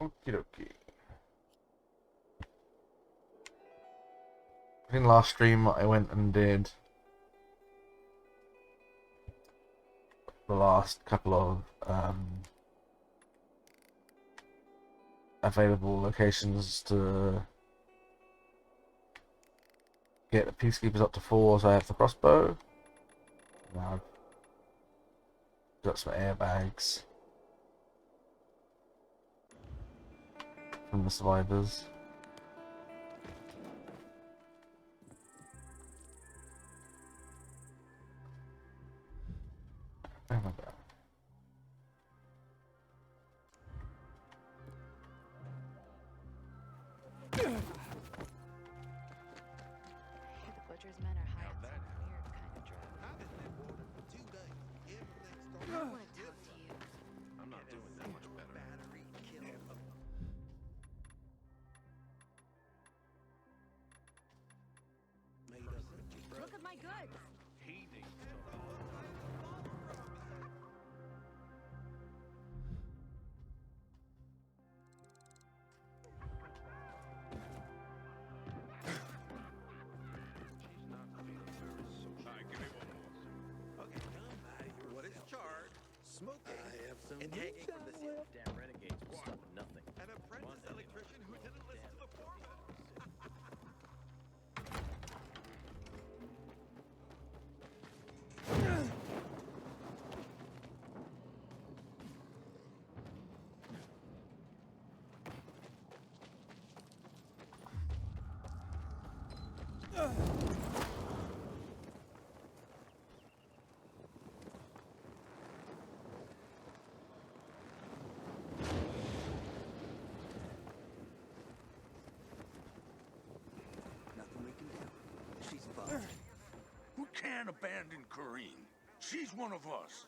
Okie dokie. I think last stream I went and did the last couple of available locations to get the peacekeepers up to 4, so I have the crossbow. Now I've got some airbags from the survivors. Oh my god. The butcher's men are hiding some weird kind of drug. I want to talk to you. I'm not doing that much better. Look at my goods. He needs What is charred? Smoking. I have some. And hanging from this damn renegades will stop at nothing. An apprentice electrician who didn't listen to the foreman. Nothing we can do. She's fucked. We can't abandon Kareen. She's one of us.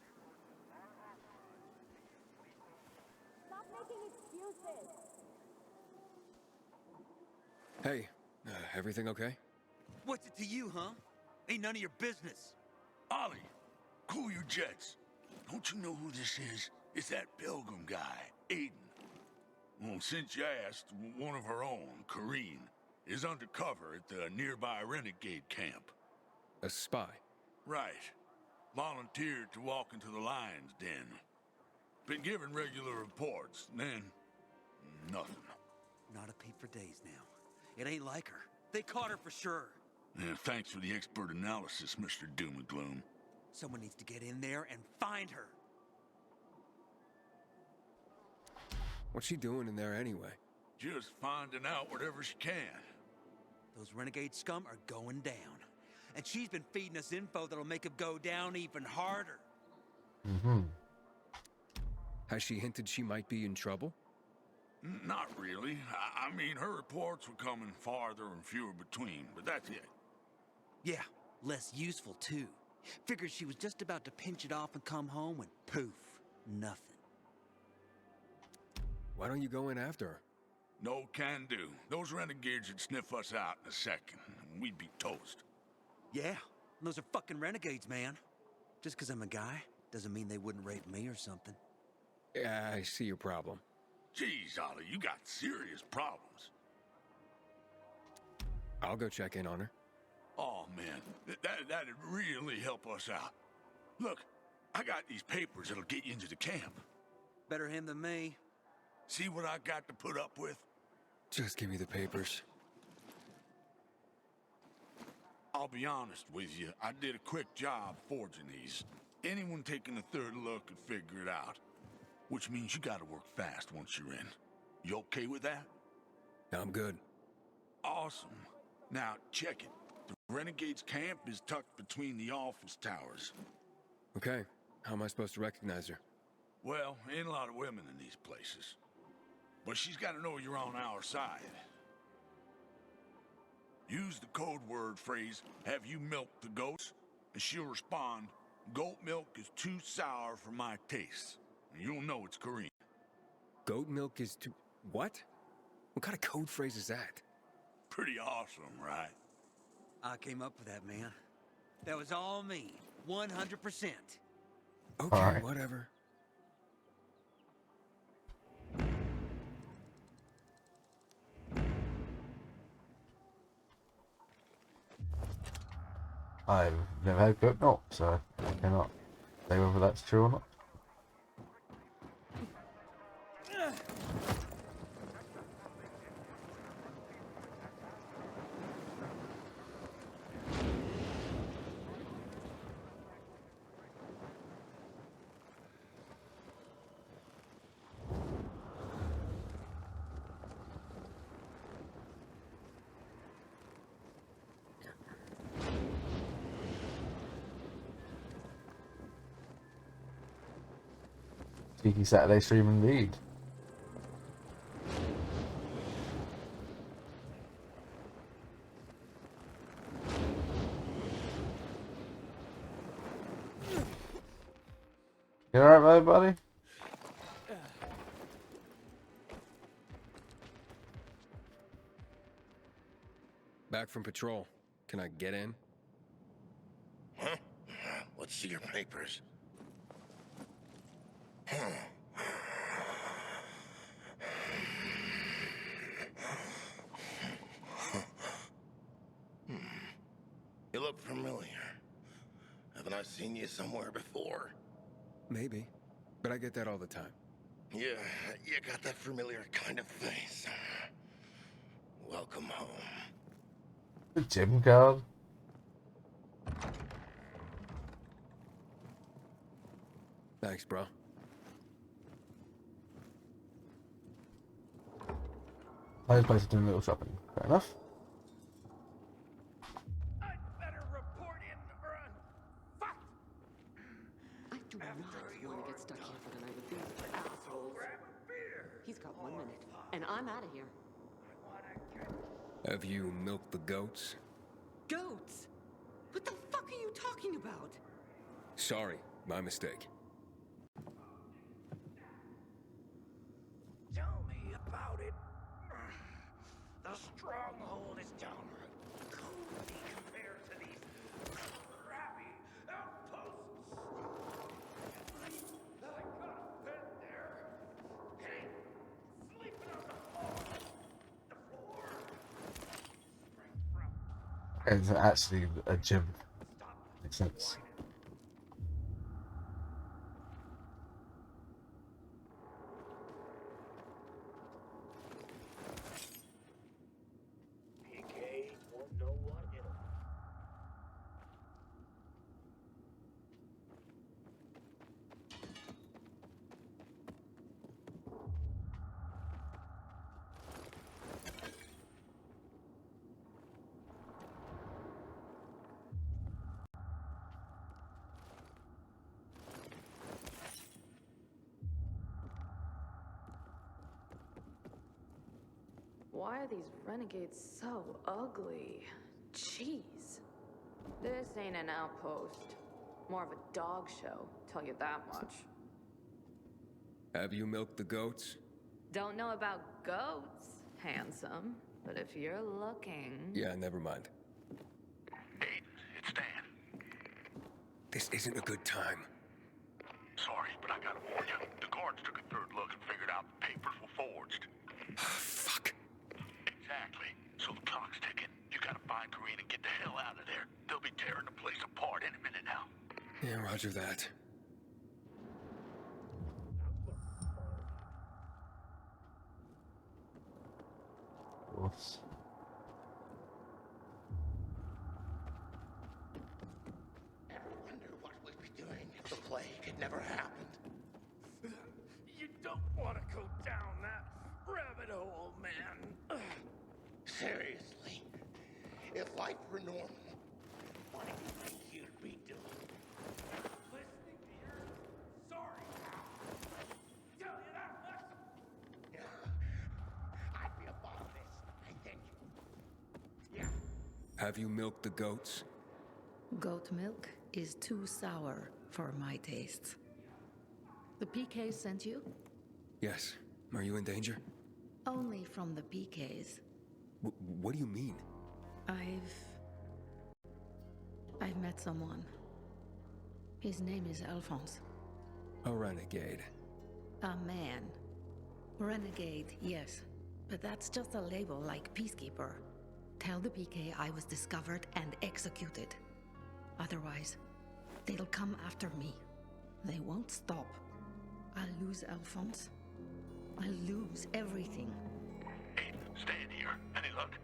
Stop making excuses. Hey, everything okay? What's it to you, huh? Ain't none of your business. Ollie, cool your jets. Don't you know who this is? It's that Pilgrim guy, Aiden. Well, since you asked, one of her own, Kareen, is undercover at the nearby renegade camp. A spy? Right. Volunteered to walk into the lion's den. Been given regular reports, then nothing. Not a peep for days now. It ain't like her. They caught her for sure. Yeah, thanks for the expert analysis, Mr. Doom and Gloom. Someone needs to get in there and find her. What's she doing in there anyway? Just finding out whatever she can. Those renegade scum are going down. And she's been feeding us info that'll make them go down even harder. Mm-hmm. Has she hinted she might be in trouble? Not really. I mean, her reports were coming farther and fewer between, but that's it. Yeah, less useful too. Figured she was just about to pinch it off and come home when poof, nothing. Why don't you go in after her? No can do. Those renegades would sniff us out in a second, and we'd be toast. Yeah, those are fucking renegades, man. Just 'cause I'm a guy doesn't mean they wouldn't rape me or something. Yeah, I see your problem. Jeez, Ollie, you got serious problems. I'll go check in on her. Oh, man, that'd really help us out. Look, I got these papers that'll get you into the camp. Better him than me. See what I got to put up with? Just give me the papers. I'll be honest with you, I did a quick job forging these. Anyone taking a third look could figure it out. Which means you gotta work fast once you're in. You okay with that? I'm good. Awesome. Now, check it. The Renegade's camp is tucked between the office towers. Okay, how am I supposed to recognize her? Well, ain't a lot of women in these places. But she's gotta know you're on our side. Use the code word phrase, "Have you milked the goats?" and she'll respond, "Goat milk is too sour for my taste." And you'll know it's Korean. Goat milk is too... What? What kind of code phrase is that? Pretty awesome, right? I came up with that, man. That was all me. 100%. Okay, Alright. whatever. I've never had goat milk, so I cannot say whether that's true or not. Cheeky Saturday stream indeed. You alright, buddy? Back from patrol. Can I get in? Huh? Let's see your papers. You look familiar. Haven't I seen you somewhere before? Maybe. But I get that all the time. Yeah, you got that familiar kind of face. Welcome home. The gym card. Thanks, bro. Nice place to do a little shopping. Fair enough. I'd better report in or fuck! I do not want to get stuck here for the night with these assholes. He's got 1 minute, and I'm out of here. Have you milked the goats? Goats? What the fuck are you talking about? Sorry, my mistake. Tell me about it. The stronghold is downright cozy compared to these crappy outposts. I could have been there. Hey, sleeping on the floor. Straight from. It's actually a gym. Makes sense. PK won't know what hit him. Why are these renegades so ugly? Jeez. This ain't an outpost. More of a dog show, tell you that much. Have you milked the goats? Don't know about goats, handsome, but if you're looking... Yeah, never mind. Aiden, it's Dan. This isn't a good time. Sorry, but I gotta warn you. The guards took a third look and figured out the papers were forged. Fuck. Exactly. So the clock's ticking. You gotta find Karina and get the hell out of there. They'll be tearing the place apart any minute now. Yeah, roger that. Oops. Ever wonder what we'd be doing if the plague had never happened? You don't want to go down that rabbit hole, man. Seriously, if life were normal, what do you think you'd be doing? Listening to your sorry pal. Tell you that much? Yeah, I'd be above this, I think. Yeah. Have you milked the goats? Goat milk is too sour for my tastes. The PK sent you? Yes. Are you in danger? Only from the PKs. What do you mean? I've met someone. His name is Alphonse. A renegade. A man. Renegade, yes. But that's just a label like peacekeeper. Tell the PK I was discovered and executed. Otherwise, they'll come after me. They won't stop. I'll lose Alphonse. I'll lose everything. Aiden, stand here. Any luck?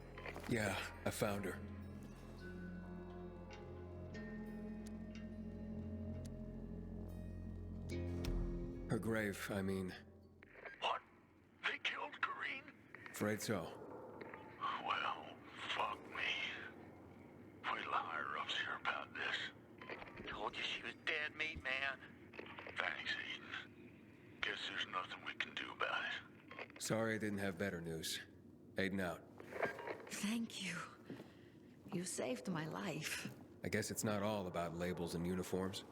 Yeah, I found her. Her grave, I mean. What? They killed Kareen? Afraid so. Well, fuck me. Wait till higher-ups hear about this. Told you she was dead meat, man. Thanks, Aiden. Guess there's nothing we can do about it. Sorry I didn't have better news. Aiden out. Thank you. You saved my life. I guess it's not all about labels and uniforms.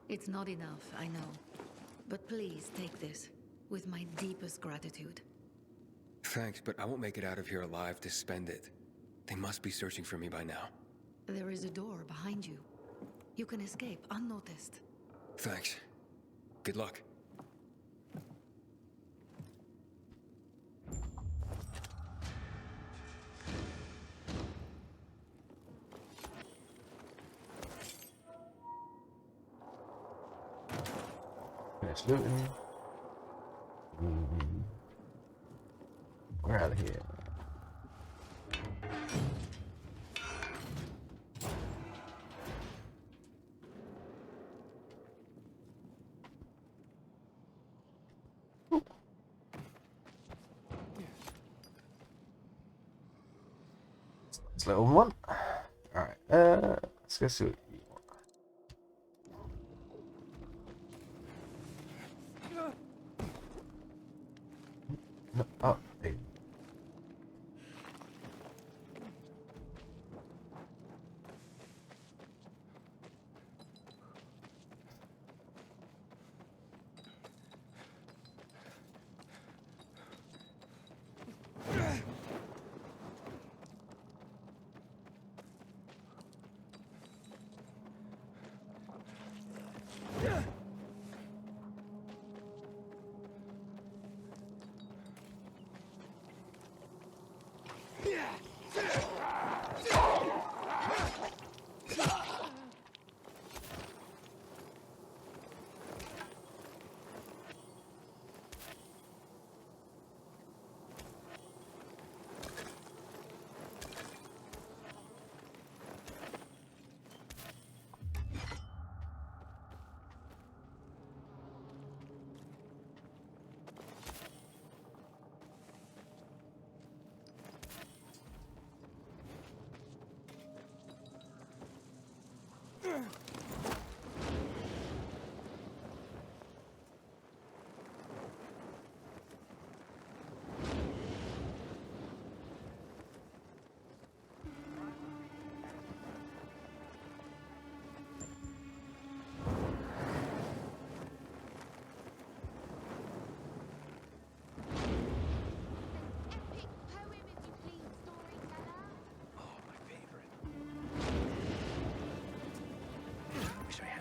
It's not enough, I know. But please take this, with my deepest gratitude. Thanks, but I won't make it out of here alive to spend it. They must be searching for me by now. There is a door behind you. You can escape unnoticed. Thanks. Good luck. Finish looting. We're out of here. It's level 1. Alright, let's go see what you want. No, oh, hey.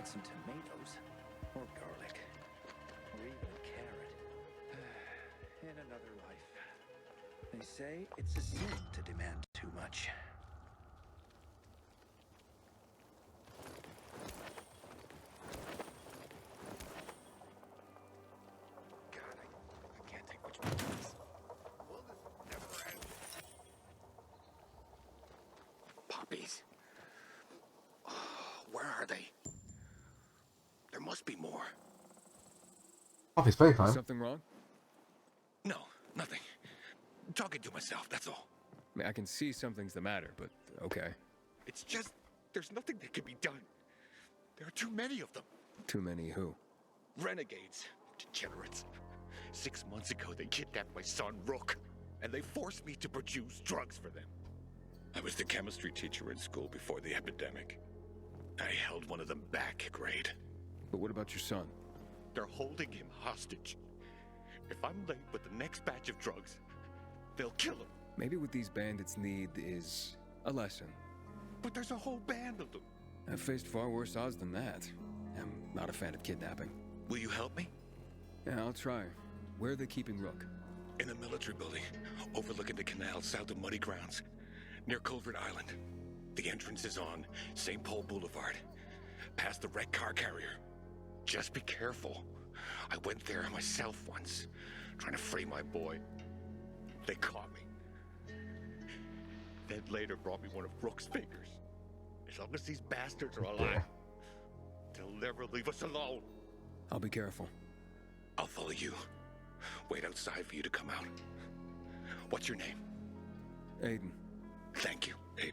Some tomatoes, or garlic, or even a carrot. In another life. They say it's a sin to demand too much. God, I can't take much more of this. Will this never end? Poppies. Where are they? There must be more. Off his playtime. Something wrong? No, nothing. Talking to myself, that's all. I mean, I can see something's the matter, but okay. It's just, there's nothing that can be done. There are too many of them. Too many who? Renegades. Degenerates. 6 months ago, they kidnapped my son, Rook, and they forced me to produce drugs for them. I was the chemistry teacher in school before the epidemic. I held one of them back, grade. But what about your son? They're holding him hostage. If I'm late with the next batch of drugs, they'll kill him. Maybe what these bandits need is a lesson. But there's a whole band of them. I've faced far worse odds than that. I'm not a fan of kidnapping. Will you help me? Yeah, I'll try. Where are they keeping Rook? In the military building, overlooking the canal south of Muddy Grounds, near Culvert Island. The entrance is on St. Paul Boulevard, past the red car carrier. Just be careful. I went there myself once, trying to free my boy. They caught me. Then later brought me one of Brooke's fingers. As long as these bastards are alive, they'll never leave us alone. I'll be careful. I'll follow you. Wait outside for you to come out. What's your name? Aiden. Thank you, Aiden.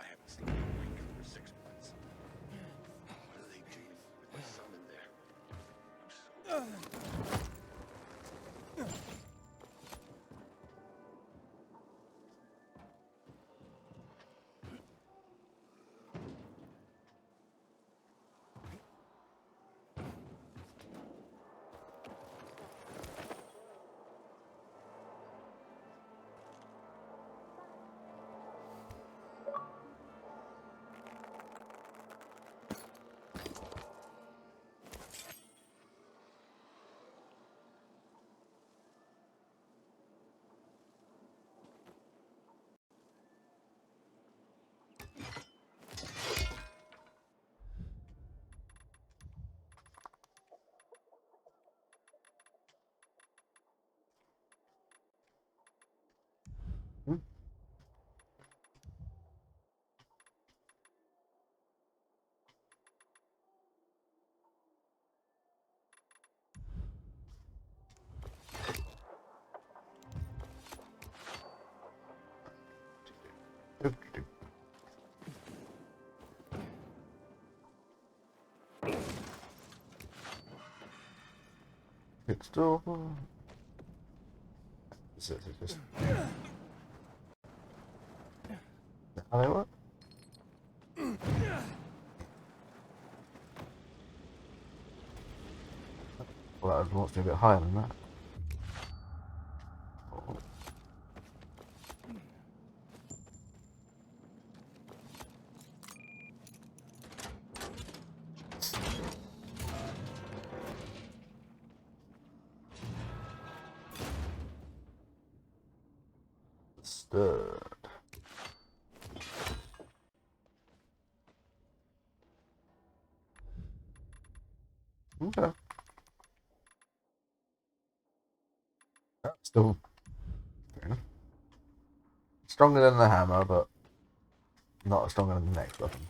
I haven't slept a wink for 6 months. What do they do with my son in there? I'm so... It's door. Is it just... How they work? Well, that wants to be a bit higher than that. Oh. Stirred. Okay. Still fair enough. Stronger than the hammer, but not stronger than the next weapon.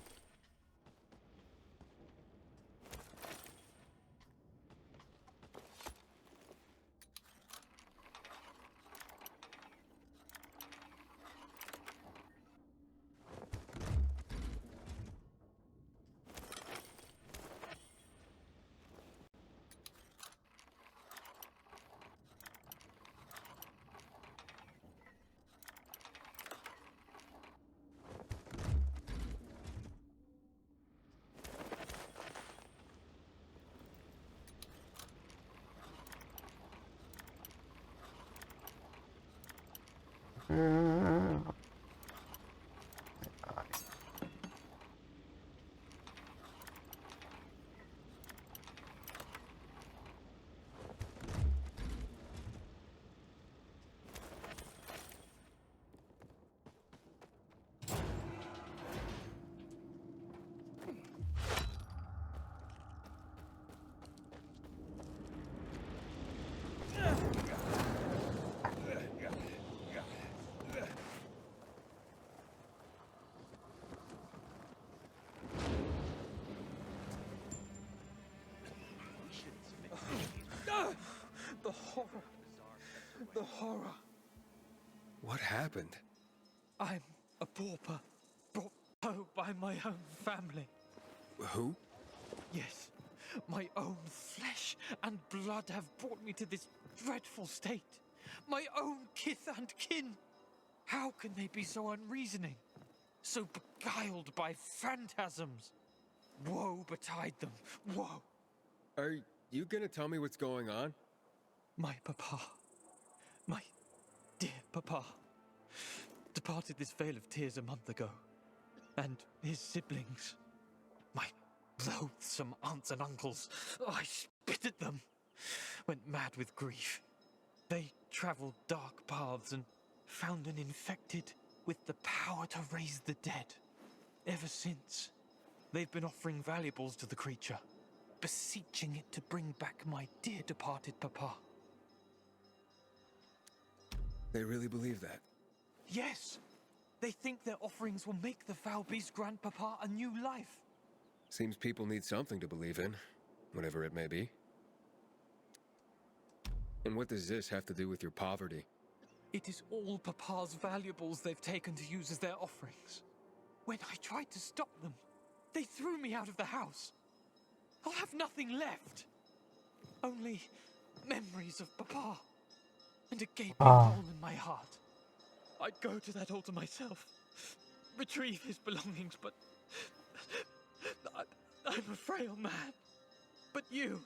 The horror. The horror. What happened? I'm a pauper, brought low by my own family. Who? Yes, my own flesh and blood have brought me to this dreadful state. My own kith and kin. How can they be so unreasoning? So beguiled by phantasms? Woe betide them, woe. Are you gonna tell me what's going on? My papa, my dear papa, departed this vale of tears a month ago. And his siblings, my loathsome aunts and uncles, I spit at them. went mad with grief. They traveled dark paths and found an infected with the power to raise the dead. Ever since, they've been offering valuables to the creature, beseeching it to bring back my dear departed papa. They really believe that? Yes! They think their offerings will make the foul beast grandpapa a new life. Seems people need something to believe in, whatever it may be. And what does this have to do with your poverty? It is all Papa's valuables they've taken to use as their offerings. When I tried to stop them, they threw me out of the house. I'll have nothing left. Only memories of Papa. And a gaping hole in my heart. I'd go to that altar myself, retrieve his belongings, but I'm a frail man. But you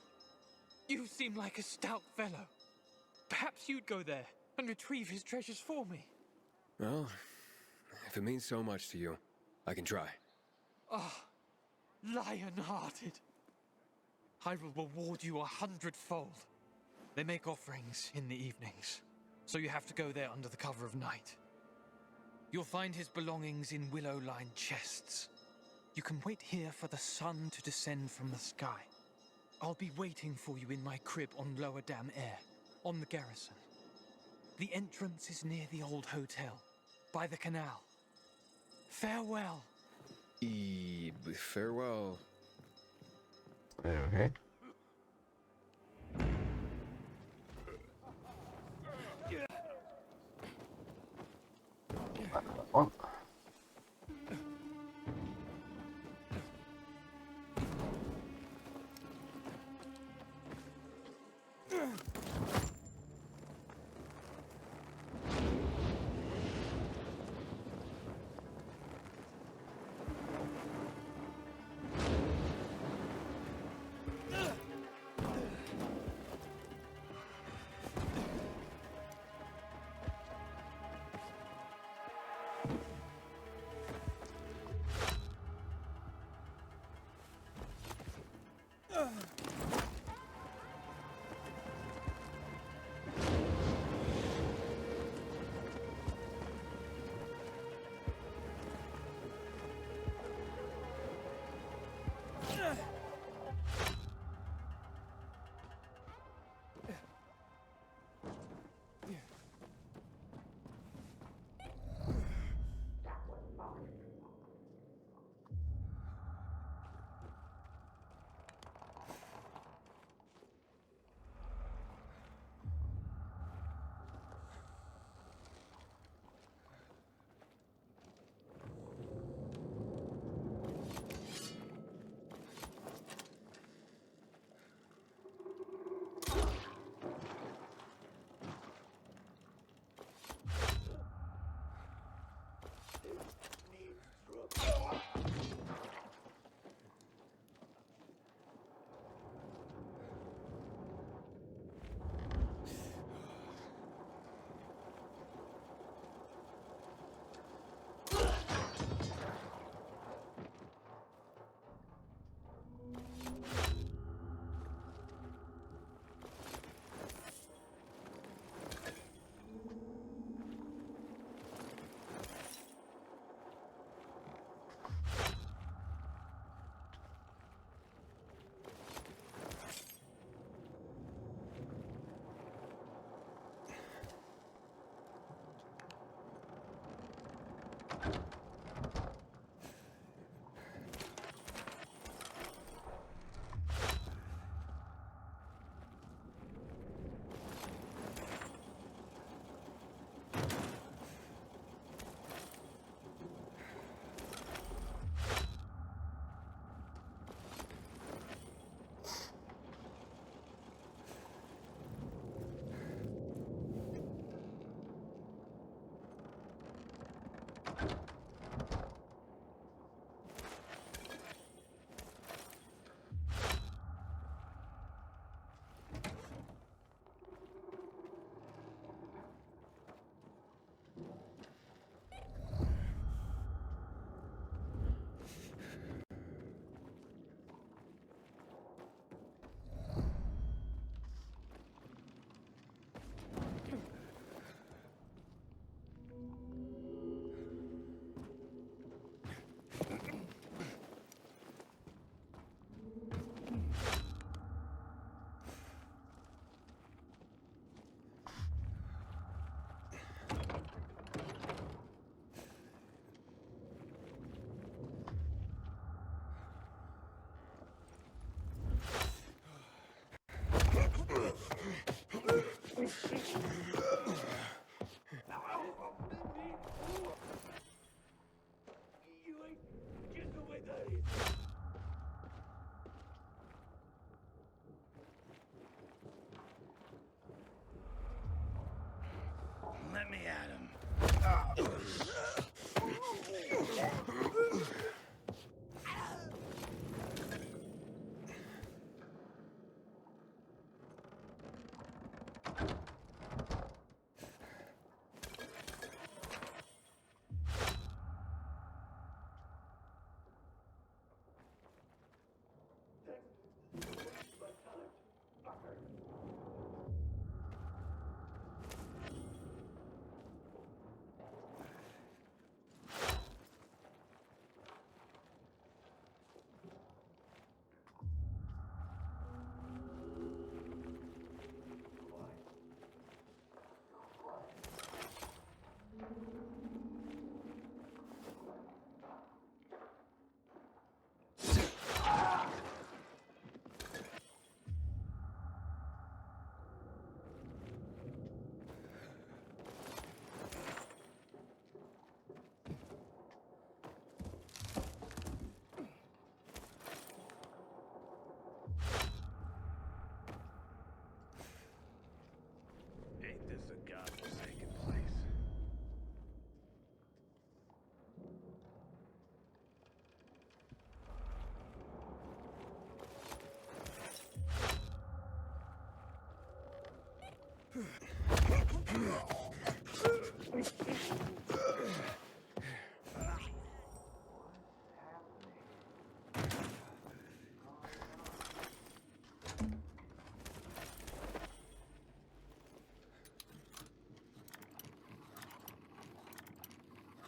seem like a stout fellow. Perhaps you'd go there and retrieve his treasures for me. Well, if it means so much to you, I can try. Ah, lion-hearted. I will reward you 100-fold. They make offerings in the evenings, so you have to go there under the cover of night. You'll find his belongings in willow-lined chests. You can wait here for the sun to descend from the sky. I'll be waiting for you in my crib on Lower Dam Air, on the garrison. The entrance is near the old hotel, by the canal. Farewell. Farewell. Okay. On.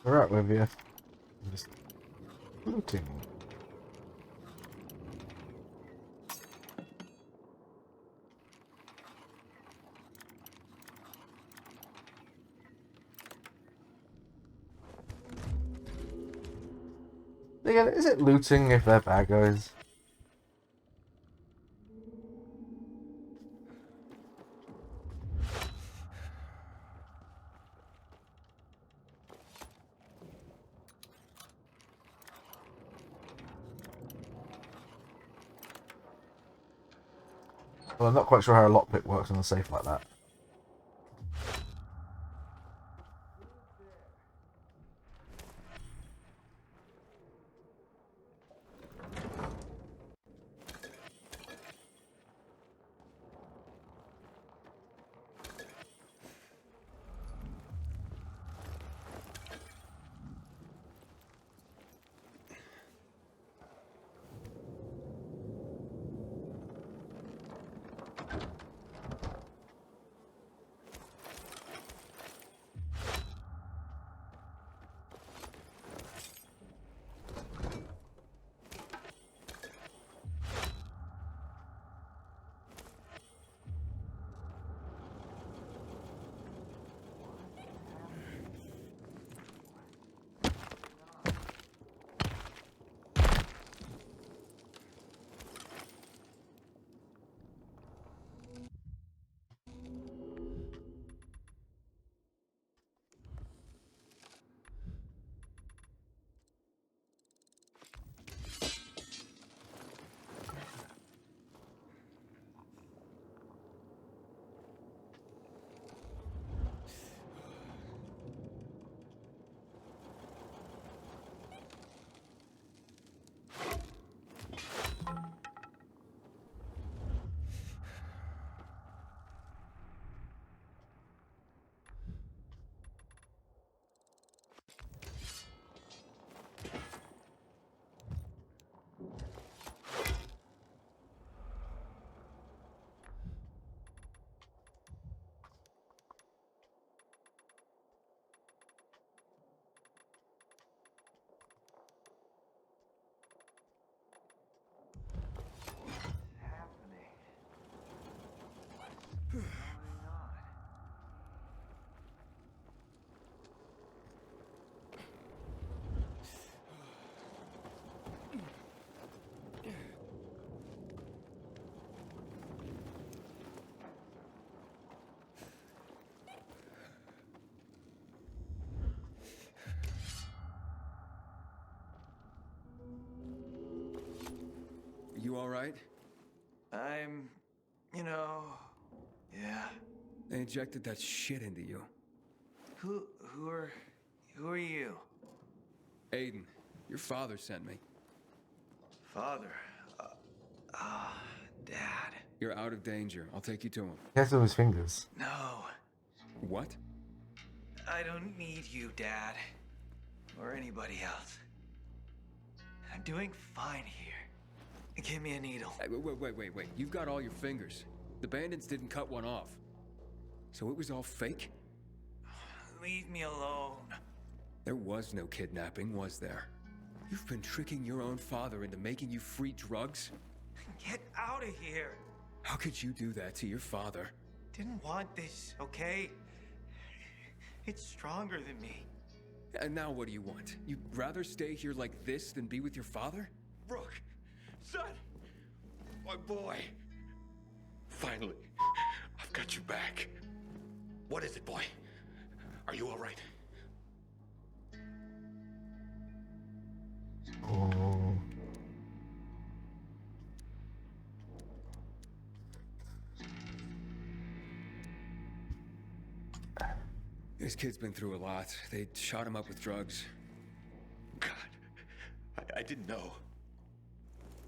Right with you. I'm just looting. Again, is it looting if they're bad guys? Well, I'm not quite sure how a lockpick works on a safe like that. You alright? I'm, yeah. They injected that shit into you. Who are you? Aiden, your father sent me. Father. Dad. You're out of danger. I'll take you to him. He has it on his fingers. No. What? I don't need you, Dad. Or anybody else. I'm doing fine here. Give me a needle. Hey, wait. You've got all your fingers. The bandits didn't cut one off. So it was all fake? Leave me alone. There was no kidnapping, was there? You've been tricking your own father into making you free drugs? Get out of here. How could you do that to your father? Didn't want this, okay? It's stronger than me. And now what do you want? You'd rather stay here like this than be with your father? Brooke, son, my boy. Finally, I've got you back. What is it, boy? Are you all right? Oh. This kid's been through a lot. They shot him up with drugs. God, I didn't know.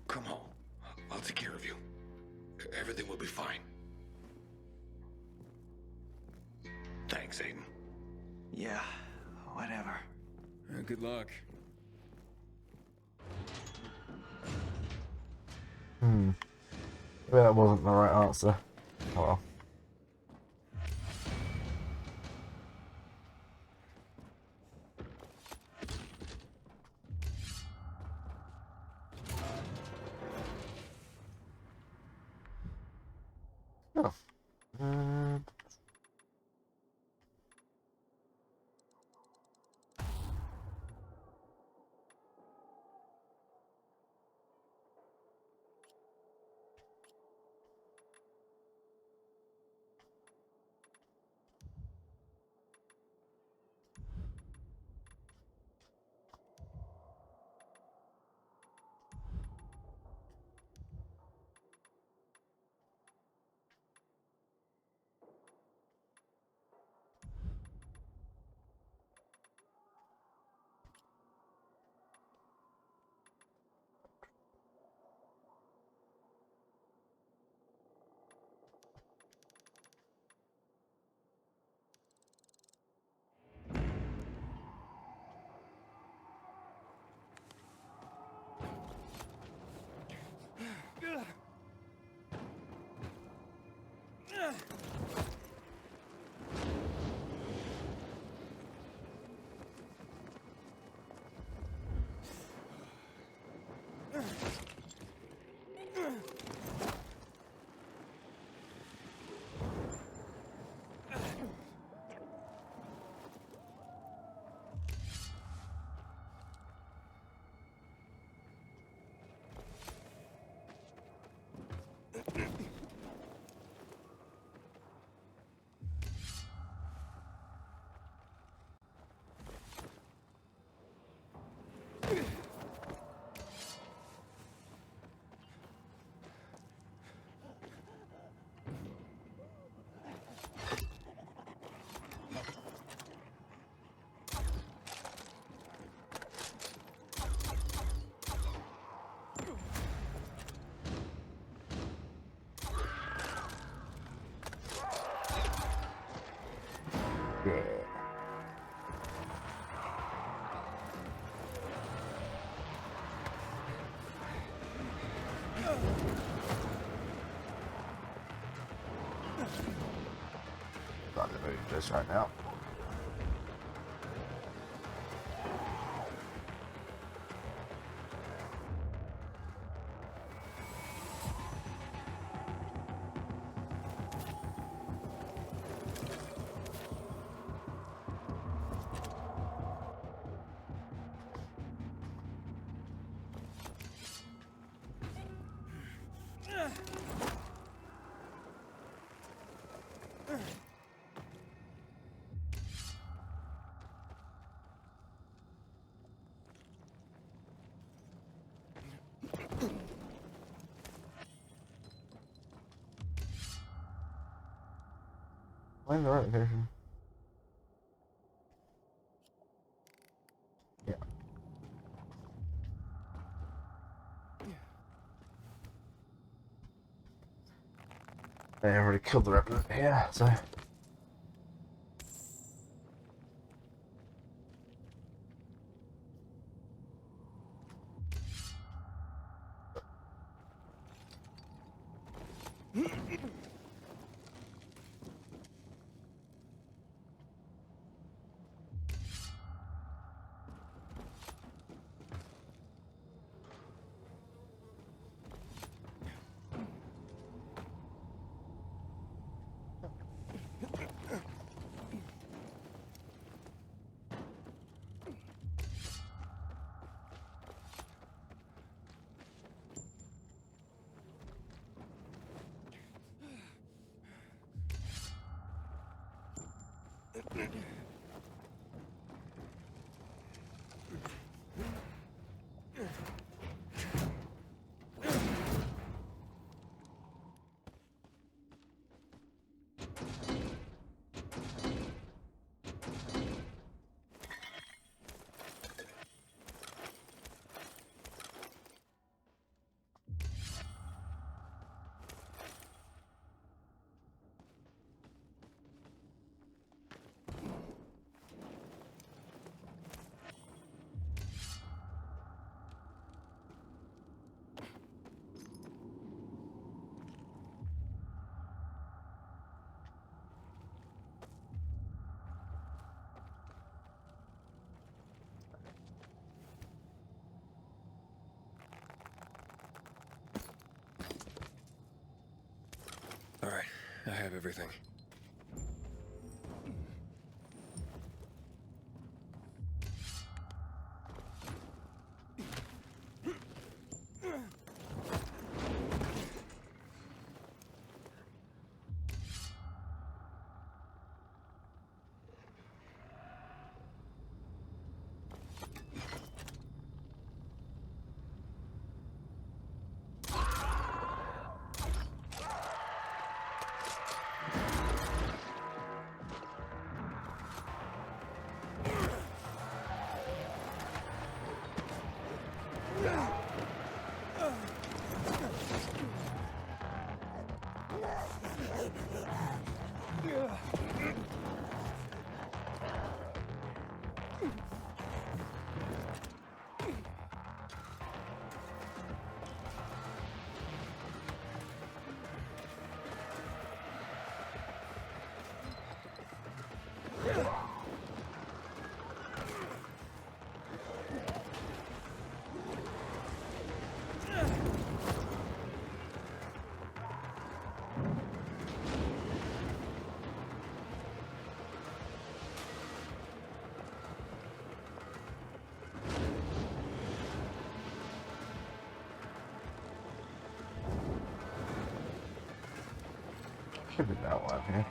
Come home. I'll take care of you. Everything will be fine. Thanks, Aiden. Yeah, whatever. Good luck. Maybe that wasn't the right answer. Oh well. Yeah. Not gonna move this right now. Find the right location. Yeah. They already killed the revenant here, so. All right, I have everything. Could be that one here.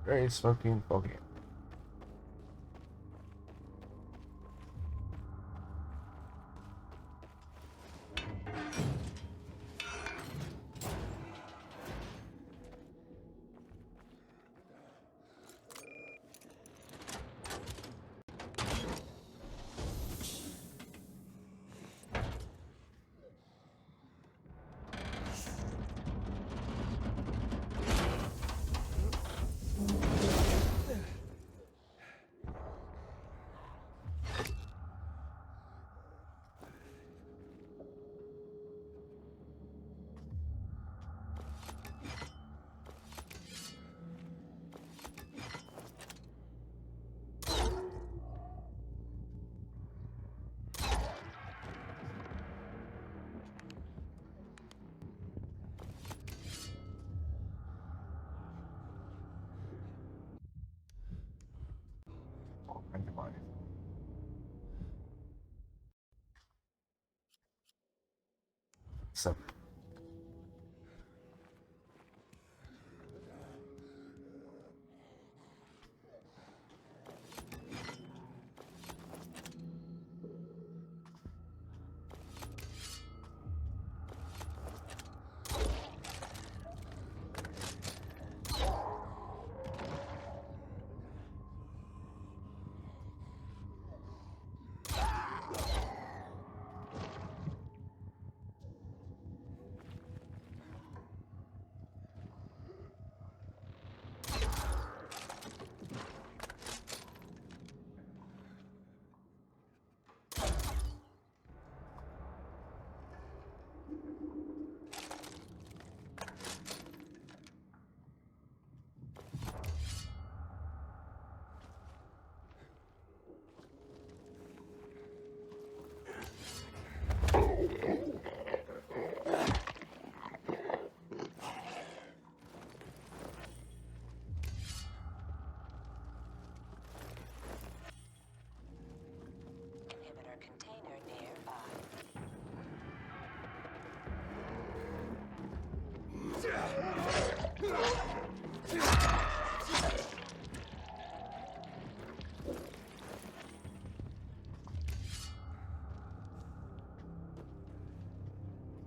Very smoky and foggy. So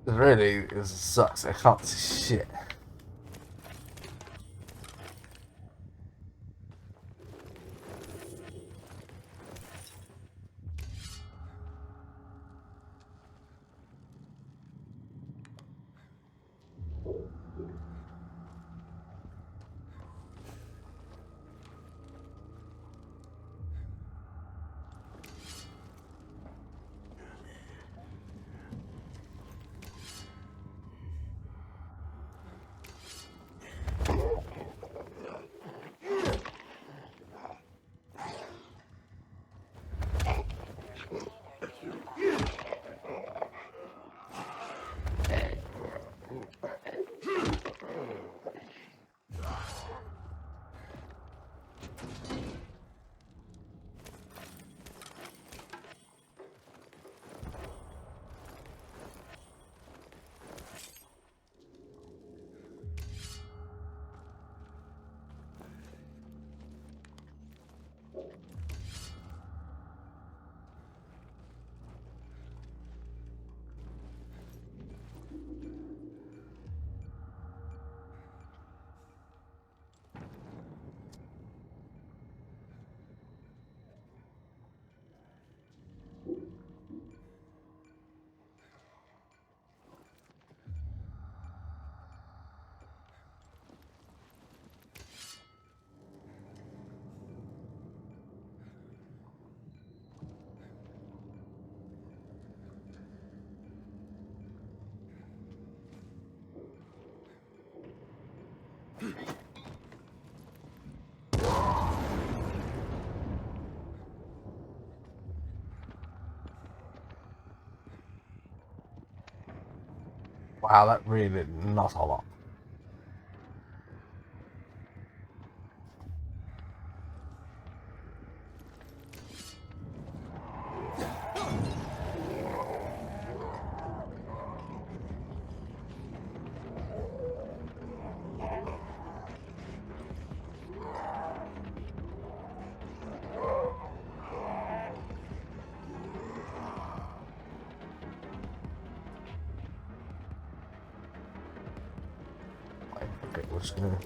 really, it sucks. I can't see shit. Wow, that really did not a lot. Okay, we're just gonna.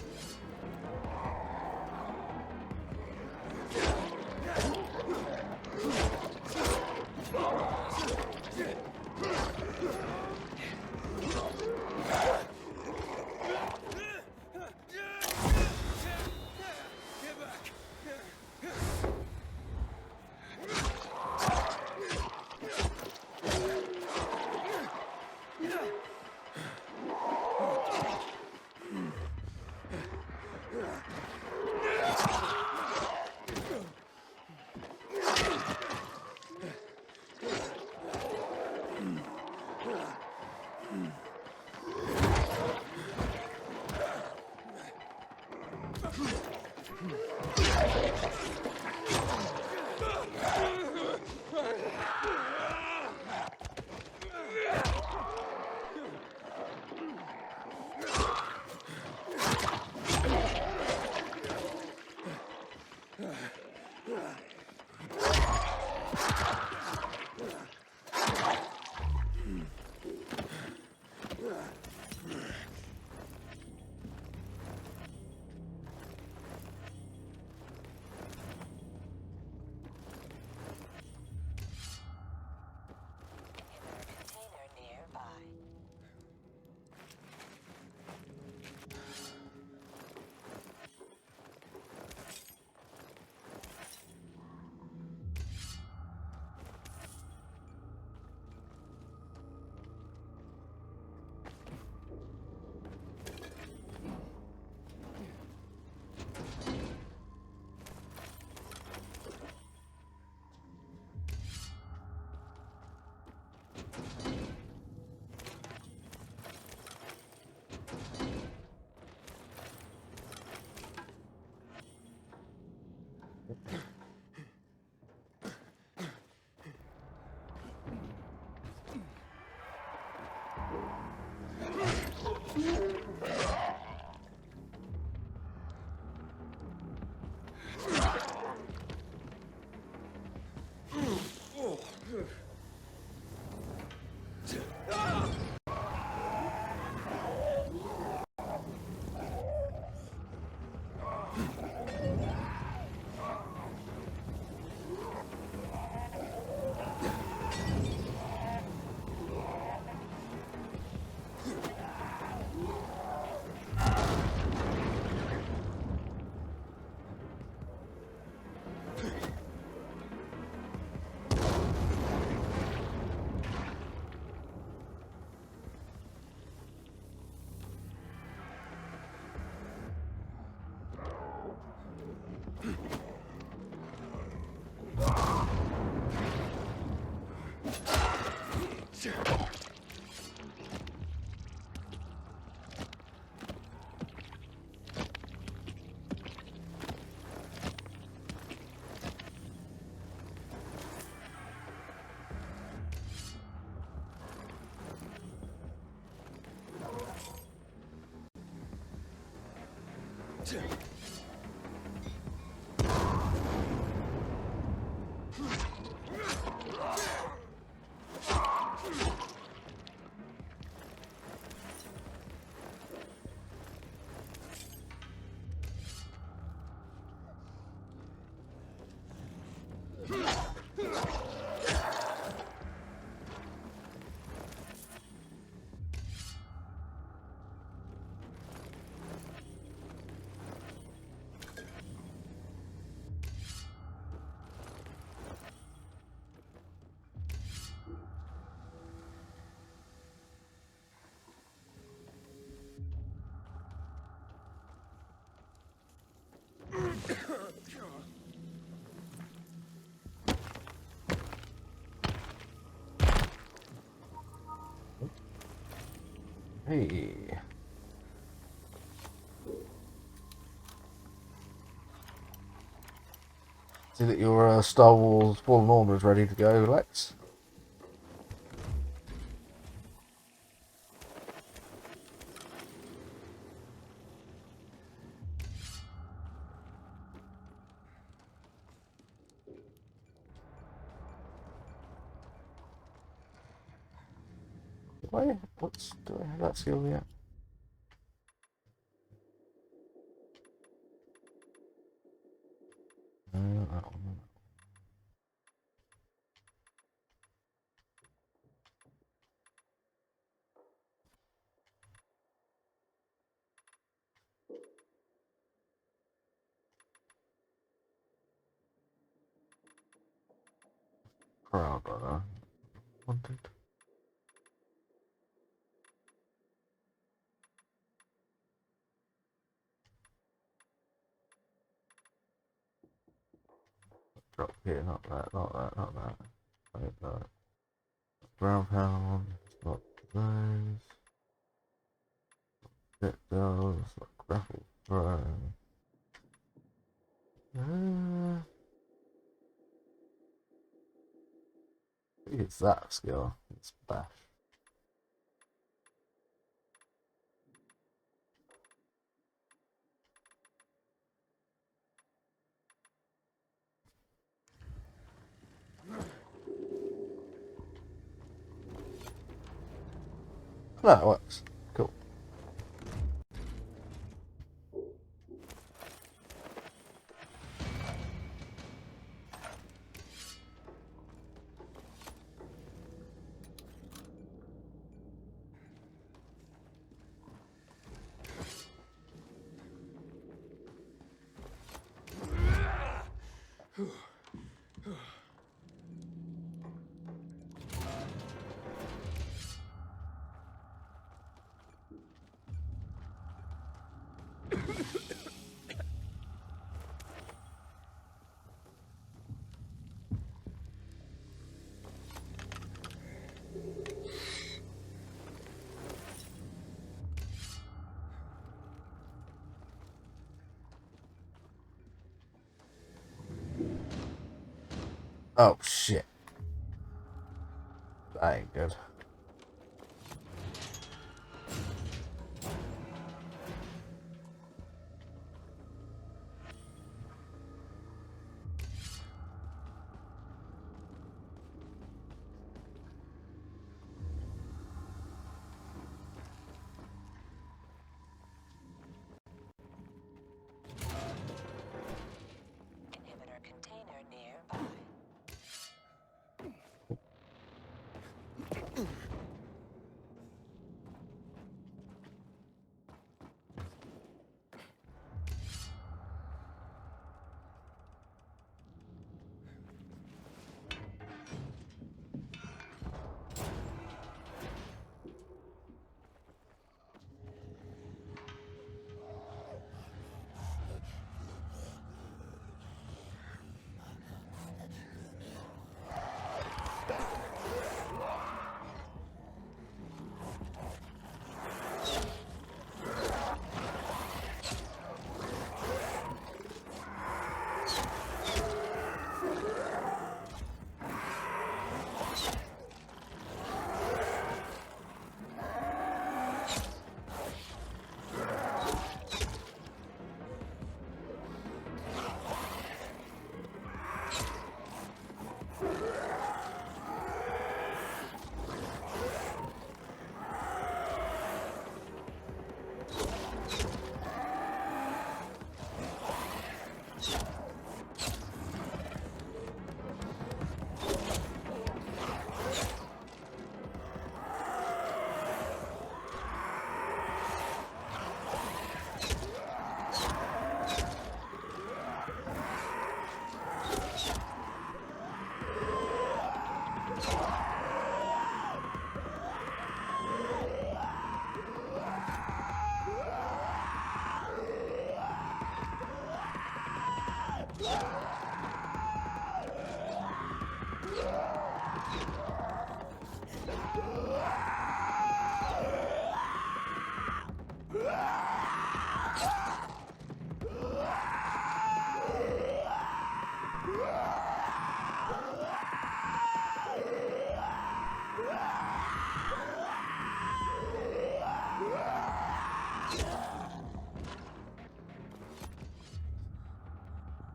Hey. See that your Star Wars Fallen Order is ready to go, Lex? Wait, do I have that skill yet? No, that one. Crowd runner. Wanted. Drop here, not that, not that, not that. Wait, no. Ground pound, not those. Hit those, like grapple throw. It's that skill. It's bash. No, it works. Cool. Oh shit. That ain't good. Inhibitor container nearby.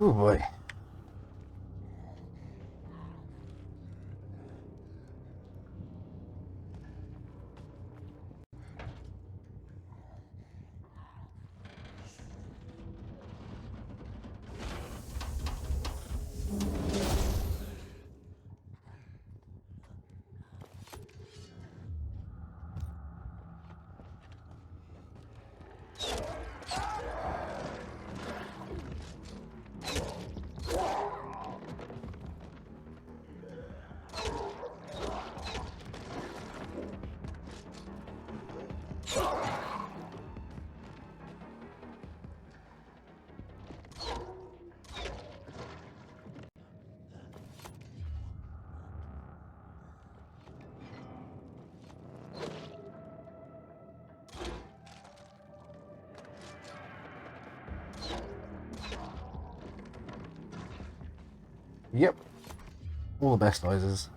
Oh boy. Yep. All the best noises.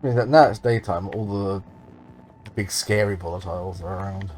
I mean, that now it's daytime, all the big scary volatiles are around.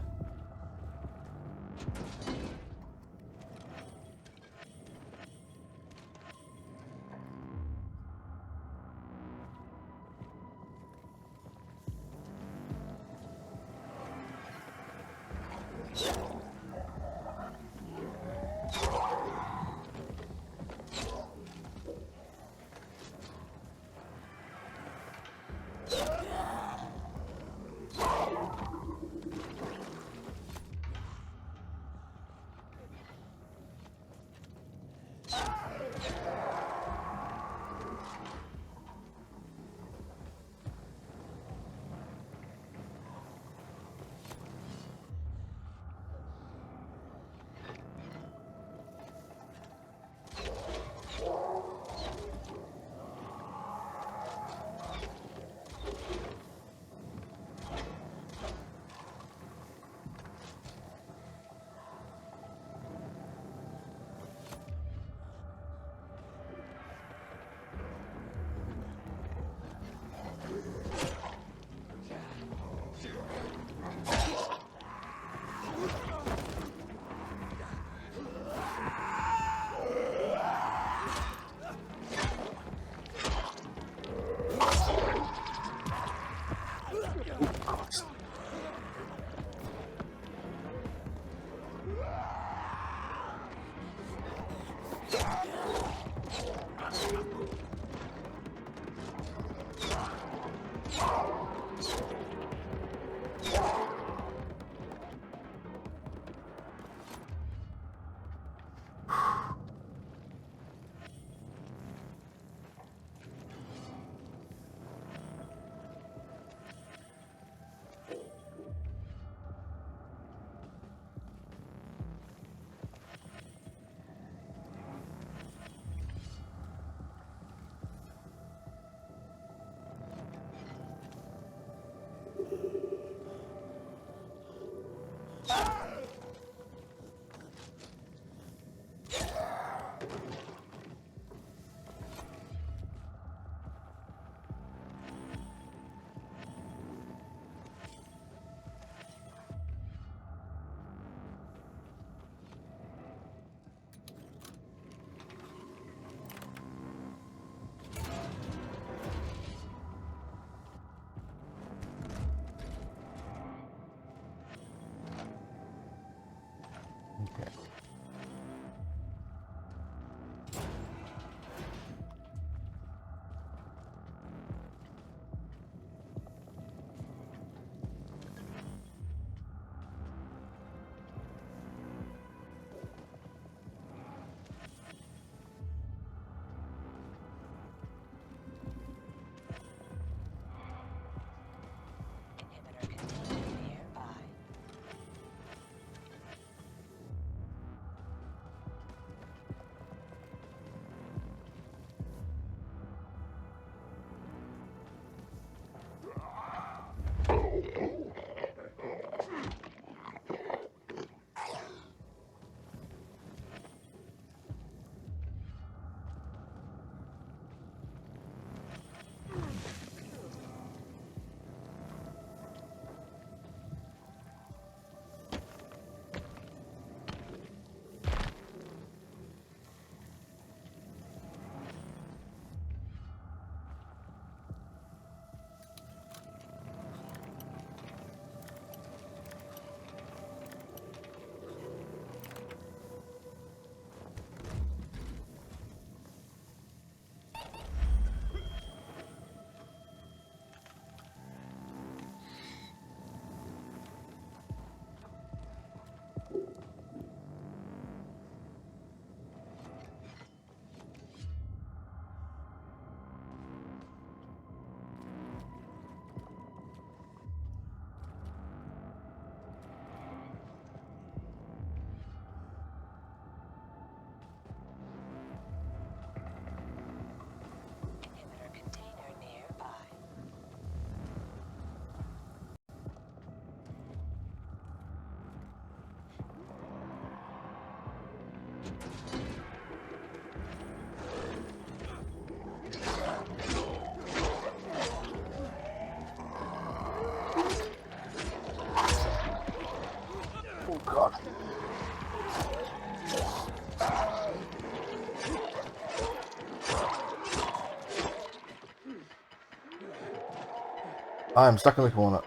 I am stuck in the corner.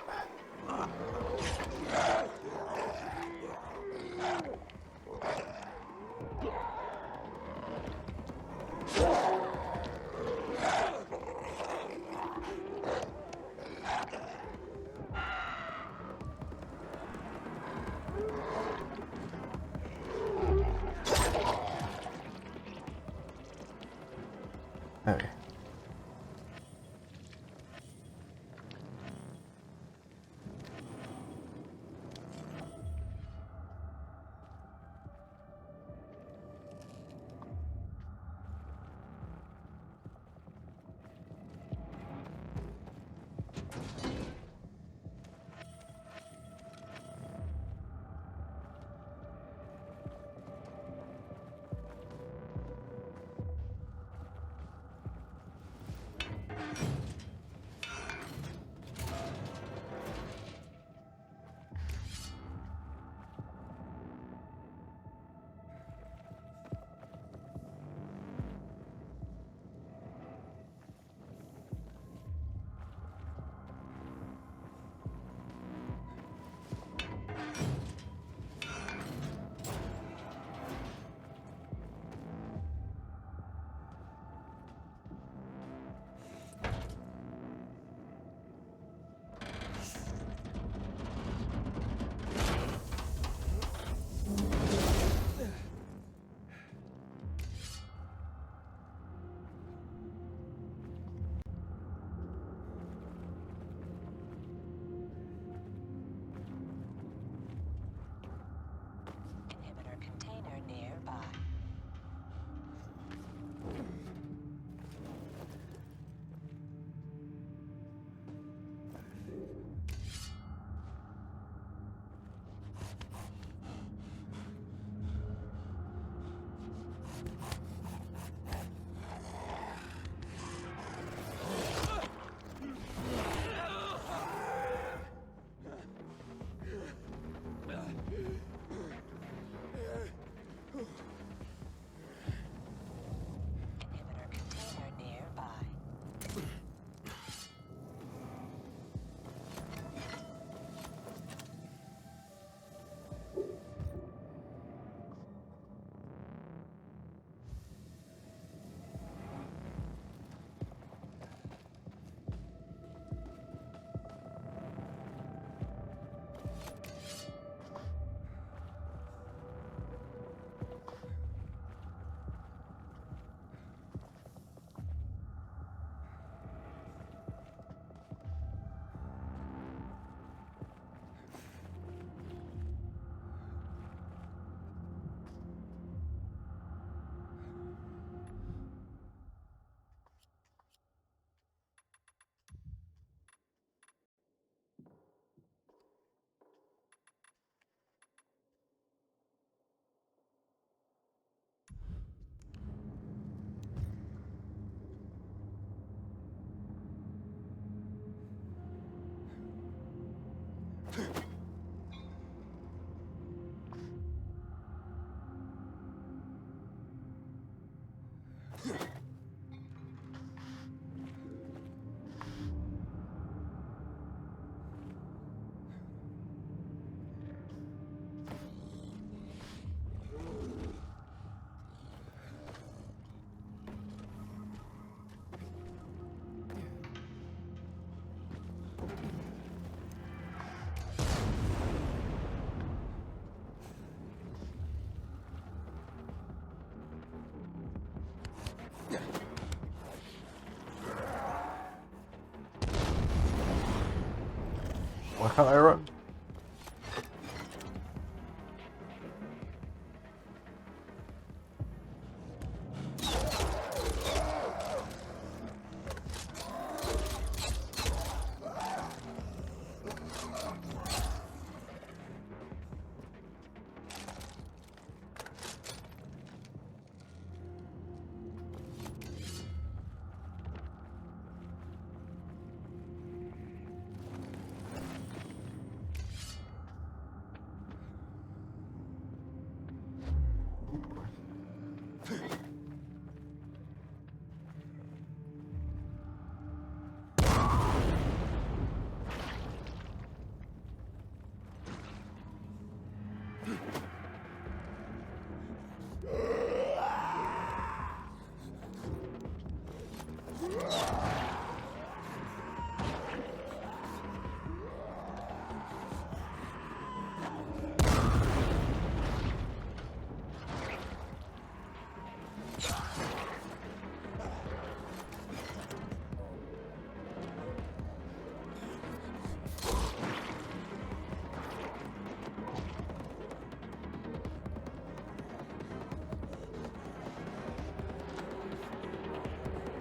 Okay. Inhibitor container nearby. Inhibitor container nearby. Why can't I run?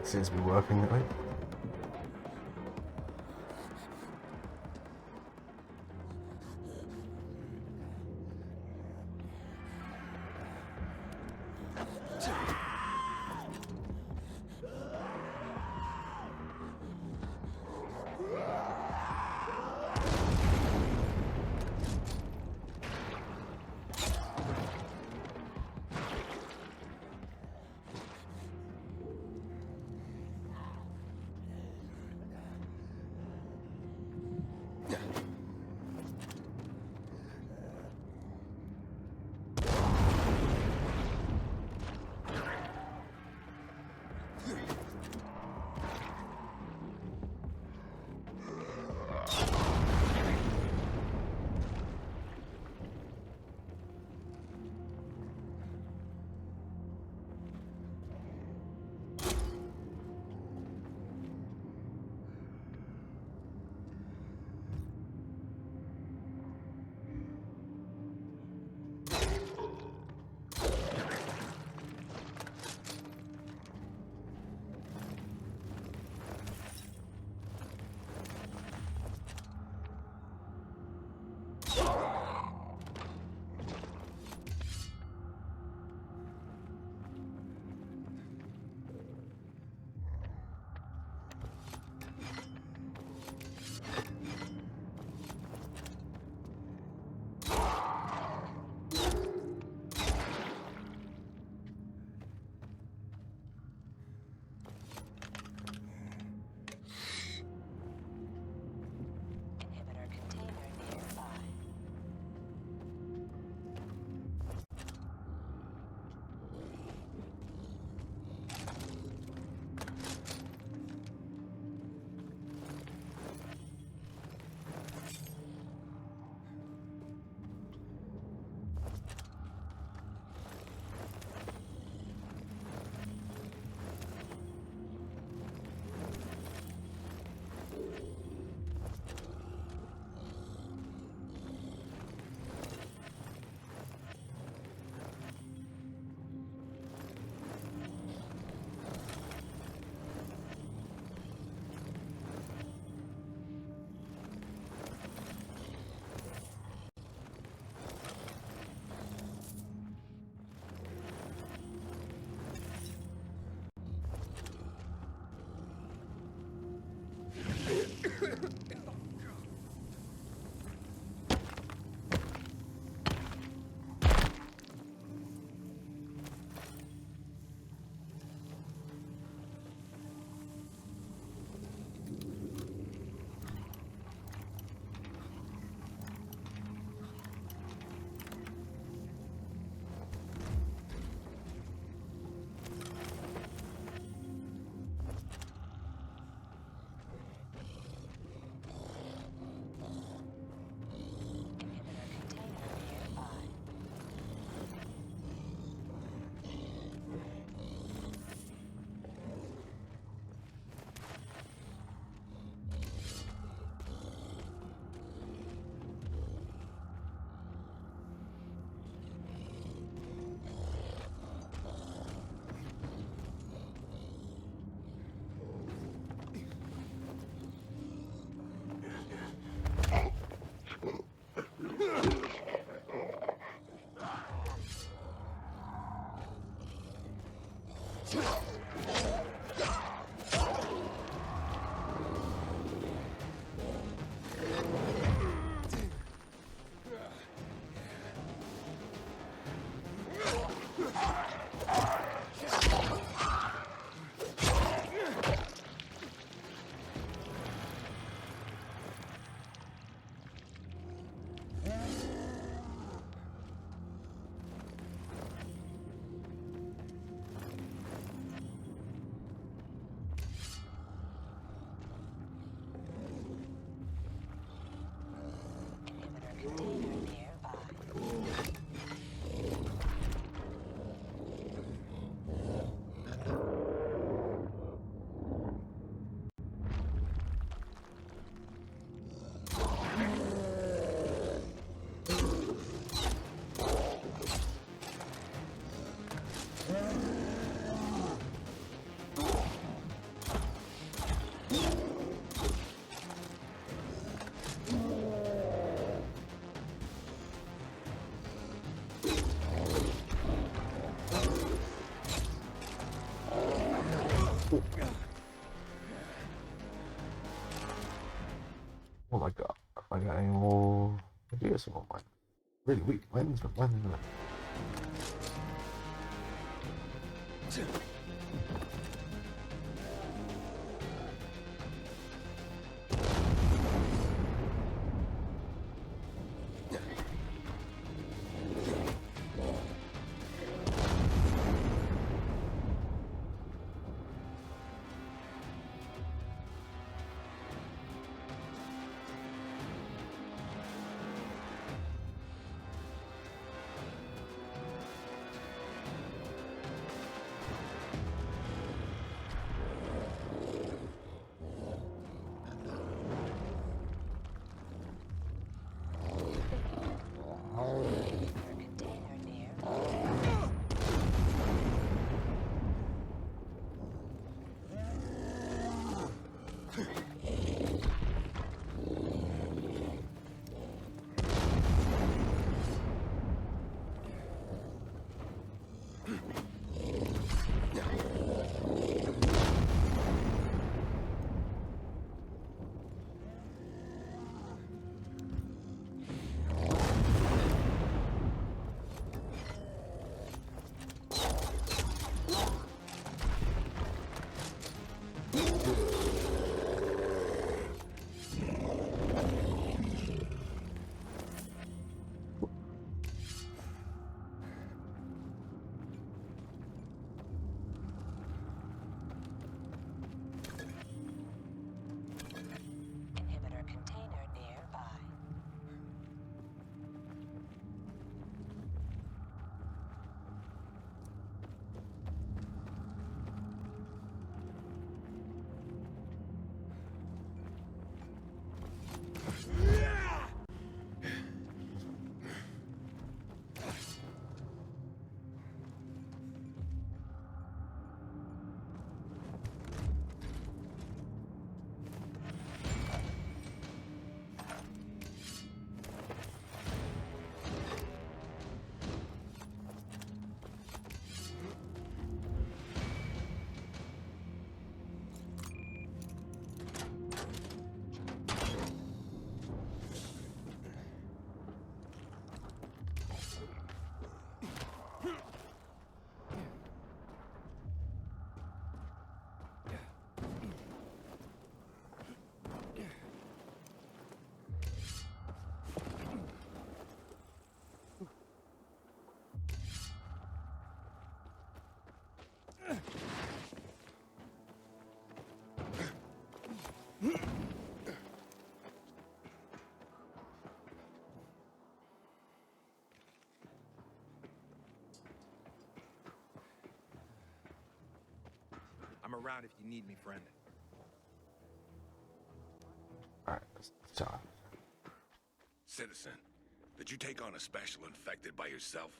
Seems to be working that way. Inhibitor container nearby. serious or when? Really weak. When? Inhibitor container nearby. I'm around if you need me, friend. Alright, so. Citizen, did you take on a special infected by yourself?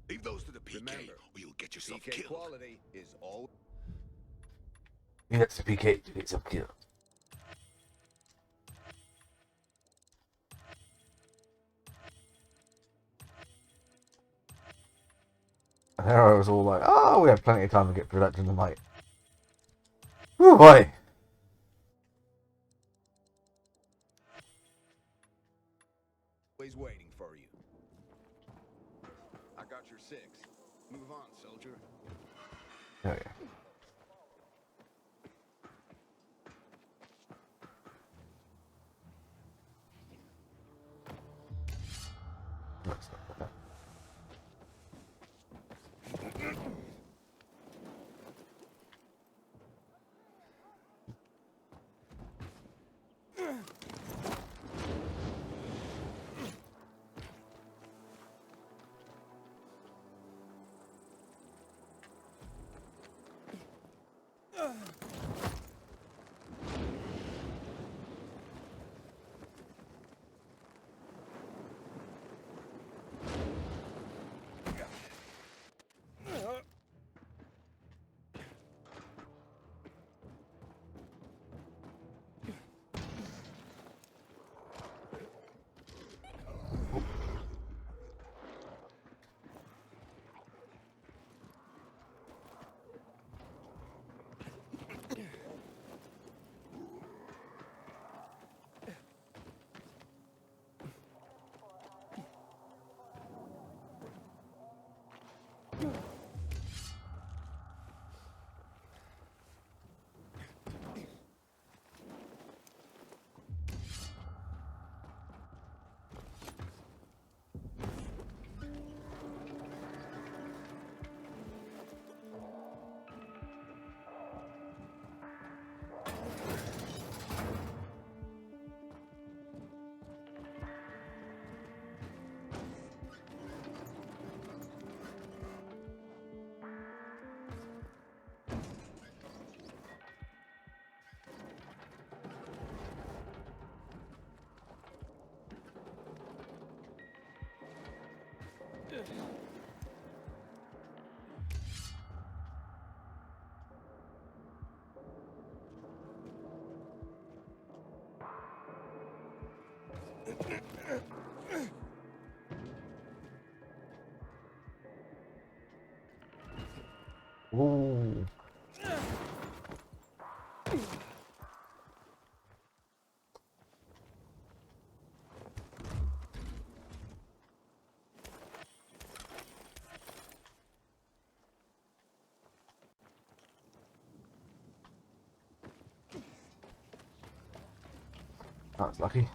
Leave those to the PK, Remember, or you'll get yourself PK killed. quality is all. He gets the PK to get some kill. And there I was all like, oh, we have plenty of time to get through that in the night. Oh boy. Always waiting for you. I got your 6. Move on, soldier. Oh yeah. Let's look at that. Ooh. That's lucky.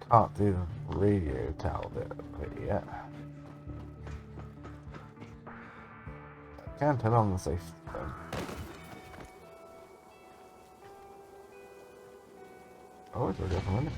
Can't do the radio tower bit of it yet. Can turn on the safe thing. Oh, it's already up and running.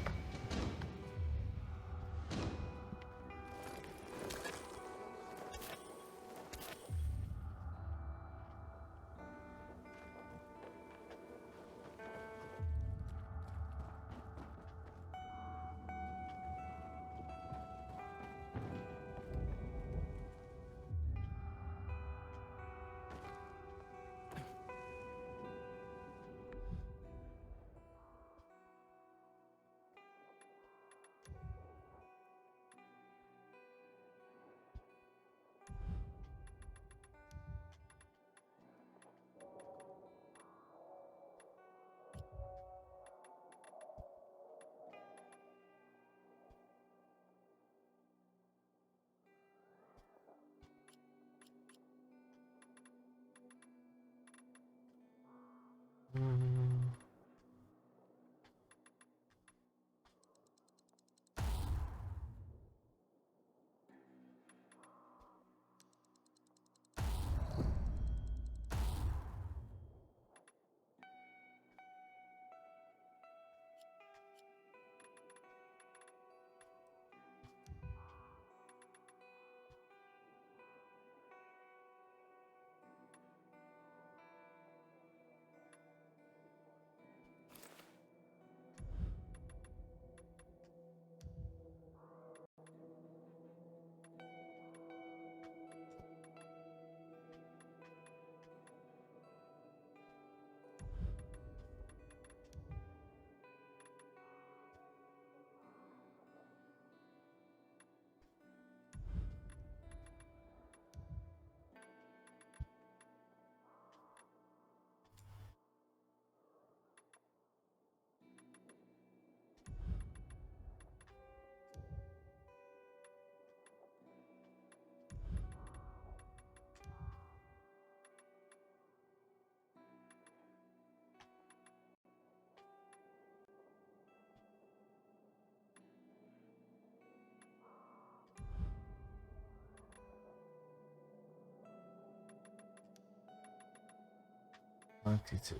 $92.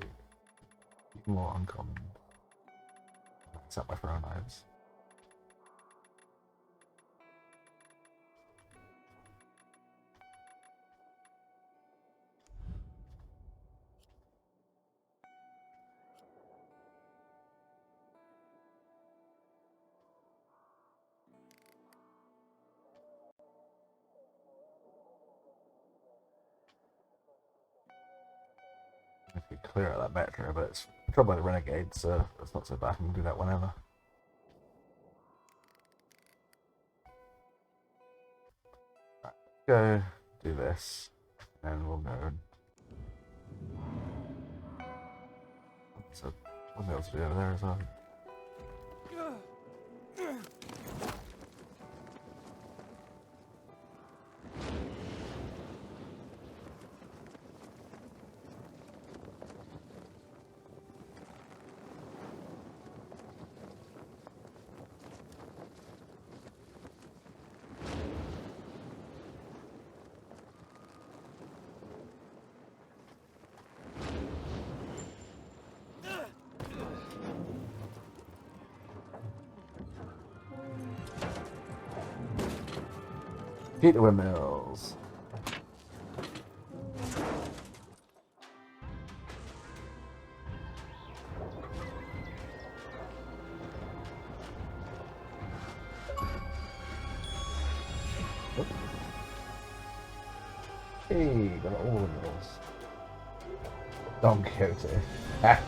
More uncommon. Except my throwing knives. clear out that metro, but it's controlled by the renegades, so it's not so bad. I can do that whenever. Right, go do this, and we'll go. So we'll be able to do over there as well. Keep the windmills. Hey, got all the windmills. Don Quixote. Ah.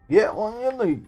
Yeah, well, you need.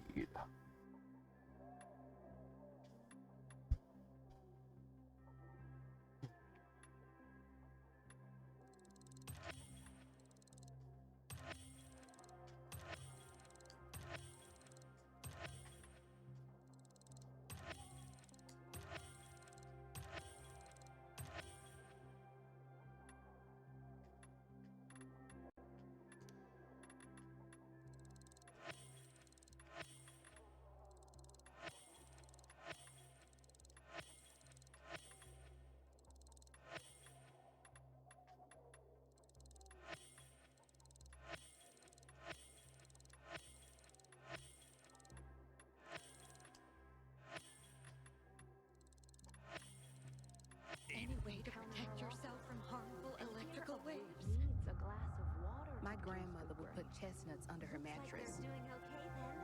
Any way to protect yourself from harmful electrical waves? Needs a glass of water. My grandmother would put chestnuts under her mattress. Doing okay then?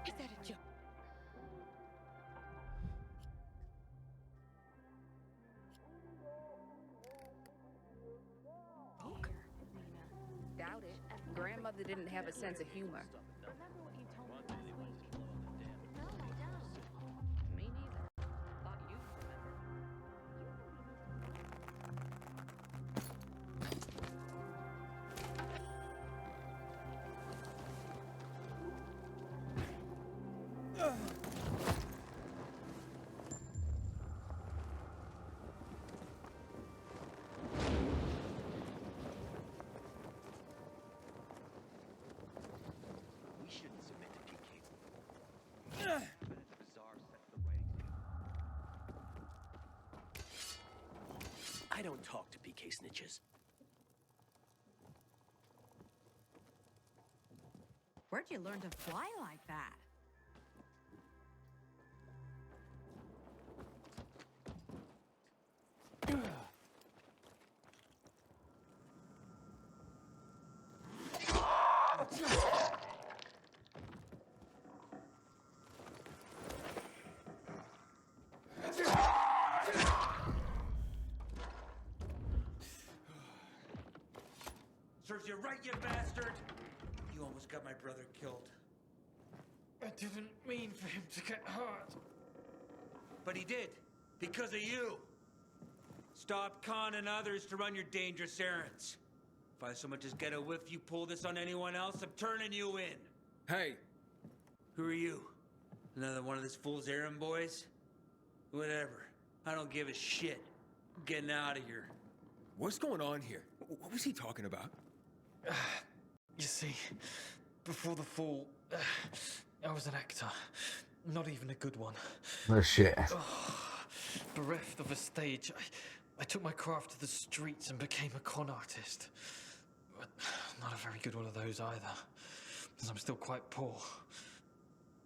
Is that a joke? Doubt it. Grandmother didn't have a sense of humor. Remember what you told me last week? No, I don't. Me neither. Thought you'd remember. We shouldn't submit to PK. But it's bizarre set the right example. I don't talk to PK snitches. Where'd you learn to fly like that? Serves you right, you bastard! You almost got my brother killed. I didn't mean for him to get hurt. But he did, because of you. Stop conning others to run your dangerous errands. If I so much as get a whiff you pull this on anyone else, I'm turning you in. Hey! Who are you? Another one of this fool's errand boys? Whatever. I don't give a shit. I'm getting out of here. What's going on here? What was he talking about? You see, before the fall, I was an actor. Not even a good one. No shit. Bereft of a stage, I took my craft to the streets and became a con artist. But not a very good one of those either, because I'm still quite poor.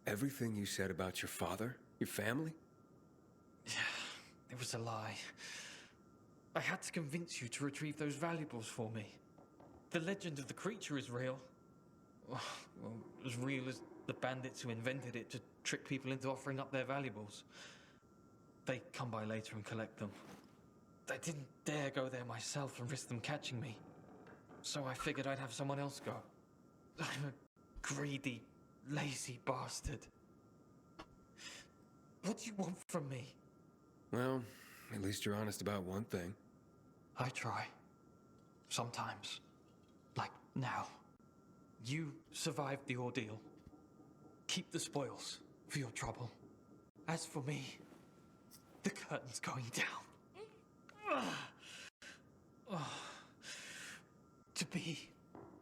Everything you said about your father, your family? Yeah, it was a lie. I had to convince you to retrieve those valuables for me. The legend of the creature is real. Well, as real as the bandits who invented it to trick people into offering up their valuables. They come by later and collect them. I didn't dare go there myself and risk them catching me. So I figured I'd have someone else go. I'm a greedy, lazy bastard. What do you want from me? Well, at least you're honest about one thing. I try. Sometimes. Like now. You survived the ordeal. Keep the spoils for your trouble. As for me, the curtain's going down. To be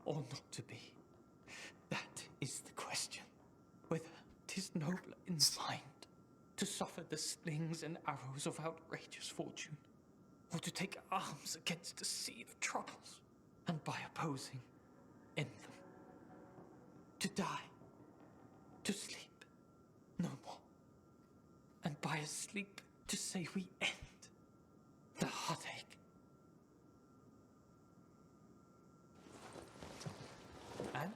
or not to be, that is the question. Whether 'tis nobler in mind to suffer the slings and arrows of outrageous fortune, or to take arms against a sea of troubles, and by opposing, end them. To die, to sleep, no more. And by a sleep, to say we end the heartache. And?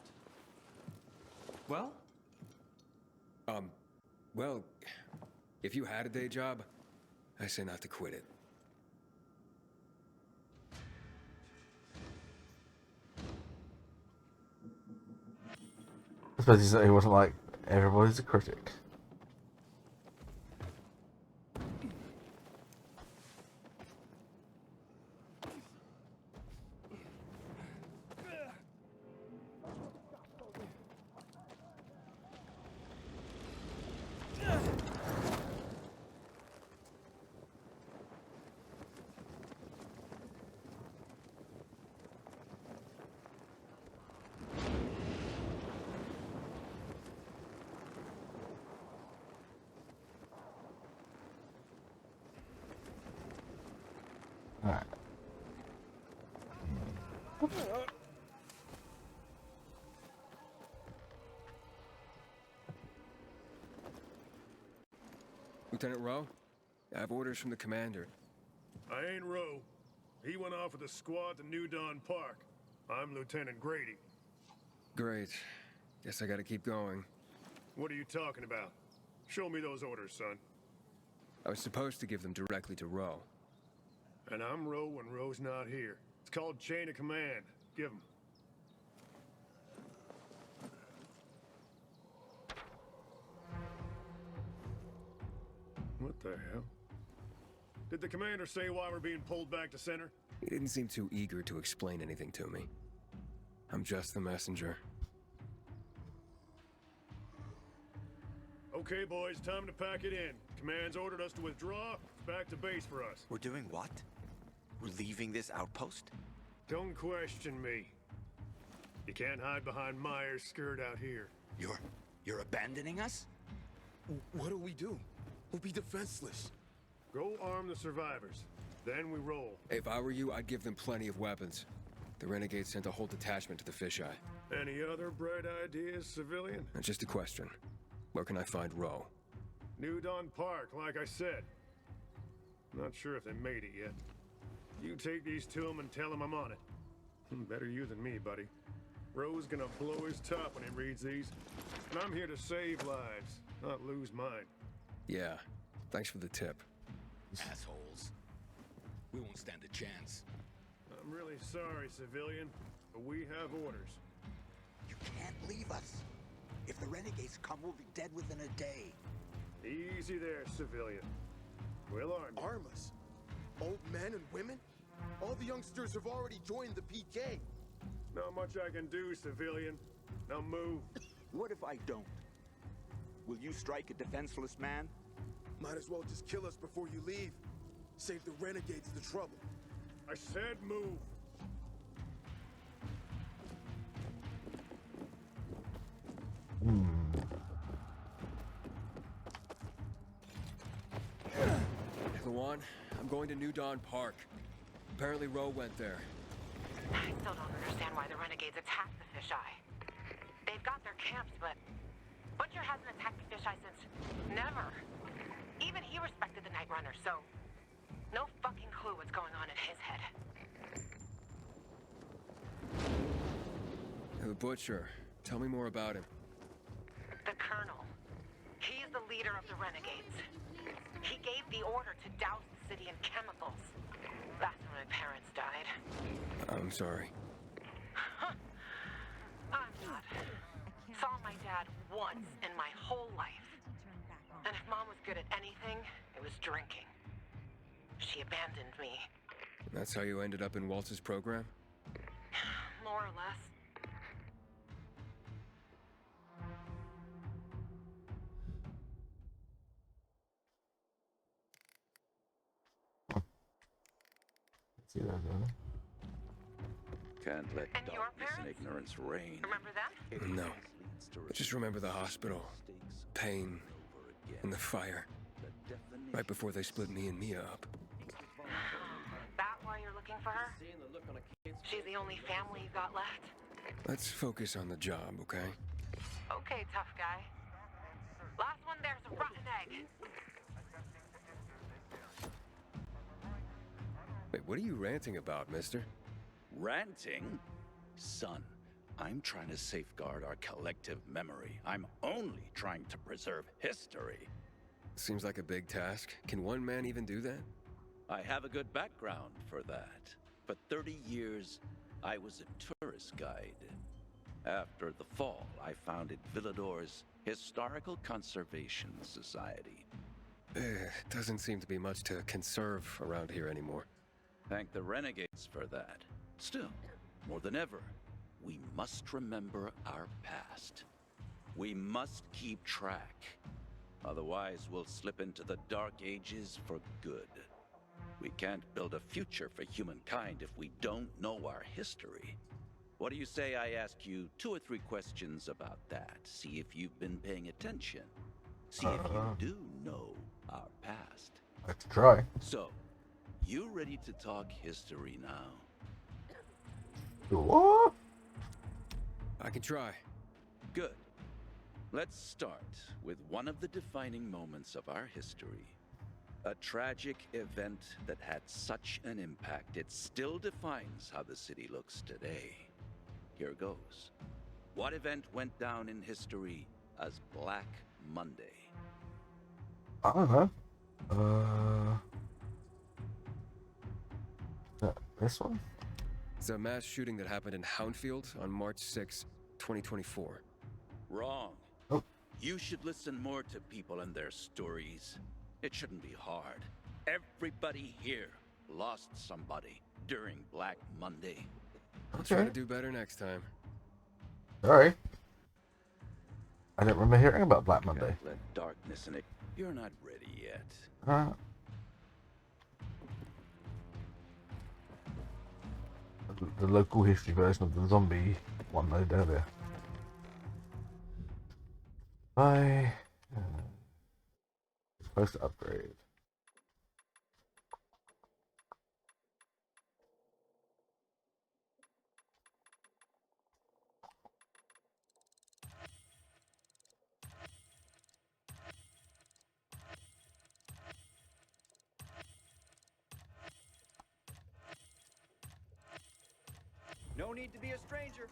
Well? Well, if you had a day job, I say not to quit it. I suppose he wasn't like, everybody's a critic. Alright. Lieutenant Rowe, I have orders from the commander. I ain't Rowe. He went off with a squad to New Dawn Park. I'm Lieutenant Grady. Great. Guess I gotta keep going. What are you talking about? Show me those orders, son. I was supposed to give them directly to Rowe. And I'm Rowe when Rowe's not here. It's called chain of command. Give him. What the hell? Did the commander say why we're being pulled back to center? He didn't seem too eager to explain anything to me. I'm just the messenger. Okay, boys, time to pack it in. Command's ordered us to withdraw. Back to base for us. We're doing what? We're leaving this outpost? Don't question me. You can't hide behind Myers' skirt out here. You're abandoning us? What'll we do? We'll be defenseless. Go arm the survivors. Then we roll. If I were you, I'd give them plenty of weapons. The renegades sent a whole detachment to the fisheye. Any other bright ideas, civilian? Just a question. Where can I find Rowe? New Dawn Park, like I said. Not sure if they made it yet. You take these to him and tell him I'm on it. Better you than me, buddy. Rowe's gonna blow his top when he reads these. And I'm here to save lives, not lose mine. Yeah. Thanks for the tip. Assholes. We won't stand a chance. I'm really sorry, civilian, but we have orders. You can't leave us. If the renegades come, we'll be dead within a day. Easy there, civilian. We'll arm you. Arm us? Old men and women? All the youngsters have already joined the PK. Not much I can do, civilian. Now move. What if I don't? Will you strike a defenseless man? Might as well just kill us before you leave. Save the renegades the trouble. I said move. Lawan, I'm going to New Dawn Park. Apparently Roe went there. I still don't understand why the renegades attacked the fisheye. They've got their camps, but Butcher hasn't attacked the fisheye since never. Even he respected the Night Runner, so no fucking clue what's going on in his head. The Butcher. Tell me more about him. The Colonel. He's the leader of the renegades. He gave the order to douse the city in chemicals. That's when my parents died. I'm sorry. I'm not. Saw my dad once in my whole life. And if Mom was good at anything, it was drinking. She abandoned me. That's how you ended up in Waltz's program? More or less. See that, huh? Can't let darkness and ignorance reign. Remember them? No. I just remember the hospital, pain, and the fire. Right before they split me and Mia up. That why you're looking for her? She's the only family you got left? Let's focus on the job, okay? Okay, tough guy. Last one there's a rotten egg. Wait, what are you ranting about, mister? Ranting? Son, I'm trying to safeguard our collective memory. I'm only trying to preserve history. Seems like a big task. Can one man even do that? I have a good background for that. For 30 years, I was a tourist guide. After the fall, I founded Villador's Historical Conservation Society. Doesn't seem to be much to conserve around here anymore. Thank the renegades for that. Still, more than ever, we must remember our past. We must keep track. Otherwise, we'll slip into the Dark Ages for good. We can't build a future for humankind if we don't know our history. What do you say I ask you 2 or 3 questions about that? See if you've been paying attention. See if you do know our past. Let's try. So, you ready to talk history now? What? I can try. Good. Let's start with one of the defining moments of our history. A tragic event that had such an impact, it still defines how the city looks today. Here goes. What event went down in history as Black Monday? I don't know. This one? It's a mass shooting that happened in Houndfield on March 6, 2024. Wrong. Oh. You should listen more to people and their stories. It shouldn't be hard. Everybody here lost somebody during Black Monday. I'll try to do better next time. Sorry. I didn't remember hearing about Black Monday. Can't let darkness in it. You're not ready yet. The local history version of the zombie one though, don't they? Supposed to upgrade. No need to be a stranger.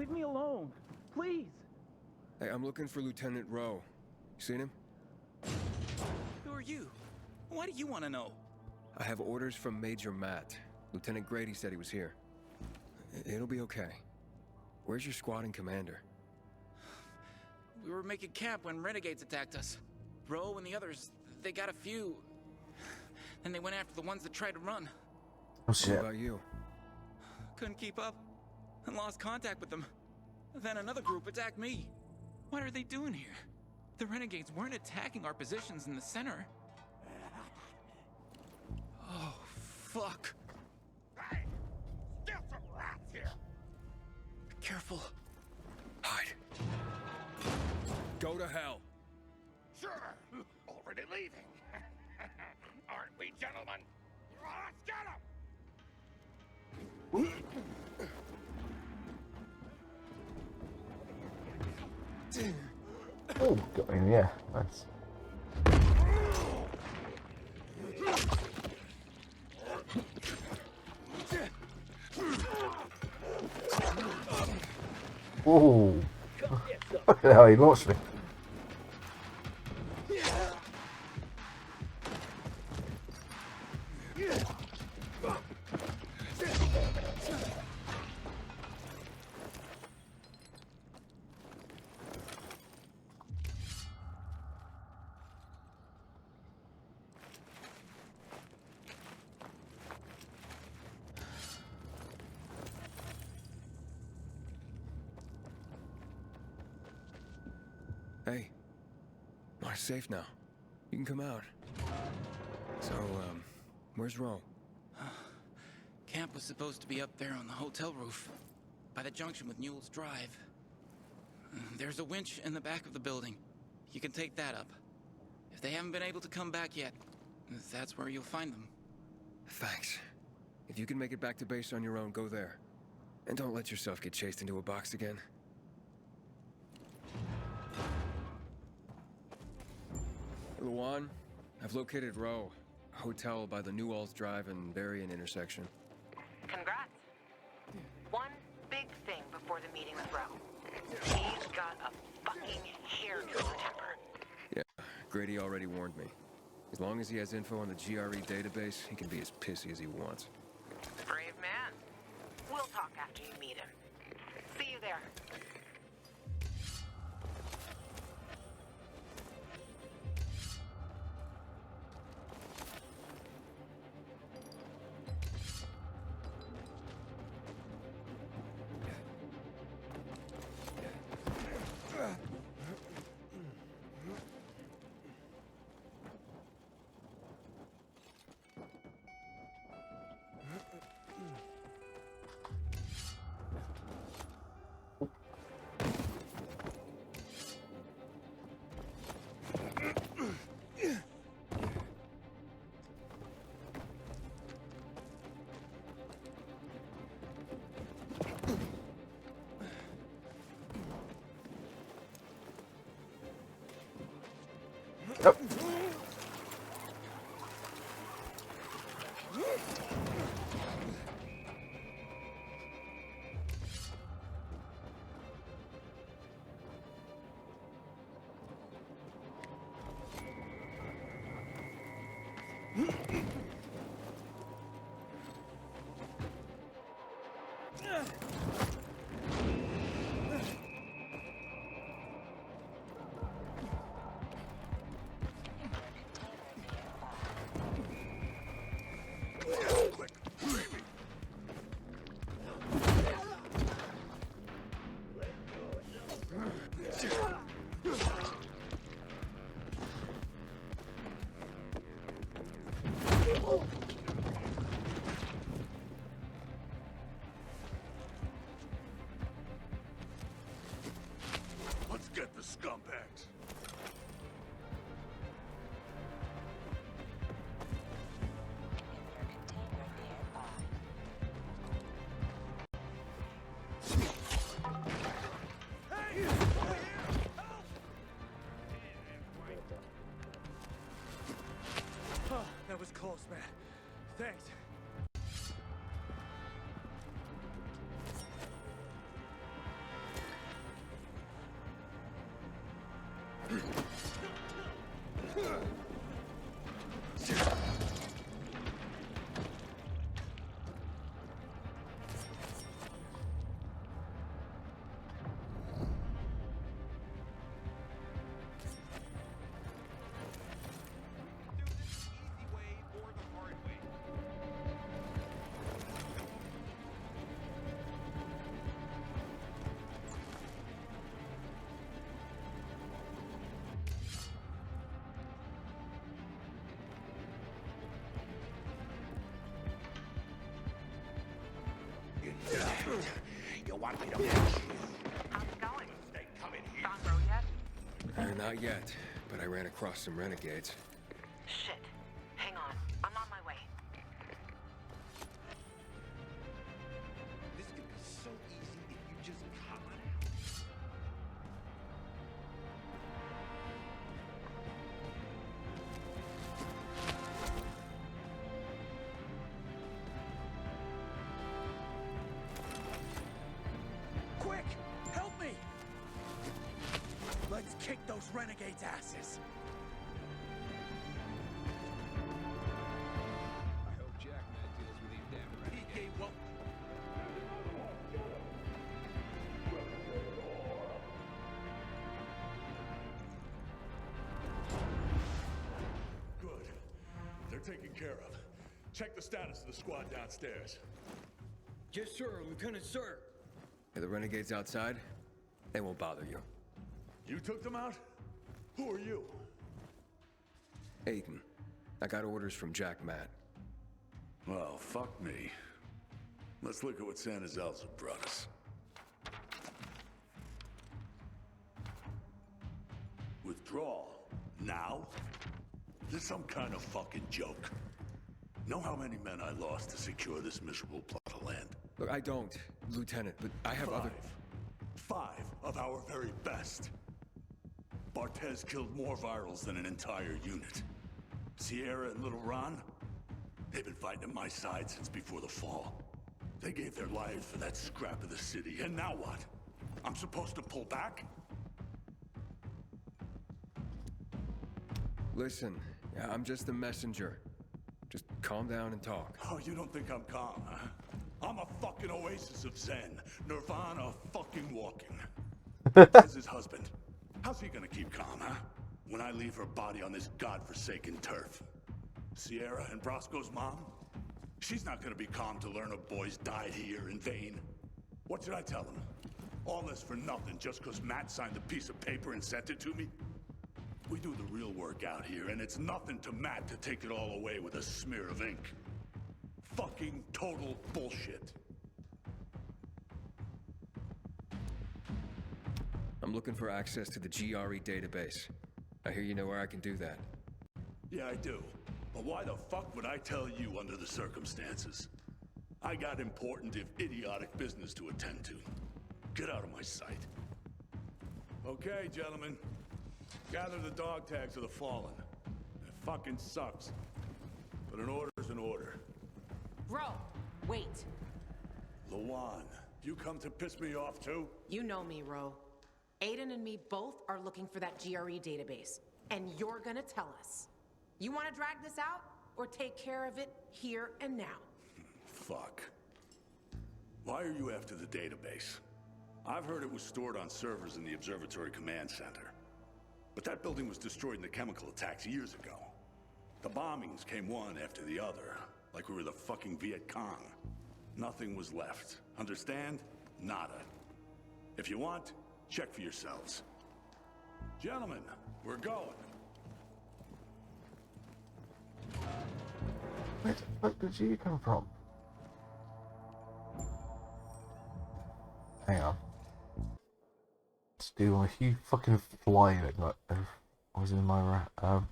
Leave me alone. Please. Hey, I'm looking for Lieutenant Rowe. You seen him? Who are you? Why do you want to know? I have orders from Major Matt. Lieutenant Grady said he was here. It'll be okay. Where's your squad and commander? We were making camp when renegades attacked us. Rowe and the others, they got a few. Then they went after the ones that tried to run. Oh shit. What about you? Couldn't keep up and lost contact with them. Then another group attacked me. What are they doing here? The renegades weren't attacking our positions in the center. Oh, fuck. Hey! Still some rats here! Careful. Hide. Go to hell. Sure! Already leaving. Aren't we, gentlemen? Let's get him! Oh, got me, yeah, nice. Ooh. Look at how he launched me. Hey, we're safe now. You can come out. So, where's Rowe? Camp was supposed to be up there on the hotel roof, by the junction with Newell's Drive. There's a winch in the back of the building. You can take that up. If they haven't been able to come back yet, that's where you'll find them. Thanks. If you can make it back to base on your own, go there. And don't let yourself get chased into a box again. Luan, I've located Rowe. A hotel by the Newell's Drive and Berrien intersection. Congrats. One big thing before the meeting with Rowe. He's got a fucking hair-trigger temper. Yeah, Grady already warned me. As long as he has info on the GRE database, he can be as pissy as he wants. Brave man. We'll talk after you meet him. See you there. Nope. Let's get the scumbags. Oh, that was close, man. Thanks. want me to bitch? How's it going? They come in here. Found Ro yet? Not yet, but I ran across some renegades. Shit. Hang on. I'm on my way. This could be so easy if you just cut it out. Quick! Help me! Let's kick those renegades' asses. I hope Jackman deals with these damn renegades. PK won't. Good. They're taken care of. Check the status of the squad downstairs. Yes, sir, Lieutenant, sir. Are the renegades outside? They won't bother you. You took them out? Who are you? Aiden, I got orders from Jack Matt. Well, fuck me. Let's look at what Santa Zelza brought us. Withdrawal? Now? This some kind of fucking joke. Know how many men I lost to secure this miserable plot of land? Look, I don't, Lieutenant, but I have other... Five of our very best. Bartez killed more virals than an entire unit. Sierra and Little Ron? They've been fighting at my side since before the fall. They gave their lives for that scrap of the city, and now what? I'm supposed to pull back? Listen, I'm just a messenger. Just calm down and talk. Oh, you don't think I'm calm, huh? I'm a fucking oasis of zen. Nirvana fucking walking. As his husband, how's he gonna keep calm, huh? When I leave her body on this godforsaken turf. Sierra and Brosco's mom? She's not gonna be calm to learn her boys died here in vain. What should I tell them? All this for nothing just because Matt signed a piece of paper and sent it to me? We do the real work out here, and it's nothing to Matt to take it all away with a smear of ink. Fucking total bullshit. I'm looking for access to the GRE database. I hear you know where I can do that. Yeah, I do. But why the fuck would I tell you under the circumstances? I got important, if idiotic, business to attend to. Get out of my sight. Okay, gentlemen. Gather the dog tags of the fallen. It fucking sucks. But an order's an order. Ro, wait. Lawan, you come to piss me off too? You know me, Ro. Aiden and me both are looking for that GRE database. And you're gonna tell us. You wanna drag this out? Or take care of it here and now? Fuck. Why are you after the database? I've heard it was stored on servers in the Observatory Command Center. But that building was destroyed in the chemical attacks years ago. The bombings came one after the other, like we were the fucking Viet Cong. Nothing was left. Understand? Nada. If you want, check for yourselves. Gentlemen, we're going. Where the fuck did you come from? Hang on. Let's do a huge fucking fly that got was in my house.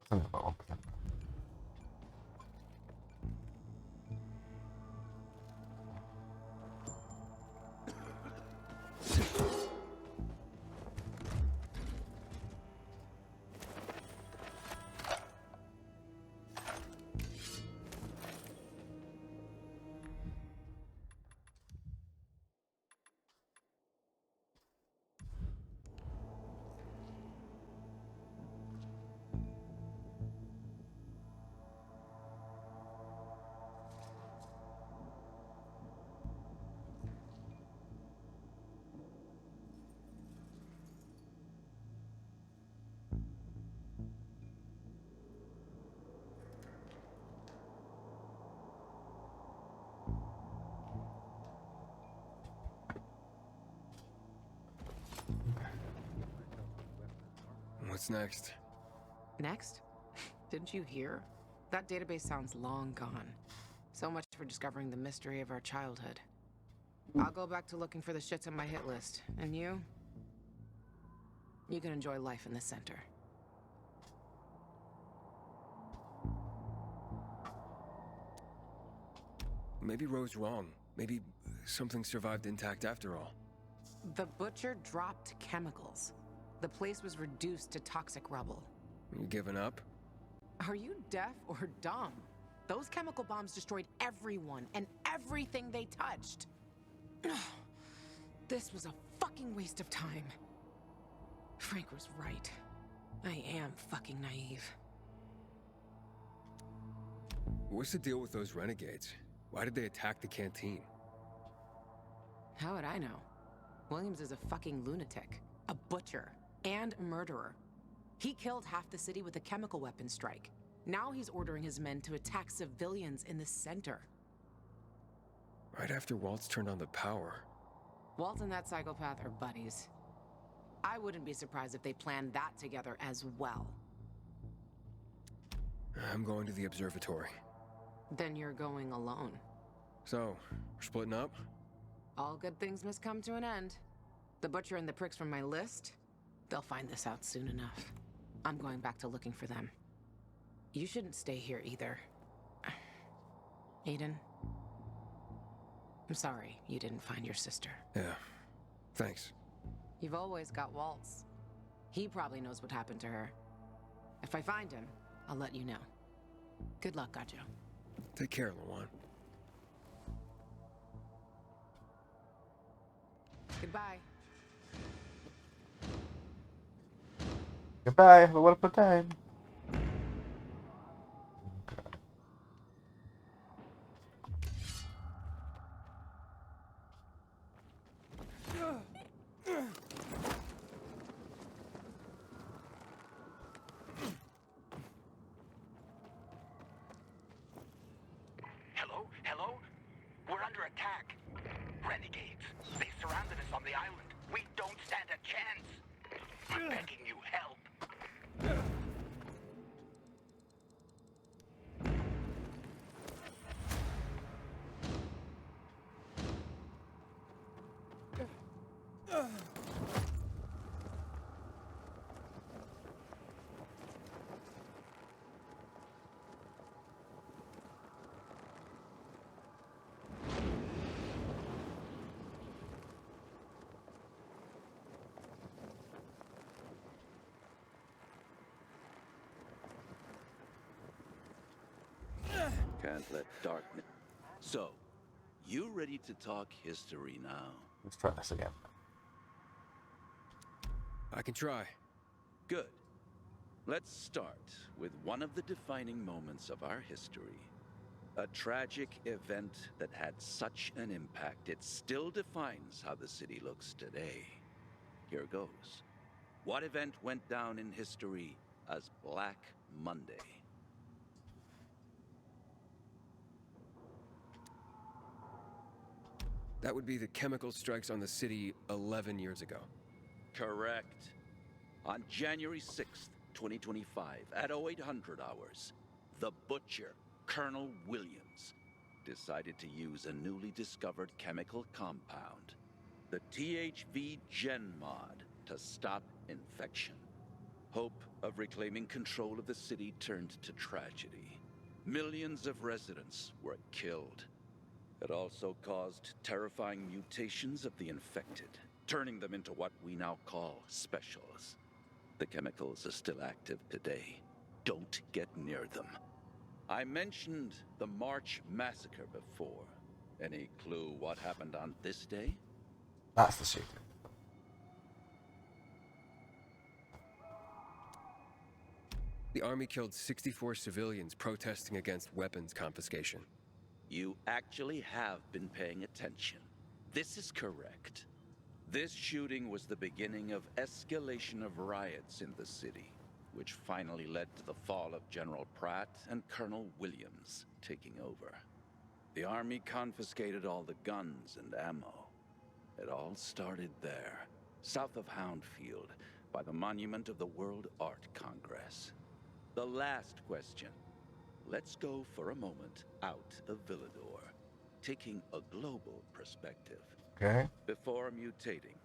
I think about 1%. What's next? Next? Didn't you hear? That database sounds long gone. So much for discovering the mystery of our childhood. I'll go back to looking for the shits on my hit list. And you? You can enjoy life in the center. Maybe Rose wrong. Maybe something survived intact after all. The butcher dropped chemicals. The place was reduced to toxic rubble. You giving up? Are you deaf or dumb? Those chemical bombs destroyed everyone and everything they touched. This was a fucking waste of time. Frank was right. I am fucking naive. What's the deal with those renegades? Why did they attack the canteen? How would I know? Williams is a fucking lunatic, a butcher, and a murderer. He killed half the city with a chemical weapon strike. Now he's ordering his men to attack civilians in the center. Right after Waltz turned on the power. Walt and that psychopath are buddies. I wouldn't be surprised if they planned that together as well. I'm going to the observatory. Then you're going alone. So, we're splitting up? All good things must come to an end. The butcher and the pricks from my list, they'll find this out soon enough. I'm going back to looking for them. You shouldn't stay here either. Aiden, I'm sorry you didn't find your sister. Yeah, thanks. You've always got Waltz. He probably knows what happened to her. If I find him, I'll let you know. Good luck, Gajo. Take care, Lawan. Goodbye. Goodbye, have a wonderful time. Hello? Hello? We're under attack. Renegades. They surrounded us on the island. We don't stand a chance. I'm begging you, help. Can't let darkness. So, you ready to talk history now? Let's try this again. I can try. Good. Let's start with one of the defining moments of our history. A tragic event that had such an impact, it still defines how the city looks today. Here goes. What event went down in history as Black Monday? That would be the chemical strikes on the city 11 years ago. Correct. On January 6th, 2025, at 0800 hours, the butcher, Colonel Williams, decided to use a newly discovered chemical compound, the THV Gen Mod, to stop infection. Hope of reclaiming control of the city turned to tragedy. Millions of residents were killed. It also caused terrifying mutations of the infected, turning them into what we now call specials. The chemicals are still active today. Don't get near them. I mentioned the March Massacre before. Any clue what happened on this day? That's the secret. The army killed 64 civilians protesting against weapons confiscation. You actually have been paying attention. This is correct. This shooting was the beginning of escalation of riots in the city, which finally led to the fall of General Pratt and Colonel Williams taking over. The army confiscated all the guns and ammo. It all started there, south of Houndfield, by the monument of the World Art Congress. The last question. Let's go for a moment out of Villador, taking a global perspective. Okay. Before mutating,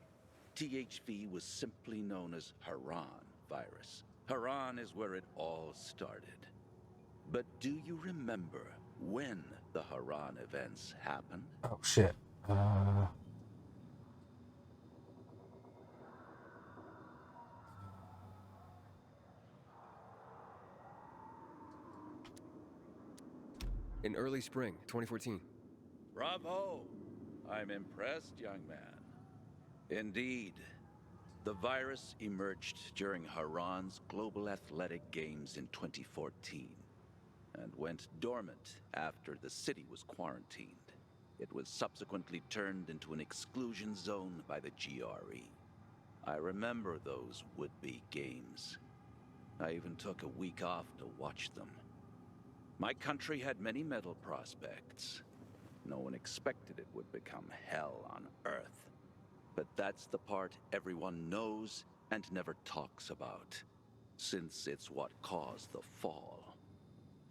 THV was simply known as Harran virus. Harran is where it all started. But do you remember when the Harran events happened? Oh shit. In early spring, 2014. Bravo! I'm impressed, young man. Indeed. The virus emerged during Harran's Global Athletic Games in 2014 and went dormant after the city was quarantined. It was subsequently turned into an exclusion zone by the GRE. I remember those would-be games. I even took a week off to watch them. My country had many medal prospects. No one expected it would become hell on Earth. But that's the part everyone knows and never talks about, since it's what caused the fall.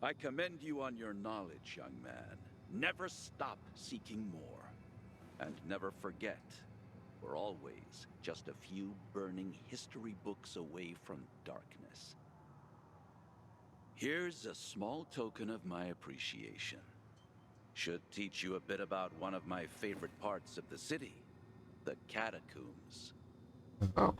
I commend you on your knowledge, young man. Never stop seeking more. And never forget, we're always just a few burning history books away from darkness. Here's a small token of my appreciation. Should teach you a bit about one of my favorite parts of the city, the catacombs. Oh.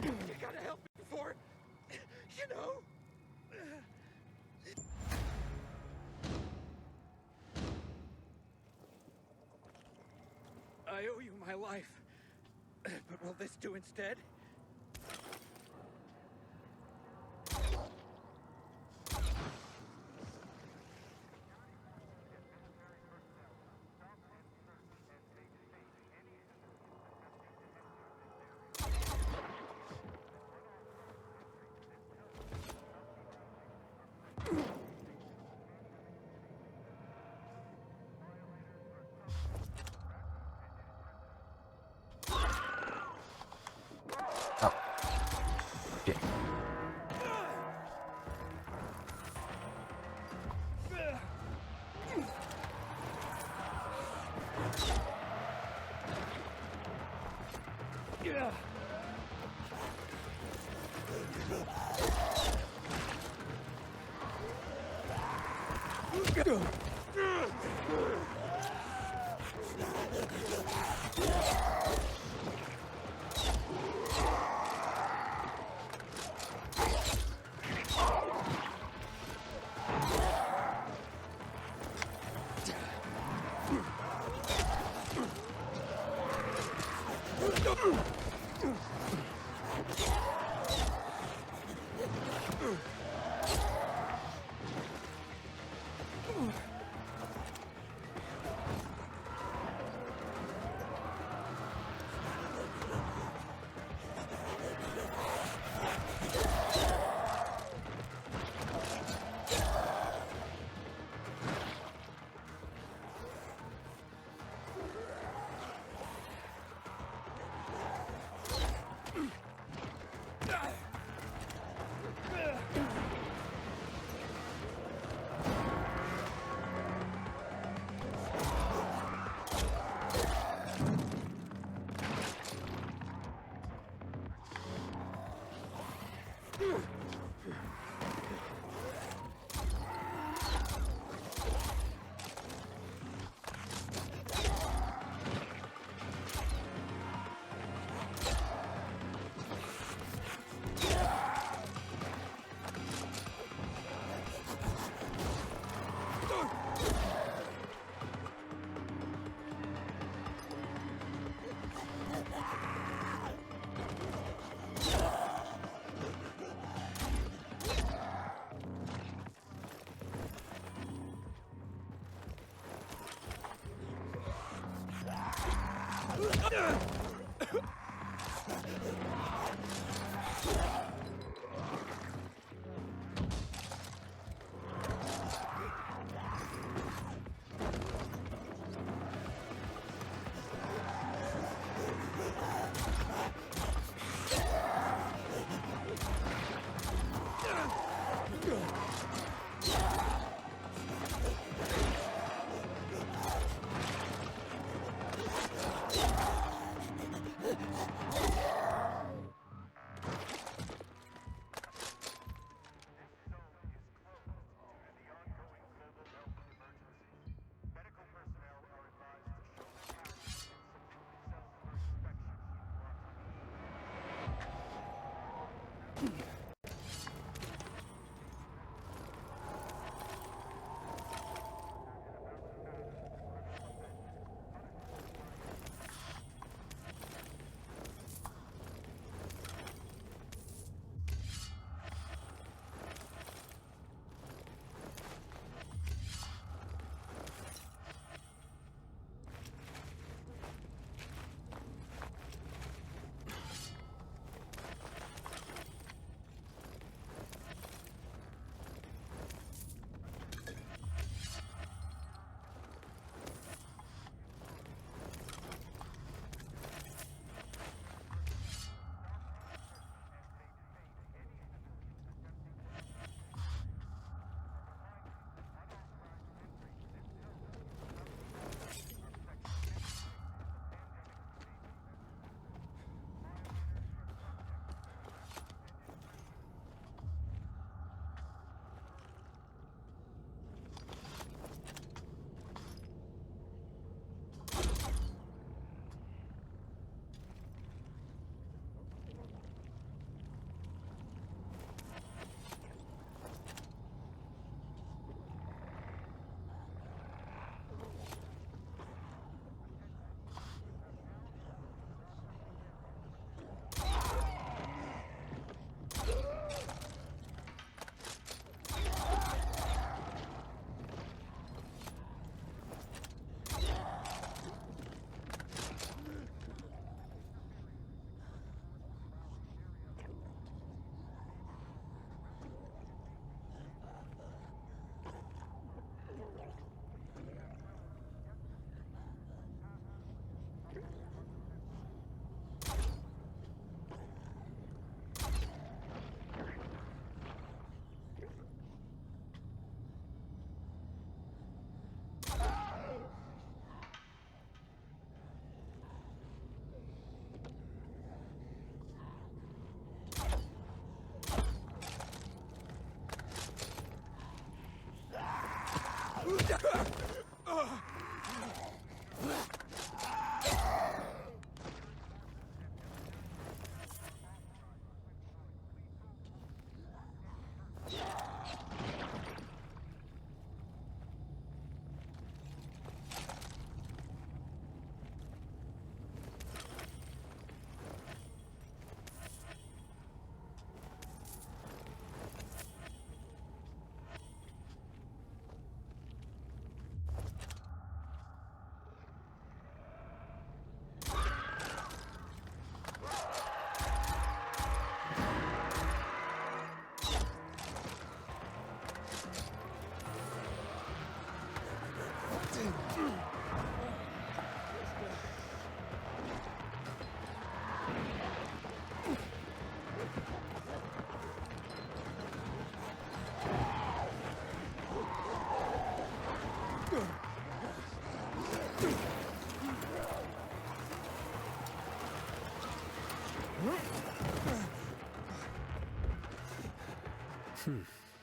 You gotta help me before, you know. I owe you my life, but will this do instead?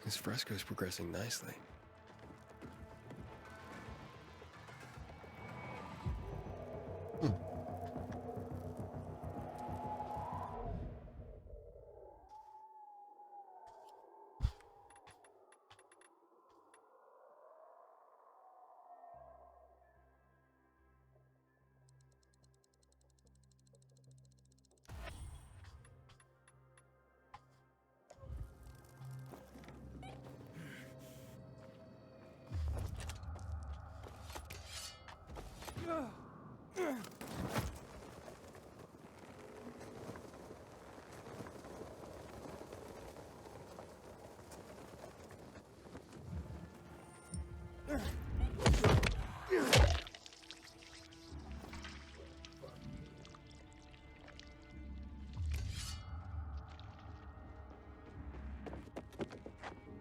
This fresco's progressing nicely.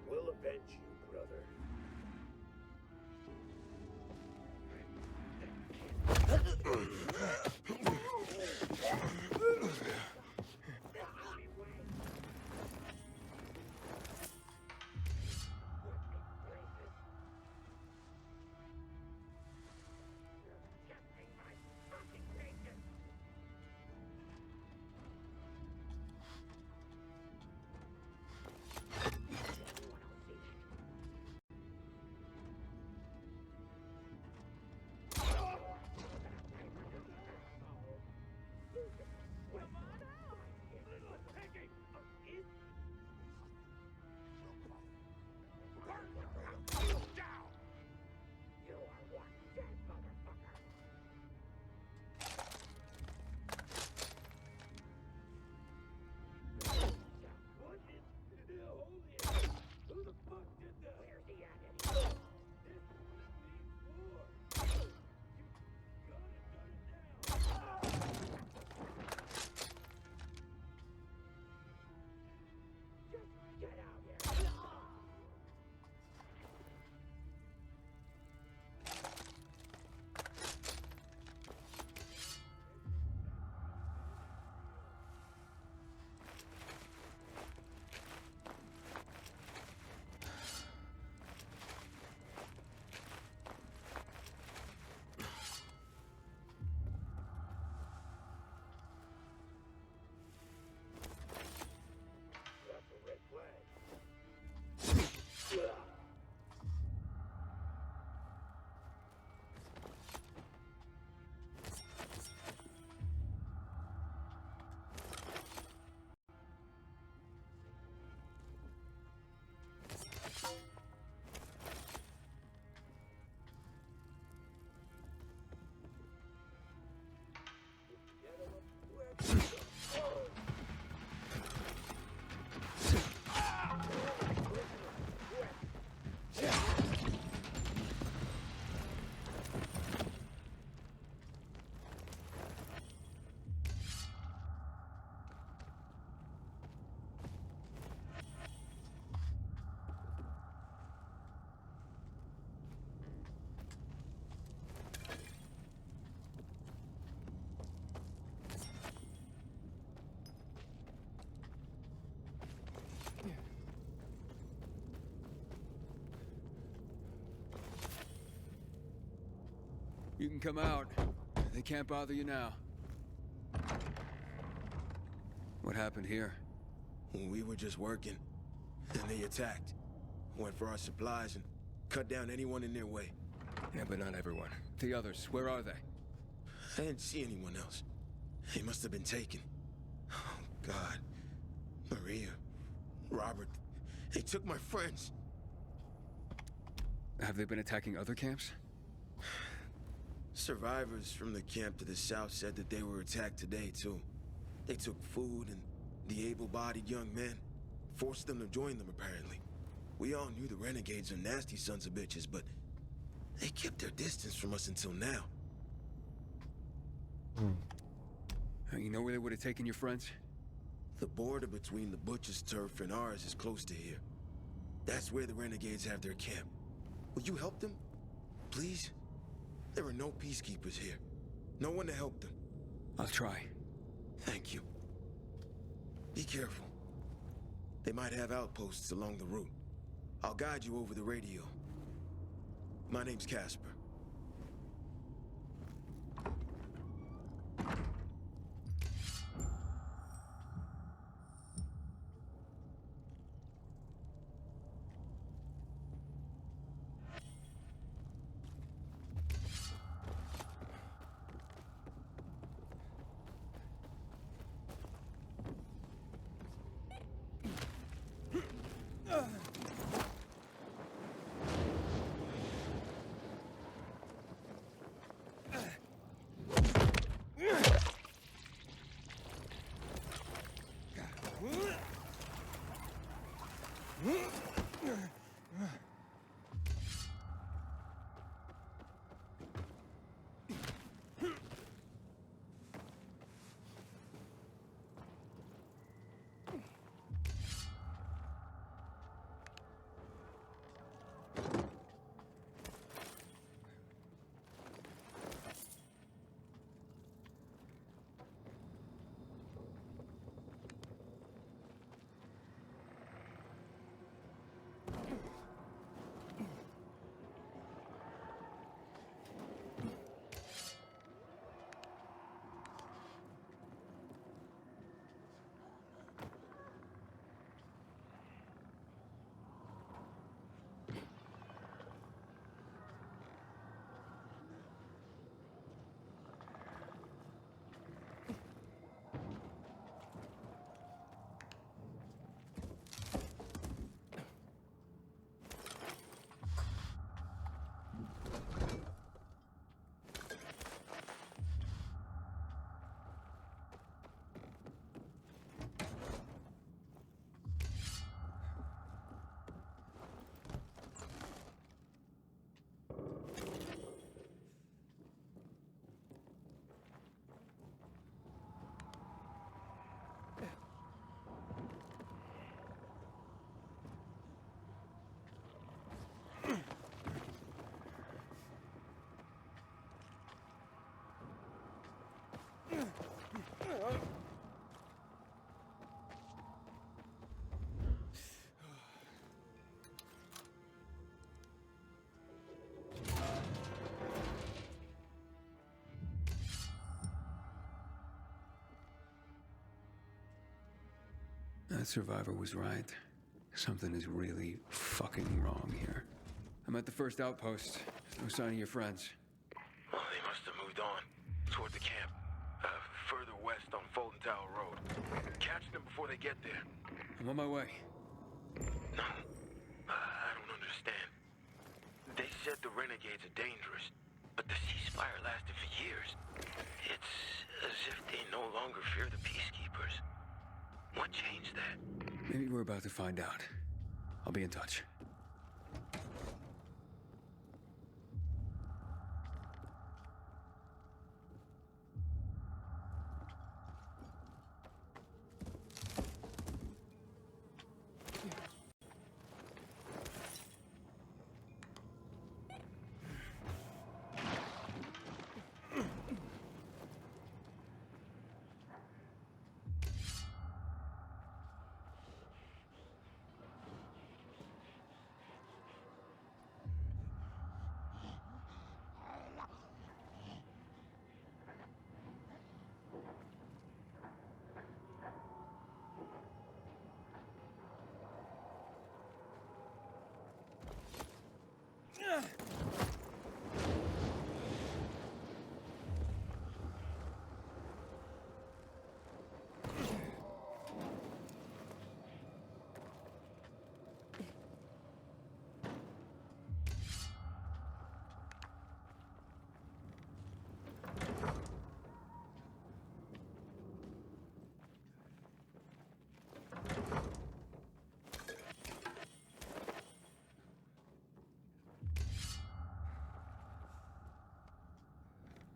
We'll avenge you, brother. You can come out. They can't bother you now. What happened here? We were just working, and they attacked. Went for our supplies and cut down anyone in their way. Yeah, but not everyone. The others, where are they? I didn't see anyone else. They must have been taken. Oh, God. Maria, Robert, they took my friends. Have they been attacking other camps? Survivors from the camp to the south said that they were attacked today, too. They took food and the able-bodied young men. Forced them to join them, apparently. We all knew the renegades are nasty sons of bitches, but they kept their distance from us until now. You know where they would have taken your friends? The border between the Butcher's turf and ours is close to here. That's where the renegades have their camp. Will you help them? Please? There are no peacekeepers here. No one to help them. I'll try. Thank you. Be careful. They might have outposts along the route. I'll guide you over the radio. My name's Casper. That survivor was right. Something is really fucking wrong here. I'm at the first outpost. No sign of your friends. Well, they must have moved on. Toward the camp. Further west on Fulton Tower Road. Catch them before they get there. I'm on my way. No. I don't understand. They said the renegades are dangerous, but the ceasefire lasted for years. It's as if they no longer fear the peacekeepers. What changed that? Maybe we're about to find out. I'll be in touch.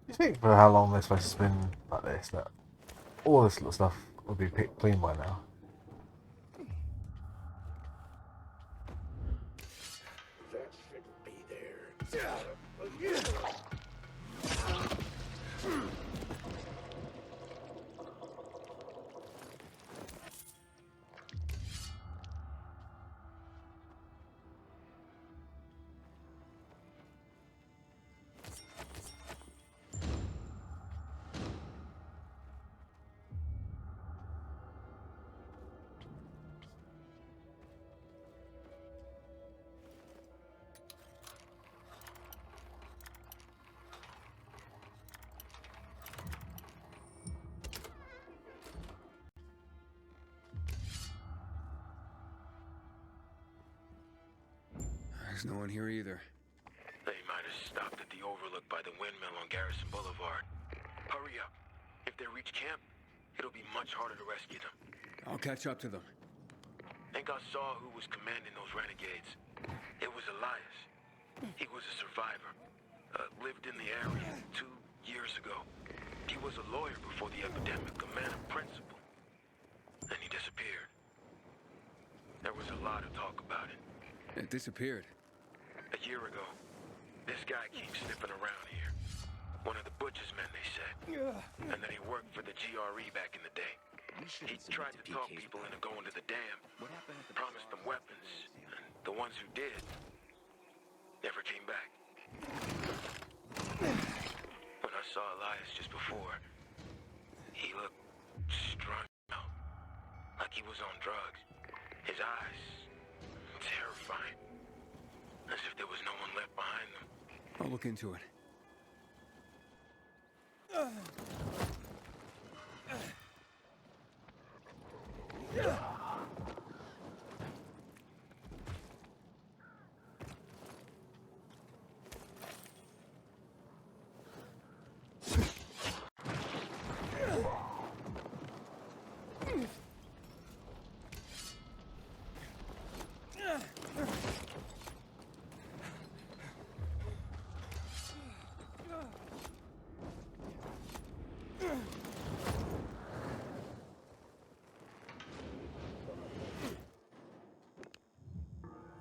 You think for how long this place has been like this, that all this little stuff would be picked clean by now? That shouldn't be there. There's no one here either. They might have stopped at the overlook by the windmill on Garrison Boulevard. Hurry up. If they reach camp, it'll be much harder to rescue them. I'll catch up to them. Think I saw who was commanding those renegades. It was Elias. He was a survivor. Lived in the area 2 years ago. He was a lawyer before the epidemic, a man of principle. And he disappeared. There was a lot of talk about it. It disappeared. A year ago, this guy came sniffing around here. One of the butcher's men, they said. And then he worked for the GRE back in the day. He tried to talk people into going to the dam. Promised them weapons. And the ones who did never came back. When I saw Elias just before, he looked strung out. Like he was on drugs. His eyes, terrifying. As if there was no one left behind them. I'll look into it.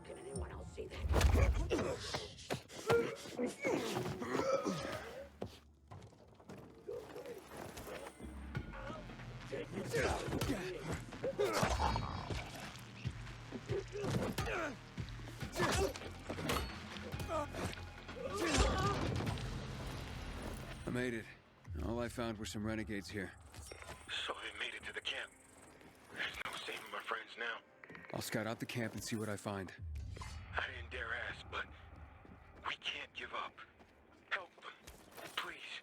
Can anyone else see that? I made it. All I found were some renegades here. So they made it to the camp. There's no saving my friends now. I'll scout out the camp and see what I find. I didn't dare ask, but we can't give up. Help them, please.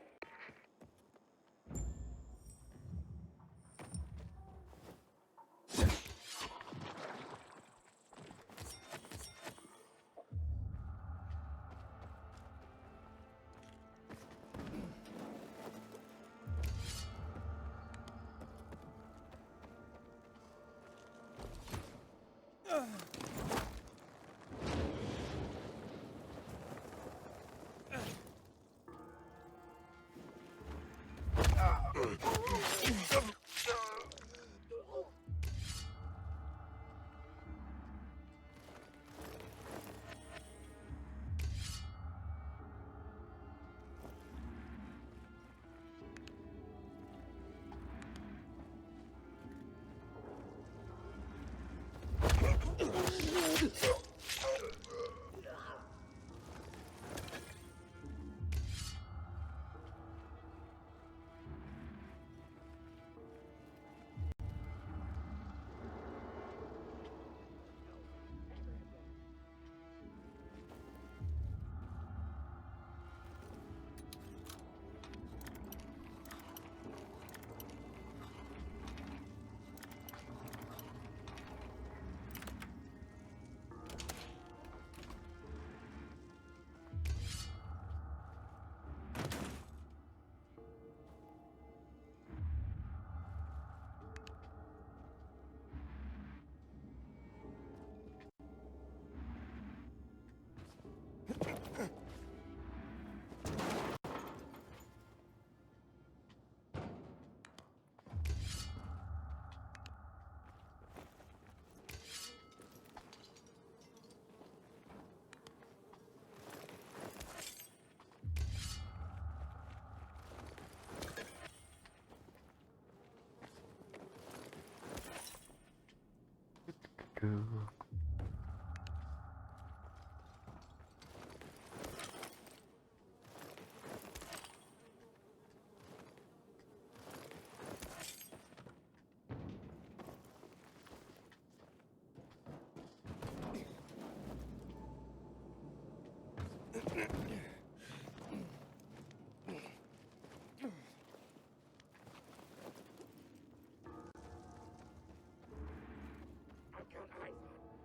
I've got eyes on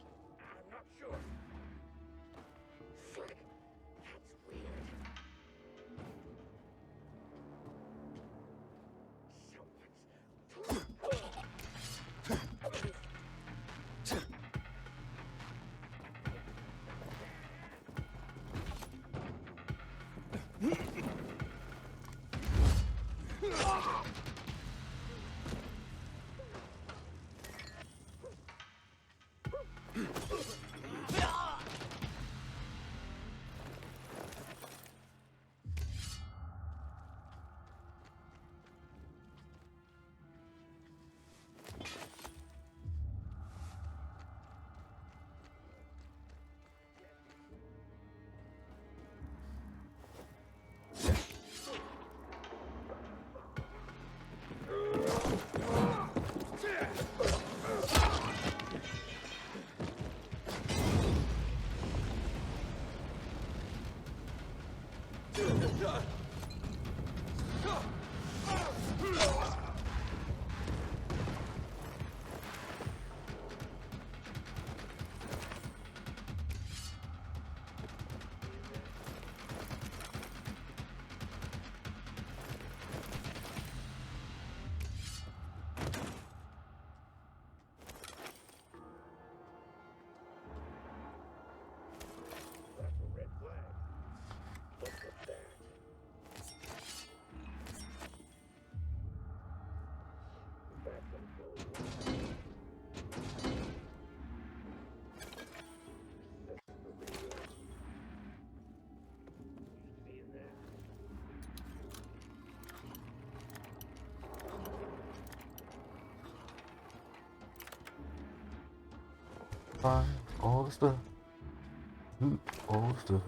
Find all the stuff. Loot all the stuff.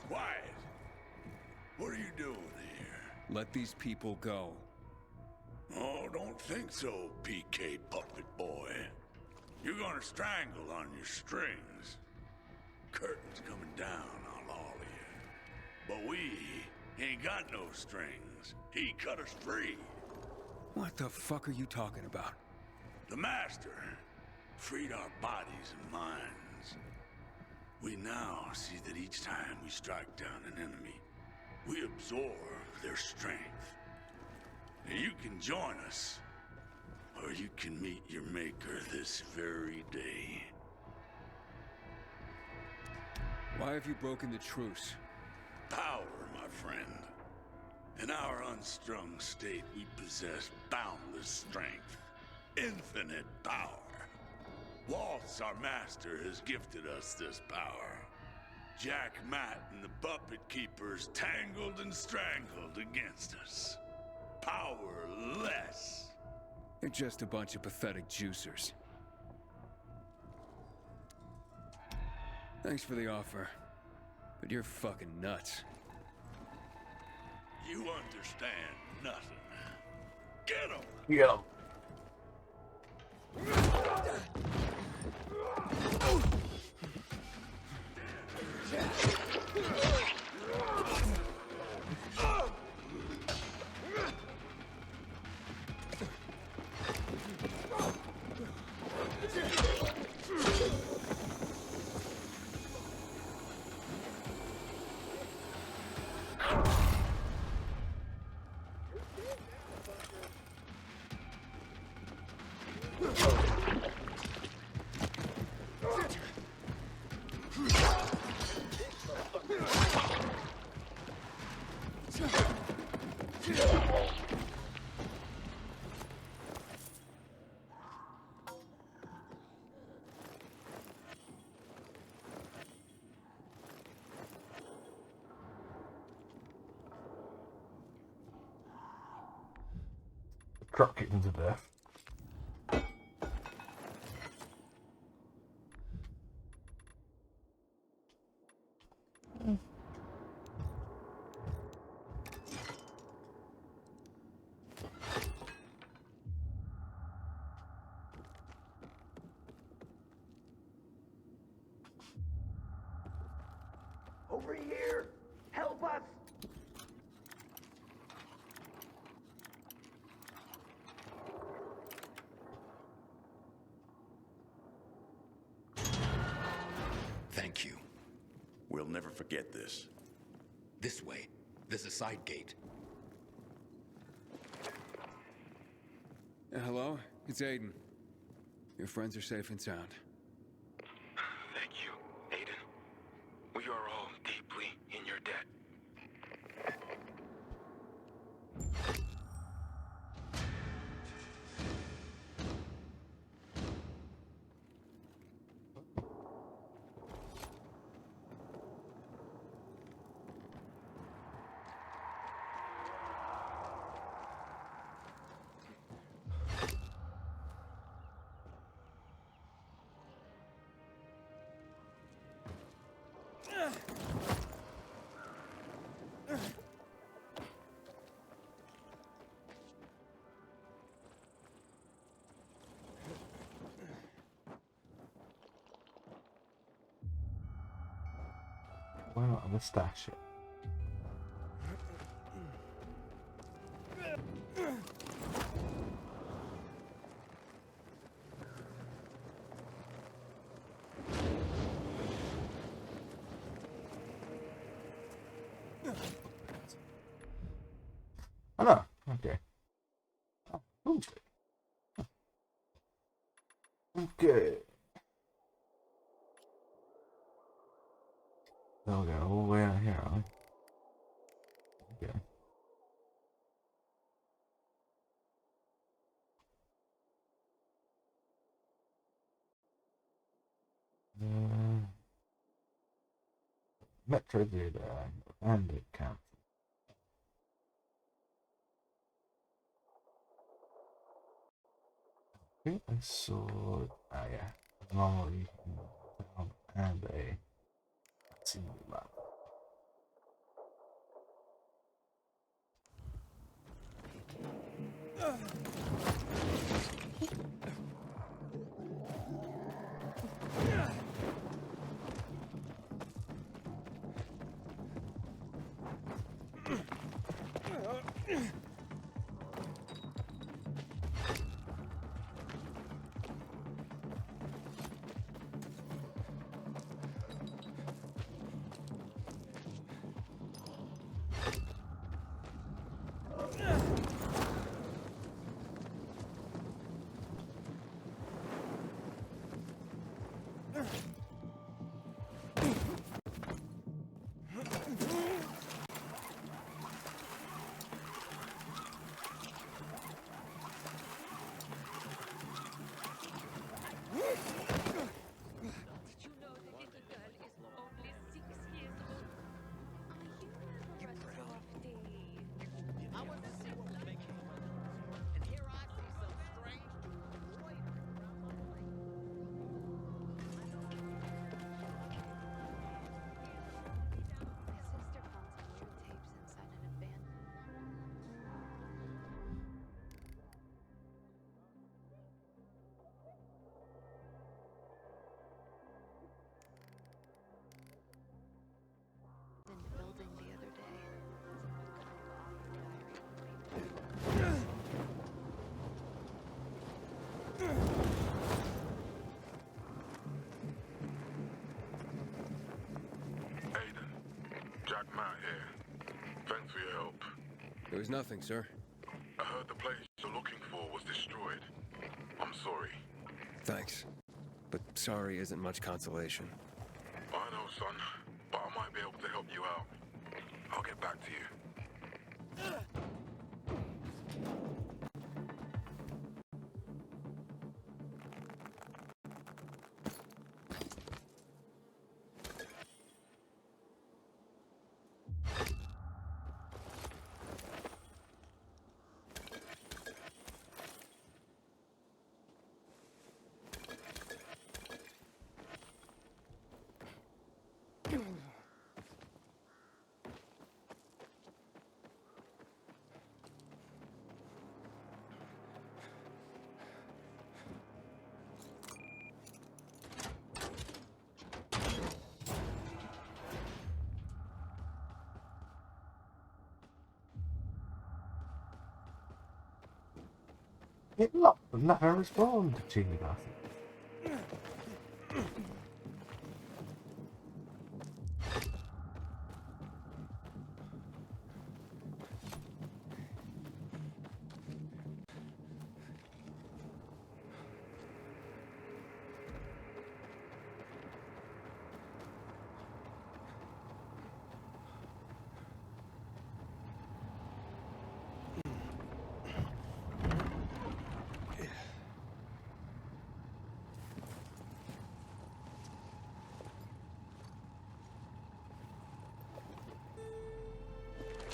Quiet. What are you doing here? Let these people go. Oh, don't think so, PK puppet boy. You're gonna strangle on your strings. Curtain's coming down on all of you. But we ain't got no strings. He cut us free. What the fuck are you talking about? The Master freed our bodies and minds. We now see that each time we strike down an enemy, we absorb their strength. Now you can join us, or you can meet your maker this very day. Why have you broken the truce? Power, my friend. In our unstrung state, we possess boundless strength, infinite power. Waltz, our master, has gifted us this power. Jack, Matt, and the Puppet Keepers tangled and strangled against us. Powerless. They're just a bunch of pathetic juicers. Thanks for the offer, but you're fucking nuts. You understand nothing. Get him! Get him! Drop kicked him to death. Over here! Help us! Thank you. We'll never forget this. This way. There's a side gate. Hello? It's Aiden. Your friends are safe and sound. Thank you, Aiden. We are all deeply in your debt. Why not have a stash it? Oh no, okay. Oh, okay. They'll go all the way out here, are we? Okay. Metro did and it counts. I think I saw yeah. Normally and a See that. Jack Matt here. Thanks for your help. There was nothing, sir. I heard the place you're looking for was destroyed. I'm sorry. Thanks. But sorry isn't much consolation. I know, son, but I might be able to help you out. I'll get back to you. It locked and never respond to me, I think.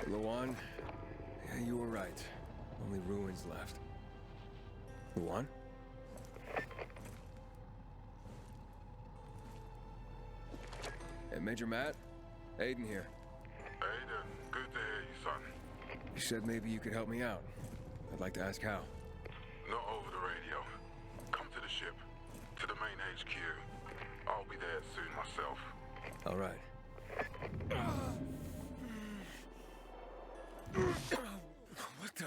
Luan, yeah, you were right. Only ruins left. Luan? Hey, Major Matt? Aiden here. Aiden, good to hear you, son. You said maybe you could help me out. I'd like to ask how. Not over the radio. Come to the ship, to the main HQ. I'll be there soon myself. All right. What the?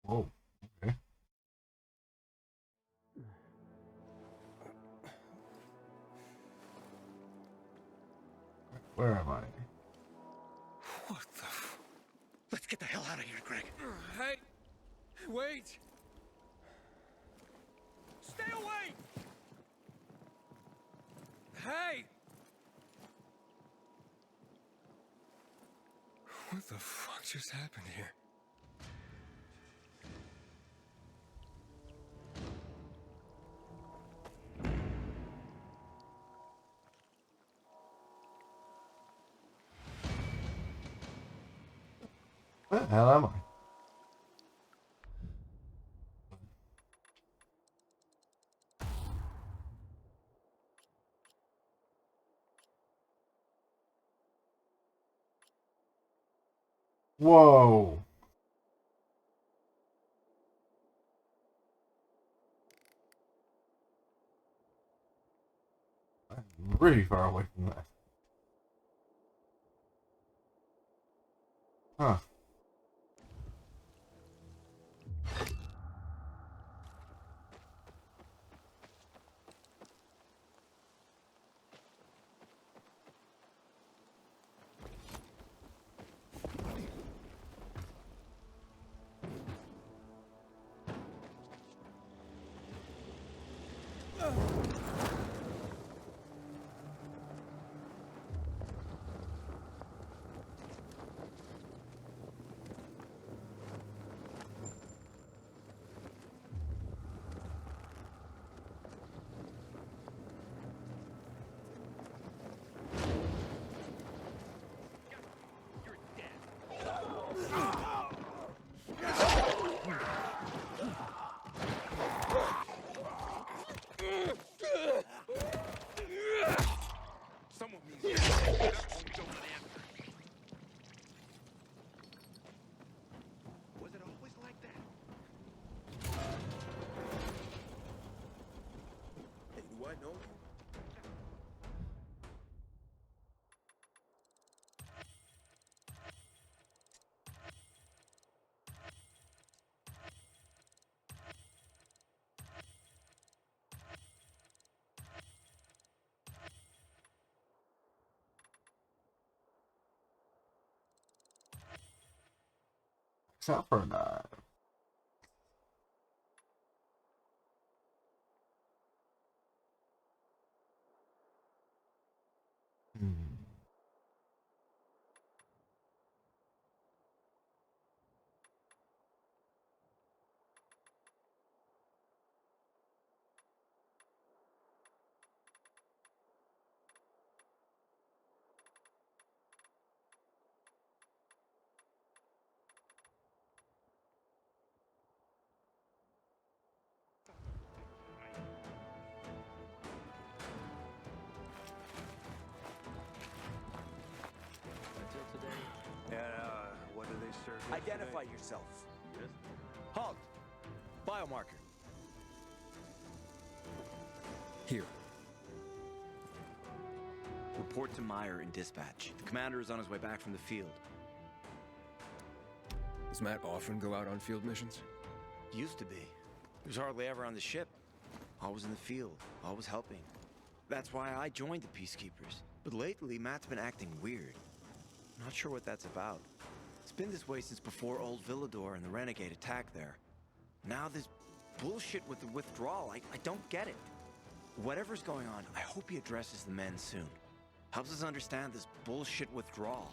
Whoa. Okay. Where am I? What the? Let's get the hell out of here, Greg. Hey! Wait! Stay away! Hey! What the fuck just happened here? Where the hell am I? Whoa. I'm really far away from that. Huh. Someone needs to that one don't answer. Was it always like that? Hey, do I know you? Except for that. What do they serve? Identify yourself. Yes. Halt. Biomarker. Here. Report to Meyer in dispatch. The commander is on his way back from the field. Does Matt often go out on field missions? Used to be. He was hardly ever on the ship. Always in the field. Always helping. That's why I joined the Peacekeepers. But lately, Matt's been acting weird. Not sure what that's about. It's been this way since before old Villador and the Renegade attack there. Now this bullshit with the withdrawal, I don't get it. Whatever's going on, I hope he addresses the men soon. Helps us understand this bullshit withdrawal.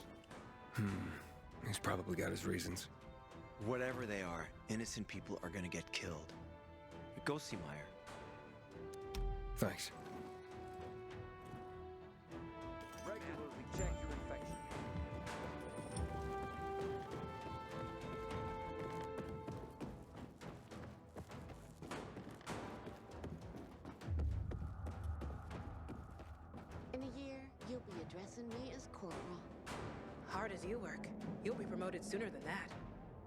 He's probably got his reasons. Whatever they are, innocent people are gonna get killed. Go see Meyer. Thanks. Regularly check your infection. In a year, you'll be addressing me as Corporal. Hard as you work, you'll be promoted sooner than that.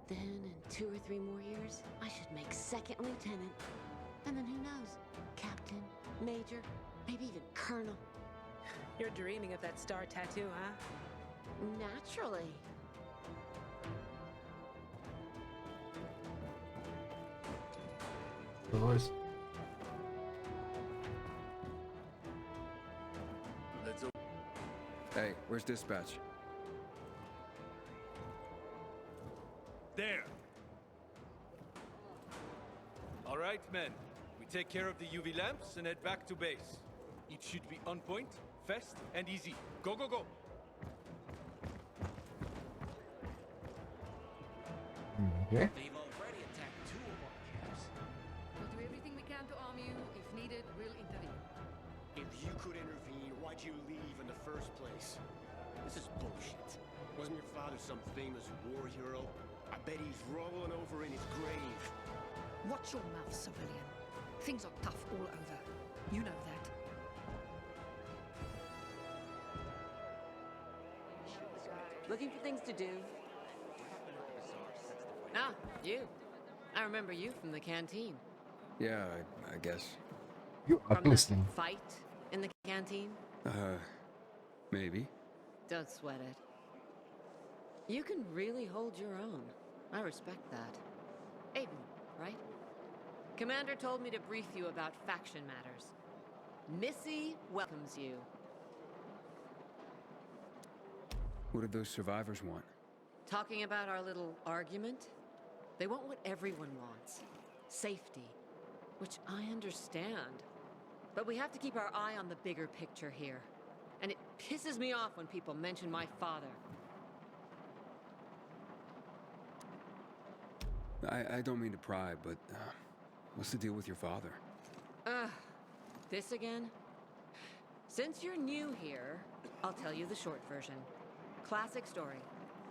Then in 2 or 3 more years, I should make second lieutenant. And then who knows? Captain, major, maybe even colonel. You're dreaming of that star tattoo, huh? Naturally. Boys. Hey, where's dispatch? There. All right, men. We take care of the UV lamps and head back to base. It should be on point, fast, and easy. Go, go, go. Okay. They've already attacked 2 of our camps. We'll do everything we can to arm you. If needed, we'll intervene. If you could intervene, why'd you leave in the first place? This is bullshit. Wasn't your father some famous war hero? I bet he's rolling over in his grave. Watch your mouth, civilian. Things are tough all over. You know that. Looking for things to do? You. I remember you from the canteen. Yeah, I guess. You are From listening. the fight in the canteen? Maybe. Don't sweat it. You can really hold your own. I respect that. Aiden, right? Commander told me to brief you about faction matters. Missy welcomes you. What did those survivors want? Talking about our little argument? They want what everyone wants. Safety. Which I understand. But we have to keep our eye on the bigger picture here. And it pisses me off when people mention my father. I don't mean to pry, but what's the deal with your father? This again? Since you're new here, I'll tell you the short version. Classic story.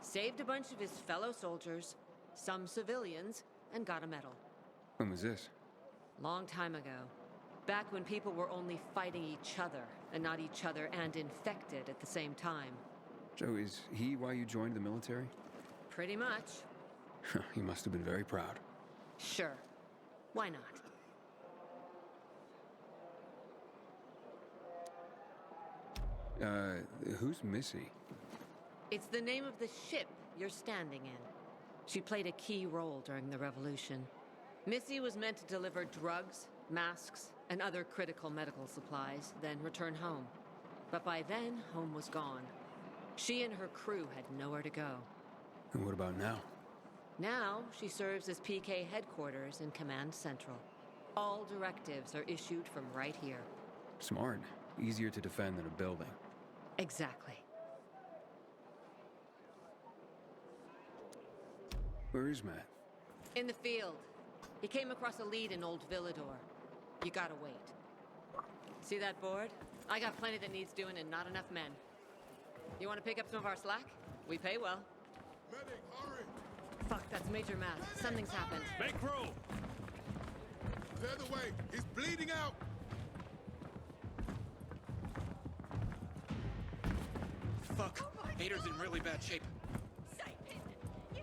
Saved a bunch of his fellow soldiers, some civilians, and got a medal. When was this? Long time ago. Back when people were only fighting each other, and not each other and infected at the same time. So is he why you joined the military? Pretty much. He must have been very proud. Sure. Why not? Who's Missy? It's the name of the ship you're standing in. She played a key role during the revolution. Missy was meant to deliver drugs, masks, and other critical medical supplies, then return home. But by then, home was gone. She and her crew had nowhere to go. And what about now? Now, she serves as PK headquarters in Command Central. All directives are issued from right here. Smart. Easier to defend than a building. Exactly. Where is Matt? In the field. He came across a lead in Old Villador. You gotta wait. See that board? I got plenty that needs doing and not enough men. You wanna pick up some of our slack? We pay well. Medic, hurry! Fuck, that's Major Matt. Something's happened. Make room! Clear the way! He's bleeding out! Fuck. Vader's in really bad shape.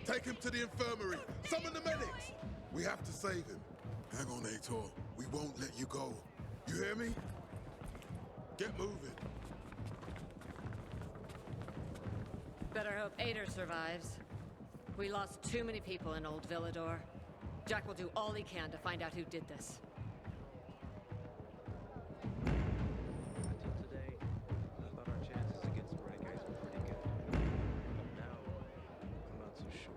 Take him to the infirmary! Summon the medics! We have to save him. Hang on, Ator. We won't let you go. You hear me? Get moving. Better hope Ader survives. We lost too many people in Old Villador. Jack will do all he can to find out who did this. Until today, I thought our chances against the renegades were pretty good. But now, I'm not so sure.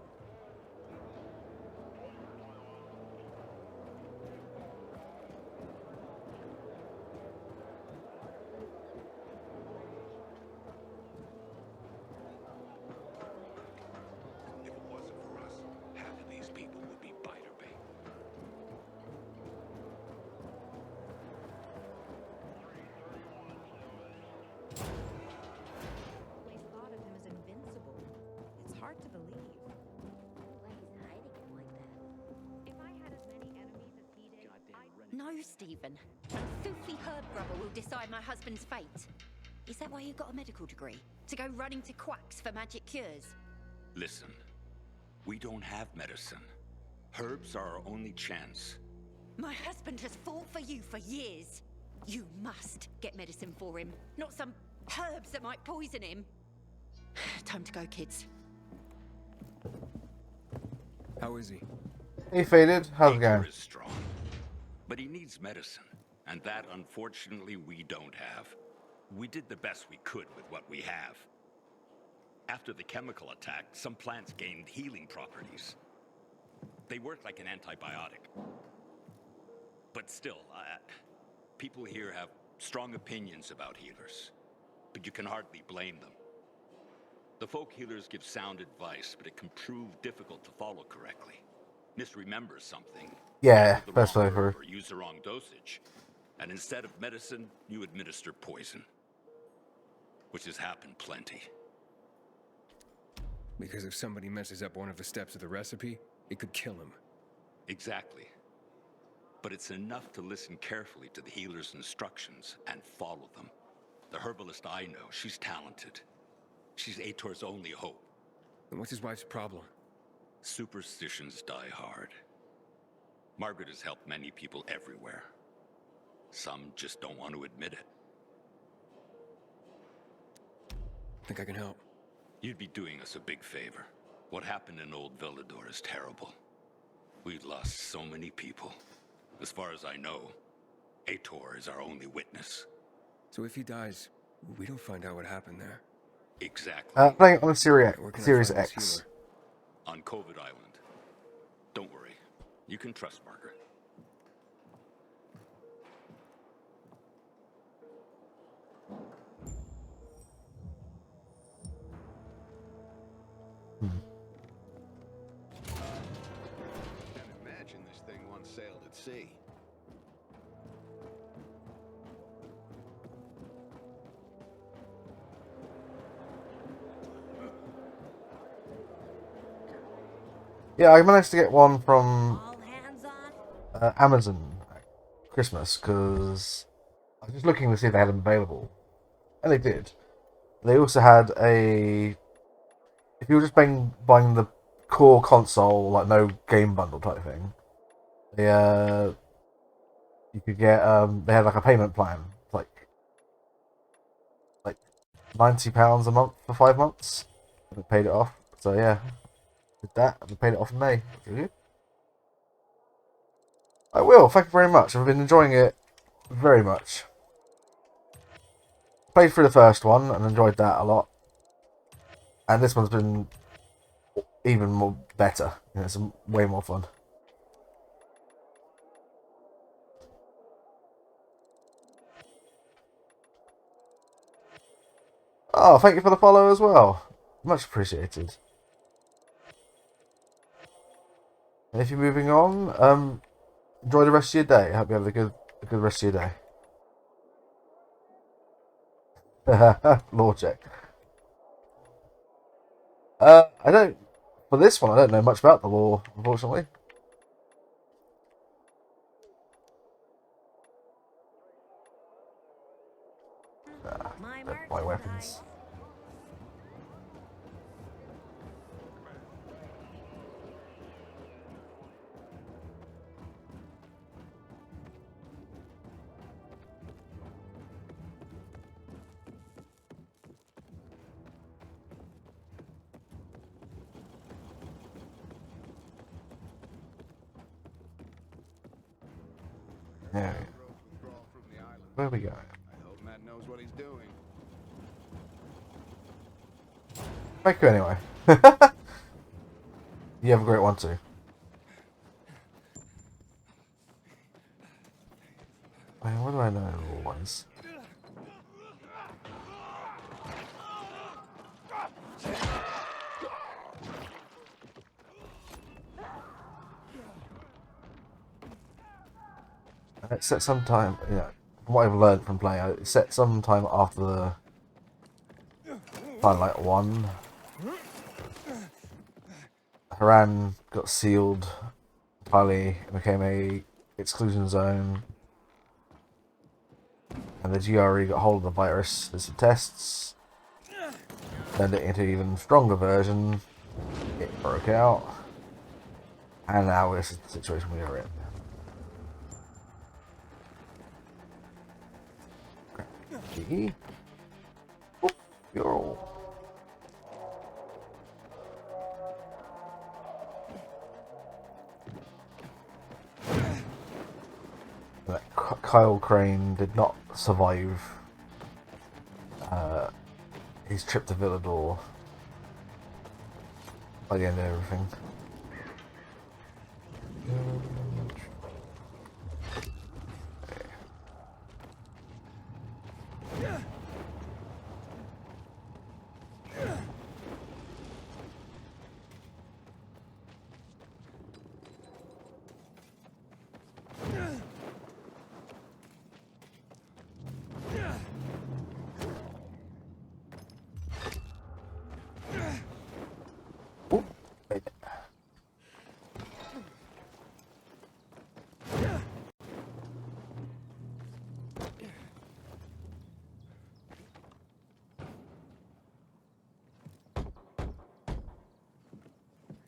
If it wasn't for us, half of these people would be biter bait. Always thought of him as invincible. It's hard to believe. Why he's hiding him like that? If I had as many enemies as he did, No, Stephen. A filthy herb brother will decide my husband's fate. Is that why you got a medical degree? To go running to quacks for magic cures? Listen, we don't have medicine. Herbs are our only chance. My husband has fought for you for years. You must get medicine for him, not some herbs that might poison him. Time to go, kids. How is he? Hey, Faded. How's it Nature going? is strong, but he needs medicine, and that, unfortunately, we don't have. We did the best we could with what we have. After the chemical attack, some plants gained healing properties. They work like an antibiotic. But still, people here have strong opinions about healers, but you can hardly blame them. The folk healers give sound advice, but it can prove difficult to follow correctly. Misremember something. Yeah, the best wrong way for. herb or use the wrong dosage. And instead of medicine, you administer poison. Which has happened plenty. Because if somebody messes up one of the steps of the recipe, it could kill him. Exactly. But it's enough to listen carefully to the healer's instructions and follow them. The herbalist I know, she's talented. She's Ator's only hope. And what's his wife's problem? Superstitions die hard. Margaret has helped many people everywhere. Some just don't want to admit it. Think I can help? You'd be doing us a big favor. What happened in Old Villador is terrible. We've lost so many people. As far as I know, Aitor is our only witness. So if he dies, we don't find out what happened there. Exactly. Playing on Series Series X. On COVID Island. Don't worry. You can trust Margaret. Can't imagine this thing once sailed at sea. Yeah, I managed to get one from Amazon at Christmas because I was just looking to see if they had them available, and they did. They also had a, if you were just buying the core console, like no game bundle type thing, you could get they had like a payment plan, like £90 a month for 5 months, and it paid it off. So yeah. Did that and paid it off in May. I will, thank you very much. I've been enjoying it very much. Played through the first one and enjoyed that a lot. And this one's been even more better. It's way more fun. Oh, thank you for the follow as well. Much appreciated. And if you're moving on, enjoy the rest of your day. I hope you have a good rest of your day. Law check. I don't. For this one, I don't know much about the law, unfortunately. Don't buy weapons. There we go. Where we go? I hope Matt knows what he's doing. Thank you anyway. You have a great one too. Man, what do I know always? It set some time, from what I've learned from playing, it set some time after the Twilight 1. Harran got sealed entirely and became a exclusion zone. And the GRE got hold of the virus, did some tests, turned it into an even stronger version, it broke out, and now this is the situation we are in. You're all. That Kyle Crane did not survive his trip to Villador by the end of everything.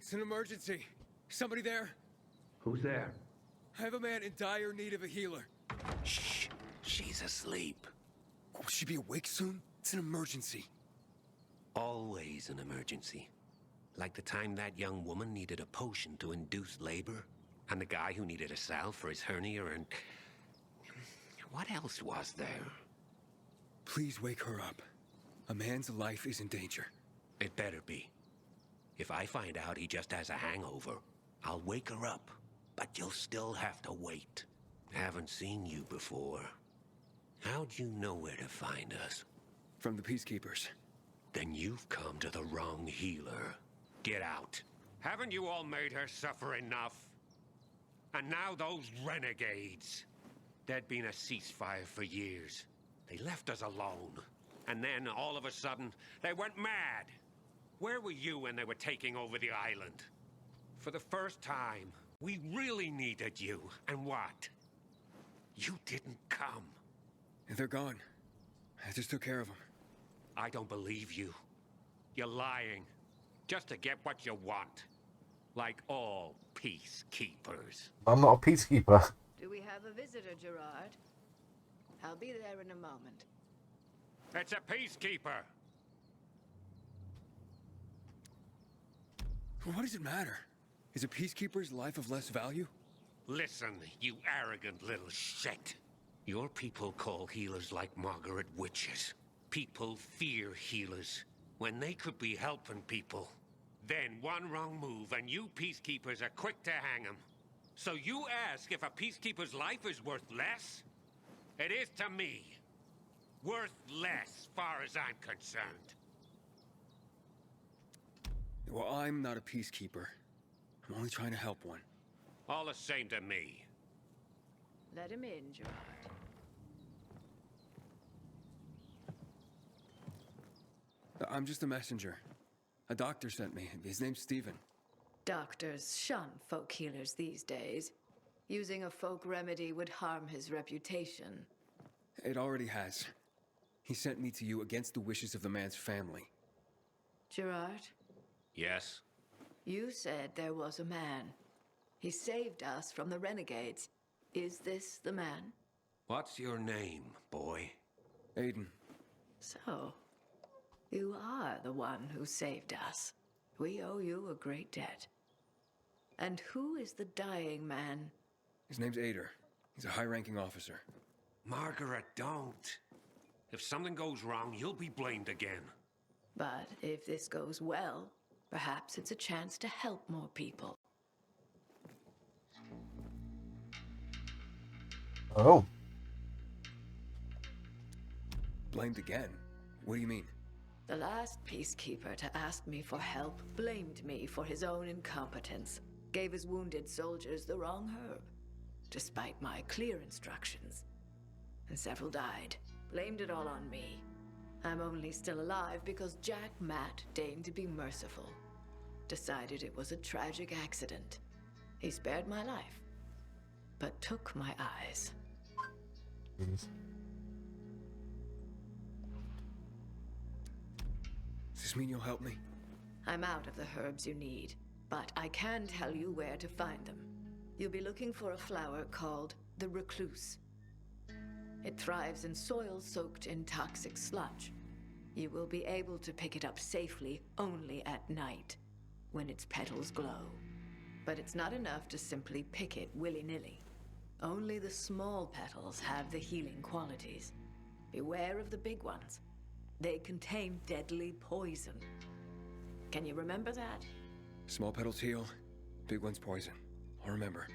It's an emergency. Somebody there? Who's there? I have a man in dire need of a healer. Shh. She's asleep. Will she be awake soon? It's an emergency. Always an emergency. Like the time that young woman needed a potion to induce labor, and the guy who needed a salve for his hernia, and... what else was there? Please wake her up. A man's life is in danger. It better be. If I find out he just has a hangover, I'll wake her up. But you'll still have to wait. Haven't seen you before. How'd you know where to find us? From the Peacekeepers. Then you've come to the wrong healer. Get out. Haven't you all made her suffer enough? And now those renegades. There'd been a ceasefire for years. They left us alone. And then, all of a sudden, they went mad. Where were you when they were taking over the island? For the first time, we really needed you. And what? You didn't come. They're gone. I just took care of them. I don't believe you. You're lying. Just to get what you want. Like all peacekeepers. I'm not a peacekeeper. Do we have a visitor, Gerard? I'll be there in a moment. It's a peacekeeper. What does it matter? Is a peacekeeper's life of less value? Listen, you arrogant little shit. Your people call healers like Margaret witches. People fear healers when they could be helping people. Then one wrong move and you peacekeepers are quick to hang them. So you ask if a peacekeeper's life is worth less? It is to me. Worth less, far as I'm concerned. Well, I'm not a peacekeeper. I'm only trying to help one. All the same to me. Let him in, Gerard. I'm just a messenger. A doctor sent me. His name's Stephen. Doctors shun folk healers these days. Using a folk remedy would harm his reputation. It already has. He sent me to you against the wishes of the man's family. Gerard? Yes? You said there was a man. He saved us from the renegades. Is this the man? What's your name, boy? Aiden. So, you are the one who saved us. We owe you a great debt. And who is the dying man? His name's Ader. He's a high-ranking officer. Margaret, don't. If something goes wrong, you'll be blamed again. But if this goes well, perhaps it's a chance to help more people. Oh. Blamed again? What do you mean? The last peacekeeper to ask me for help blamed me for his own incompetence. Gave his wounded soldiers the wrong herb, despite my clear instructions. And several died. Blamed it all on me. I'm only still alive because Jack Matt deigned to be merciful. Decided it was a tragic accident. He spared my life, but took my eyes. Jeez. Does this mean you'll help me? I'm out of the herbs you need, but I can tell you where to find them. You'll be looking for a flower called the recluse. It thrives in soil soaked in toxic sludge. You will be able to pick it up safely only at night, when its petals glow. But it's not enough to simply pick it willy-nilly. Only the small petals have the healing qualities. Beware of the big ones. They contain deadly poison. Can you remember that? Small petals heal, big ones poison. I'll remember.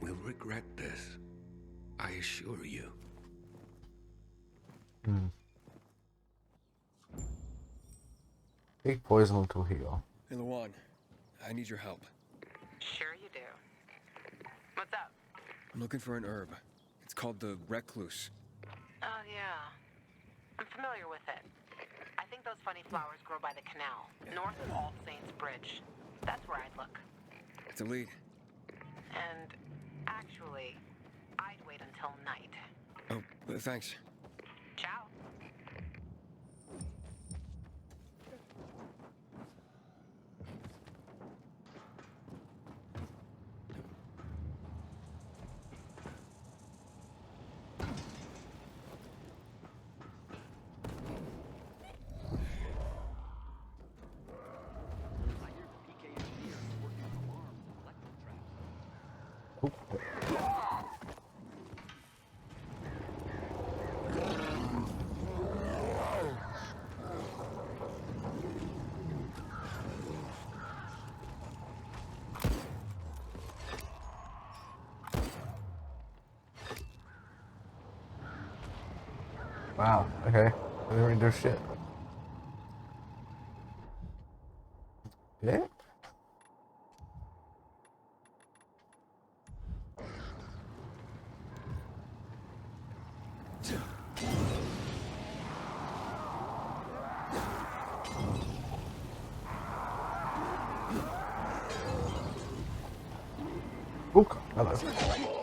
We'll regret this. I assure you. Big poison to heal. Hey, Lawan, I need your help. Sure you do. What's up? I'm looking for an herb. It's called the recluse. Oh, yeah. I'm familiar with it. I think those funny flowers grow by the canal, north of All Saints Bridge. That's where I'd look. It's a lead. And actually, I'd wait until night. Oh, thanks. Ciao. Wow. Okay. I didn't really do shit. Yeah. Book. Hello.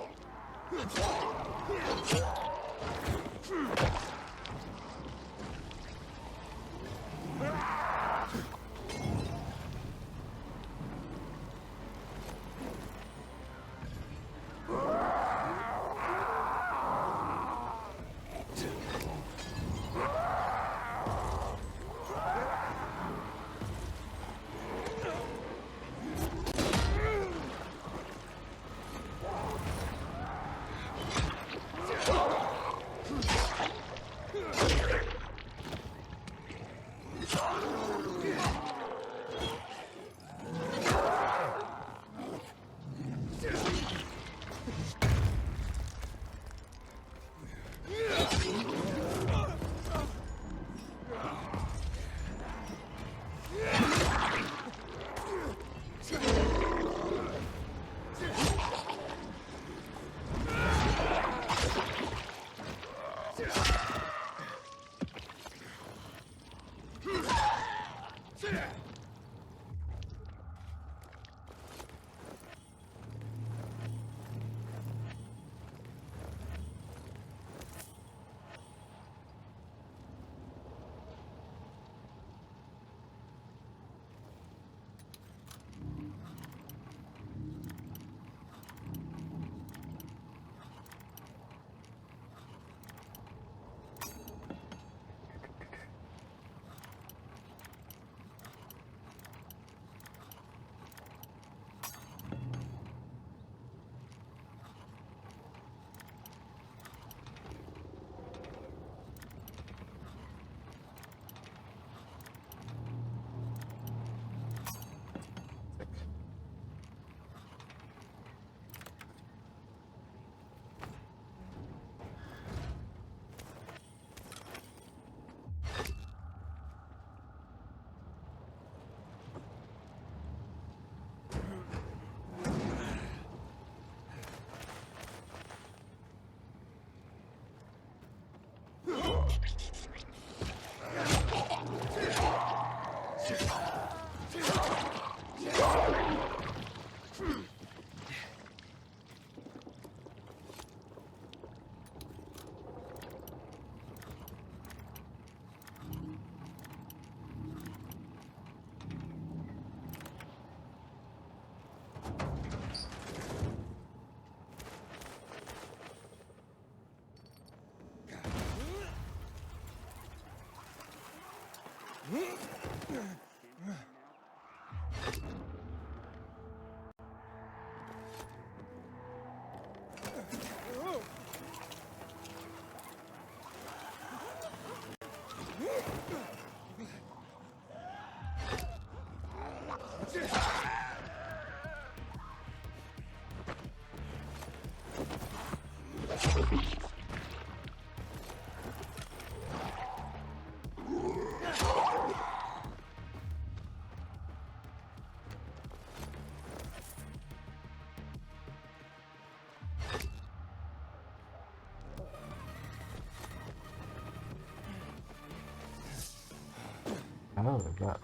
Oh, that.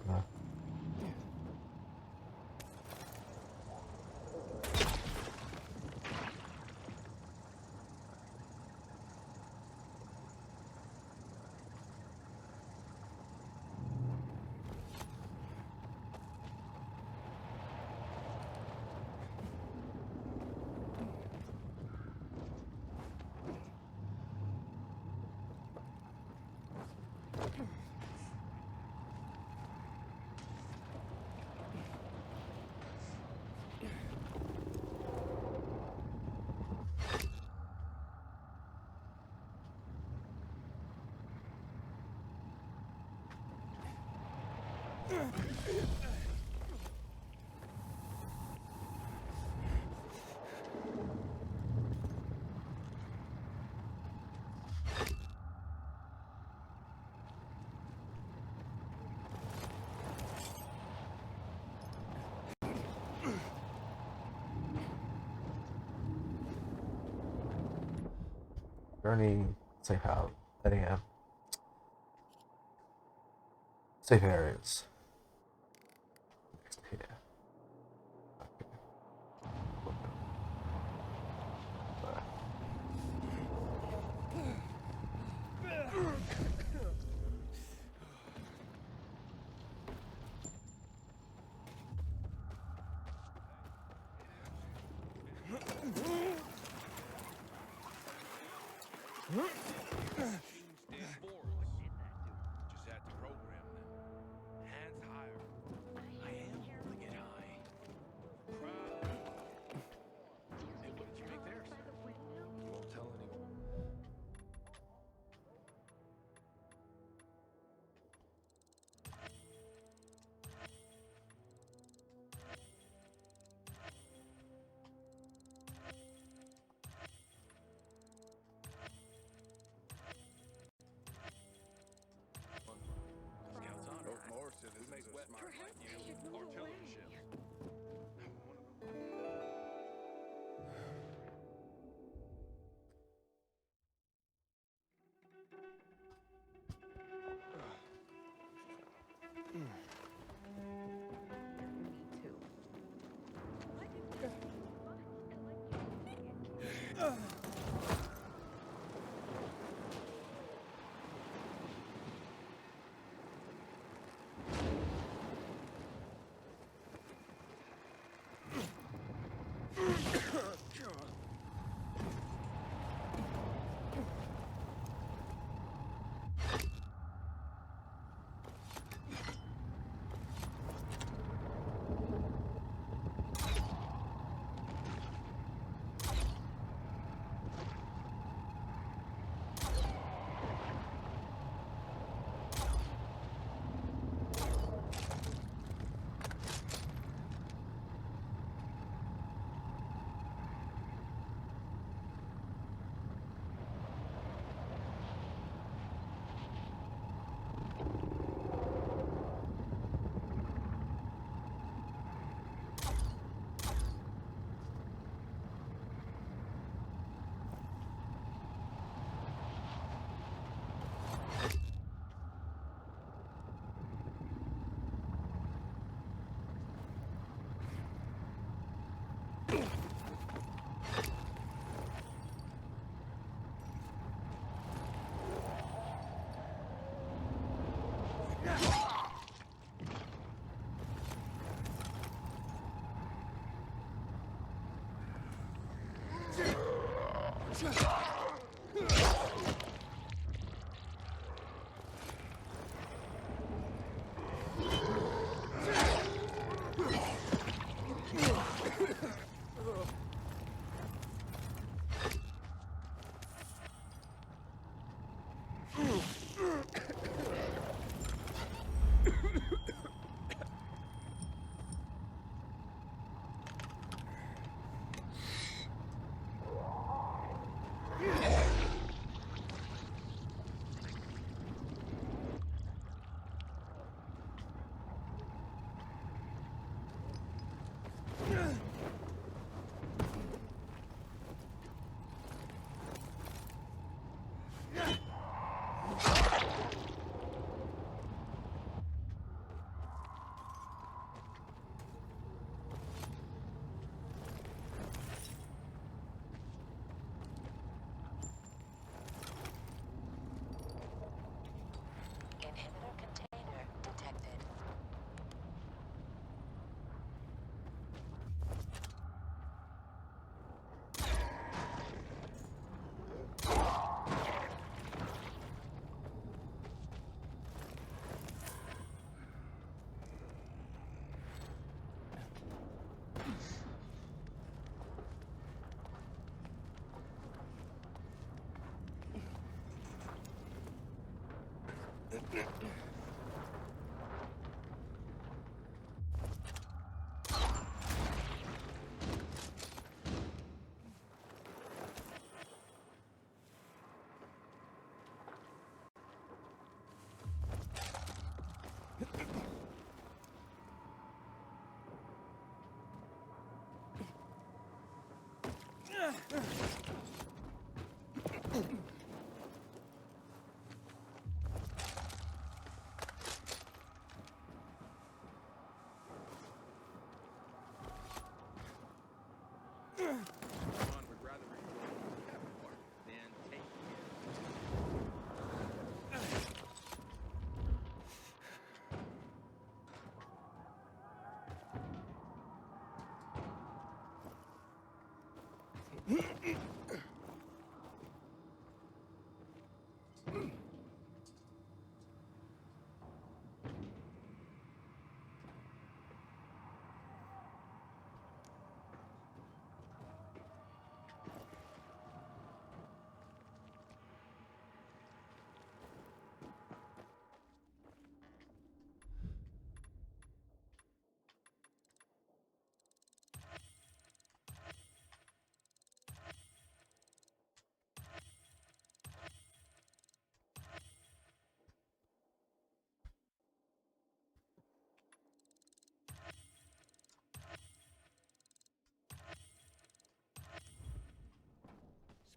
there any safe house? Any safe areas? Next here. Just had to program them. Hands higher. I am holding it high. Proud. Hey, what did you make there, sir? Won't tell anyone. Scouts on her. More citizens are smart like you. Artillery ship.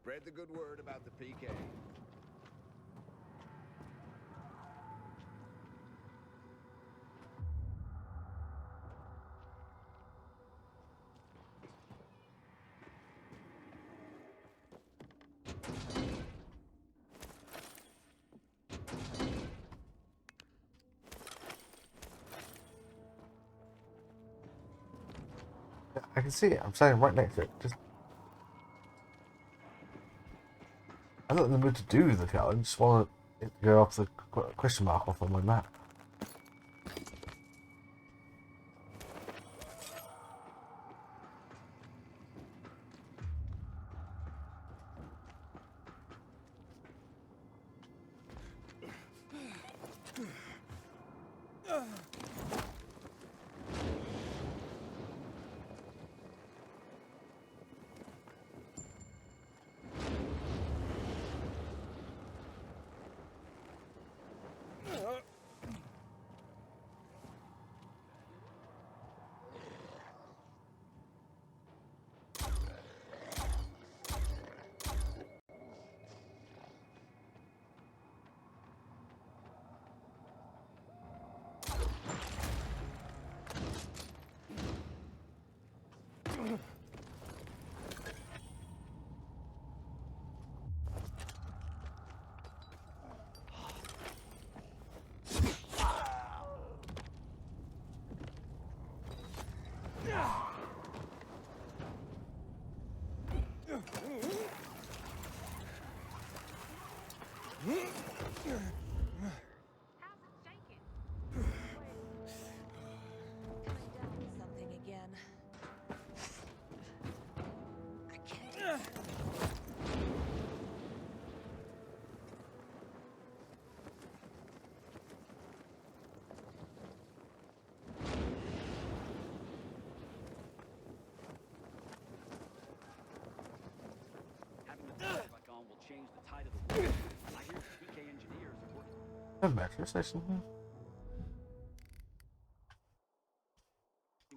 Spread the good word about the PK. I can see it. I'm standing right next to it. Just, I'm not in the mood to do the challenge. I just want it to go off the question mark off on my map. Something again. I can't. Having the power back on will change the tide of the world. I hear the PK engineers are working A metro station here.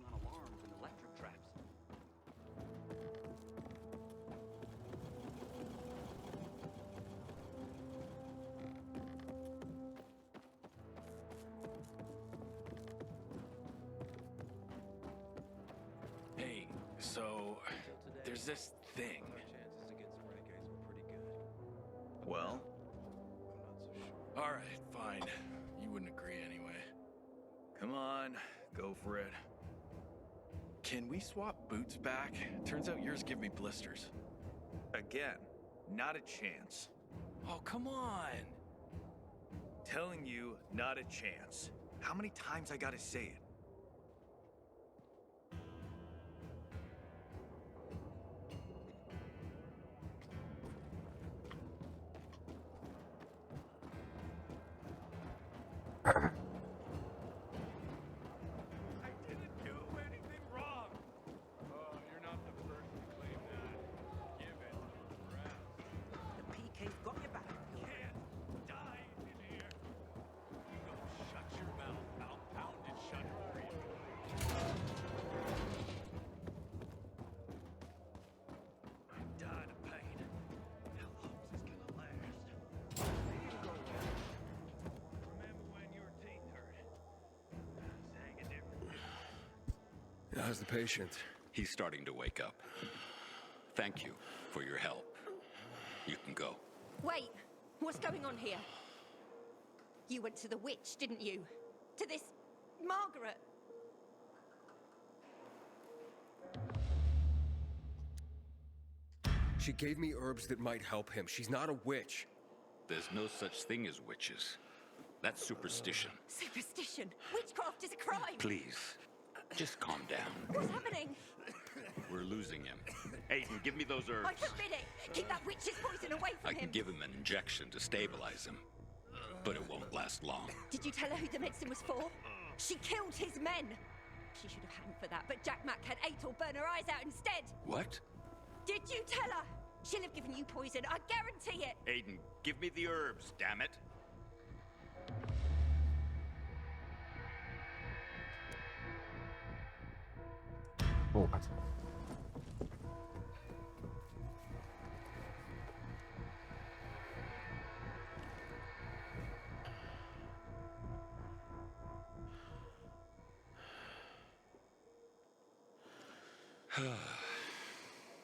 on alarms and electric traps. Hey, so there's this thing. Chances against renegades were pretty good. Well? I'm not so sure. Alright, fine. You wouldn't agree anyway. Come on, go for it. Can we swap boots back? Turns out yours give me blisters. Again, not a chance. Oh, come on! Telling you, not a chance. How many times I gotta say it? I didn't do anything wrong. Oh, you're not the first to claim that. Give it to the rest. The PK's got your back. Can't die in here. You go shut your mouth. I'll pound it shut for you. I'm dying of pain. How long is this gonna last? Remember when your teeth hurt? Sang a different. How's the patient? He's starting to wake up. Thank you for your help. You can go. Wait, what's going on here? You went to the witch, didn't you? To this Margaret. She gave me herbs that might help him. She's not a witch. There's no such thing as witches. That's superstition. Superstition. Witchcraft is a crime. Please, just calm down. What's happening? We're losing him. Aiden, give me those herbs. I forbid it. Keep that witch's poison away from I him. can give him an injection to stabilize him, but it won't last long. Did you tell her who the medicine was for? She killed his men. She should have hanged for that, but Jack Mack had ate or burn her eyes out instead. What? Did you tell her? She'll have given you poison, I guarantee it. Aiden, give me the herbs, damn it. Oh,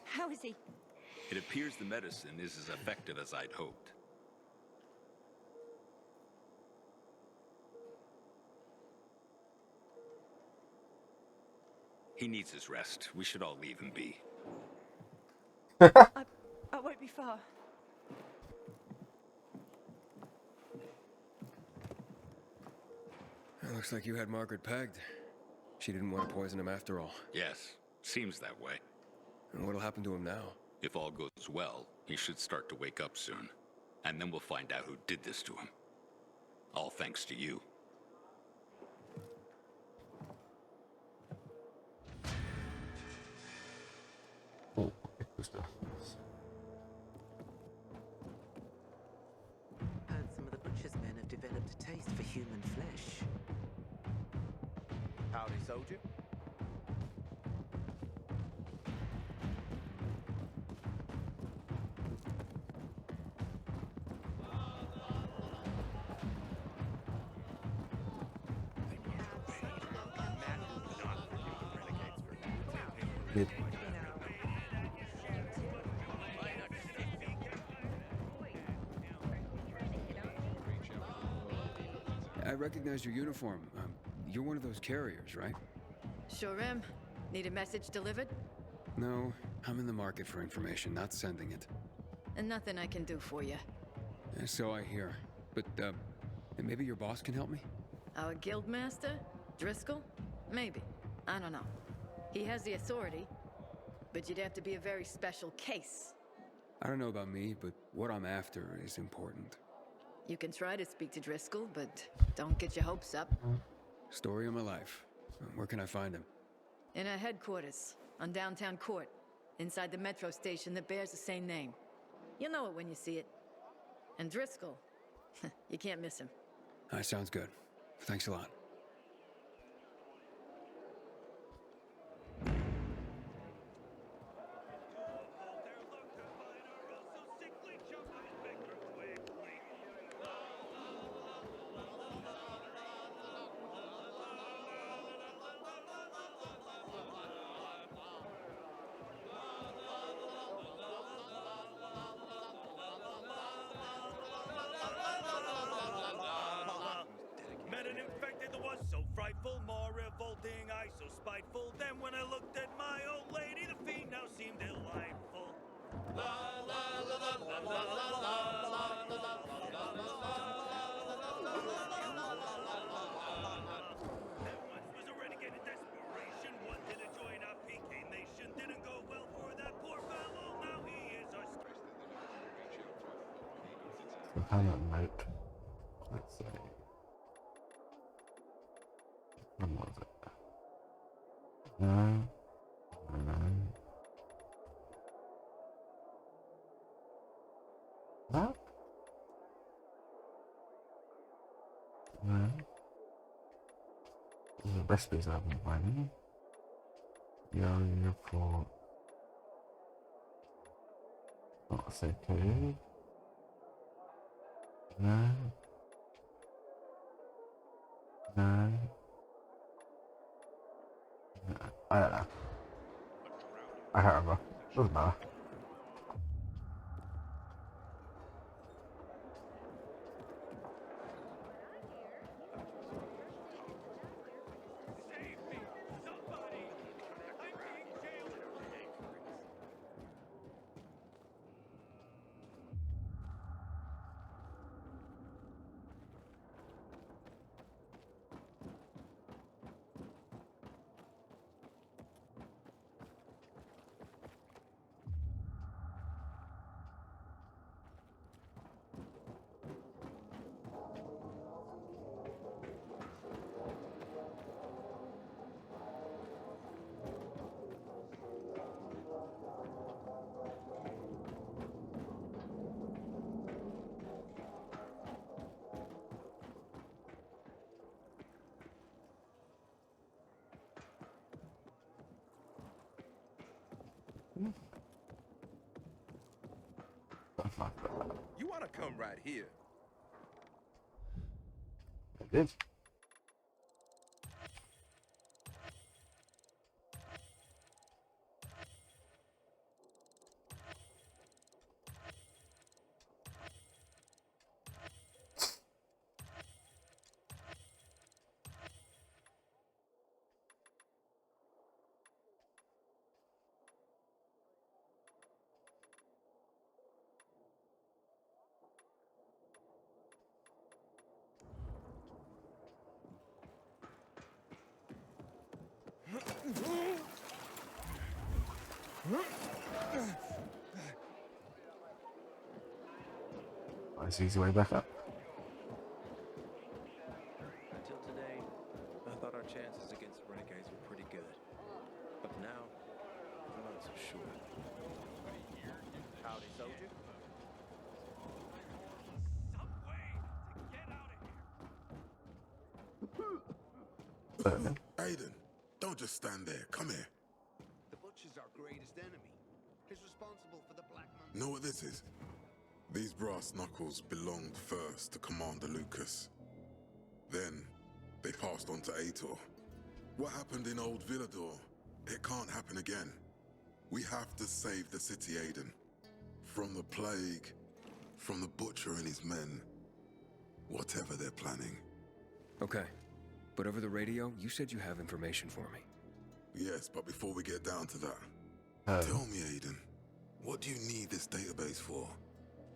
How is he? It appears the medicine is as effective as I'd hoped. He needs his rest. We should all leave him be. I won't be far. It looks like you had Margaret pegged. She didn't want to poison him after all. Yes, seems that way. And what'll happen to him now? If all goes well, he should start to wake up soon. And then we'll find out who did this to him. All thanks to you. Oh, good stuff. Heard some of the butcher's men have developed a taste for human flesh. Howdy, soldier. Good. I recognize your uniform. You're one of those carriers, right? Sure am. Need a message delivered? No, I'm in the market for information, not sending it. And nothing I can do for you. So I hear. But, maybe your boss can help me? Our guild master? Driscoll? Maybe. I don't know. He has the authority, but you'd have to be a very special case. I don't know about me, but what I'm after is important. You can try to speak to Driscoll, but don't get your hopes up. Story of my life. Where can I find him? In our headquarters, on downtown Court, inside the metro station that bears the same name. You'll know it when you see it. And Driscoll, you can't miss him. That sounds good. Thanks a lot. Met an infected that was so frightful, more revolting, I so spiteful. Then when I looked at my old lady, the fiend now seemed delightful. There once was a renegade in desperation, wanted to join our PK nation. Didn't go well for that poor fellow, now he is our I found that note. Let's see. When was it? No. That? No. These are the recipes I've been finding. Your for not say two. No. No. I don't know. I can't remember. Doesn't matter. You want to come right here? I did. Nice easy way back up. Until today, I thought our chances against renegades were pretty good. But now, I'm not so sure. Howdy, soldier. Aiden, don't just stand there. Come here. The Butcher's our greatest enemy. He's responsible for the Black Monday. Know what this is? These brass knuckles belonged first to Commander Lucas. Then, they passed on to Aitor. What happened in Old Villador? It can't happen again. We have to save the city, Aiden. From the plague, from the Butcher and his men. Whatever they're planning. Okay. But over the radio, you said you have information for me. Yes, but before we get down to that, tell me, Aiden, what do you need this database for?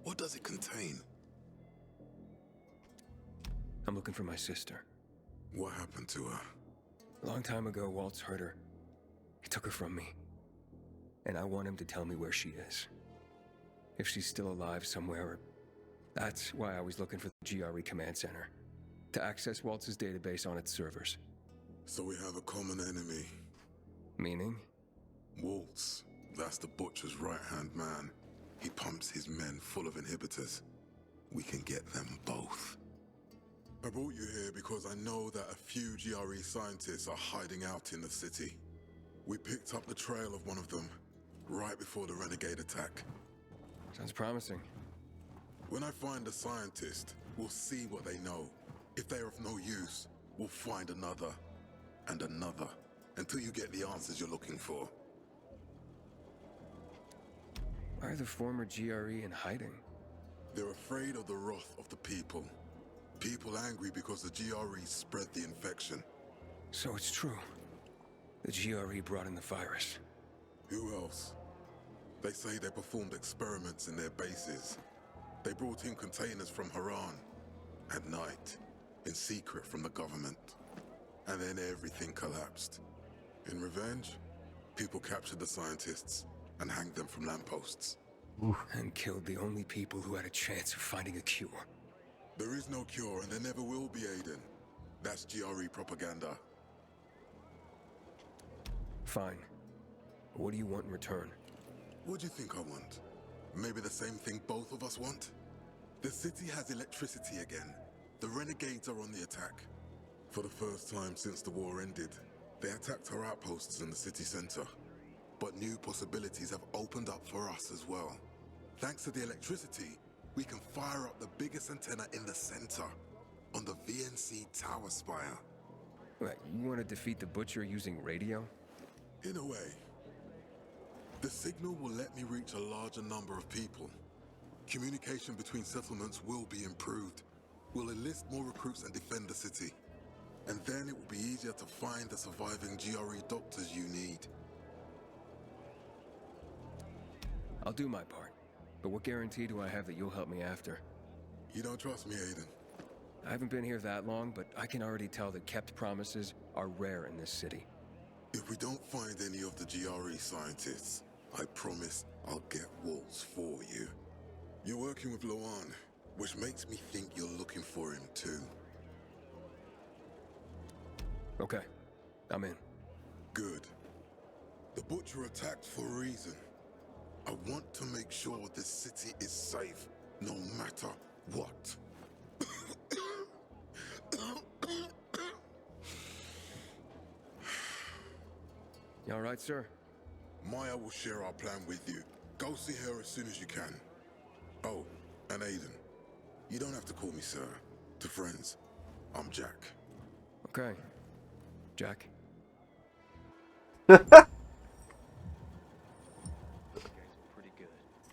What does it contain? I'm looking for my sister. What happened to her? A long time ago, Waltz hurt her. He took her from me. And I want him to tell me where she is. If she's still alive somewhere. That's why I was looking for the GRE command center. To access Waltz's database on its servers. So we have a common enemy. Meaning? Waltz. That's the Butcher's right-hand man. He pumps his men full of inhibitors. We can get them both. I brought you here because I know that a few GRE scientists are hiding out in the city. We picked up the trail of one of them right before the renegade attack. Sounds promising. When I find a scientist, we'll see what they know. If they're of no use, we'll find another and another until you get the answers you're looking for. Why are the former GRE in hiding? They're afraid of the wrath of the people. People angry because the GRE spread the infection. So it's true. The GRE brought in the virus. Who else? They say they performed experiments in their bases. They brought in containers from Harran at night, in secret from the government. And then everything collapsed. In revenge, people captured the scientists and hanged them from lampposts. And killed the only people who had a chance of finding a cure. There is no cure and there never will be, Aiden. That's GRE propaganda. Fine. What do you want in return? What do you think I want? Maybe the same thing both of us want? The city has electricity again. The renegades are on the attack. For the first time since the war ended, they attacked our outposts in the city center. But new possibilities have opened up for us as well. Thanks to the electricity, we can fire up the biggest antenna in the center, on the VNC tower spire. What, you want to defeat the Butcher using radio? In a way. The signal will let me reach a larger number of people. Communication between settlements will be improved. We'll enlist more recruits and defend the city. And then it will be easier to find the surviving GRE doctors you need. I'll do my part. But what guarantee do I have that you'll help me after? You don't trust me, Aiden? I haven't been here that long, but I can already tell that kept promises are rare in this city. If we don't find any of the GRE scientists, I promise I'll get Waltz for you. You're working with Loan, which makes me think you're looking for him too. Okay, I'm in. Good. The Butcher attacked for a reason. I want to make sure this city is safe, no matter what. You all right, sir? Maya will share our plan with you. Go see her as soon as you can. Oh, and Aiden, you don't have to call me sir. To friends, I'm Jack. Okay. Jack.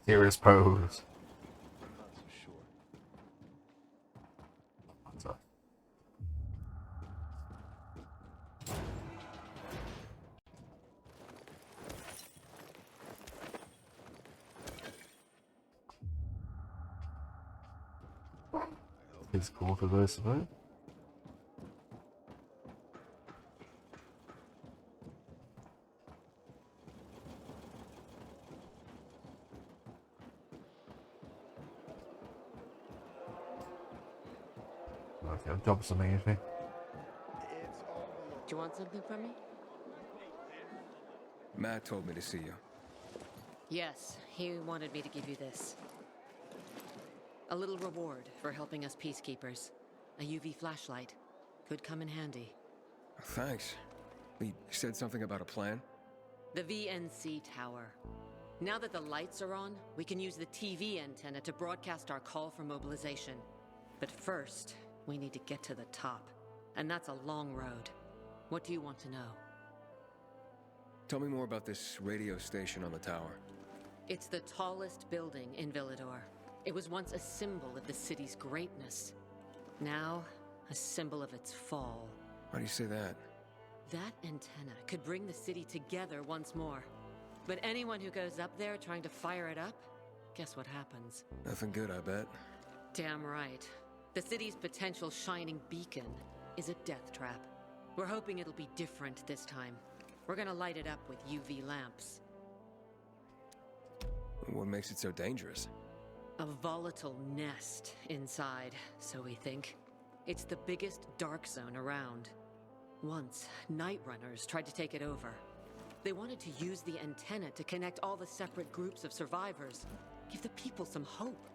Serious pose. I'm not so sure. What's up? It's cool for this, right? Okay, job something, is me. Do you want something from me? Matt told me to see you. Yes, he wanted me to give you this. A little reward for helping us peacekeepers. A UV flashlight. Could come in handy. Thanks. He said something about a plan? The VNC tower. Now that the lights are on, we can use the TV antenna to broadcast our call for mobilization. But first, we need to get to the top. And that's a long road. What do you want to know? Tell me more about this radio station on the tower. It's the tallest building in Villador. It was once a symbol of the city's greatness. Now, a symbol of its fall. Why do you say that? That antenna could bring the city together once more. But anyone who goes up there trying to fire it up, guess what happens? Nothing good, I bet. Damn right. The city's potential shining beacon is a death trap. We're hoping it'll be different this time. We're gonna light it up with UV lamps. What makes it so dangerous? A volatile nest inside, so we think. It's the biggest dark zone around. Once, night runners tried to take it over. They wanted to use the antenna to connect all the separate groups of survivors, give the people some hope.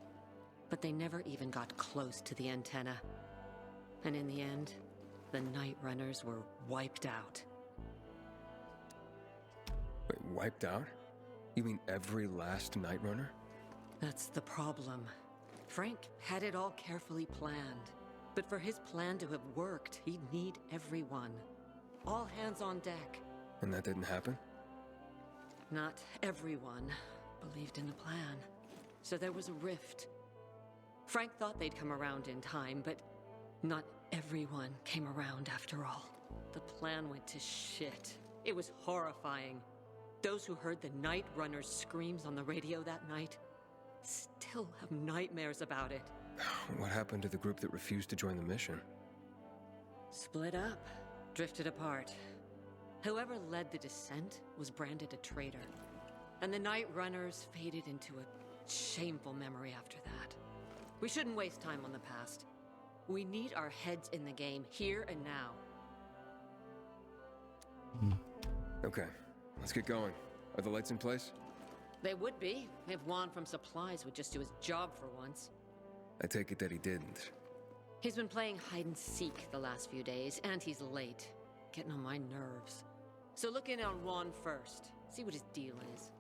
But they never even got close to the antenna. And in the end, the night runners were wiped out. Wait, wiped out? You mean every last night runner? That's the problem. Frank had it all carefully planned. But for his plan to have worked, he'd need everyone. All hands on deck. And that didn't happen? Not everyone believed in the plan. So there was a rift. Frank thought they'd come around in time, but not everyone came around after all. The plan went to shit. It was horrifying. Those who heard the Night Runner's screams on the radio that night still have nightmares about it. What happened to the group that refused to join the mission? Split up, drifted apart. Whoever led the descent was branded a traitor. And the Night Runners faded into a shameful memory after that. We shouldn't waste time on the past. We need our heads in the game, here and now. Okay, let's get going. Are the lights in place? They would be, if Juan from Supplies would just do his job for once. I take it that he didn't. He's been playing hide and seek the last few days, and he's late. Getting on my nerves. So look in on Juan first. See what his deal is.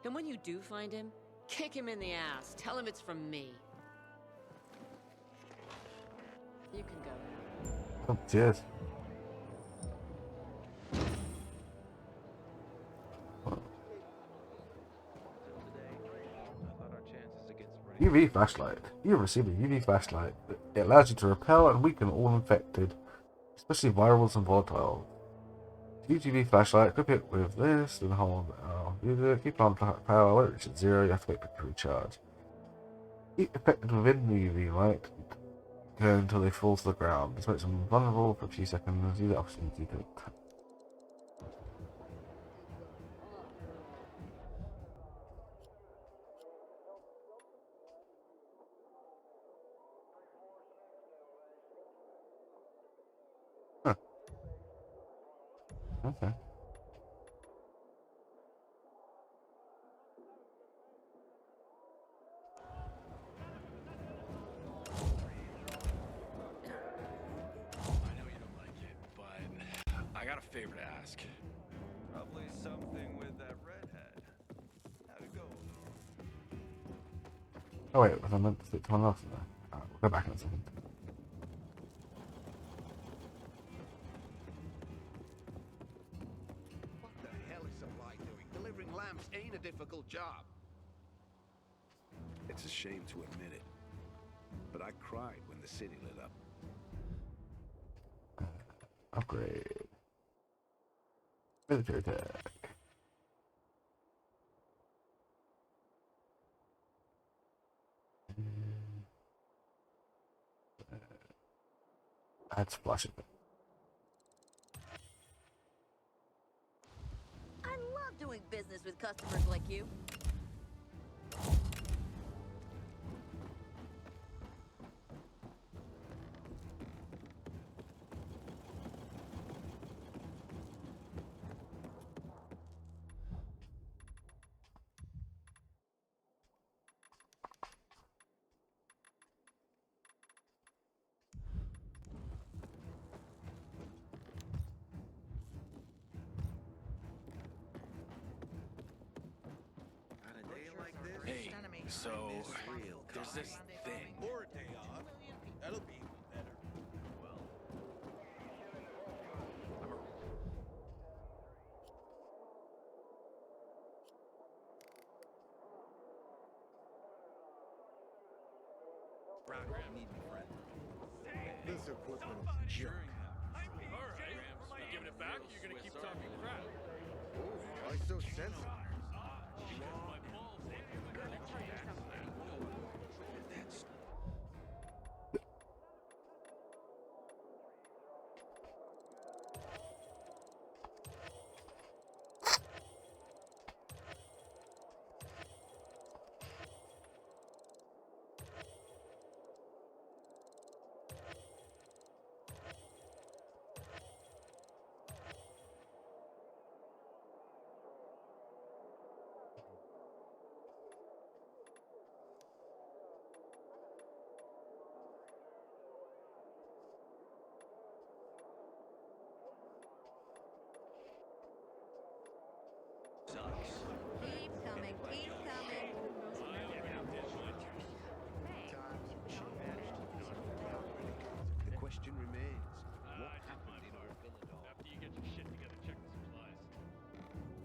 And when you do find him, kick him in the ass. Tell him it's from me. You can go. Oh, cheers. UV flashlight. You have received a UV flashlight. It allows you to repel and weaken all infected, especially virals and volatiles. Use UV flashlight, equip it with this, and hold keep on power. When it reaches 0, you have to wait for it to recharge. Keep affected within the UV light until they fall to the ground. This makes them vulnerable for a few seconds. Use the opportunity to attack. Huh. Okay. I got a favor to ask. Probably something with that redhead. How'd it go? Oh wait, was I meant to stick to someone else in there? Alright, we'll go back in a second. What the hell is Supply doing? Delivering lamps ain't a difficult job. It's a shame to admit it, but I cried when the city lit up. Upgrade. Military attack. That's flush it. I love doing business with customers like you. So, there's this thing. Or a day off. That'll be even better. Well, Round need me, friend. This equipment sure. Alright, you giving it back or you're gonna keep talking crap? Why so sensitive? Because my balls Keep coming, keep coming. The question remains, what happened in our village? After you get your shit together, check the supplies.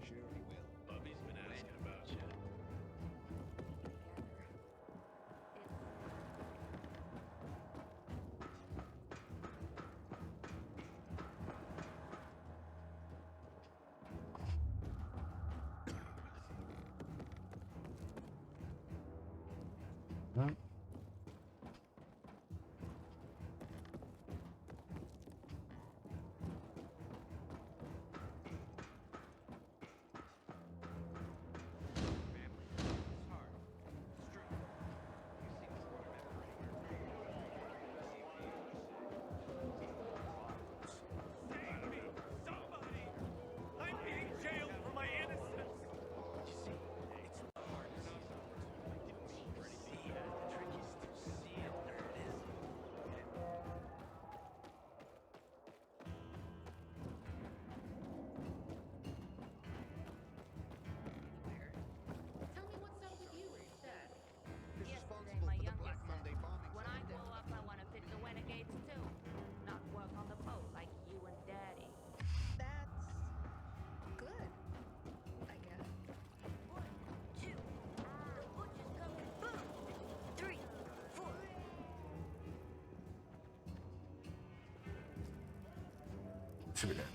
Sure he will. Bubby's been asking about you. I'm being jailed for my innocence. Tell me what's up with you instead. Yesterday, my youngest said, when I grow up, I want to fix the renegades too. Not work on the boat like you and Daddy. That's good, I guess. 1, 2, the butcher's coming. Boom. 3, 4. Should be there.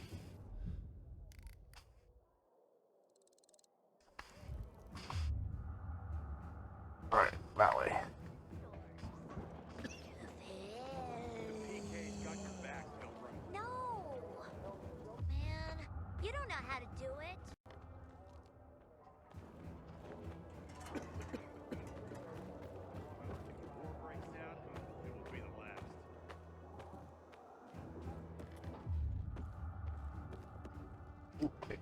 Alright, that way. No! Man, you don't know how to do it. War breaks out, it will be the last. Okay.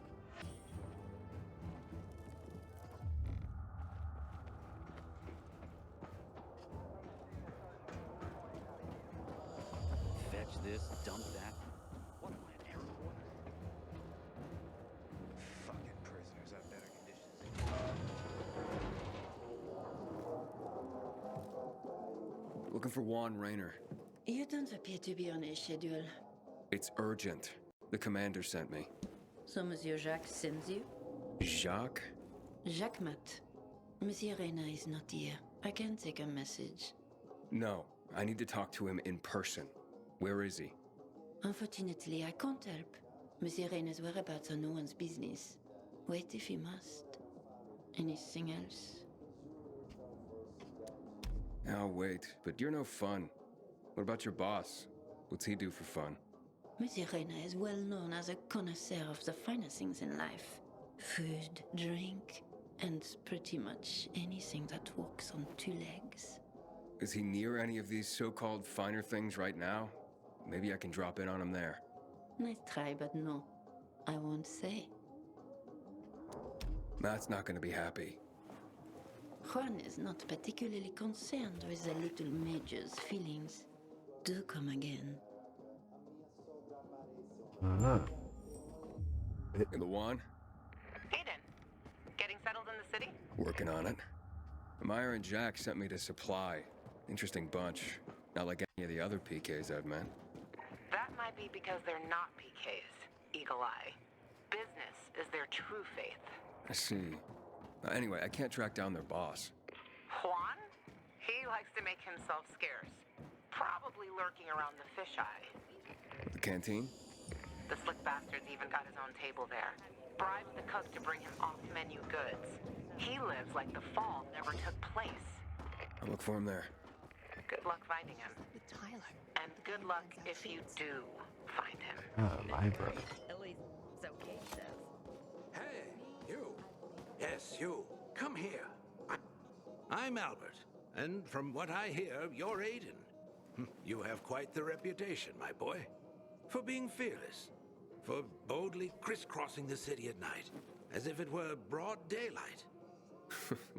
Fetch this, dump that. What am I, an airport? Fucking prisoners have better conditions. Looking for Juan Rayner. You don't appear to be on a schedule. It's urgent. The commander sent me. So Monsieur Jacques sends you? Jacques? Jacques Mat. Monsieur Reyna is not here. I can take a message. No, I need to talk to him in person. Where is he? Unfortunately, I can't help. Monsieur Reyna's whereabouts are no one's business. Wait if you must. Anything else? I'll wait, but you're no fun. What about your boss? What's he do for fun? Monsieur Reyna is well known as a connoisseur of the finer things in life. Food, drink, and pretty much anything that walks on two legs. Is he near any of these so-called finer things right now? Maybe I can drop in on him there. Nice try, but no. I won't say. Matt's not gonna be happy. Juan is not particularly concerned with the little major's feelings. Do come again. The Juan? Aiden, getting settled in the city? Working on it. Meyer and Jack sent me to Supply. Interesting bunch. Not like any of the other PKs I've met. That might be because they're not PKs, Eagle Eye. Business is their true faith. I see. Anyway, I can't track down their boss. Juan? He likes to make himself scarce. Probably lurking around the fisheye. The canteen? The slick bastard's even got his own table there. Bribed the cook to bring him off-menu goods. He lives like the fall never took place. I'll look for him there. Good luck finding him. With Tyler. And good luck if you do find him. Oh, library. At least, so Kate says. Hey, you. Yes, you. Come here. I'm Albert, and from what I hear, you're Aiden. You have quite the reputation, my boy. For being fearless. For boldly crisscrossing the city at night, as if it were broad daylight.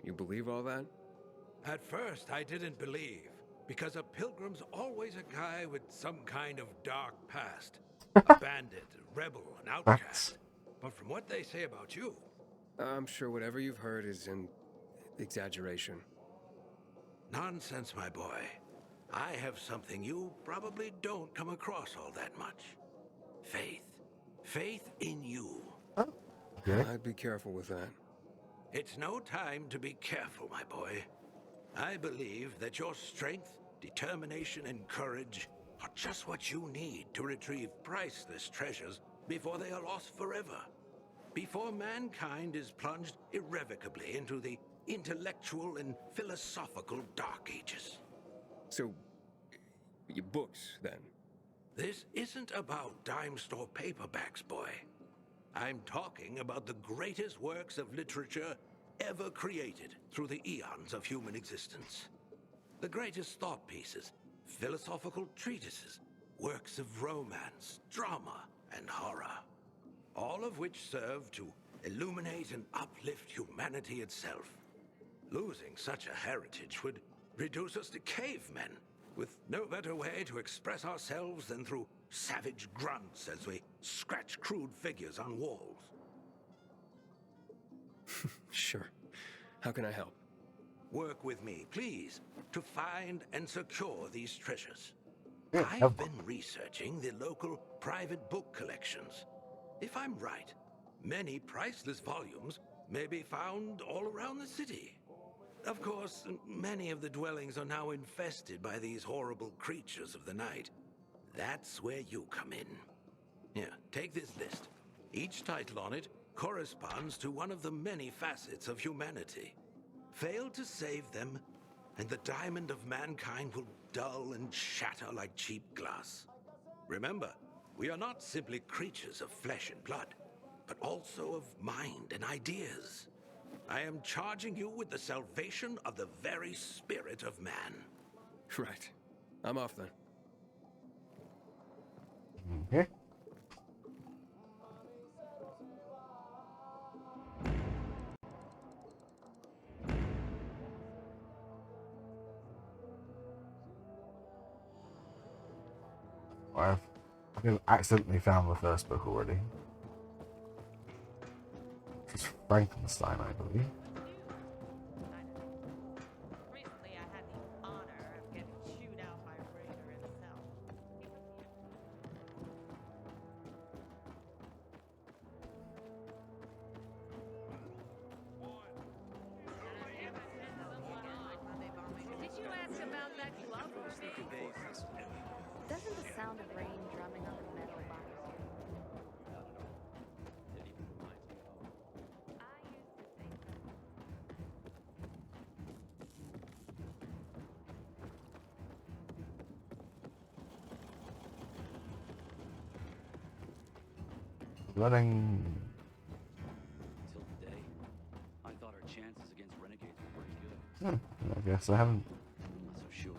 You believe all that? At first, I didn't believe, because a pilgrim's always a guy with some kind of dark past. A bandit, a rebel, an outcast. But from what they say about you... I'm sure whatever you've heard is an exaggeration. Nonsense, my boy. I have something you probably don't come across all that much. Faith. Faith in you. Okay. I'd be careful with that. It's no time to be careful, my boy. I believe that your strength, determination, and courage are just what you need to retrieve priceless treasures before they are lost forever. Before mankind is plunged irrevocably into the intellectual and philosophical Dark Ages. So, your books, then? This isn't about dime store paperbacks, boy. I'm talking about the greatest works of literature ever created through the eons of human existence. The greatest thought pieces, philosophical treatises, works of romance, drama, and horror. All of which serve to illuminate and uplift humanity itself. Losing such a heritage would reduce us to cavemen, with no better way to express ourselves than through savage grunts as we scratch crude figures on walls. Sure. How can I help? Work with me, please, to find and secure these treasures. Yeah, I've been researching the local private book collections. If I'm right, many priceless volumes may be found all around the city. Of course, many of the dwellings are now infested by these horrible creatures of the night. That's where you come in. Here, take this list. Each title on it corresponds to one of the many facets of humanity. Fail to save them, and the diamond of mankind will dull and shatter like cheap glass. Remember, we are not simply creatures of flesh and blood, but also of mind and ideas. I am charging you with the salvation of the very spirit of man. Right. I'm off then. Okay. I've accidentally found the first book already. It's Frankenstein, I believe. Recently, I had the honor of getting chewed out by Raider himself. Did you ask about that glove? Doesn't the sound of rain drumming on the metal bother you? Running. Until today, I thought our chances against renegades were pretty good. I guess I haven't. Not so sure.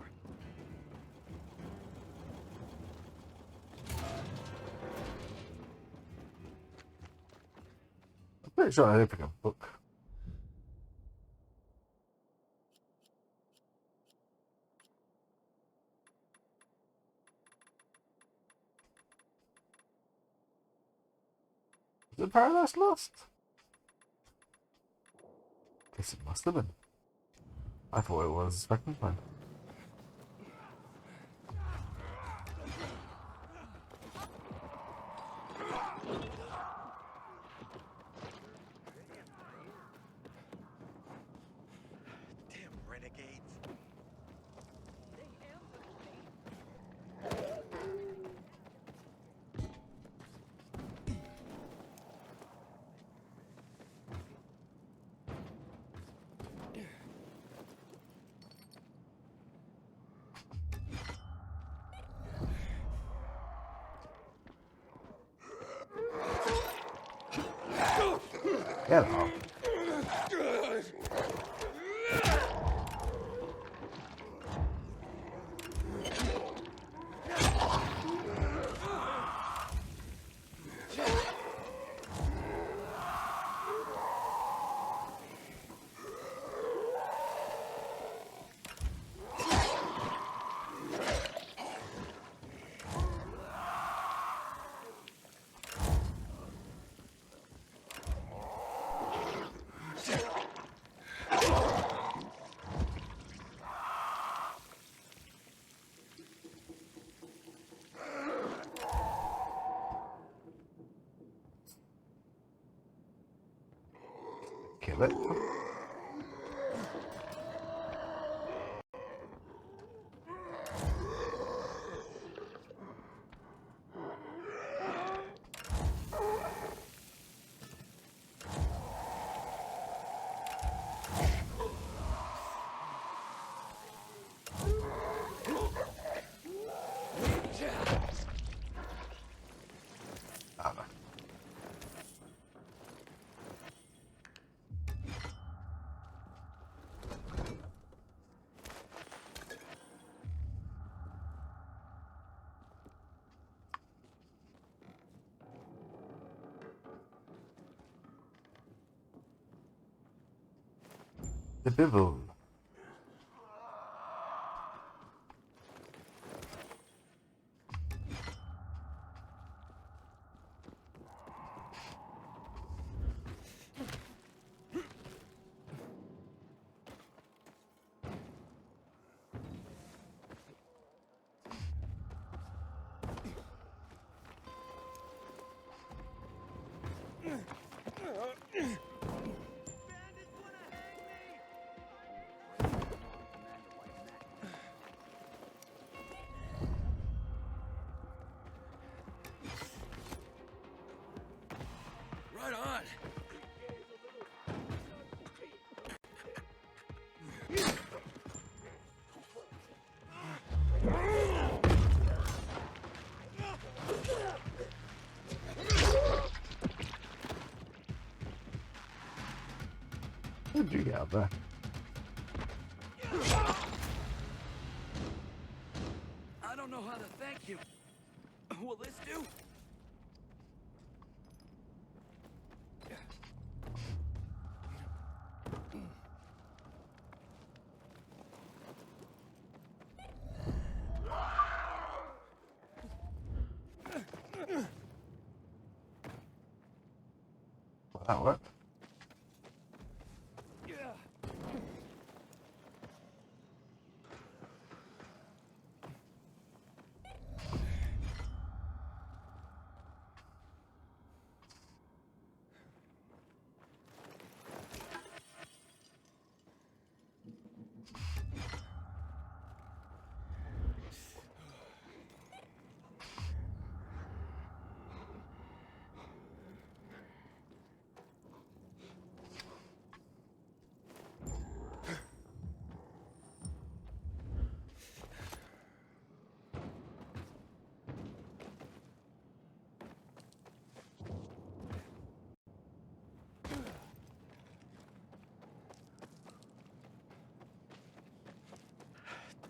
I'm pretty sure I did pick a book. Is it Paradise Lost? Guess it must have been. I thought it was Spectrum Fine. Damn renegades. Get up. Kill it. Oh, no. The Bibble. Right on. What did you get up there? I don't know how to thank you. Will this do? Well, that worked.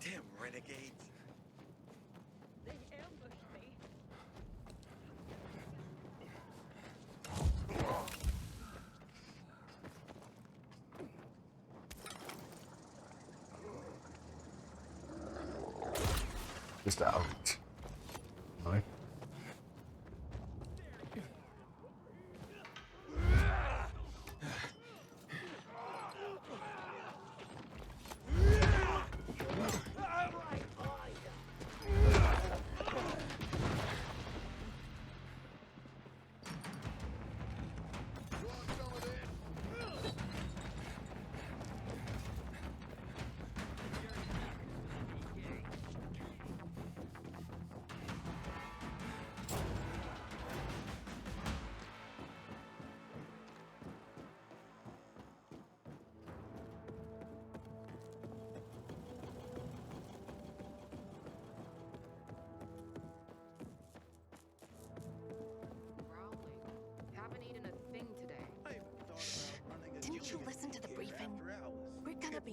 Damn renegades. They ambushed me. Just out of reach. No.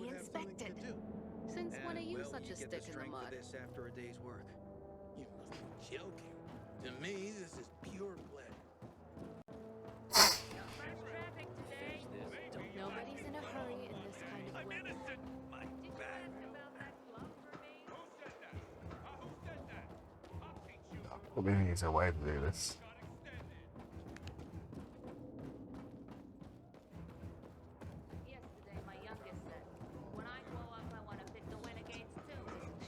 be would have something to inspected. do. Since when are And, you well, such you a get stick the in the strength mud? of this after a day's work. You must be joking. To me, this is pure pleasure. Nobody's in a hurry in this kind of weather. My back. Probably needs a way to do this. Yesterday, my youngest said, when I grow up, I want to fit the renegades too.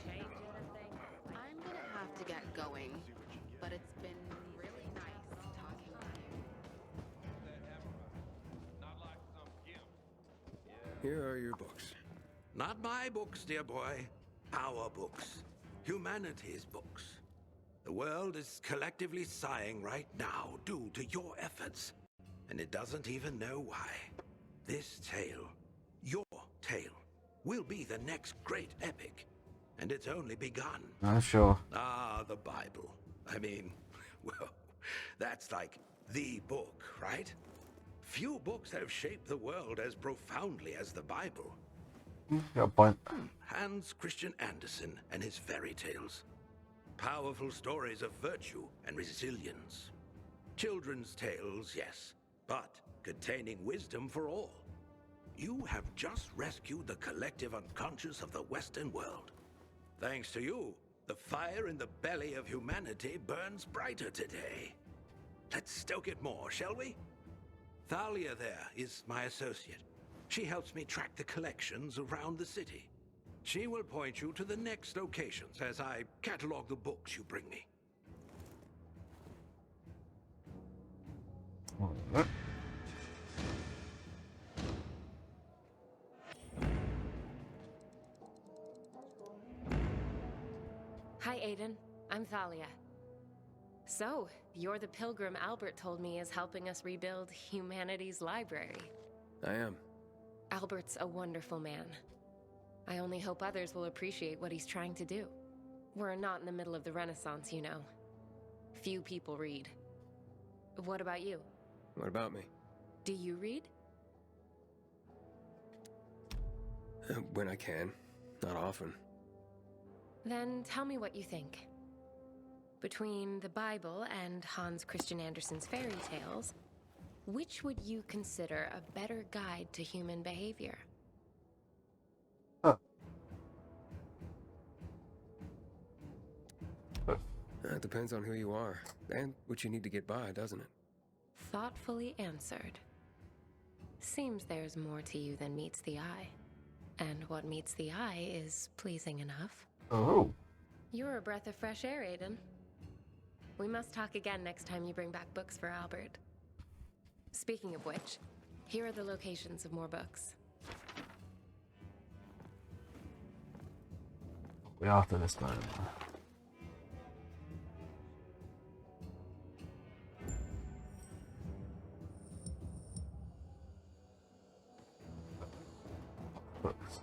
Change anything? I'm gonna have to get going, but it's been really nice talking to you. Here are your books. Not my books, dear boy. Our books. Humanity's books. The world is collectively sighing right now due to your efforts. And it doesn't even know why. This tale, your tale, will be the next great epic. And it's only begun. I'm sure. Ah, the Bible. I mean, well, that's like the book, right? Few books have shaped the world as profoundly as the Bible. Got a point. Hans Christian Andersen and his fairy tales. Powerful stories of virtue and resilience. Children's tales, yes, but containing wisdom for all. You have just rescued the collective unconscious of the Western world. Thanks to you, the fire in the belly of humanity burns brighter today. Let's stoke it more, shall we? Thalia there is my associate. She helps me track the collections around the city. She will point you to the next locations as I catalog the books you bring me. Hi, Aiden. I'm Thalia. So, you're the pilgrim Albert told me is helping us rebuild humanity's library. I am. Albert's a wonderful man. I only hope others will appreciate what he's trying to do. We're not in the middle of the Renaissance, you know. Few people read. What about you? What about me? Do you read? When I can. Not often. Then tell me what you think. Between the Bible and Hans Christian Andersen's fairy tales, which would you consider a better guide to human behavior? It depends on who you are, and what you need to get by, doesn't it? Thoughtfully answered. Seems there's more to you than meets the eye. And what meets the eye is pleasing enough. Oh. You're a breath of fresh air, Aiden. We must talk again next time you bring back books for Albert. Speaking of which, here are the locations of more books. We after this time. Books.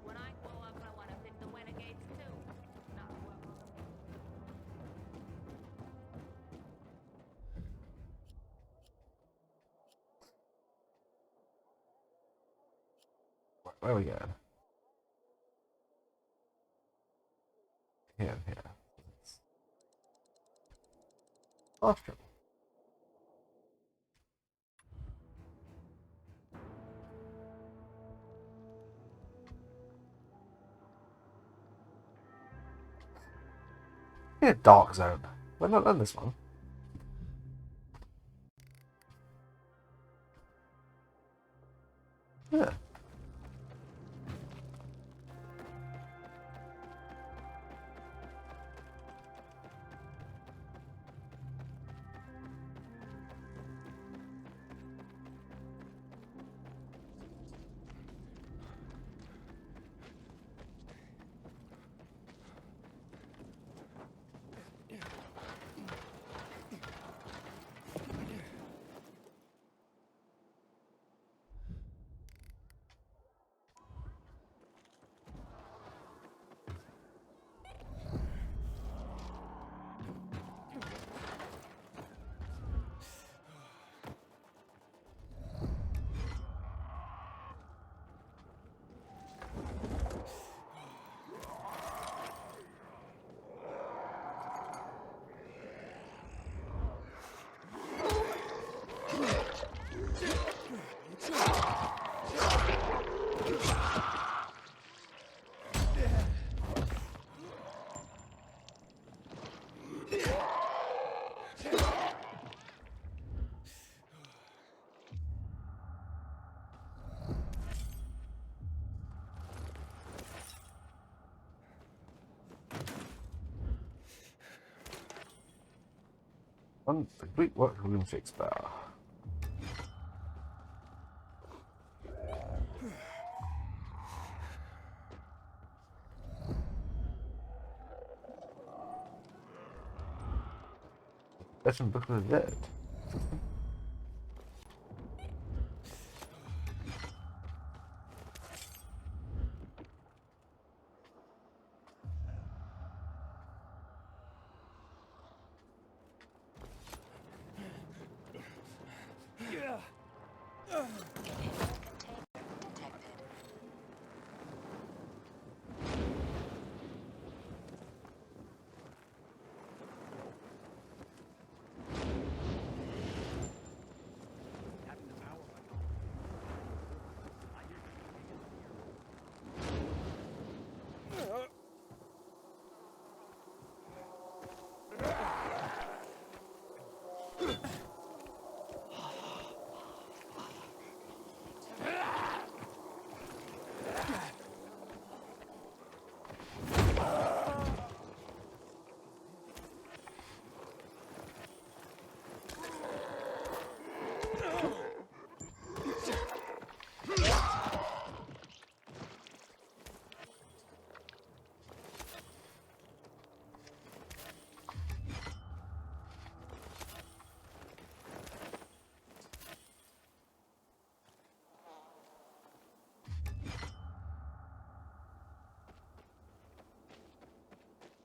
When I grow up, I want to fit the renegades too. Not work on the Where are we going? Here. Awesome. Yeah, Dark Zone. We've not done this one. Yeah. Complete work of William Shakespeare. That's in Book of the Dead.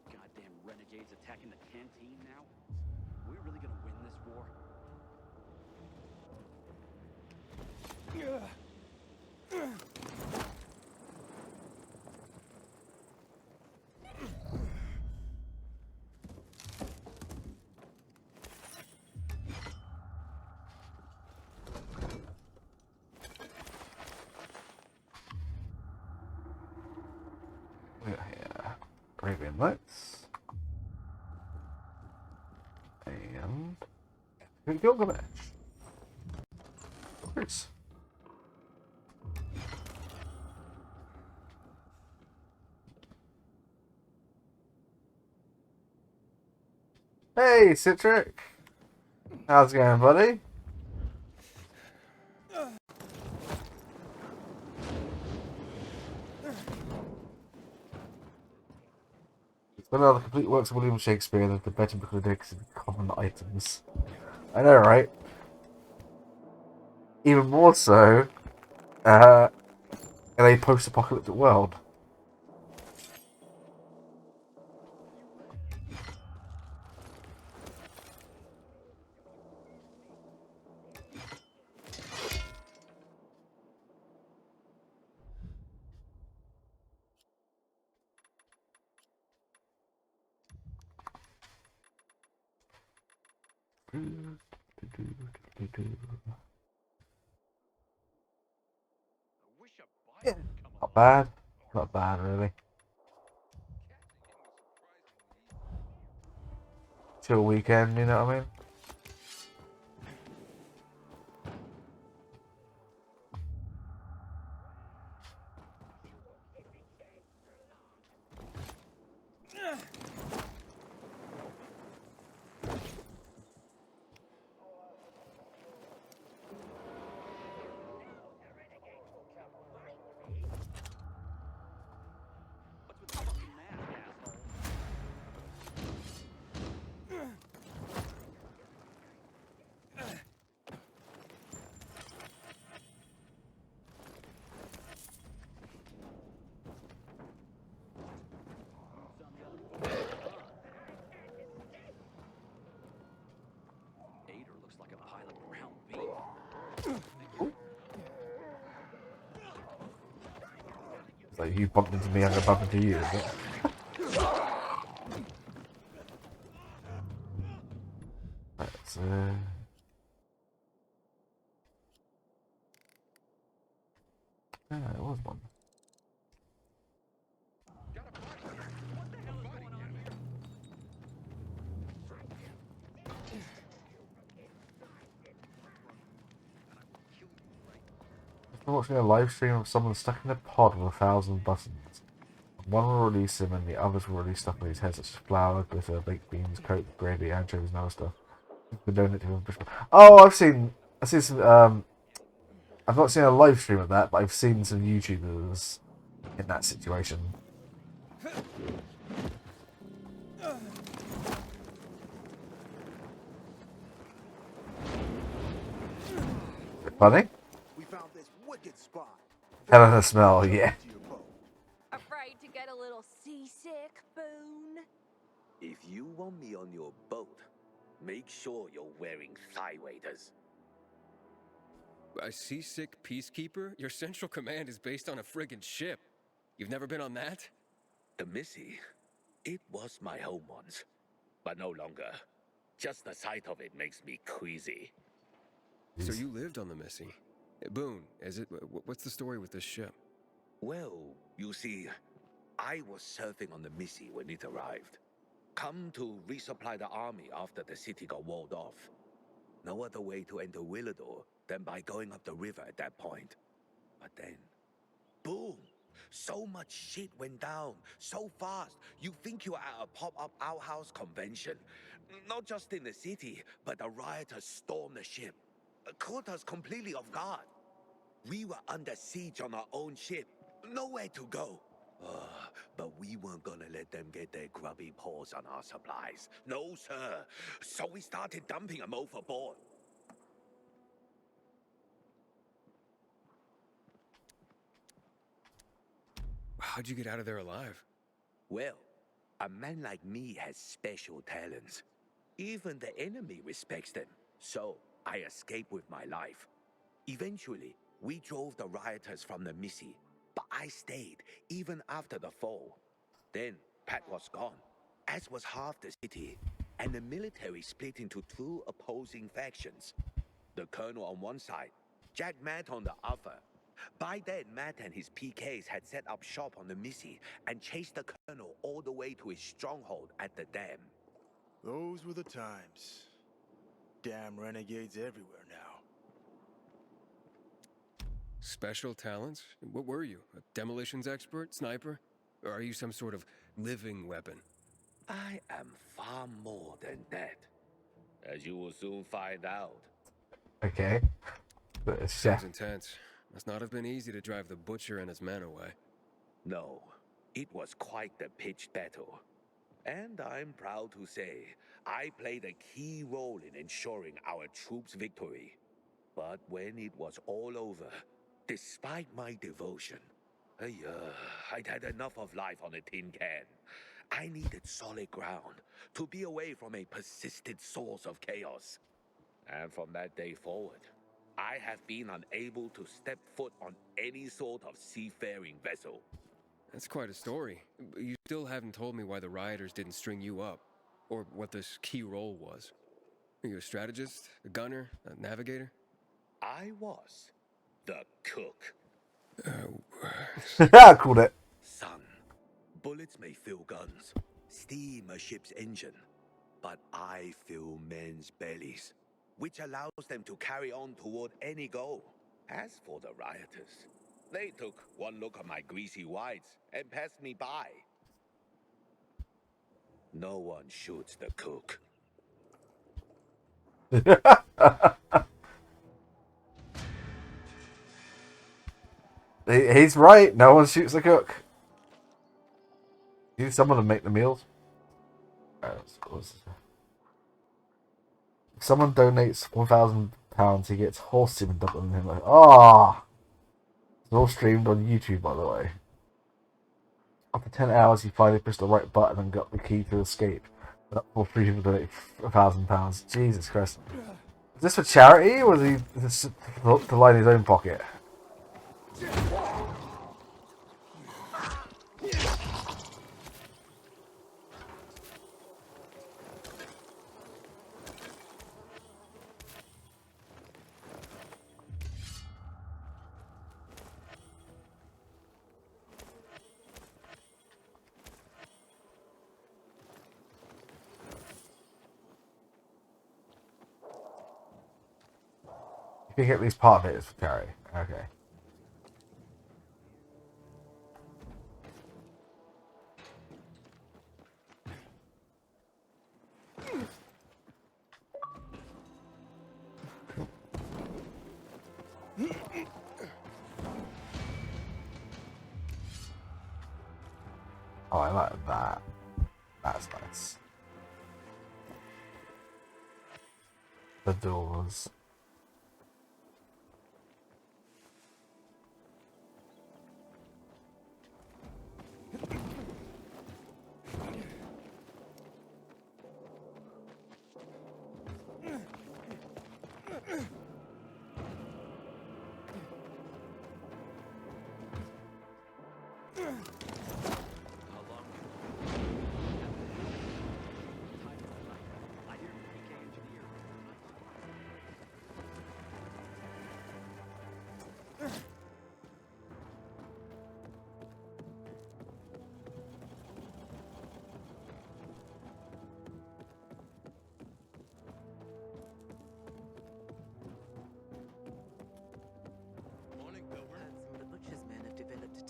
Goddamn renegades attacking the canteen now? Are we really gonna win this war? Yeah. Arabian Nights. And Gilgamesh. Of course. Hey, Citric! How's it going, buddy? One of the complete works of William Shakespeare that the better book of the decks of common items. I know, right? Even more so, in a post-apocalyptic world. Yeah, not bad. Not bad, really. Chill weekend, you know what I mean? Looks like a pile of ground beef. So you bumped into me, I'm gonna bump into you, is it? That's yeah, it was one. I'm watching a live stream of someone stuck in a pod with 1,000 buttons. One will release him and the others will release stuff on his head such as flour, glitter, baked beans, coke, gravy, anchovies and other stuff. We donate to him. Oh, I've seen some. I've not seen a live stream of that, but I've seen some YouTubers in that situation. Funny? We found this wicked spot. Hell of a smell, yeah. Afraid to get a little seasick, Boone? If you want me on your boat, make sure you're wearing thigh waders. A seasick peacekeeper? Your central command is based on a friggin' ship. You've never been on that? The Missy, it was my home once, but no longer. Just the sight of it makes me queasy. So you lived on the Missy. Boone, is it? What's the story with this ship? Well, you see, I was surfing on the Missy when it arrived. Come to resupply the army after the city got walled off. No other way to enter Willador than by going up the river at that point. But then, boom! So much shit went down, so fast, you think you are at a pop-up outhouse convention. Not just in the city, but the rioters stormed the ship. Caught us completely off guard. We were under siege on our own ship, nowhere to go. But we weren't gonna let them get their grubby paws on our supplies. No, sir. So we started dumping them overboard. How'd you get out of there alive? Well, a man like me has special talents. Even the enemy respects them. So I escaped with my life. Eventually, we drove the rioters from the Missy, but I stayed even after the fall. Then Pat was gone, as was half the city, and the military split into two opposing factions. The colonel on one side, Jack Matt on the other. By then, Matt and his PKs had set up shop on the Missy and chased the colonel all the way to his stronghold at the dam. Those were the times. Damn renegades everywhere now. Special talents? What were you? A demolitions expert? Sniper? Or are you some sort of living weapon? I am far more than that, as you will soon find out. Okay. Sounds intense. Must not have been easy to drive the butcher and his men away. No, it was quite the pitched battle. And I'm proud to say, I played a key role in ensuring our troops' victory. But when it was all over, despite my devotion, I'd had enough of life on a tin can. I needed solid ground to be away from a persistent source of chaos. And from that day forward, I have been unable to step foot on any sort of seafaring vessel. That's quite a story. You still haven't told me why the rioters didn't string you up, or what this key role was. Are you a strategist, a gunner, a navigator? I was the cook. I called it. Son, bullets may fill guns, steam a ship's engine, but I fill men's bellies, which allows them to carry on toward any goal. As for the rioters, they took one look at my greasy whites and passed me by. No one shoots the cook. He's right. No one shoots the cook. You someone to make the meals. If someone donates £1,000, he gets horse semen dumped on him. Like, it's all streamed on YouTube, by the way. After 10 hours, he finally pushed the right button and got the key to escape. But all 3 people donate £1,000. Jesus Christ! Is this for charity, or is this to line his own pocket? You think at least part of it is for charity. Okay. Oh, I like that. That's nice. The doors.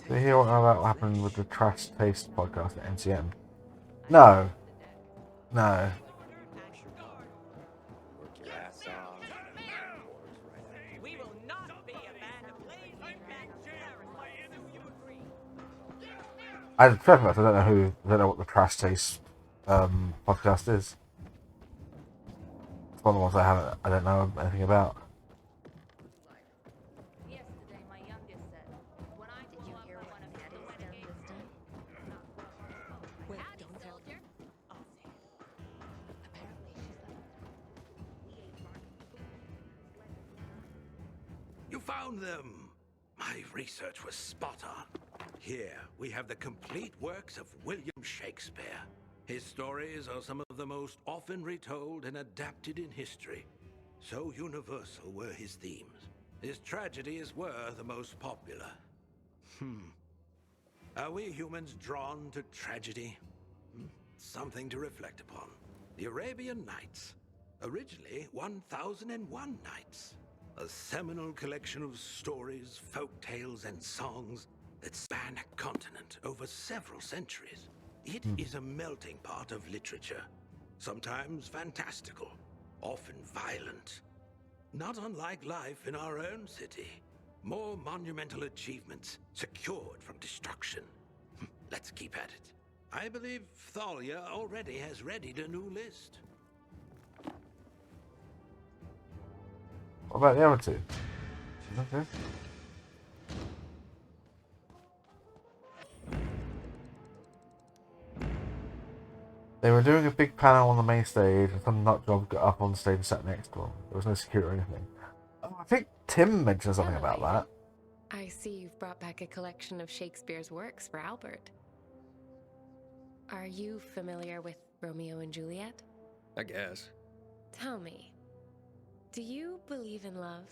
Did you hear about what happened with the Trash Taste podcast at NCM? No. No. We will not be a band of lazy I don't know what the Trash Taste podcast is. It's one of the ones I don't know anything about. Yesterday, my youngest said, when I grow up, I want to be the renegade. Wait, Howdy, don't tell soldier. I'll say it. Apparently she's You found them! My research was spot on. Here, we have the complete works of William Shakespeare. His stories are some of the most often retold and adapted in history. So universal were his themes. His tragedies were the most popular. Are we humans drawn to tragedy? Something to reflect upon. The Arabian Nights. Originally 1001 Nights. A seminal collection of stories, folk tales, and songs that span a continent over several centuries. It is a melting pot of literature, sometimes fantastical, often violent. Not unlike life in our own city. More monumental achievements secured from destruction. Let's keep at it. I believe Thalia already has readied a new list. What about the other two? Okay. They were doing a big panel on the main stage, and some nutjob got up on the stage and sat next to them. There was no security or anything. Oh, I think Tim mentioned something about that. I see you've brought back a collection of Shakespeare's works for Albert. Are you familiar with Romeo and Juliet? I guess. Tell me, do you believe in love?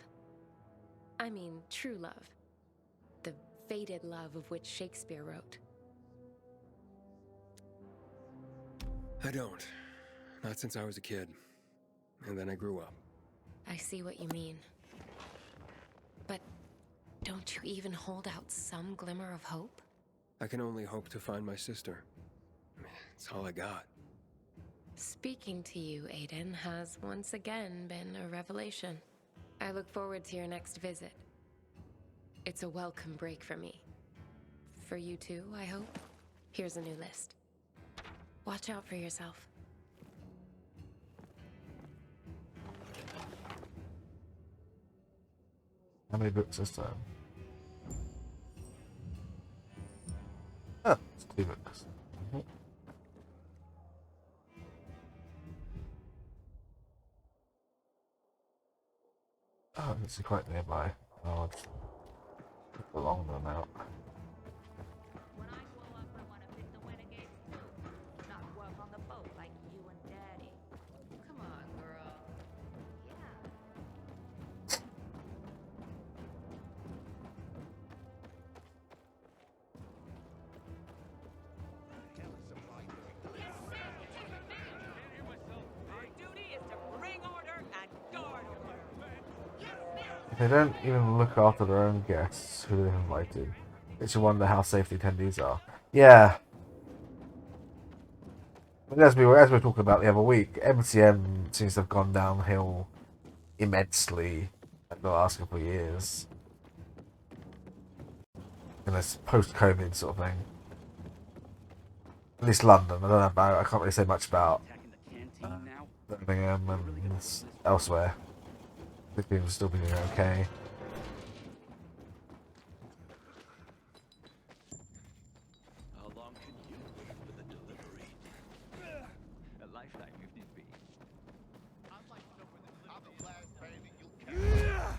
I mean, true love. The fated love of which Shakespeare wrote. I don't. Not since I was a kid. And then I grew up. I see what you mean. But don't you even hold out some glimmer of hope? I can only hope to find my sister. It's all I got. Speaking to you, Aiden, has once again been a revelation. I look forward to your next visit. It's a welcome break for me. For you too, I hope. Here's a new list. Watch out for yourself. How many books this time? Oh, it's 2 books. Oh, this is quite nearby. Oh, I'll just put the long one out. When I grow up, I want to pick the renegades too. Not work on the boat like you and Daddy. Come on, girl. Our duty is to bring order and guard order. If they don't even look after their own guests who they've invited, it's a wonder how safe the attendees are. Yeah. But as we were talking about the other week, MCM seems to have gone downhill immensely in the last couple of years. in this post-COVID sort of thing. At least London. I don't know about. I can't really say much about Birmingham and elsewhere. I think people still be doing okay. How long can you wait for the delivery? A lifetime if need be. I'd like to know where the I'm the last bandit you captured.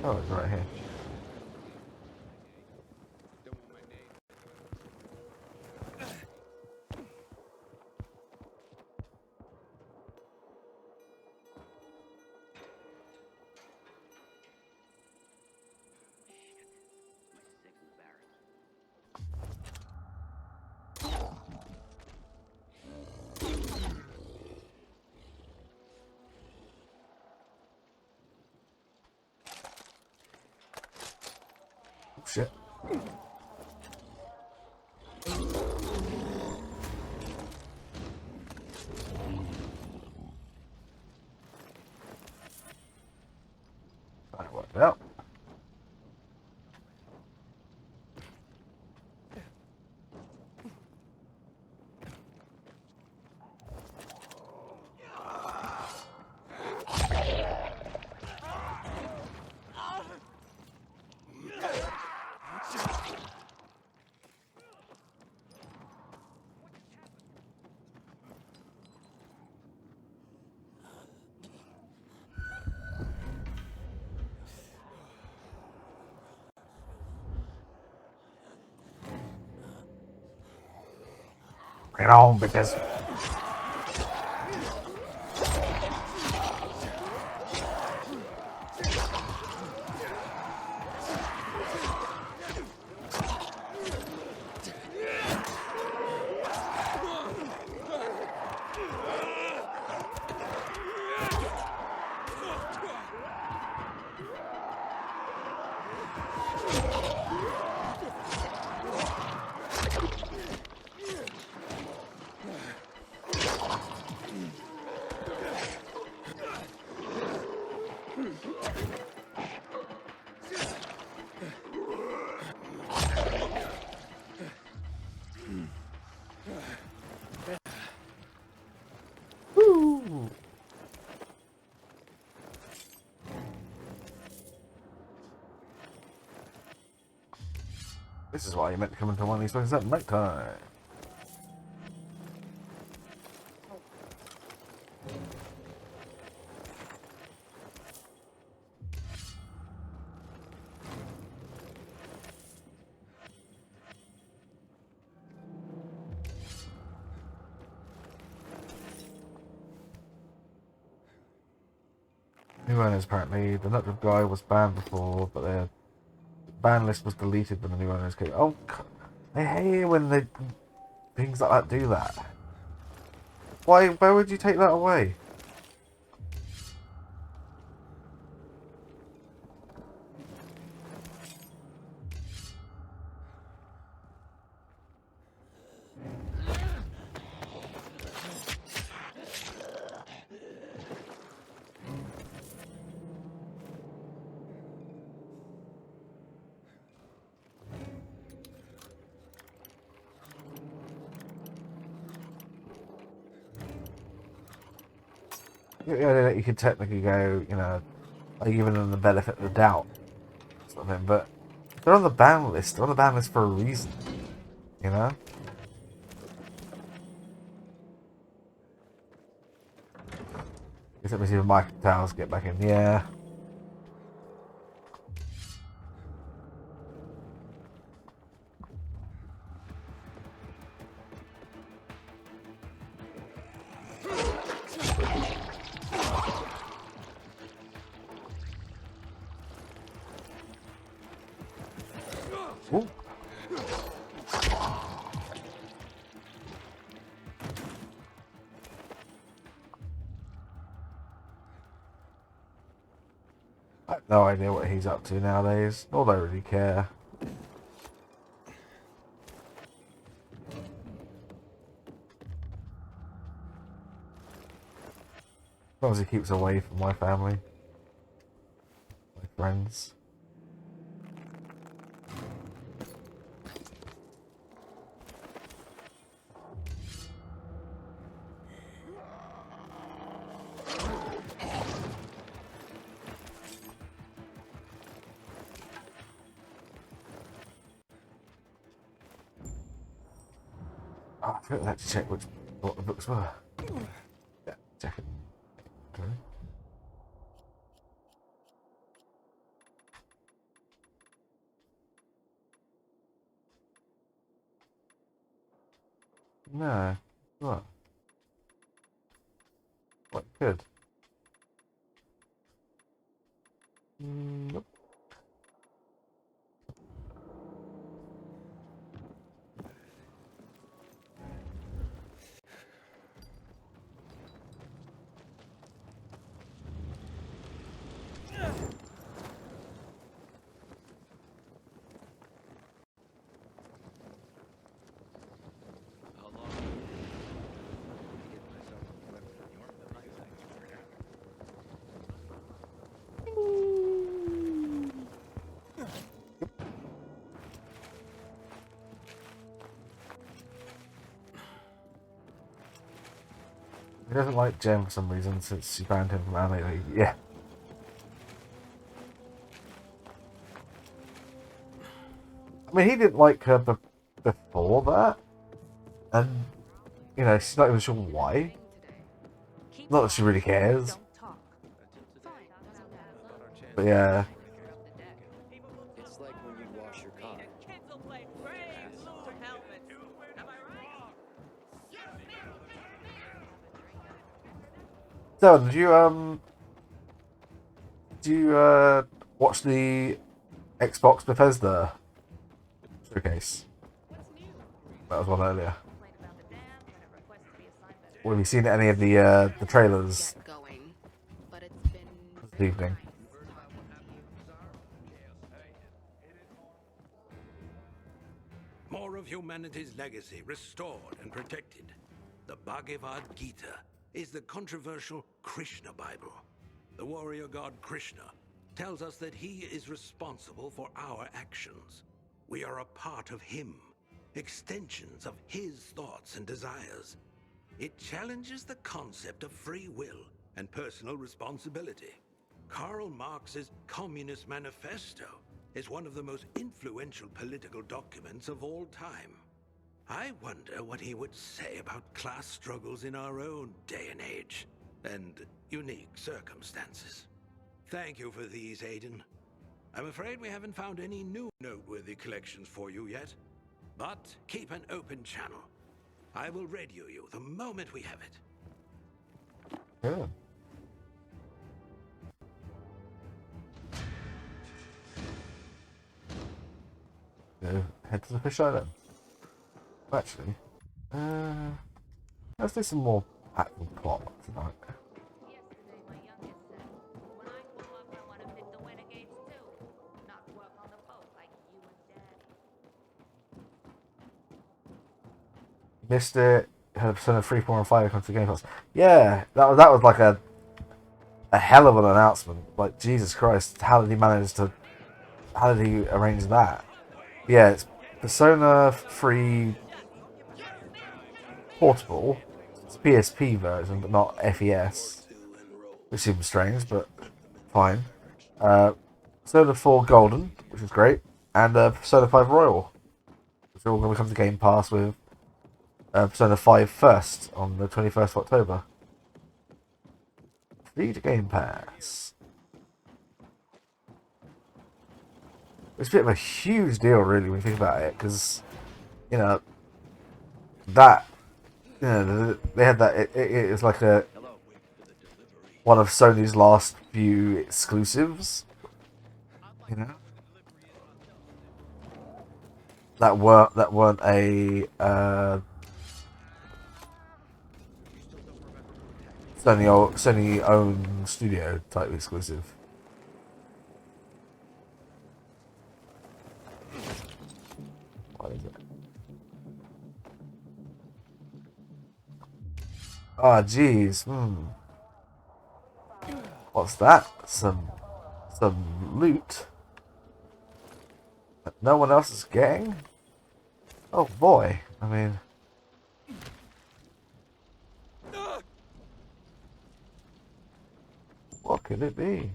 Oh, it's right here. Oh, shit. That worked out. Bring it on, because this is why you meant to come into one of these places at night time. New owners apparently. The Nutjob guy was banned before, but their ban list was deleted when the new owners came. Oh, I hate it when they things like that do that. Why would you take that away? Yeah, you could technically go, you know, like giving them the benefit of the doubt, sort of thing, but they're on the ban list. They're on the ban list for a reason, you know. Let me see if Mike Towers get back in. Yeah. Ooh. I have no idea what he's up to nowadays. Nor do I really care. As long as he keeps away from my family, my friends. Oh, I forgot to check what the books were. Yeah, check it. Okay. No. What? What? Good. Nope. How long? Let me get myself a weapon from your nice murder. He doesn't like Jem for some reason since she banned him from anime. Yeah. I mean, he didn't like her before that, and you know, she's not even sure why. Not that she really cares. But yeah. It's like when you wash your car. So, did you watch the Xbox Bethesda showcase? That was one earlier. Or have you seen any of the trailers this evening? More of humanity's legacy restored and protected. The Bhagavad Gita is the controversial Krishna Bible. The warrior god Krishna tells us that he is responsible for our actions. We are a part of him, extensions of his thoughts and desires. It challenges the concept of free will and personal responsibility. Karl Marx's Communist Manifesto is one of the most influential political documents of all time. I wonder what he would say about class struggles in our own day and age, and unique circumstances. Thank you for these, Aiden. I'm afraid we haven't found any new noteworthy collections for you yet, but keep an open channel. I will radio you the moment we have it. Yeah. Go head to the fish island. Actually, let's do some more actual plot tonight. Missed it. Had Persona 3, 4, and 5 come to Game Pass. Yeah, that was like a hell of an announcement. Like, Jesus Christ, how did he arrange that? Yeah, it's Persona 3 Portable. It's a PSP version, but not FES. Which seems strange, but fine. Persona 4 Golden, which is great, and Persona 5 Royal, which are all going to come to Game Pass with Persona 5 first on the 21st of October. Free to Game Pass. It's a bit of a huge deal, really, when you think about it, because, you know, that, you know, they had that, it's like one of Sony's last few exclusives, you know, that weren't a Sony owned studio type exclusive. What is it? Ah, jeez. What's that? Some loot that no one else is getting? Oh boy, I mean... What could it be?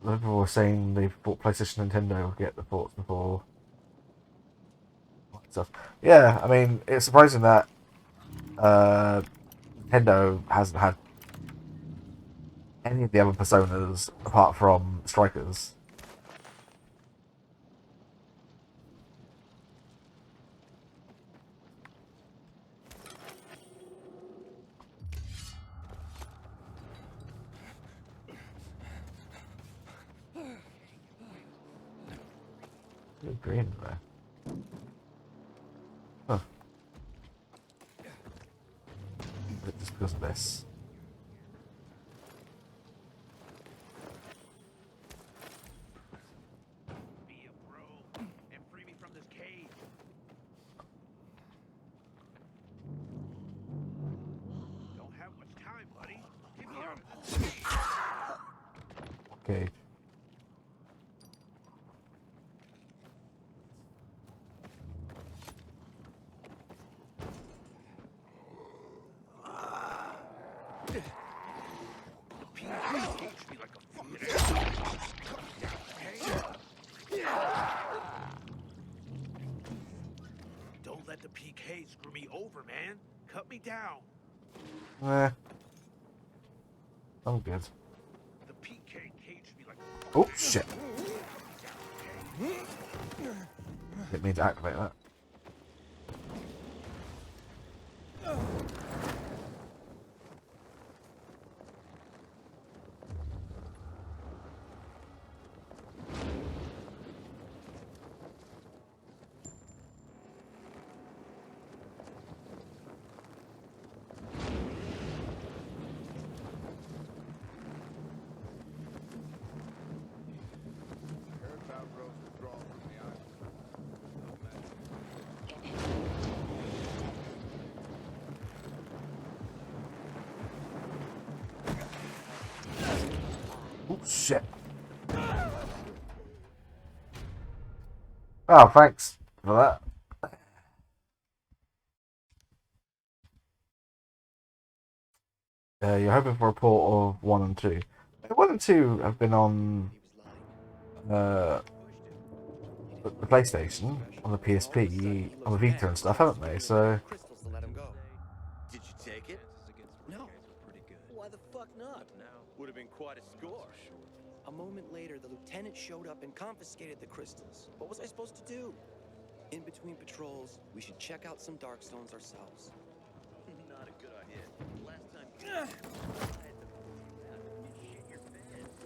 People were saying they bought PlayStation, Nintendo would get the ports before stuff. Yeah, I mean, it's surprising that Nintendo hasn't had any of the other Personas apart from Strikers. Good green there. Huh. Just because of this. Be a bro and free me from this cage. Don't have much time, buddy. Get me out of this cage. Okay. Don't let the PK screw me over, man. Cut me down. I'm good. The PK caged me like a Oh shit. Didn't mean to activate that. Oh shit. Oh, thanks for that. You're hoping for a port of 1 and 2. 1 and 2 have been on the PlayStation, on the PSP, on the Vita and stuff, haven't they? So Crystals to let him go. Did you take it? No. Why the fuck not? Would have been quite a score. A moment later, the lieutenant showed up and confiscated the crystals. What was I supposed to do? In between patrols, we should check out some Darkstones ourselves. Not a good idea. Last time you had the you shit your pants.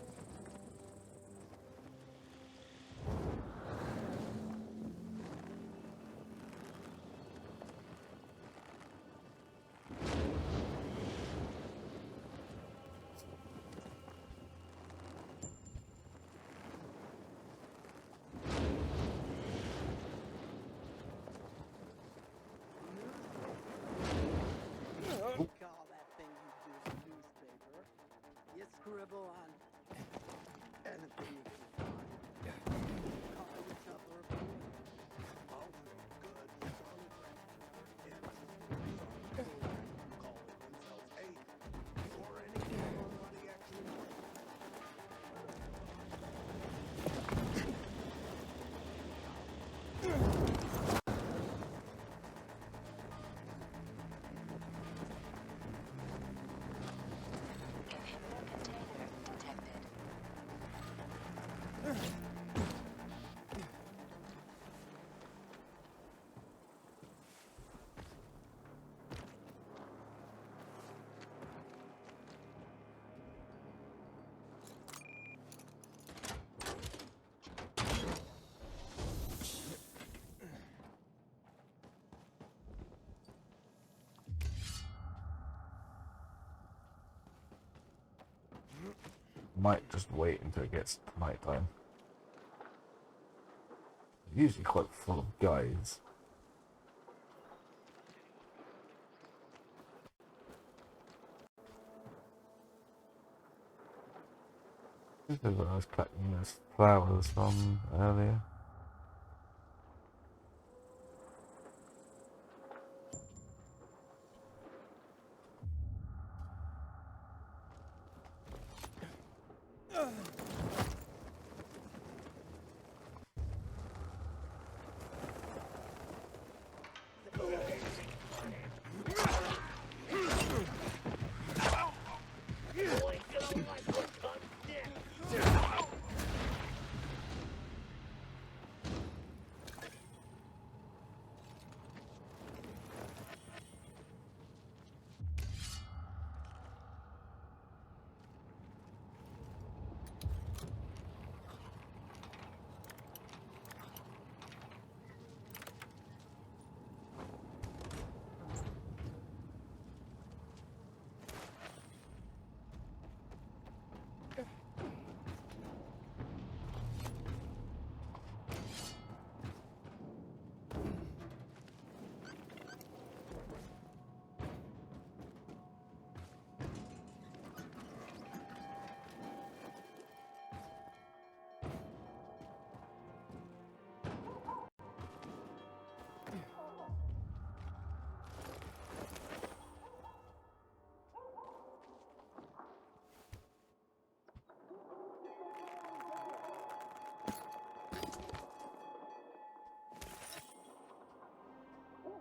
Call that thing you do a newspaper. You scribble on anything you can find. Call yourself a reporter. Oh, good son. Call themselves eight. Or anything nobody actually knows. might just wait until it gets night time. It's usually quite full of guys. This is where I was collecting those flowers from earlier.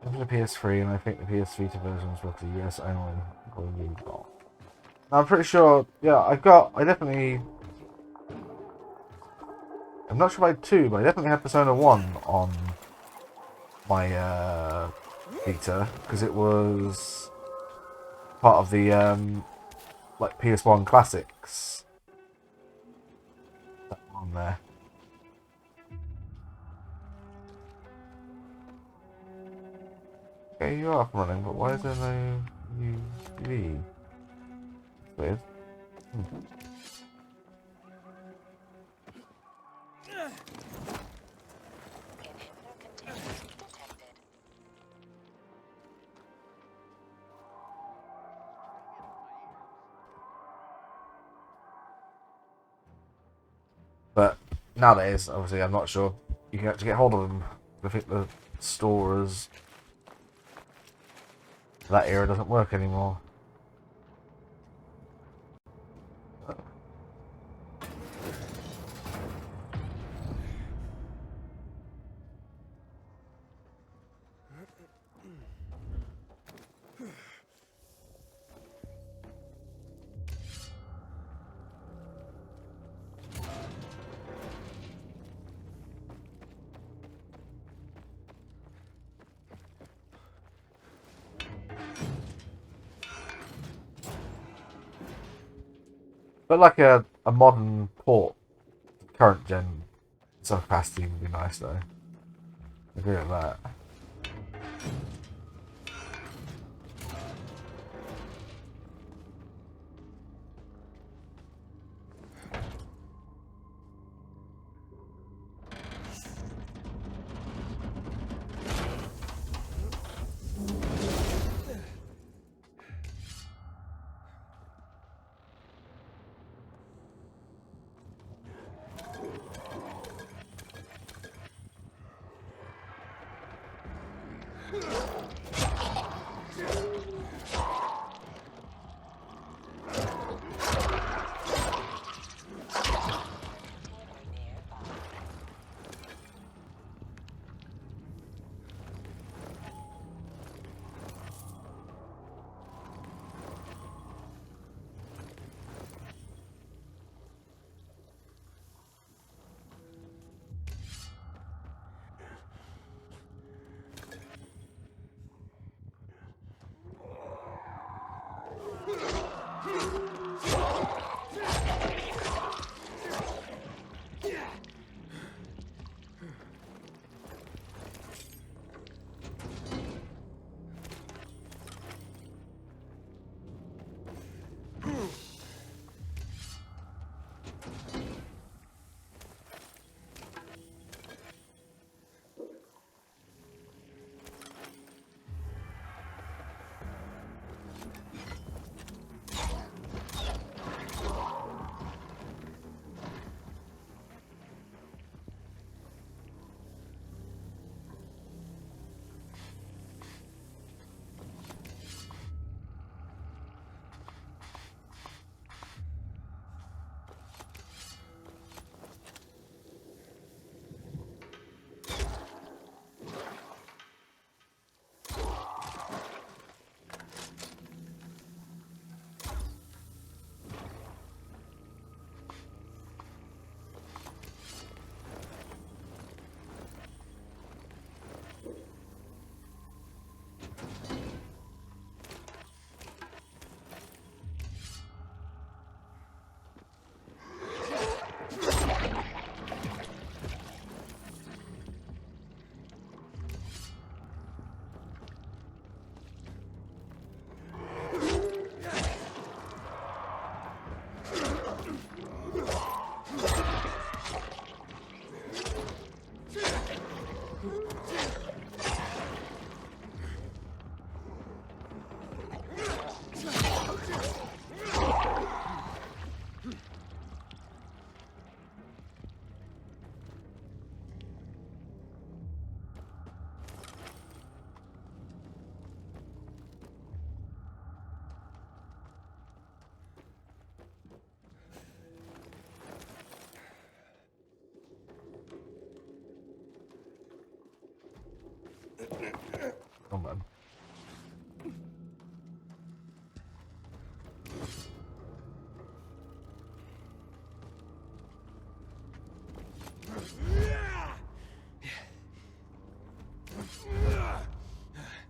This is a PS3, and I think the PS Vita version is roughly US only. I'm pretty sure, yeah, I'm not sure if I had 2, but I definitely had Persona 1 on my Vita, because it was part of the like PS1 classics. That one there. Okay, you are up and running, but why is there no UV? That's weird. But nowadays, obviously, I'm not sure you can actually get hold of them. I think the stores that era doesn't work anymore. But like a modern port, current gen, some capacity would be nice though. I agree with that. Ugh. Come on.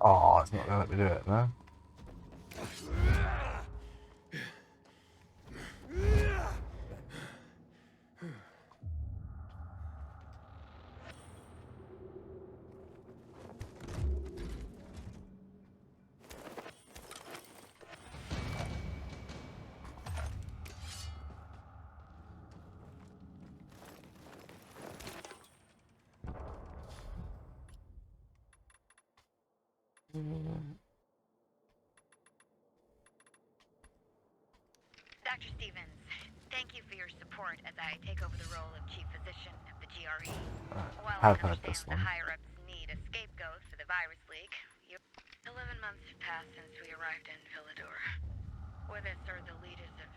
Oh, it's not going to let me do it, no? Dr. Stevens, thank you for your support as I take over the role of Chief Physician of the GRE. While I I've heard this understand the one. higher-ups need a scapegoat for the virus leak, 11 months have passed since we arrived in Villador. With us are the leaders of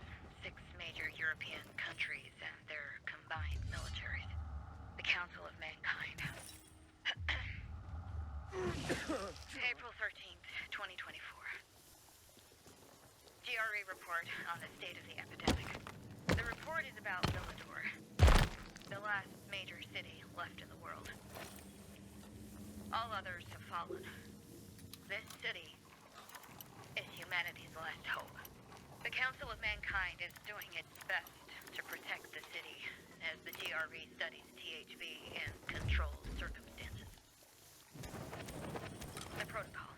6 major European countries and their combined militaries. The Council of Mankind. April 13th, 2024. GRE report on the state of the epidemic. The report is about Villador, the last major city left in the world. All others have fallen. This city is humanity's last hope. The Council of Mankind is doing its best to protect the city as the GRE studies THV in controlled circumstances. The protocol.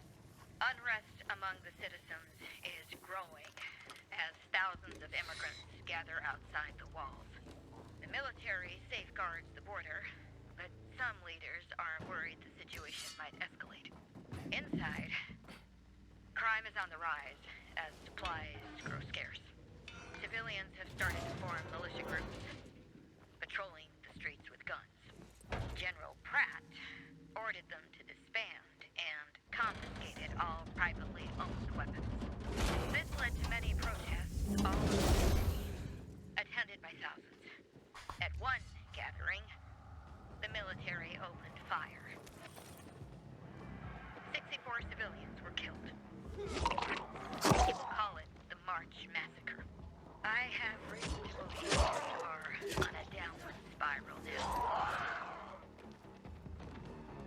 Unrest among the citizens is growing as thousands of immigrants gather outside the walls. The military safeguards the border, but some leaders are worried the situation might escalate. Inside, crime is on the rise as supplies grow scarce. Civilians have started to form militia groups, patrolling the streets with guns. General Pratt ordered them to disband and confiscated all privately owned weapons. This led to many protests all over the city, attended by thousands. At one gathering, the military opened fire. 64 civilians were killed. People call it the March Massacre. I have reason to believe we are on a downward spiral now.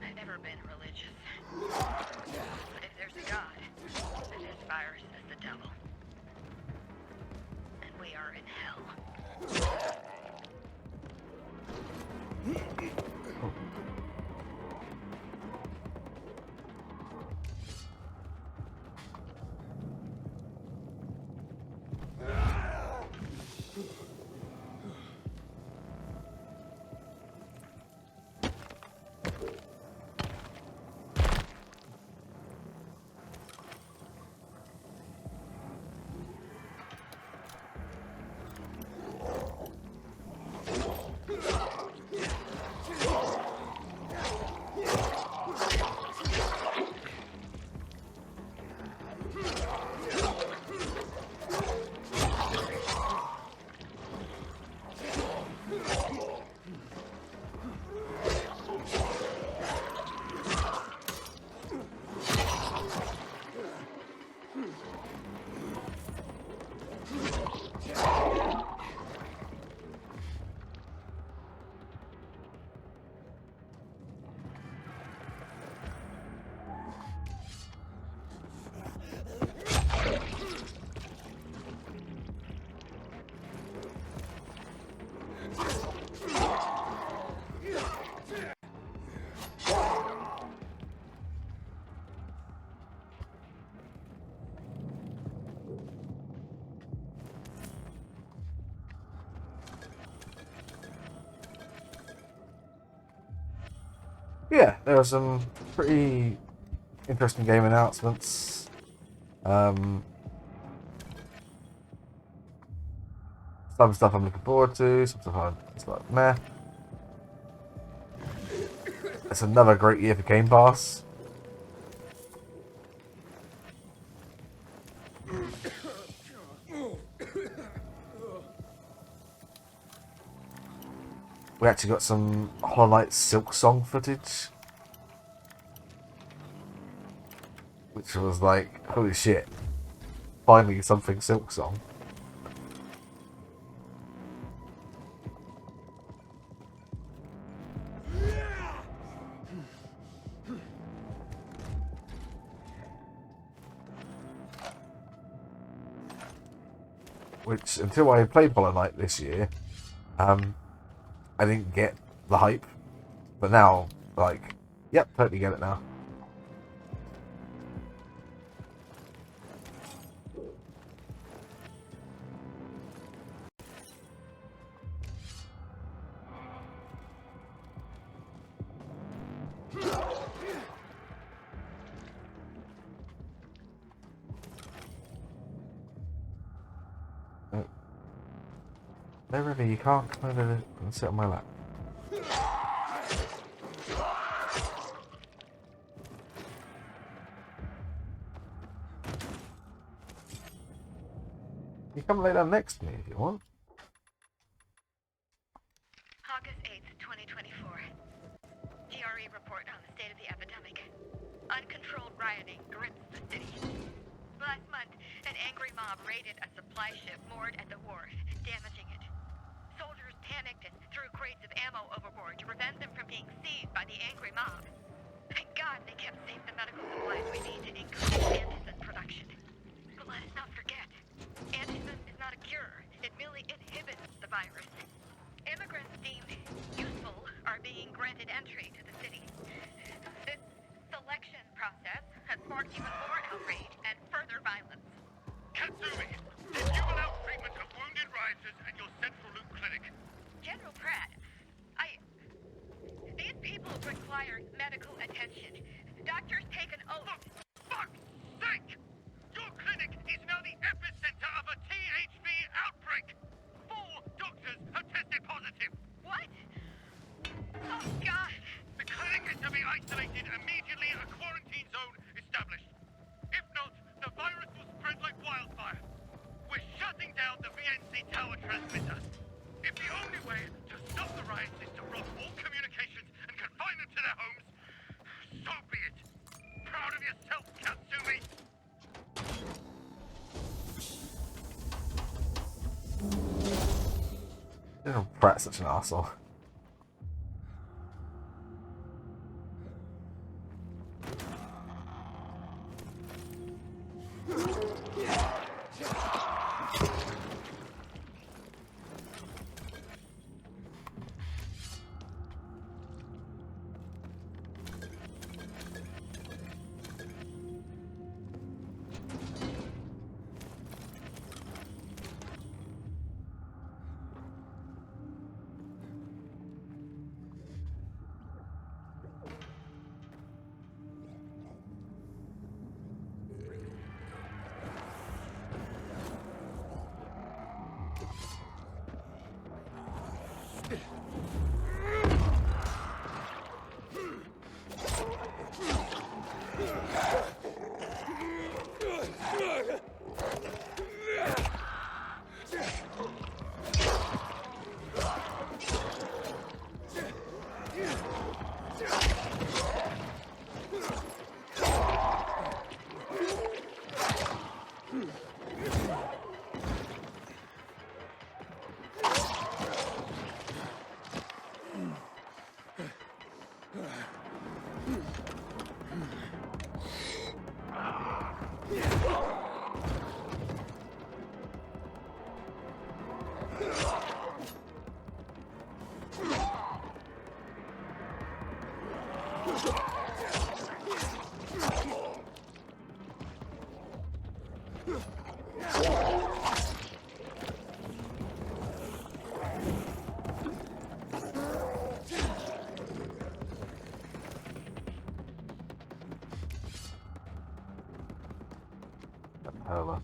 I've never been religious. But if there's a God, then this virus is the devil. And we are in hell. Yeah, there were some pretty interesting game announcements. Some stuff I'm looking forward to, some stuff I'm just like meh. It's another great year for Game Pass. We actually got some Hollow Knight Silk Song footage. which was like, holy shit, finally something Silk Song. Which, until I played Hollow Knight this year, I didn't get the hype. But now, like, yep, totally get it now. No, really, you can't come over and sit on my lap. You come lay down next to me if you want. August 8th, 2024. GRE report on the state of the epidemic. Uncontrolled rioting grips the city. Last month, an angry mob raided a supply ship moored at the wharf, damaging it. Soldiers panicked and threw crates of ammo overboard to prevent them from being seized by the angry mob. Thank God they kept safe the medical supplies we need to increase antizin production. But let us not forget, antizin is not a cure. It merely inhibits the virus. Immigrants deemed useful are being granted entry to the city. This selection process has sparked even more outrage and further violence. Katsumi, did you allow treatment of wounded rioters at your Central Loop clinic? General Pratt, these people require medical attention. Doctors take an oath. For fuck's sake! Your clinic is now the epicenter of a THV outbreak! 4 doctors have tested positive! What? Oh, God! The clinic is to be isolated immediately and a quarantine zone established. If not, the virus will spread like wildfire. We're shutting down the VNC tower transmitter. If the only way to stop the riots is to rob all communications and confine them to their homes, so be it. Proud of yourself, Katsumi. Pratt's such an arsehole. Hola.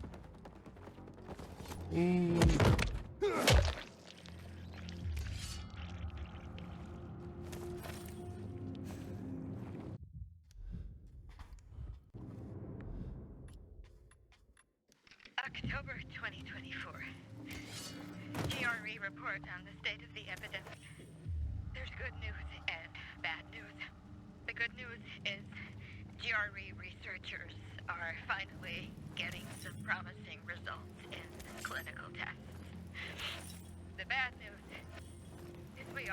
October 2024. GRE report on the state of the epidemic. There's good news and bad news. The good news is GRE researchers are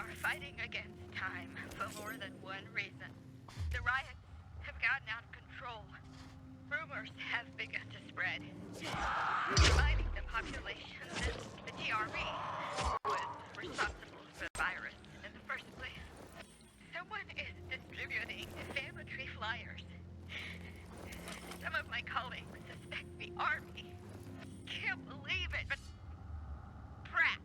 are fighting against time for more than one reason. The riots have gotten out of control. Rumors have begun to spread, reminding the population that the GRE was responsible for the virus in the first place. Someone is distributing defamatory flyers. Some of my colleagues suspect the Army. Can't believe it, but Pratt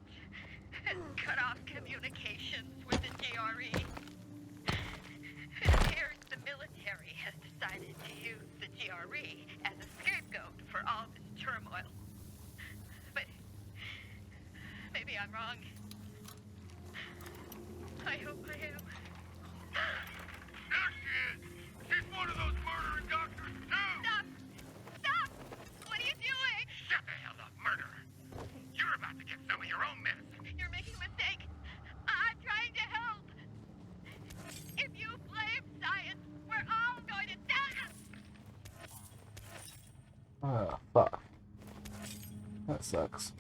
has cut off communications with the GRE. It appears the military has decided to use the GRE as a scapegoat for all this turmoil. But maybe I'm wrong. I hope I am. There she is! She's one of those murdering doctors, too! Stop! Stop! What are you doing? Shut the hell up, murderer! You're about to get some of your own medicine. You're making a mistake. I'm trying to help. If you blame science, we're all going to die. Oh, fuck. That sucks.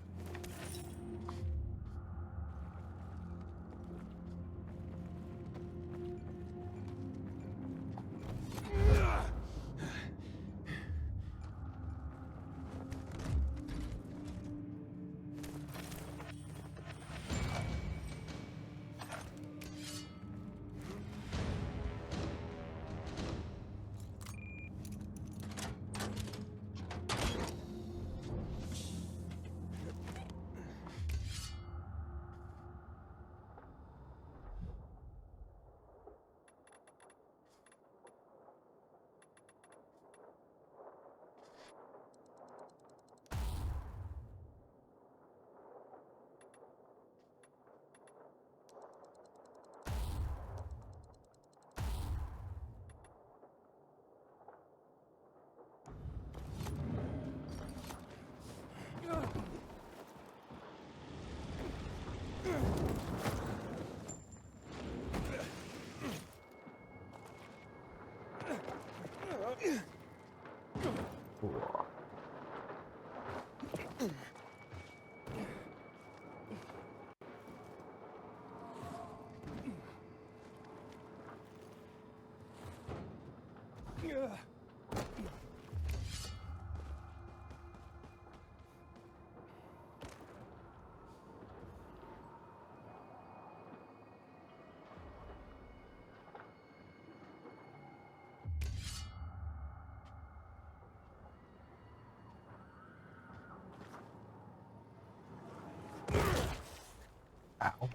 Ow.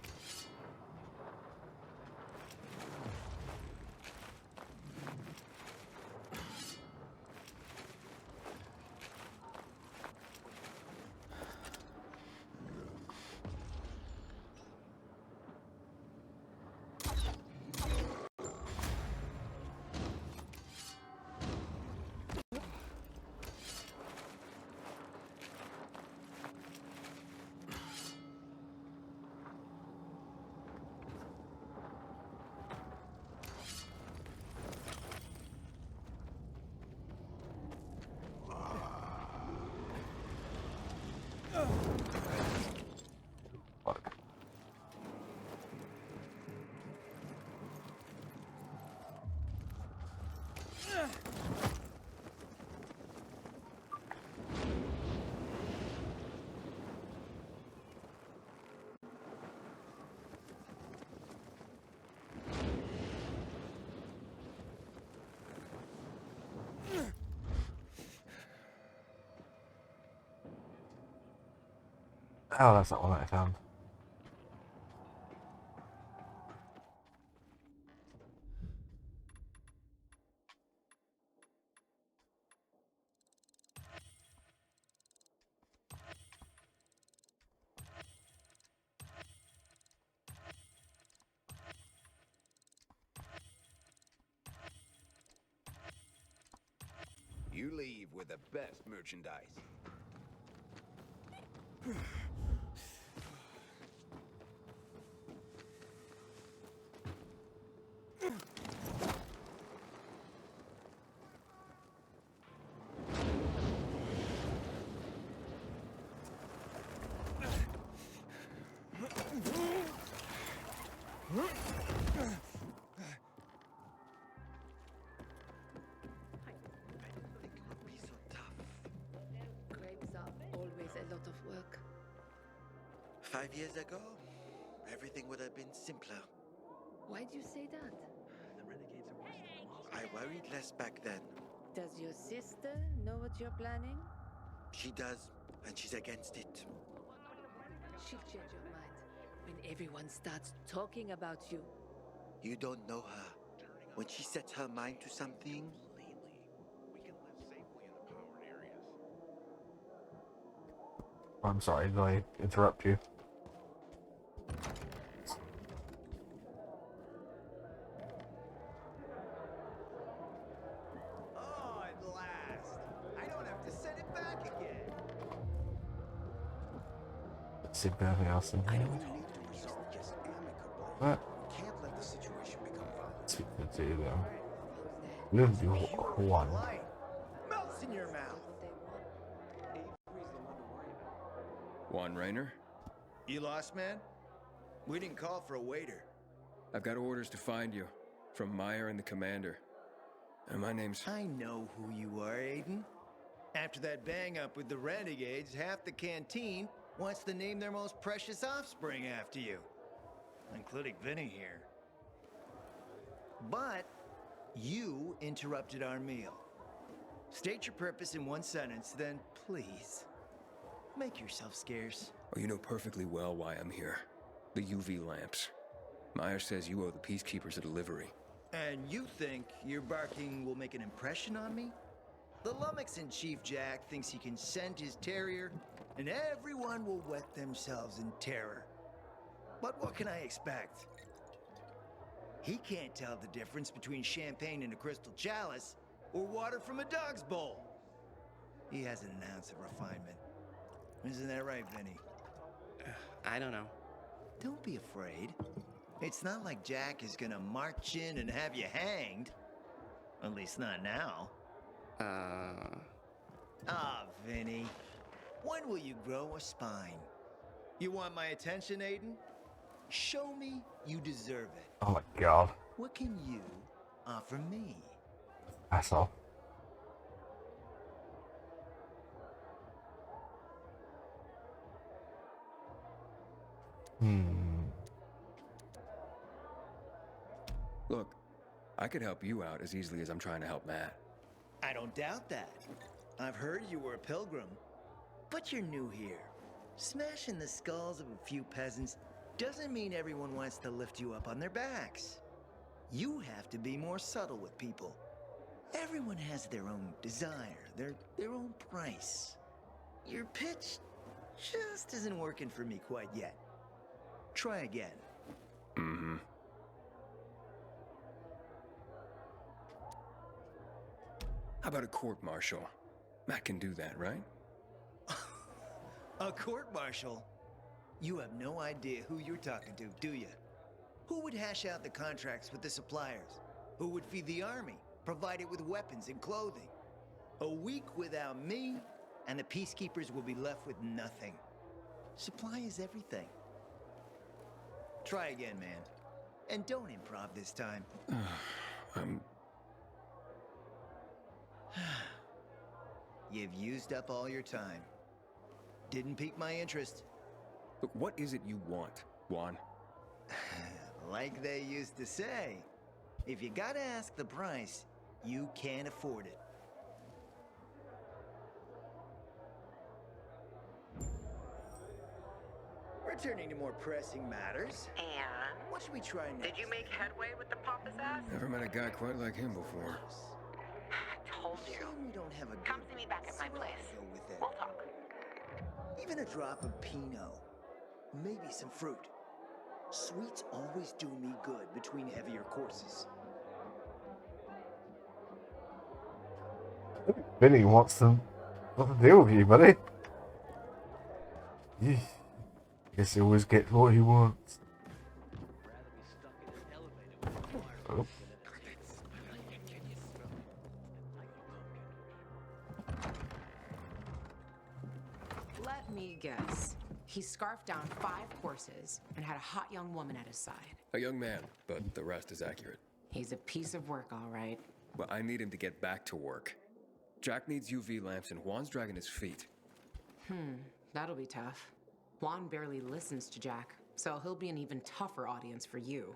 Oh, that's not one I found. You leave with the best merchandise. Grapes are always a lot of work. 5 years ago, everything would have been simpler. Why'd you say that? I worried less back then. Does your sister know what you're planning? She does, and she's against it. She'll change your mind when everyone starts talking about you. You don't know her. When she sets her mind to something, I'm sorry, did I interrupt you? oh, at last! I don't have to send it back again. Let's see if there's anything else in here. What? Can't let the situation become violent. Let's see what to do though. Live you one. Melts in your mouth. Juan Raynor? You lost, man? We didn't call for a waiter. I've got orders to find you. From Meyer and the commander. And my name's... I know who you are, Aiden. After that bang-up with the renegades, half the canteen wants to name their most precious offspring after you. Including Vinny here. But you interrupted our meal. State your purpose in one sentence, then please, make yourself scarce. Oh, you know perfectly well why I'm here. The UV lamps. Meyer says you owe the Peacekeepers a delivery. And you think your barking will make an impression on me? The Lummox-in-Chief Jack thinks he can scent his terrier, and everyone will wet themselves in terror. But what can I expect? He can't tell the difference between champagne in a crystal chalice or water from a dog's bowl. He hasn't an ounce of refinement. Isn't that right, Vinny? I don't know. Don't be afraid. It's not like Jack is gonna march in and have you hanged. At least not now. Ah, Vinny. When will you grow a spine? You want my attention, Aiden? Show me you deserve it. Oh my god. What can you offer me? Asshole. Look, I could help you out as easily as I'm trying to help Matt. I don't doubt that. I've heard you were a pilgrim. But you're new here. Smashing the skulls of a few peasants doesn't mean everyone wants to lift you up on their backs. You have to be more subtle with people. Everyone has their own desire, their own price. Your pitch just isn't working for me quite yet. Try again. Mm-hmm. How about a court-martial? Matt can do that, right? A court-martial? You have no idea who you're talking to, do you? Who would hash out the contracts with the suppliers? Who would feed the army, provide it with weapons and clothing? A week without me, and the Peacekeepers will be left with nothing. Supply is everything. Try again, man. And don't improv this time. You've used up all your time. Didn't pique my interest. Look, what is it you want, Juan? Like they used to say, if you gotta ask the price, you can't afford it. Returning to more pressing matters. And? What should we try next? Did you make headway with the pompous ass? Never met a guy quite like him before. Told you. We don't have a Come see me back at my place. go with it. We'll talk. Even a drop of Pinot. Maybe some fruit. Sweets always do me good between heavier courses. Vinny wants to deal with you, buddy. Yeesh. Guess he always gets what he wants. Oh. Let me guess. He scarfed down 5 horses and had a hot young woman at his side. A young man, but the rest is accurate. He's a piece of work, all right. But I need him to get back to work. Jack needs UV lamps and Juan's dragging his feet. That'll be tough. Juan barely listens to Jack, so he'll be an even tougher audience for you.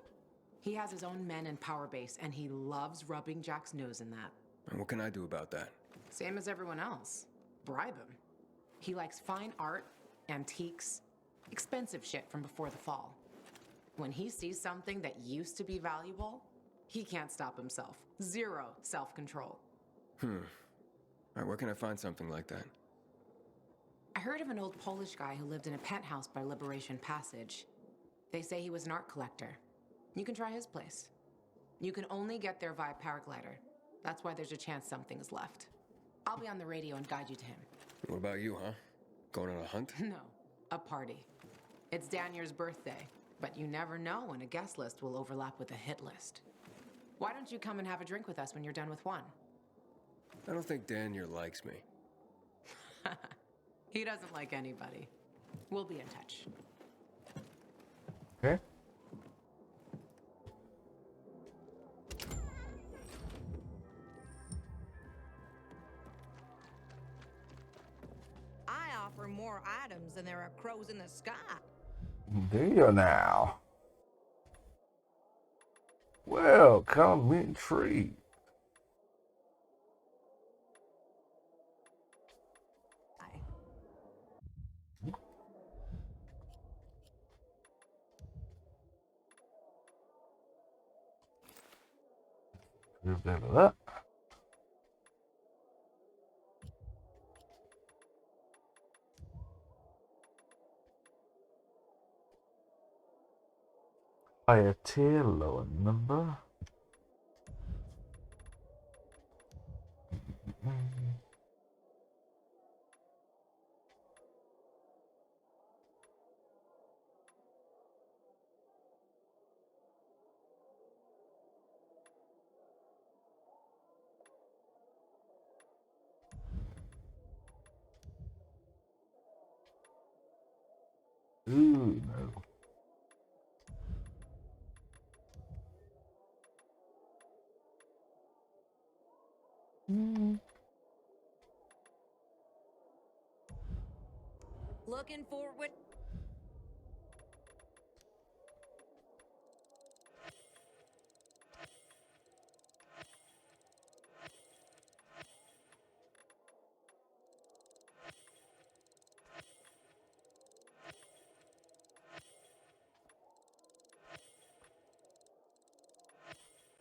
He has his own men and power base, and he loves rubbing Jack's nose in that. And what can I do about that? Same as everyone else. Bribe him. He likes fine art, antiques, expensive shit from before the fall. When he sees something that used to be valuable, he can't stop himself. Zero self-control. All right, where can I find something like that? I heard of an old Polish guy who lived in a penthouse by Liberation Passage. They say he was an art collector. You can try his place. You can only get there via paraglider. That's why there's a chance something's left. I'll be on the radio and guide you to him. What about you, huh? Going on a hunt? No, a party. It's Danier's birthday, but you never know when a guest list will overlap with a hit list. Why don't you come and have a drink with us when you're done with one? I don't think Danier likes me. He doesn't like anybody. We'll be in touch. Okay. I offer more items than there are crows in the sky. Do you now? Welcome, intrigue. Moved over that. Higher tier, lower number. Ooh, no. Looking forward.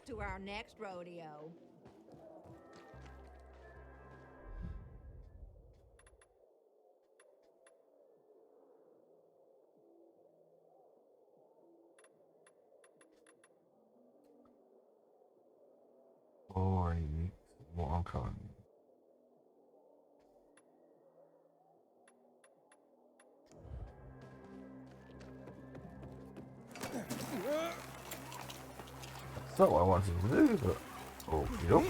To our next rodeo. Boring. What I'm calling. That's not what I wanted to do, but oh, yuck.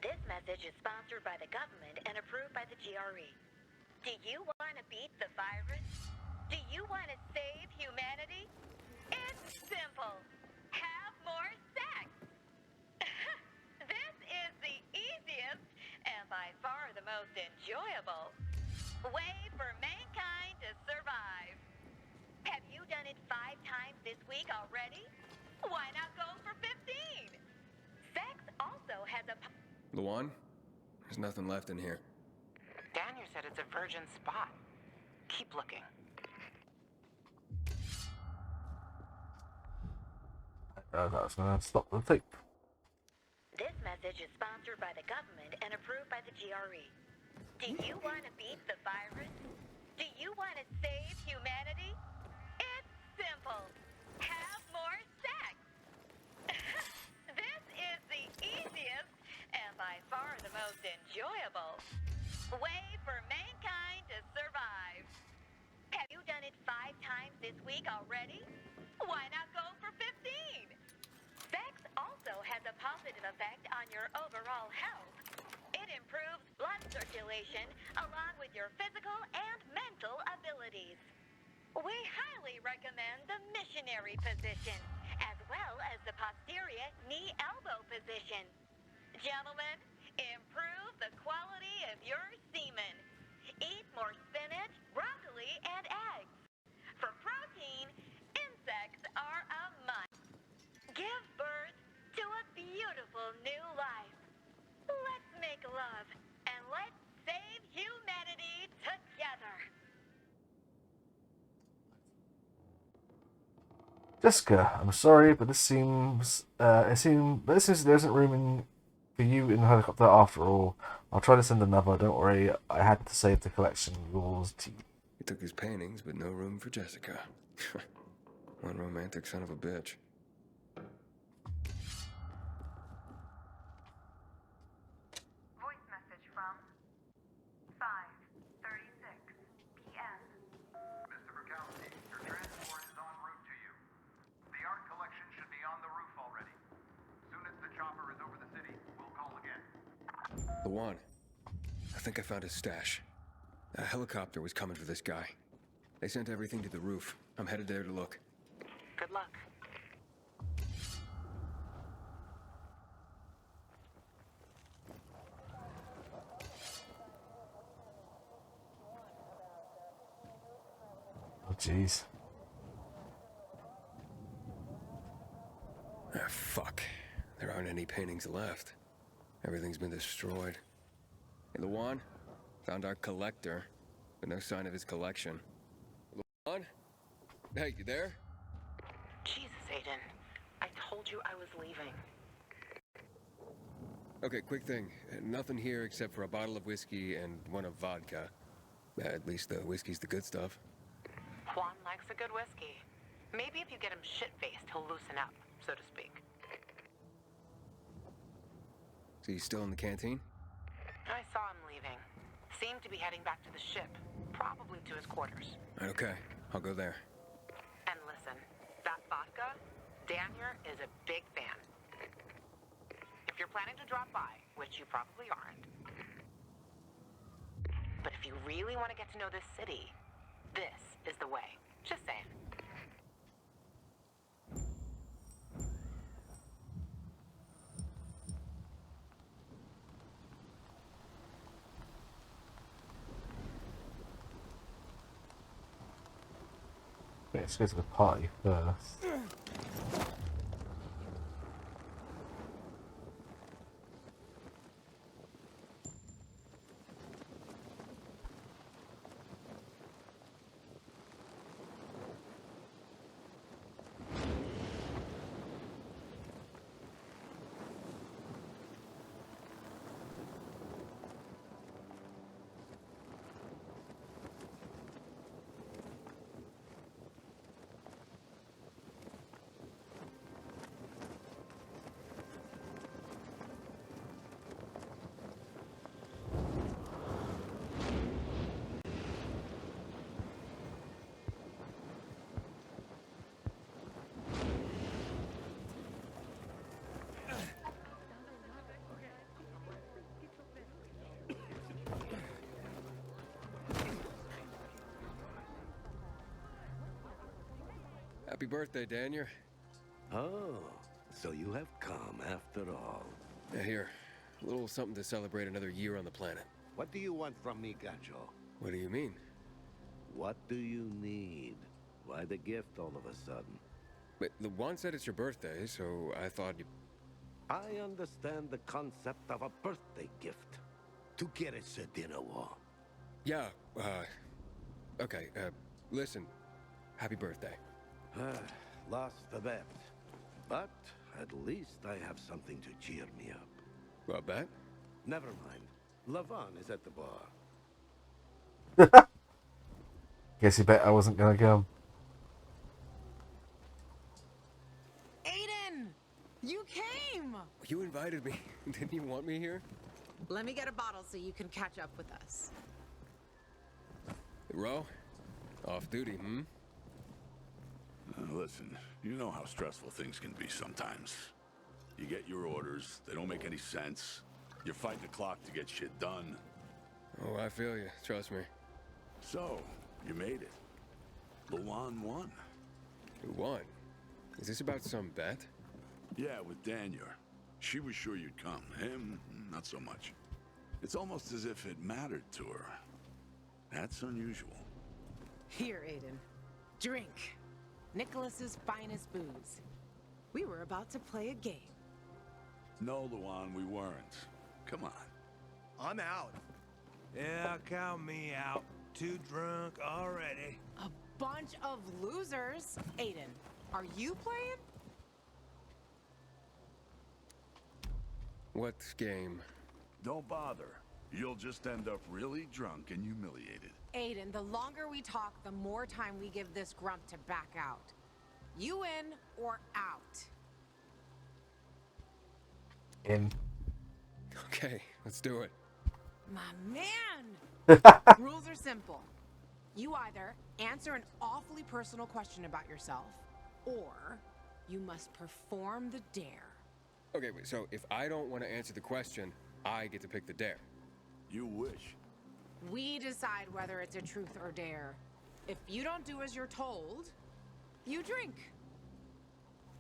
This message is sponsored by the government and approved by the GRE. Do you want to beat the virus? Do you want to save humanity? It's simple. Have more sex. This is the easiest and by far the most enjoyable way for mankind to survive. Have you done it 5 times this week already? Why not go for 15? Sex also has a... Luan? There's nothing left in here. Daniel said it's a virgin spot. Keep looking. That's gonna stop the tape. This message is sponsored by the government and approved by the GRE. Do you want to beat the virus? Do you want to save humanity? It's simple. Have more sex. This is the easiest and by far the most enjoyable way for mankind to survive. Have you done it 5 times this week already? Why not go for 15? Sex also has a positive effect on your overall health. It improves blood circulation along with your physical and mental abilities. We highly recommend the missionary position, as well as the posterior knee-elbow position. Gentlemen, improve the quality of your semen. Eat more spinach, broccoli, and eggs. For protein, insects are a must. Give birth to a beautiful new life. Let's make love, and let's save humanity together. Jessica, I'm sorry, but this seems there isn't room for you in the helicopter after all. I'll try to send another. Don't worry, I had to save the collection rules to you. He took his paintings, but no room for Jessica. One romantic son of a bitch. Voice message from 5:36 p.m. Mr. Bukowski, your transport is en route to you. The art collection should be on Luan, I think I found his stash. A helicopter was coming for this guy. They sent everything to the roof. I'm headed there to look. Good luck. Oh, jeez. Ah, fuck. There aren't any paintings left. Everything's been destroyed. Hey, Luan, found our collector, but no sign of his collection. Luan? Hey, you there? Jesus, Aiden. I told you I was leaving. Okay, quick thing. Nothing here except for a bottle of whiskey and one of vodka. At least the whiskey's the good stuff. Juan likes a good whiskey. Maybe if you get him shit-faced, he'll loosen up, so to speak. So you still in the canteen? I saw him leaving. Seemed to be heading back to the ship, probably to his quarters. Okay, I'll go there. And listen, that vodka, Daniel is a big fan. If you're planning to drop by, which you probably aren't, but if you really want to get to know this city, this is the way. Just saying. Let's go to the party first. Happy birthday, Daniel. Oh, so you have come after all. Yeah, here. A little something to celebrate another year on the planet. What do you want from me, Gacho? What do you mean? What do you need? Why the gift all of a sudden? Wait, Luan said it's your birthday, so I thought you... I understand the concept of a birthday gift. Tu quieres ser dinner war? Yeah, okay, listen. Happy birthday. Lost the bet. But at least I have something to cheer me up. What, bet? Never mind. Lavon is at the bar. Guess you bet I wasn't gonna come. Aiden! You came! You invited me. Didn't you want me here? Let me get a bottle so you can catch up with us. Ro? Off duty, hmm? Listen, you know how stressful things can be sometimes. You get your orders, they don't make any sense. You're fighting the clock to get shit done. Oh, I feel you. Trust me. So, you made it. Luan won. Who won? Is this about some bet? Yeah, with Daniel. She was sure you'd come. Him, not so much. It's almost as if it mattered to her. That's unusual. Here, Aiden. Drink. Nicholas's finest booze. We were about to play a game. No, Luan, we weren't. Come on. I'm out. Yeah, count me out. Too drunk already. A bunch of losers. Aiden, are you playing? What game? Don't bother. You'll just end up really drunk and humiliated. Aiden, the longer we talk, the more time we give this grump to back out. You in or out? In. Okay, let's do it. My man! Rules are simple. You either answer an awfully personal question about yourself, or you must perform the dare. Okay, wait, so if I don't want to answer the question, I get to pick the dare. You wish. We decide whether it's a truth or dare. If you don't do as you're told, you drink.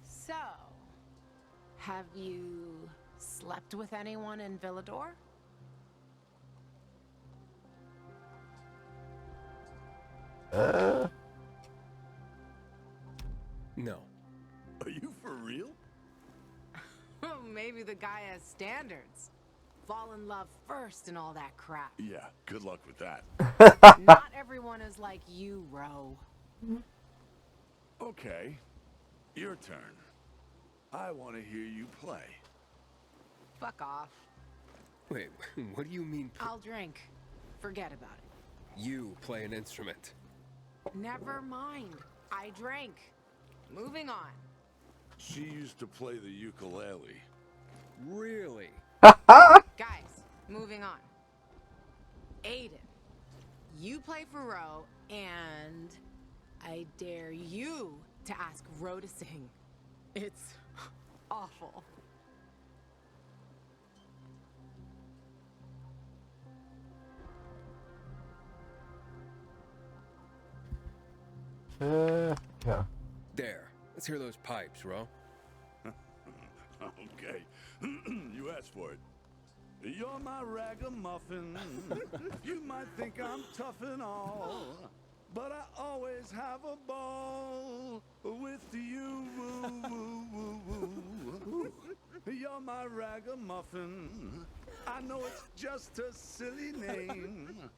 So, have you slept with anyone in Villador? No. Are you for real? Maybe the guy has standards. Fall in love first and all that crap. Yeah, good luck with that. Not everyone is like you, Ro. Okay, your turn. I want to hear you play. Fuck off. Wait, what do you mean? I'll drink. Forget about it. You play an instrument. Never mind. I drank. Moving on. She used to play the ukulele. Really? Guys, moving on. Aiden, you play for Ro, and I dare you to ask Ro to sing. It's awful. Yeah. There. Let's hear those pipes, Ro. Okay, you asked for it. You're my ragamuffin. You might think I'm tough and all, but I always have a ball with you. You're my ragamuffin. I know it's just a silly name,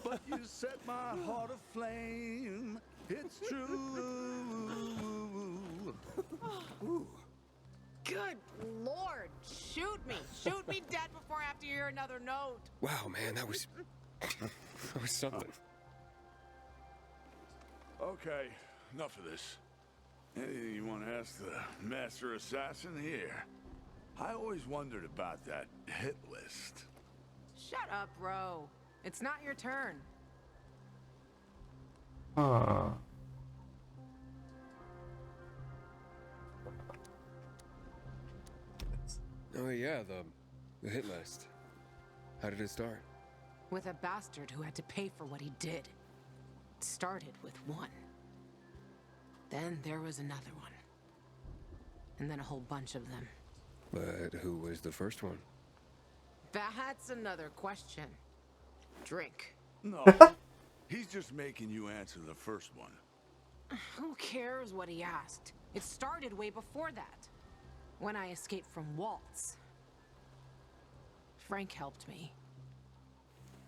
but you set my heart aflame. It's true. Good Lord, shoot me. Shoot me dead before I have to hear another note. Wow, man, that was something. Okay, enough of this. Anything you want to ask the master assassin here? I always wondered about that hit list. Shut up, Ro. It's not your turn. Huh. Oh yeah, the hit list. How did it start? With a bastard who had to pay for what he did. It started with one. Then there was another one. And then a whole bunch of them. But who was the first one? That's another question. Drink. No, he's just making you answer the first one. Who cares what he asked? It started way before that. When I escaped from Waltz. Frank helped me.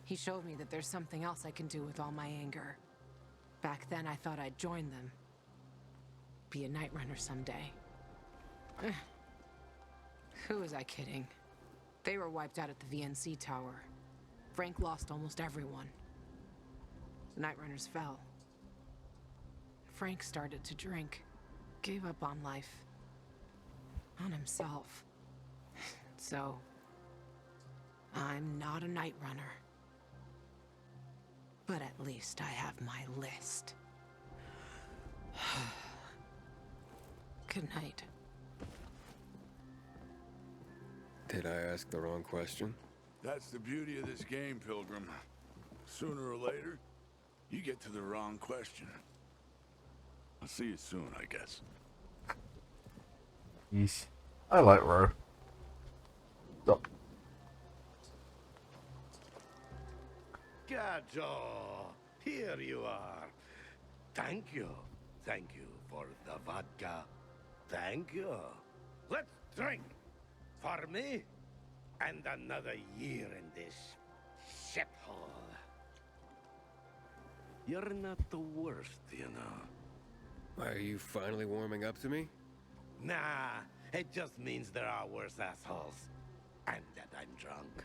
He showed me that there's something else I can do with all my anger. Back then I thought I'd join them. Be a night runner someday. Who was I kidding? They were wiped out at the VNC tower. Frank lost almost everyone. The night runners fell. Frank started to drink. Gave up on life. On himself. So, I'm not a night runner. But at least I have my list. Good night. Did I ask the wrong question? That's the beauty of this game, Pilgrim. Sooner or later, you get to the wrong question. I'll see you soon, I guess. Yeesh. I like Ro. Stop. Gajo, here you are. Thank you. Thank you for the vodka. Thank you. Let's drink. For me, and another year in this shithole. You're not the worst, you know. Are you finally warming up to me? Nah, it just means there are worse assholes. And that I'm drunk.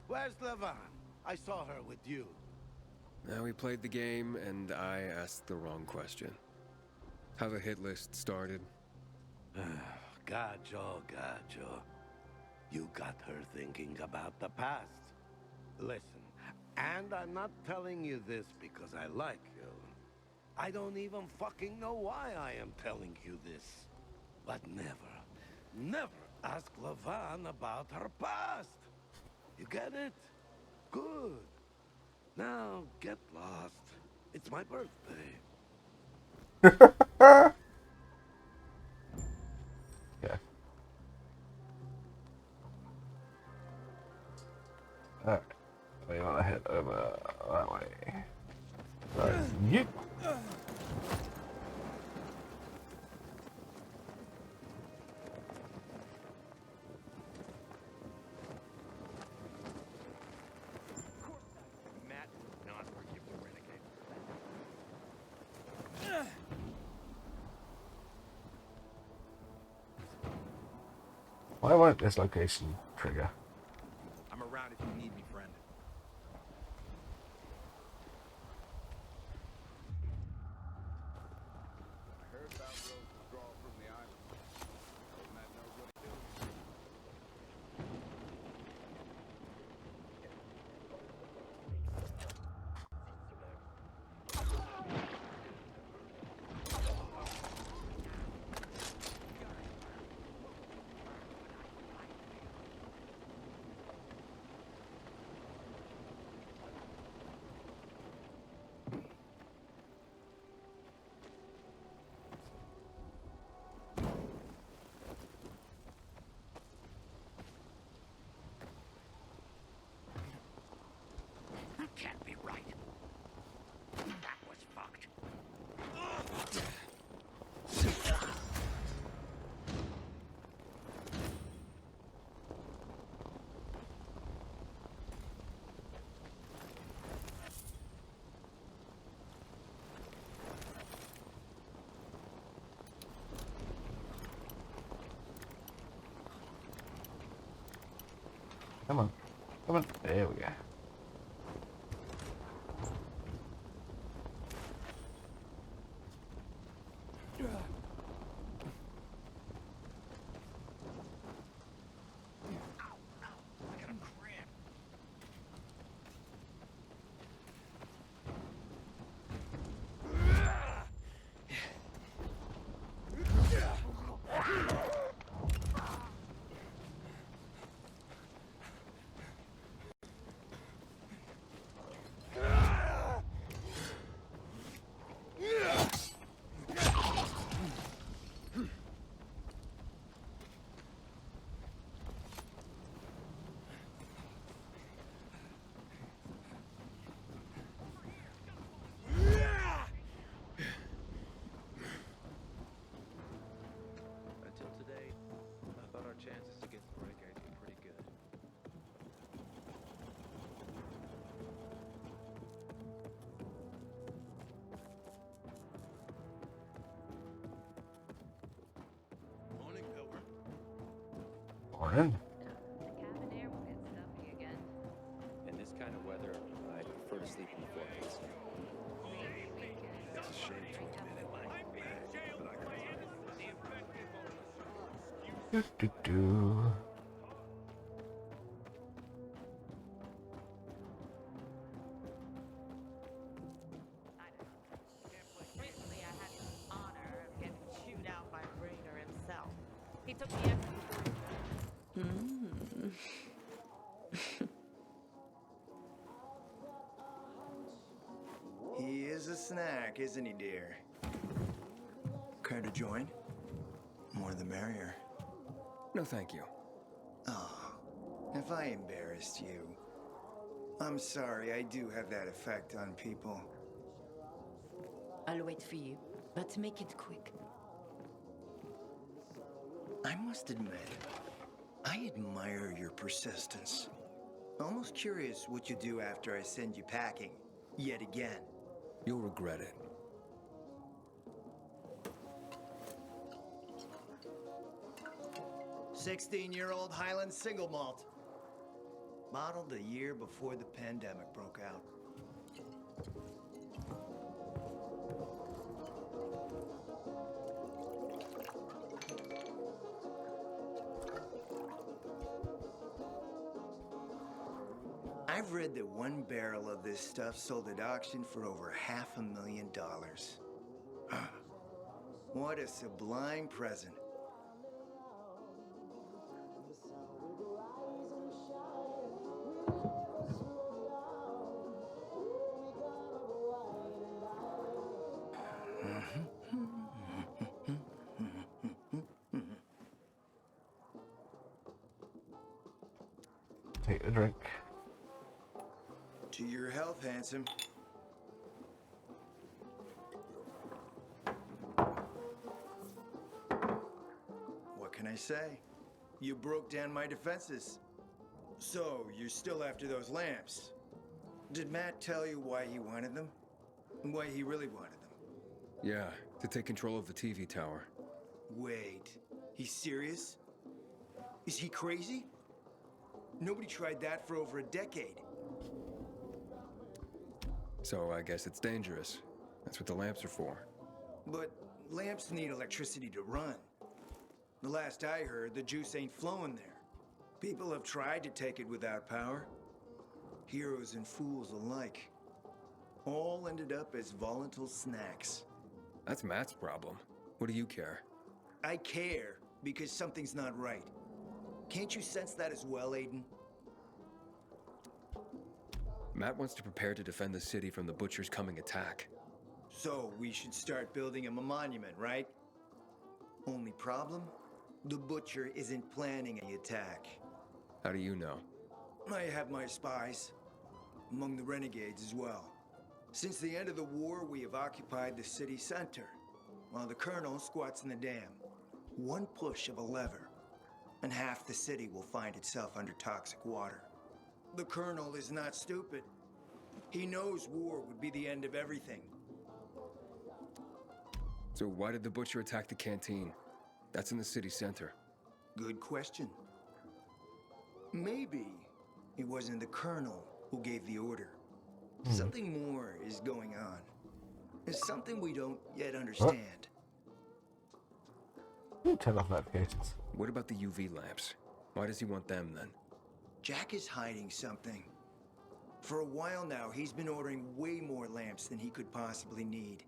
Where's Levan? I saw her with you. Now we played the game, and I asked the wrong question. How the hit list started? Gajo. You got her thinking about the past. Listen, and I'm not telling you this because I like you. I don't even fucking know why I am telling you this. But never ask Levan about her past. You get it? Good. Now get lost. It's my birthday. Yeah. Alright. We want to head over that way. So, you. Matt would not forgive the renegade. Why won't this location trigger? I'm around if you need me, friend. I heard about Rose withdrawal from the island. Old Matt knows what to do. That can't be right. That was fucked. Come on. Come on. There we go. Until today, I thought our chances against the renegades were pretty good. Morning, Pilgrim. Morning. In this kind of weather, I prefer to sleep in the forecast. It's a shame to admit it, but I Do do do. Recently, I had the honor of getting chewed out by Raider himself. He took me in. He is a snack, isn't he, dear? Care to join? More the merrier. No, thank you. Oh, if I embarrassed you. I'm sorry, I do have that effect on people. I'll wait for you, but make it quick. I must admit, I admire your persistence. Almost curious what you do after I send you packing, yet again. You'll regret it. "16-year-old Highland single malt. Modeled a year before the pandemic broke out. I've read that one barrel of this stuff sold at auction for over $500,000. What a sublime present. Take a drink. To your health, handsome. What can I say? You broke down my defenses. So, you're still after those lamps. Did Matt tell you why he wanted them? Why he really wanted them? Yeah, to take control of the TV tower. Wait, he's serious? Is he crazy? Nobody tried that for over a decade. So I guess it's dangerous. That's what the lamps are for. But lamps need electricity to run. The last I heard, the juice ain't flowing there. People have tried to take it without power. Heroes and fools alike. All ended up as volatile snacks. That's Matt's problem. What do you care? I care because something's not right. Can't you sense that as well, Aiden? Matt wants to prepare to defend the city from the Butcher's coming attack. So we should start building him a monument, right? Only problem? The Butcher isn't planning an attack. How do you know? I have my spies. Among the renegades as well. Since the end of the war, we have occupied the city center, while the Colonel squats in the dam. One push of a lever, and half the city will find itself under toxic water. The Colonel is not stupid. He knows war would be the end of everything. So why did the Butcher attack the canteen? That's in the city center. Good question. Maybe it wasn't the Colonel who gave the order. Something more is going on. It's something we don't yet understand. Turn off notifications. What about the UV lamps? Why does he want them then? Jack is hiding something. For a while now, he's been ordering way more lamps than he could possibly need.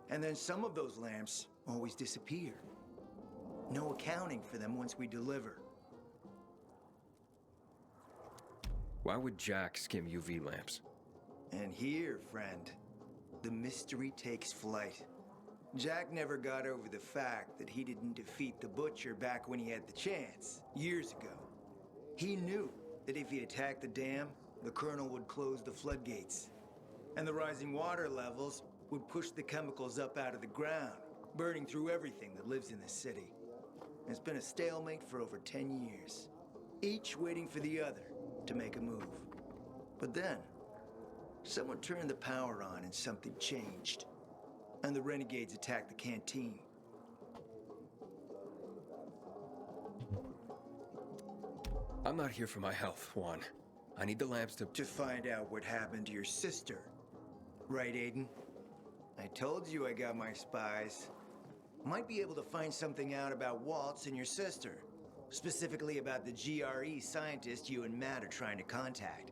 And then some of those lamps always disappear. No accounting for them once we deliver. Why would Jack skim UV lamps? And here, friend, the mystery takes flight. Jack never got over the fact that he didn't defeat the Butcher back when he had the chance, years ago. He knew that if he attacked the dam, the Colonel would close the floodgates. And the rising water levels would push the chemicals up out of the ground, burning through everything that lives in the city. It's been a stalemate for over 10 years, each waiting for the other to make a move. But then, someone turned the power on and something changed. And the renegades attacked the canteen. I'm not here for my health, Juan. I need the lamps to find out what happened to your sister. Right, Aiden? I told you I got my spies. Might be able to find something out about Waltz and your sister. Specifically about the GRE scientist you and Matt are trying to contact.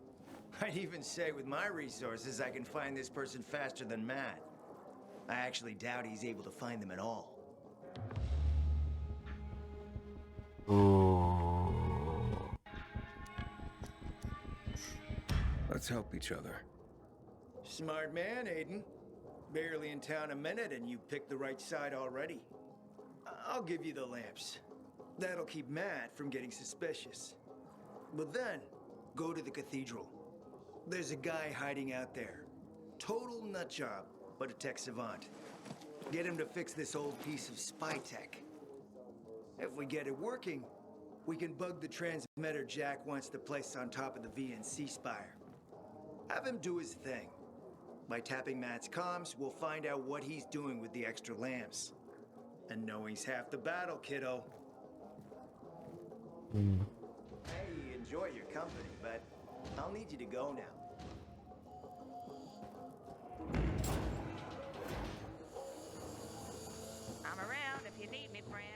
I'd even say with my resources, I can find this person faster than Matt. I actually doubt he's able to find them at all. Let's help each other. Smart man, Aiden. Barely in town a minute and you picked the right side already. I'll give you the lamps. That'll keep Matt from getting suspicious. But then, go to the cathedral. There's a guy hiding out there. Total nutjob, but a tech savant. Get him to fix this old piece of spy tech. If we get it working, we can bug the transmitter Jack wants to place on top of the VNC spire. Have him do his thing. By tapping Matt's comms, we'll find out what he's doing with the extra lamps. And knowing's half the battle, kiddo. I enjoy your company, but I'll need you to go now. I'm around if you need me, friend.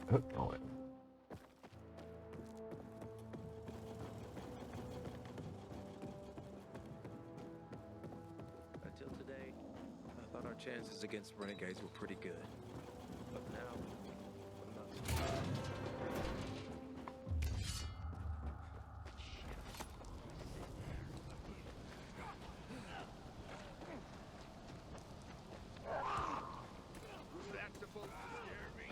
hooked on it. Until today, I thought our chances against renegades were pretty good. But now, I'm not so sure. That's supposed to scare me.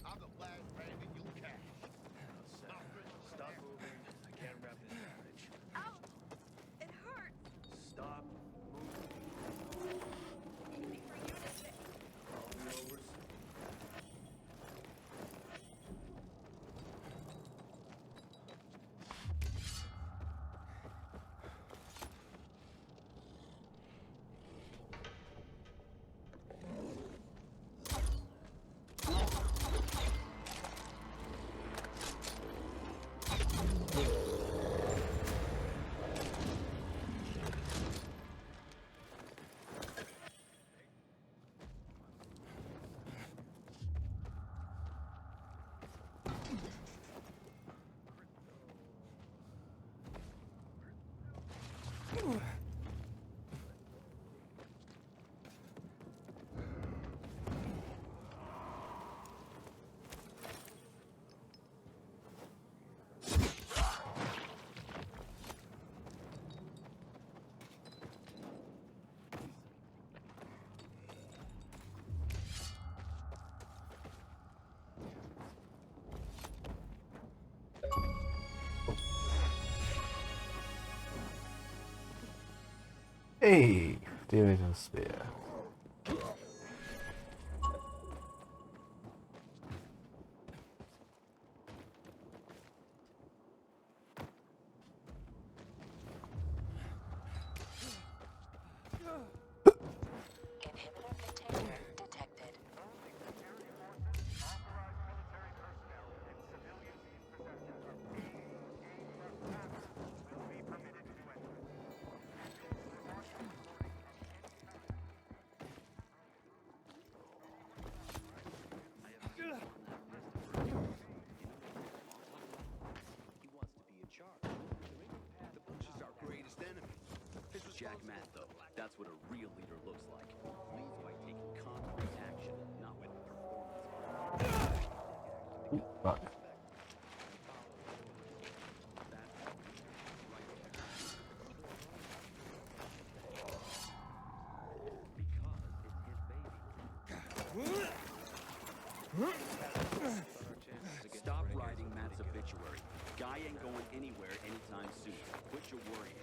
I'm the last bandit you'll catch. Stop moving. I can't wrap this package. Ouch! It hurts! Stop moving. Easy for you to say. All over. Hey, Division Spear. Jack Matt, though. That's what a real leader looks like. Leads by taking concrete action, not with performance. Fuck. Stop writing Matt's obituary. Guy ain't going anywhere anytime soon. Quit your worrying.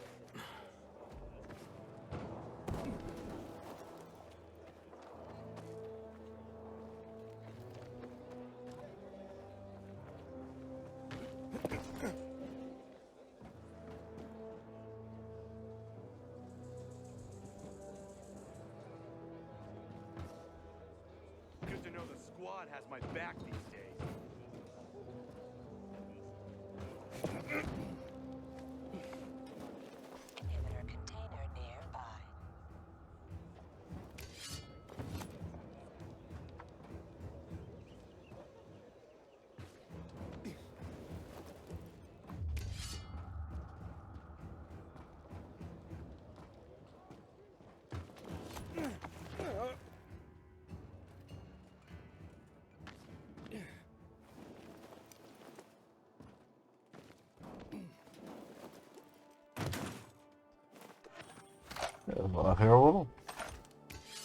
Good to know the squad has my back these days. Inhibitor container nearby. not terrible. Inhibitor container detected.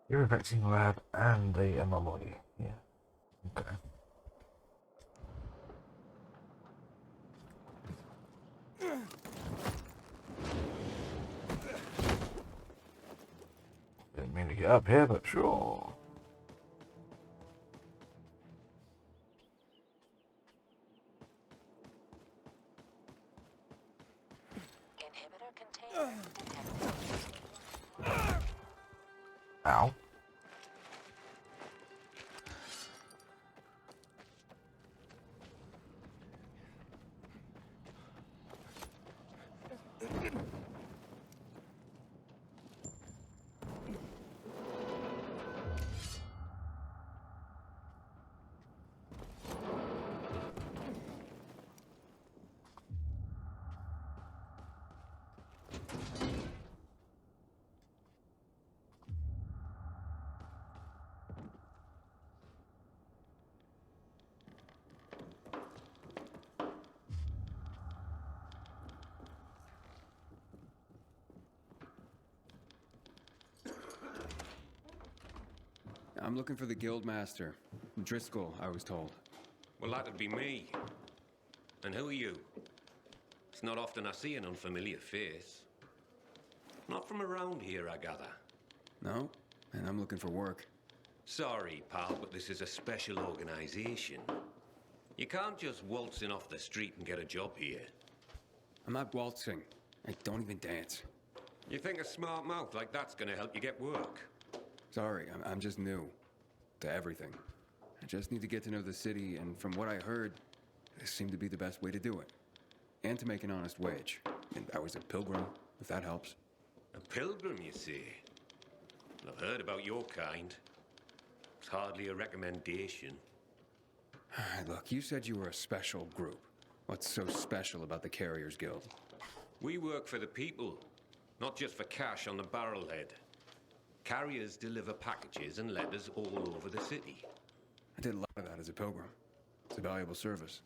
You're affecting lab and the anomaly. Yeah. Okay. Didn't mean to get up here, but sure. Inhibitor container detected. Ow. I'm looking for the guild master. Driscoll, I was told. Well, that'd be me. And who are you? It's not often I see an unfamiliar face. Not from around here, I gather. No, and I'm looking for work. Sorry, pal, but this is a special organization. You can't just waltz in off the street and get a job here. I'm not waltzing. I don't even dance. You think a smart mouth like that's gonna help you get work? Sorry, I'm just new to everything. I just need to get to know the city, and from what I heard, this seemed to be the best way to do it. And to make an honest wage. And I was a pilgrim, if that helps. A pilgrim, you see? I've heard about your kind. It's hardly a recommendation. Look, you said you were a special group. What's so special about the Carriers Guild? We work for the people, not just for cash on the barrelhead. Carriers deliver packages and letters all over the city. I did a lot of that as a pilgrim. It's a valuable service.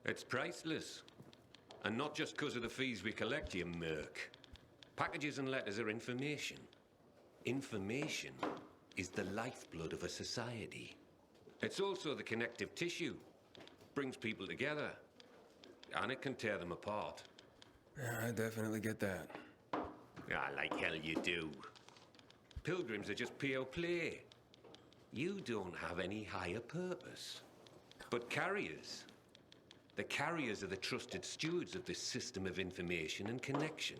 It's priceless. And not just because of the fees we collect, you merc. Packages and letters are information. Information is the lifeblood of a society. It's also the connective tissue. Brings people together. And it can tear them apart. Yeah, I definitely get that. Ah, like hell you do. Pilgrims are just pure play. You don't have any higher purpose. But carriers, the carriers are the trusted stewards of this system of information and connection.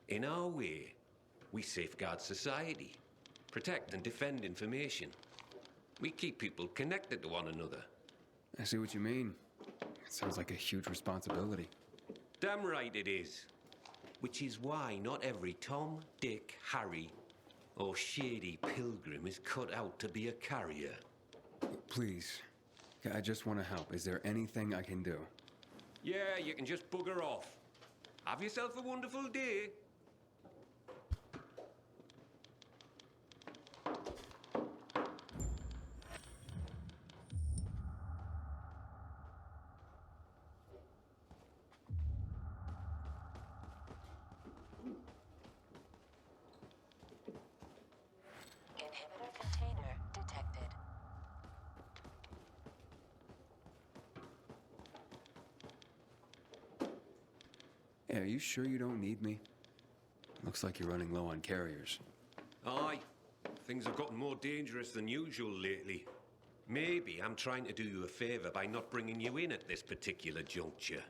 In our way, we safeguard society, protect and defend information. We keep people connected to one another. I see what you mean. It sounds like a huge responsibility. Damn right it is. Which is why not every Tom, Dick, Harry, or shady pilgrim is cut out to be a carrier. Please, I just want to help. Is there anything I can do? Yeah, you can just bugger off. Have yourself a wonderful day. Hey, are you sure you don't need me? Looks like you're running low on carriers. Aye. Things have gotten more dangerous than usual lately. Maybe I'm trying to do you a favor by not bringing you in at this particular juncture.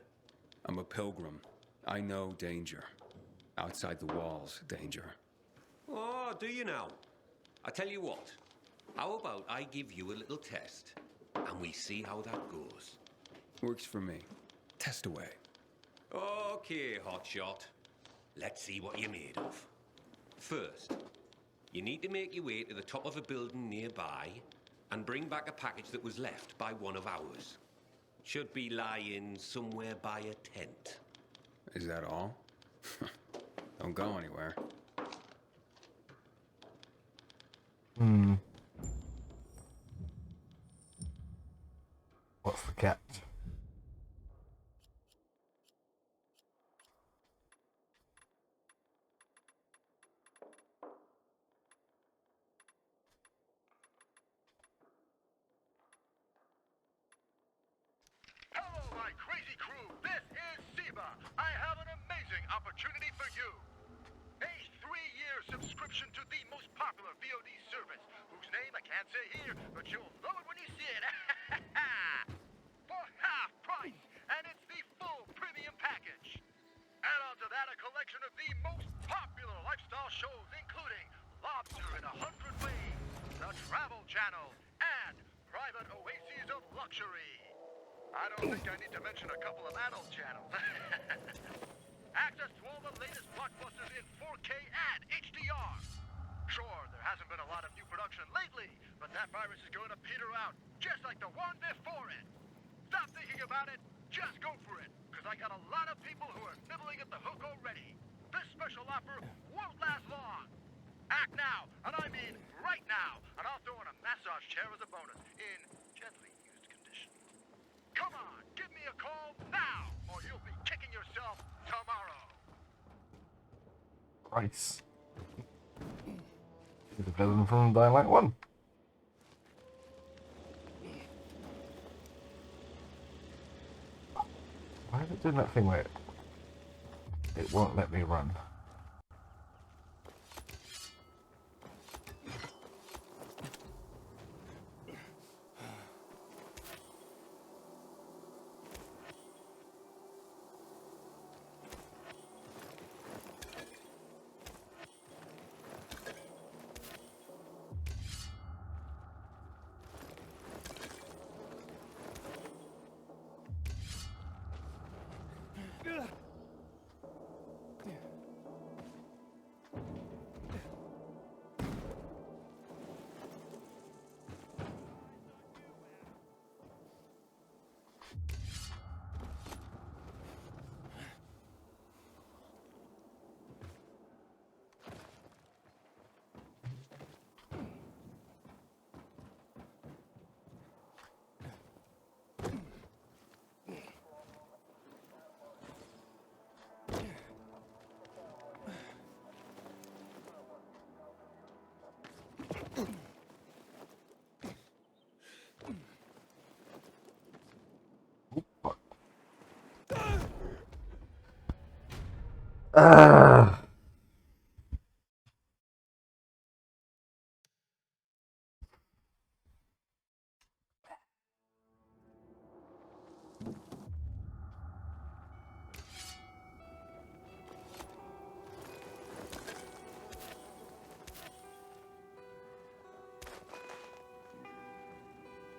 I'm a pilgrim. I know danger. Outside the walls, danger. Oh, do you now? I tell you what. How about I give you a little test, and we see how that goes? Works for me. Test away. Okay, hotshot. Let's see what you're made of. First, you need to make your way to the top of a building nearby and bring back a package that was left by one of ours. Should be lying somewhere by a tent. Is that all? Don't go anywhere. What's the cat? Hello, my crazy crew. This is Seba. I have an amazing opportunity for you. A 3-year subscription to the most popular VOD service, whose name I can't say here, but you'll know it when you see it. For half price, and it's the full premium package. Add on to that a collection of the most popular lifestyle shows, including Lobster in 100 Ways, the Travel Channel, and Private Oases of Luxury. I don't think I need to mention a couple of adult channels. Access to all the latest blockbusters in 4K and HDR. Sure, there hasn't been a lot of new production lately, but that virus is going to peter out, just like the one before it. Stop thinking about it, just go for it, because I got a lot of people who are nibbling at the hook already. This special offer won't last long. Act now, and I mean right now, and I'll throw in a massage chair as a bonus, in gently used condition. Come on, give me a call now, or you'll be kicking yourself tomorrow. Price. The villain from Dying Light 1. Why is it doing that thing where it won't let me run?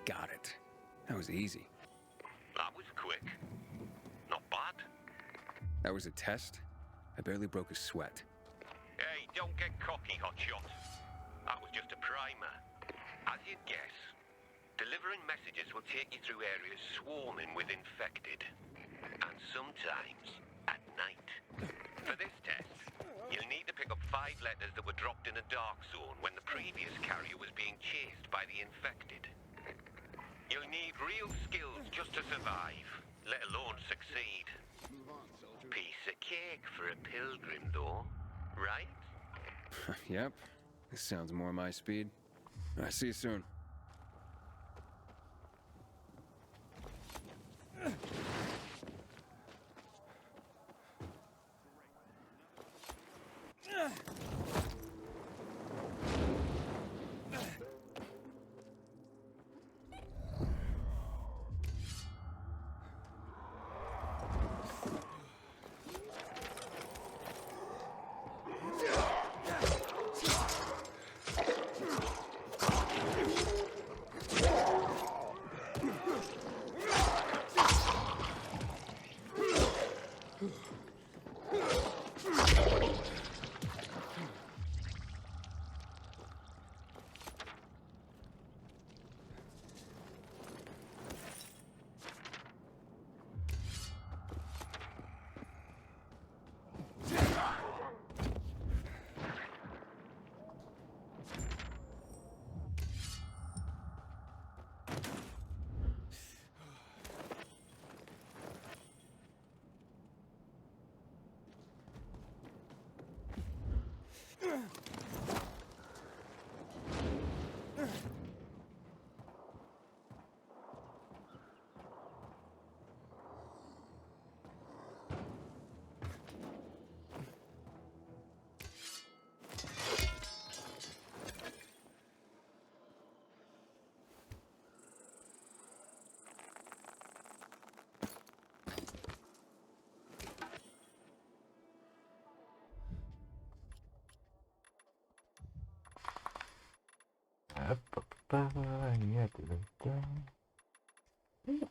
Got it. That was easy. That was quick. Not bad. That was a test? I barely broke a sweat. Hey, don't get cocky, hotshot. That was just a primer. As you'd guess, delivering messages will take you through areas swarming with infected. And sometimes, at night. For this test, you'll need to pick up 5 letters that were dropped in a dark zone when the previous carrier was being chased by the infected. You'll need real skills just to survive, let alone succeed. Piece of cake for a pilgrim, though, right? Yep. This sounds more my speed. I'll see you soon.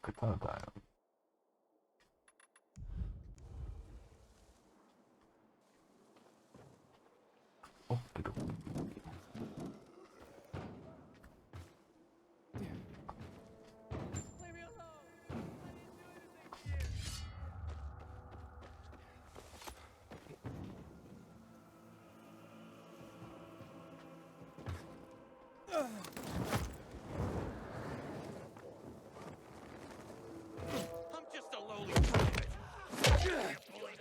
Katana time. I'm just a lowly private.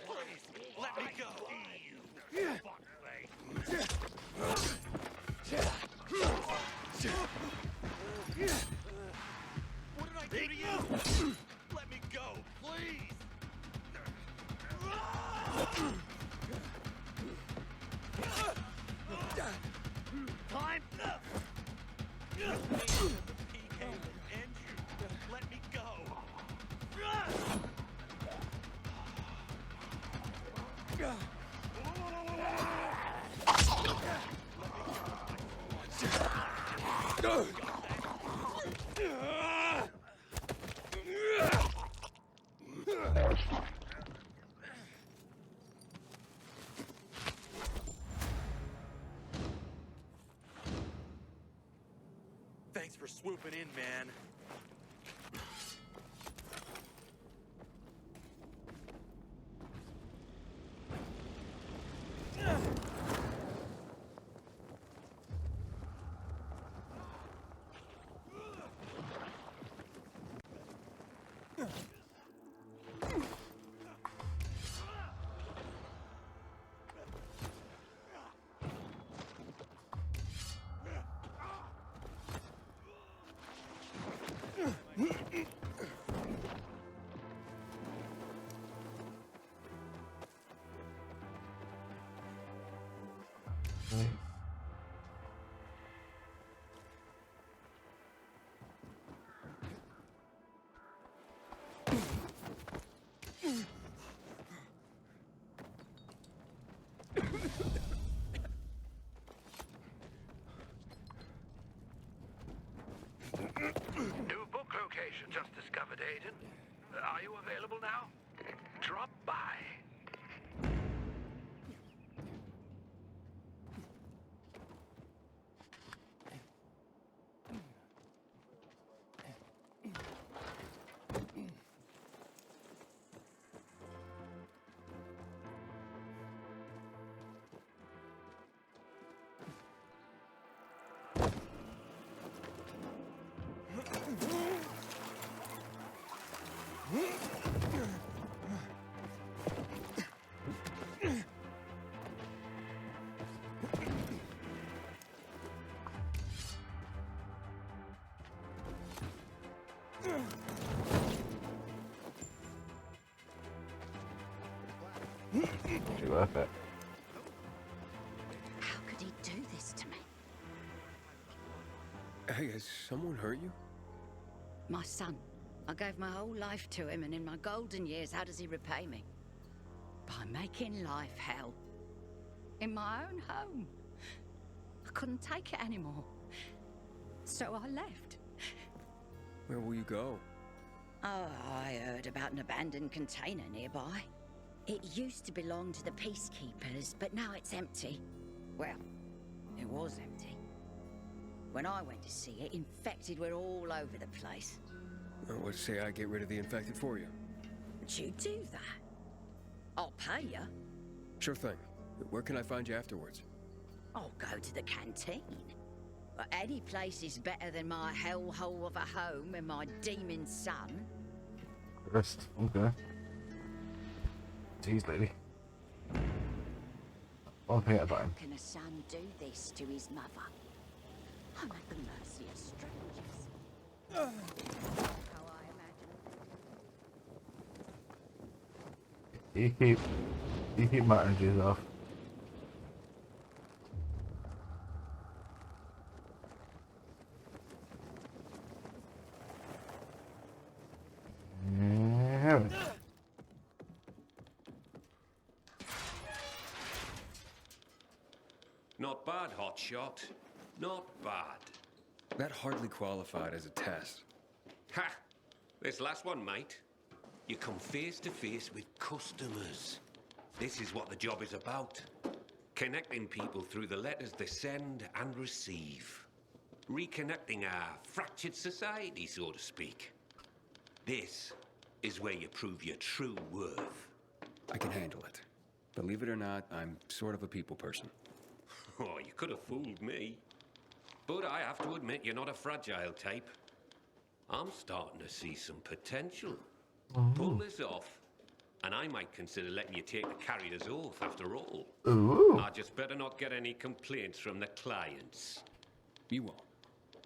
Please, let me go. What did I do to you? Let me go, please. Time. The PK will end you. Let me go. Thanks for swooping in, man. New book location just discovered, Aiden. Are you available now? Drop by. Too worth it. How could he do this to me? Hey, has someone hurt you? My son. I gave my whole life to him, and in my golden years, how does he repay me? By making life hell. In my own home. I couldn't take it anymore. So I left. Where will you go? Oh, I heard about an abandoned container nearby. It used to belong to the peacekeepers, but now it's empty. Well, it was empty. When I went to see it, infected were all over the place. Well, let's say I get rid of the infected for you. Would you do that? I'll pay you. Sure thing. Where can I find you afterwards? I'll go to the canteen. But any place is better than my hellhole of a home and my demon son. Rest. Okay. Jeez, lady. One thing at a time. How can a son do this to his mother? I'm at the mercy of strangers. How I imagine. You keep my energies off. Harran. Not bad, hotshot. Not bad. That hardly qualified as a test. Ha! This last one, mate. You come face to face with customers. This is what the job is about. Connecting people through the letters they send and receive. Reconnecting our fractured society, so to speak. This is where you prove your true worth. I can handle it. Believe it or not, I'm sort of a people person. Oh, you could have fooled me. But I have to admit, you're not a fragile type. I'm starting to see some potential. Pull this off, and I might consider letting you take the carrier's oath after all. Ooh. I just better not get any complaints from the clients. You won't.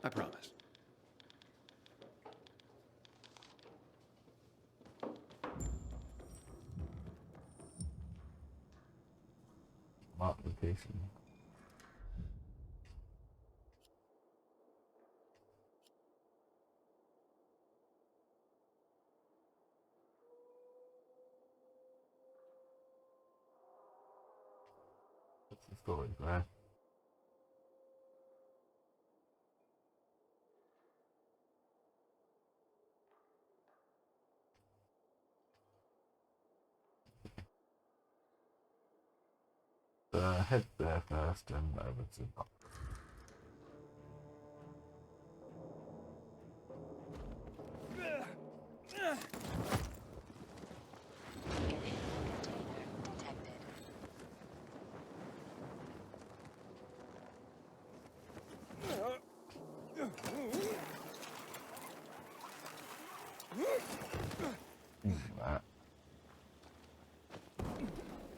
I promise. Multiplication. What's the story, man? Head there first and over to the top.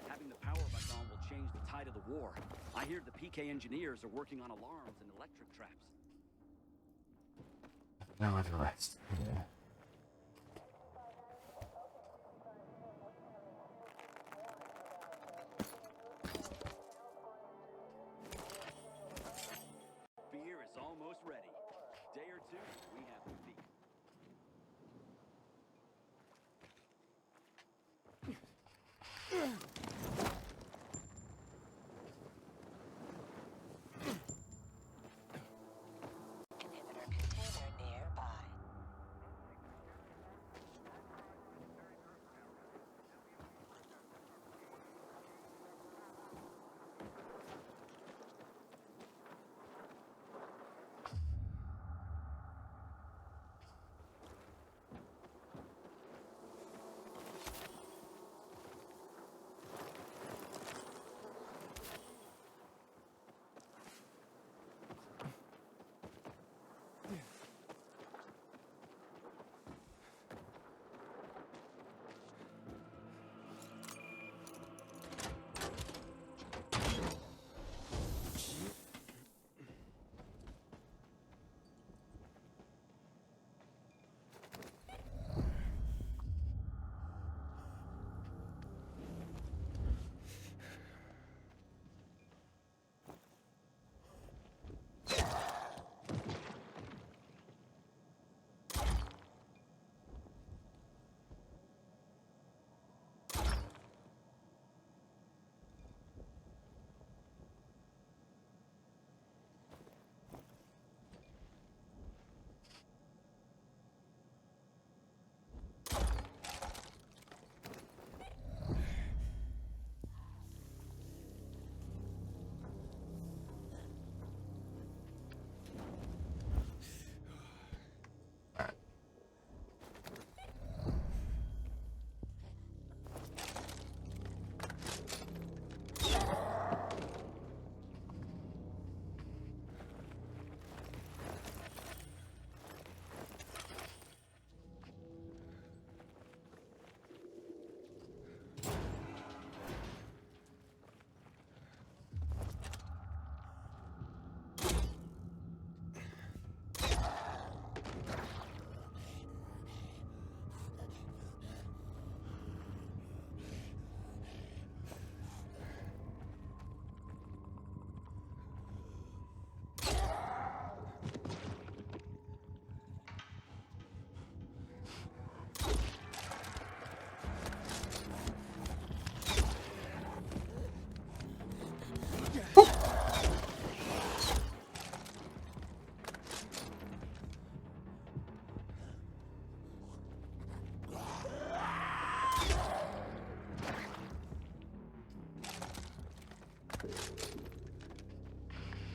Having the power back on will change the tide of the war. I hear the PK engineers are working on alarms and electric traps. Now I can rest. Yeah. Beer is almost ready. Day or two, we have the beat. Inhibitor container nearby.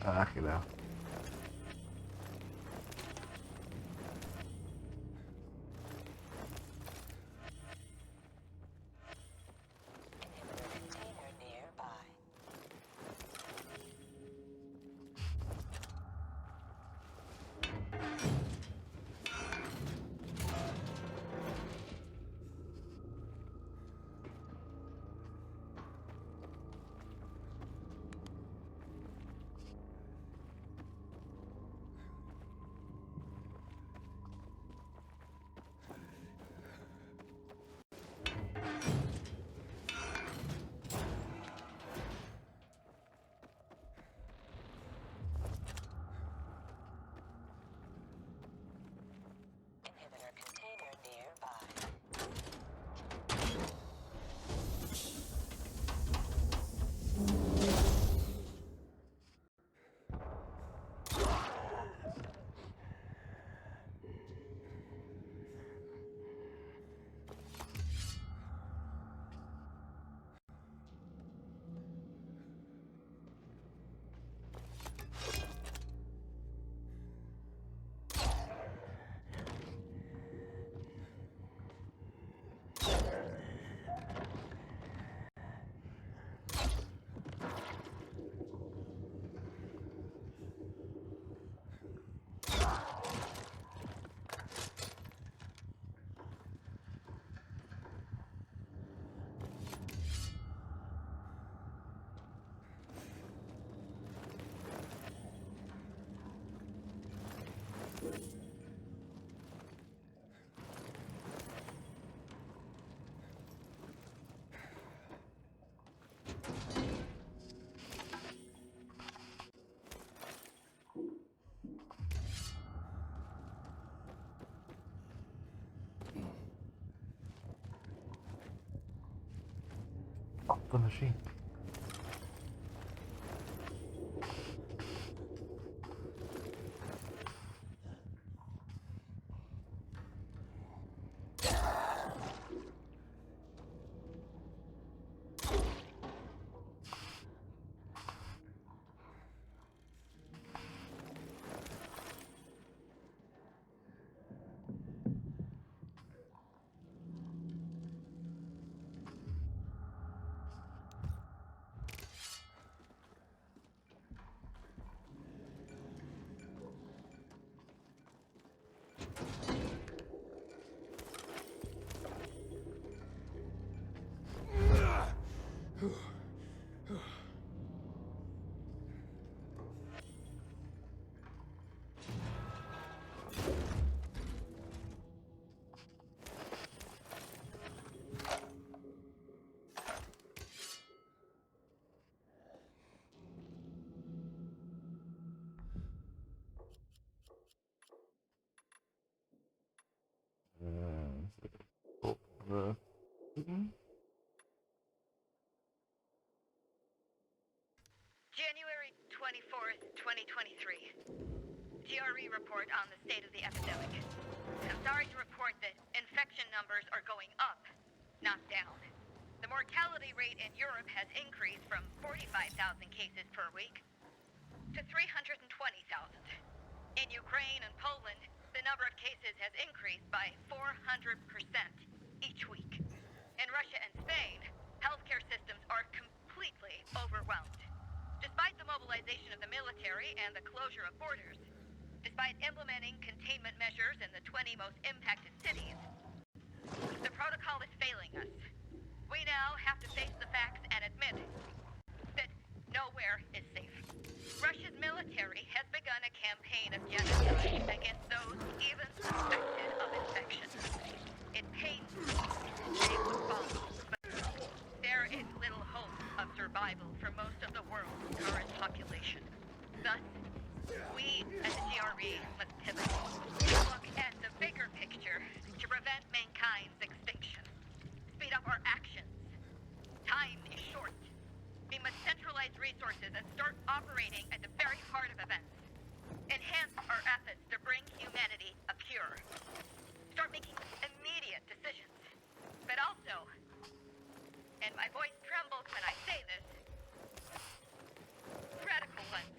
Okay, now. Container nearby. Inhibitor container nearby. Stop the machine. January 24th, 2023. GRE report on the state of the epidemic. I'm sorry to report that infection numbers are going up, not down. The mortality rate in Europe has increased from 45,000 cases per week to 320,000. In Ukraine and Poland, the number of cases has increased by 400% each week. In Russia and Spain, healthcare systems are completely overwhelmed. Despite the mobilization of the military and the closure of borders, despite implementing containment measures in the 20 most impacted cities, the protocol is failing us. We now have to face the facts and admit that nowhere is safe. Russia's military has begun a campaign of genocide against those even suspected of infection. It pains me to say what follows, but there is little hope of survival for most of the world's current population. Thus, we as a GRE must pivot. Look at the bigger picture to prevent mankind's extinction. Speed up our actions. Time is short. We must centralize resources and start operating at the very heart of events. Enhance our efforts to bring humanity a cure. Start making immediate decisions. But also, and my voice trembles when I say this, radical ones.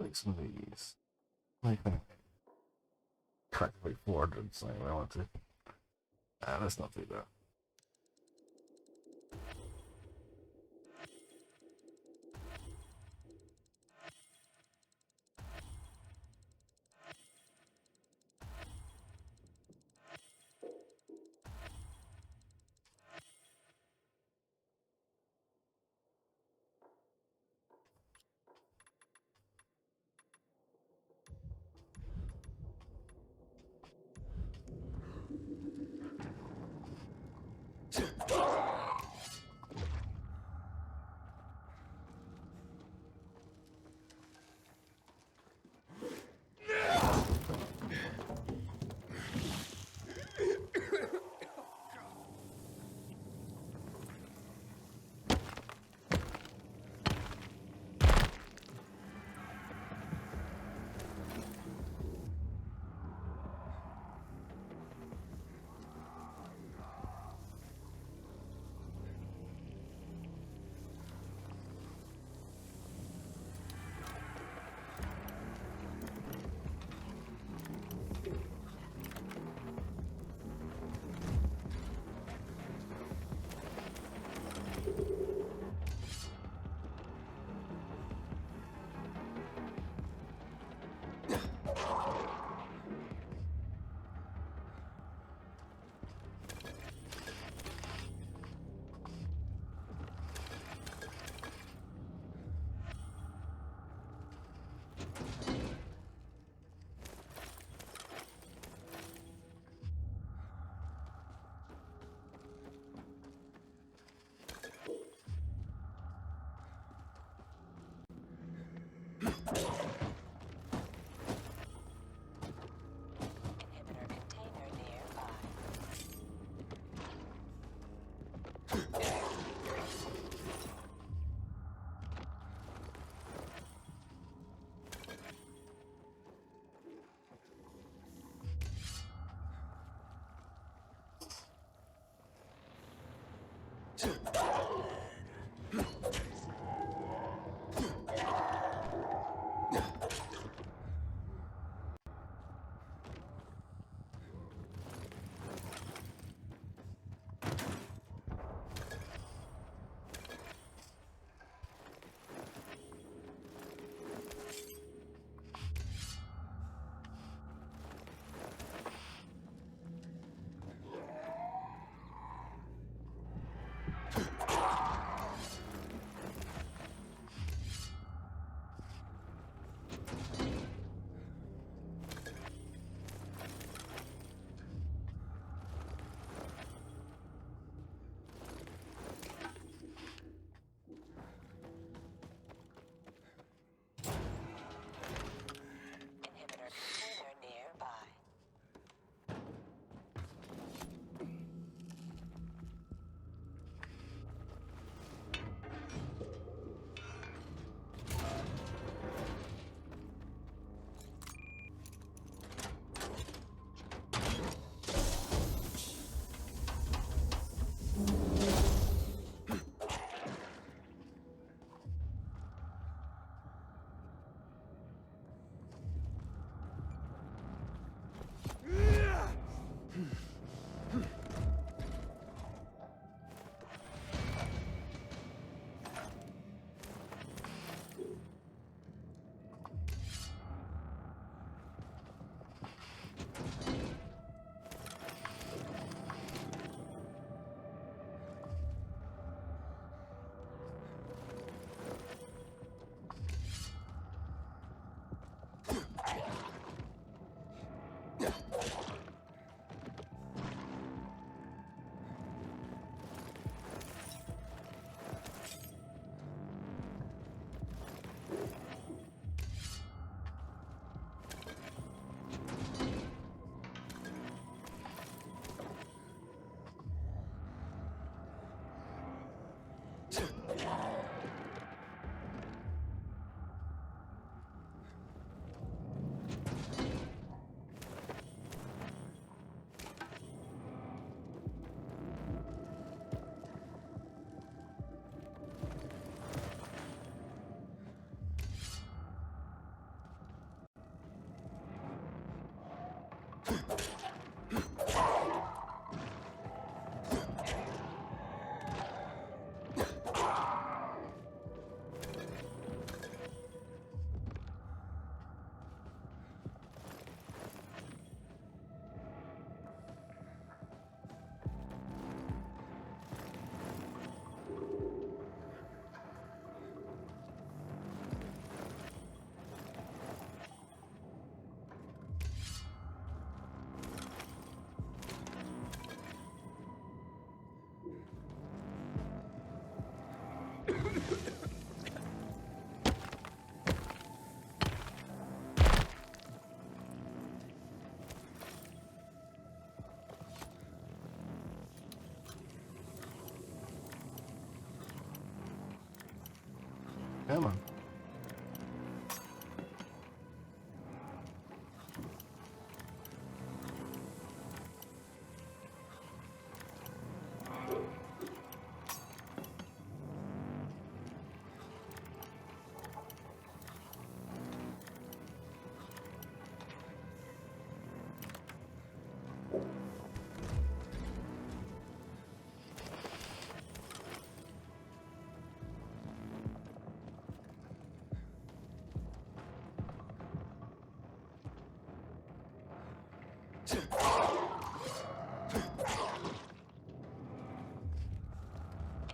Take some of these. Like that. Practically 400, so I want to. Let's not do that. Come on.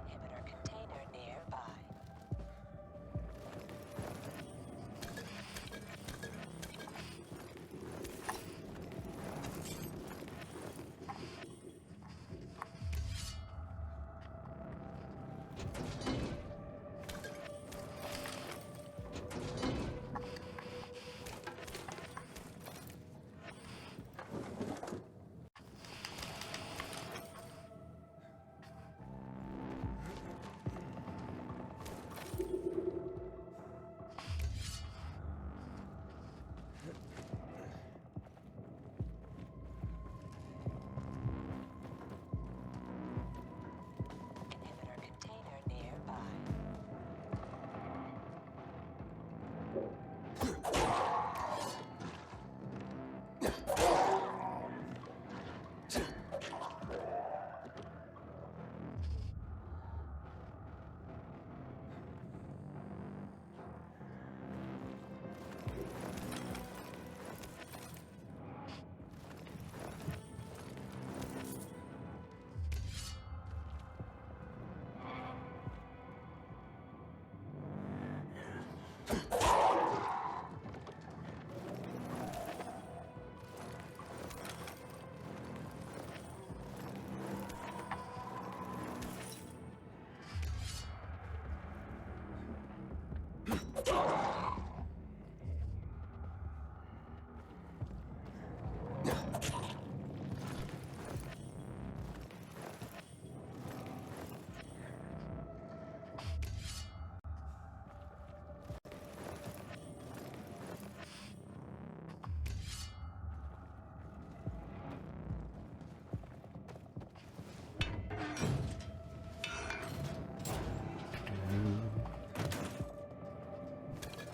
Inhibitor container nearby. Inhibitor container nearby.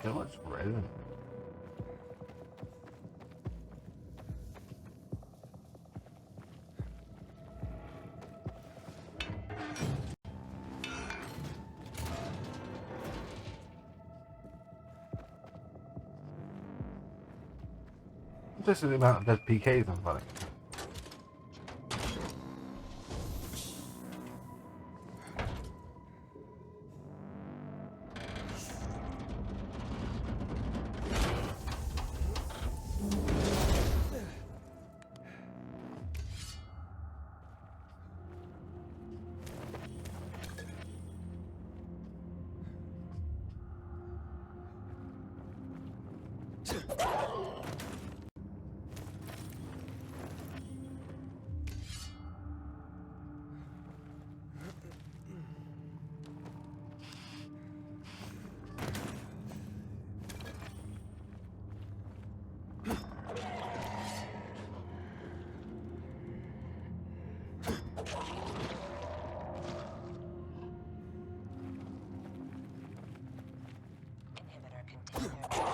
So much resin. This is the amount of dead PKs I'm running. Inhibitor container nearby.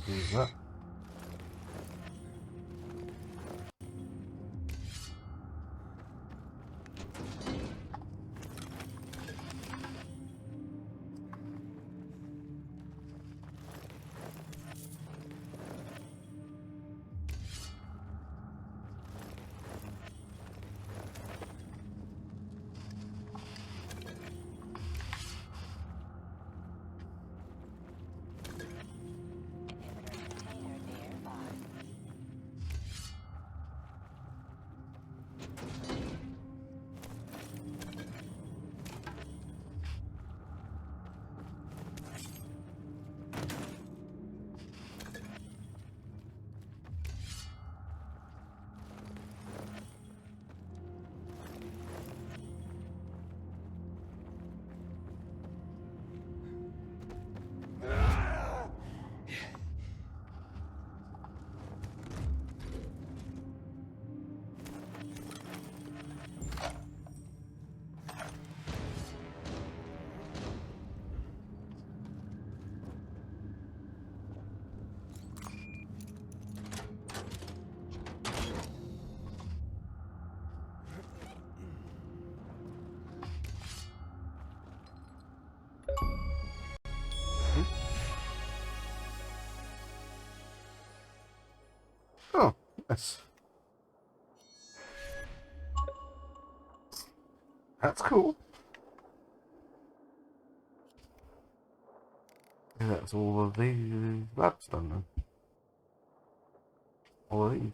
to use that. Oh, yes. That's cool. And that's all of these labs done then. All of these.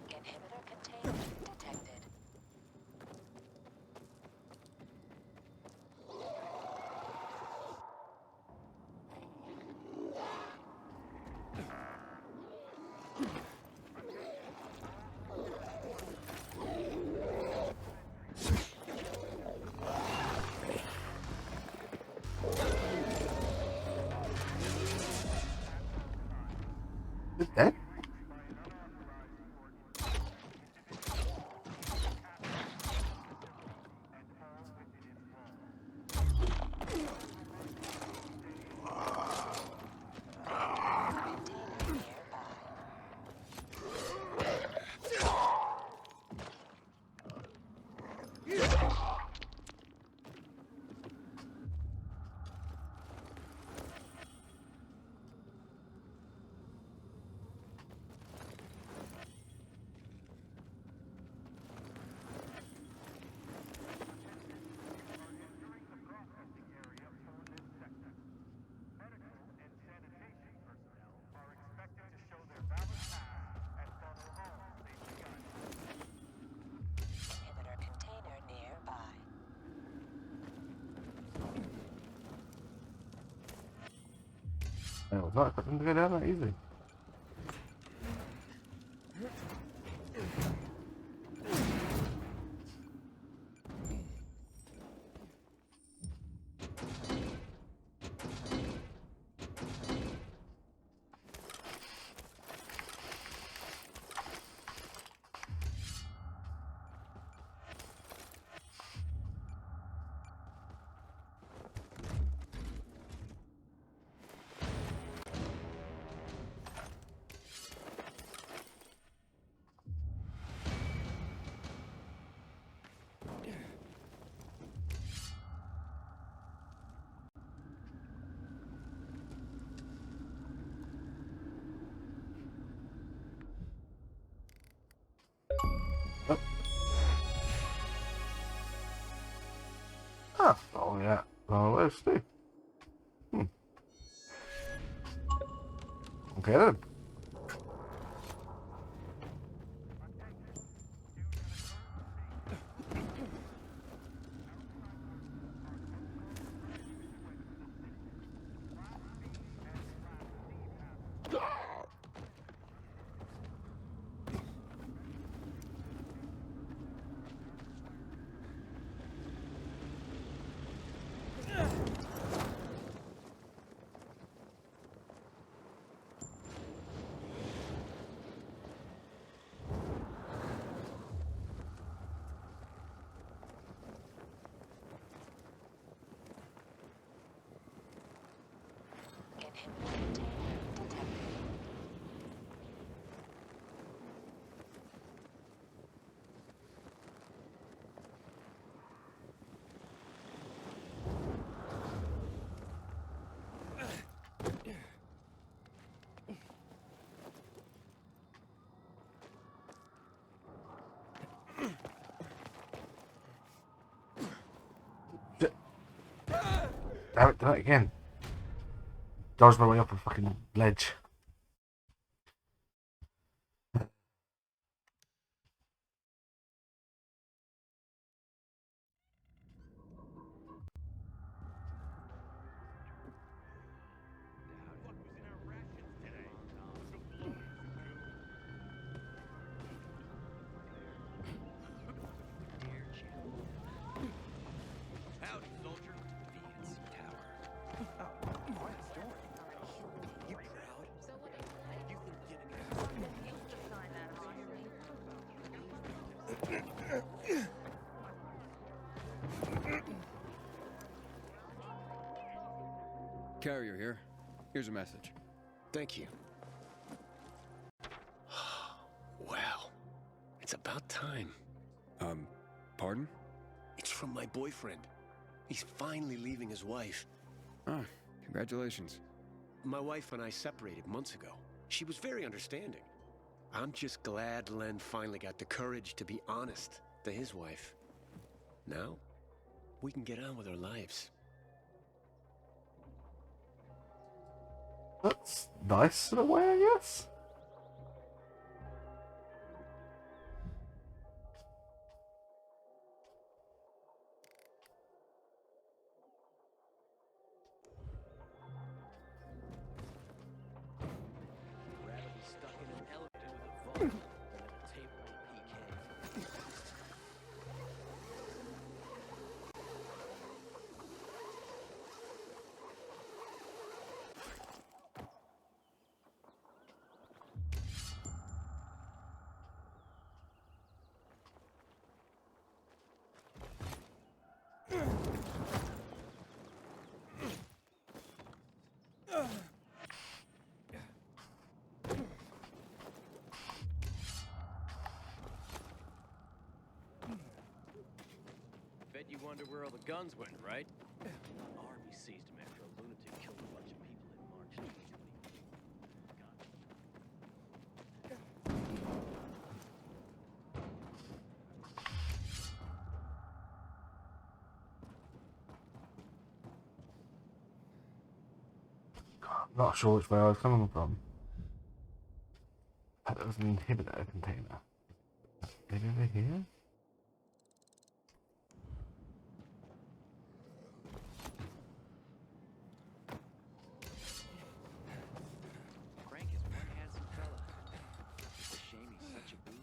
Inhibitor containment detected. Is that? Inhibitor container nearby. I was not expecting to go down that easy. Ah, oh yeah. Oh, let's see. Okay then. Damn it, do it again. Dodged my way up a fucking ledge. Howdy, soldier. VNC Tower. Oh, quiet storm. You proud? You Carrier here. Here's a message. Thank you. Well, it's about time. Pardon? It's from my boyfriend. He's finally leaving his wife. Oh, congratulations. My wife and I separated months ago. She was very understanding. I'm just glad Len finally got the courage to be honest to his wife. Now, we can get on with our lives. That's nice in a way, I guess. rather be stuck in an elevator with a vault than at a table with a PK. Bet you wonder where all the guns went, right? Army seized them after a lunatic killed a bunch of people in March 2020. I'm not sure which way I was coming from. That was an inhibitor container. Maybe over here? Frank is one handsome fella. It's a shame he's such a booze.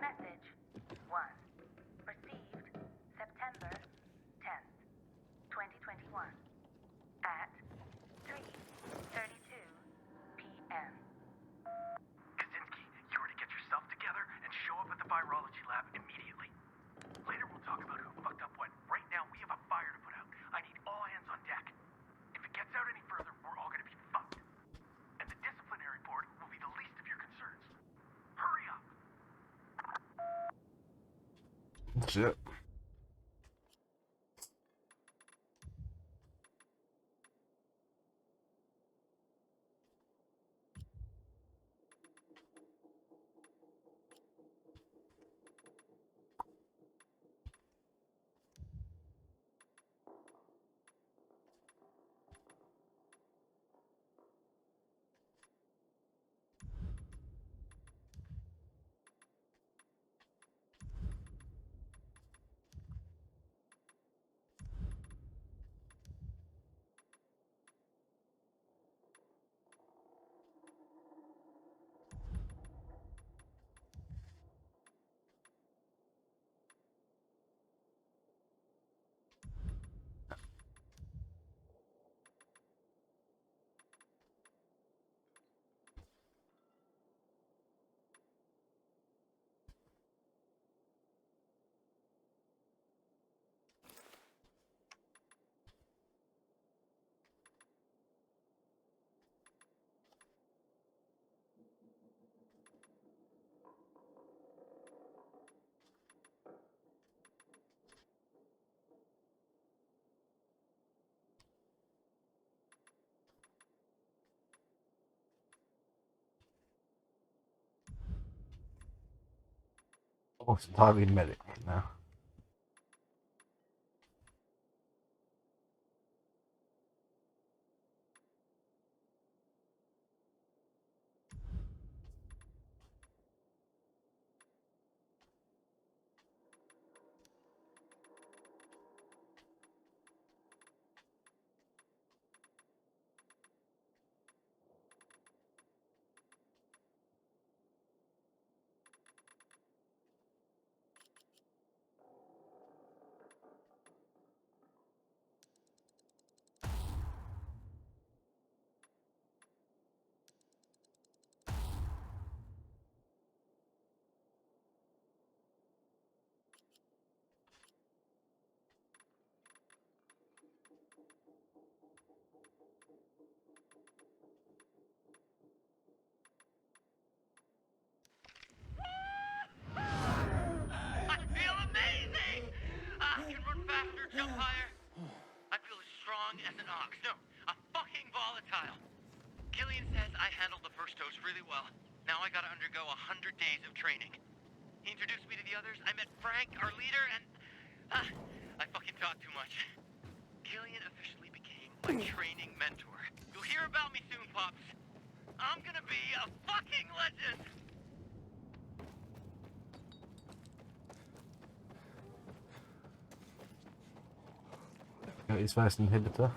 Message 1. Received September 10th, 2021 at 3:32 p.m. Kaczynski, you were to get yourself together and show up at the virology lab immediately. Later we'll talk about who fucked up when. Right now we have a fire to put out. I need all hands on deck. If it gets out any further, we're all gonna be fucked. And the disciplinary board will be the least of your concerns. Hurry up! Shit. Almost entirely medic now. vampire? I feel as strong as an ox. No, a fucking volatile. Killian says I handled the first dose really well. Now I gotta undergo 100 days of training. He introduced me to the others. I met Frank, our leader, and... I fucking talked too much. Killian officially became my training mentor. You'll hear about me soon, Pops. I'm gonna be a fucking legend! Got his first inhibitor.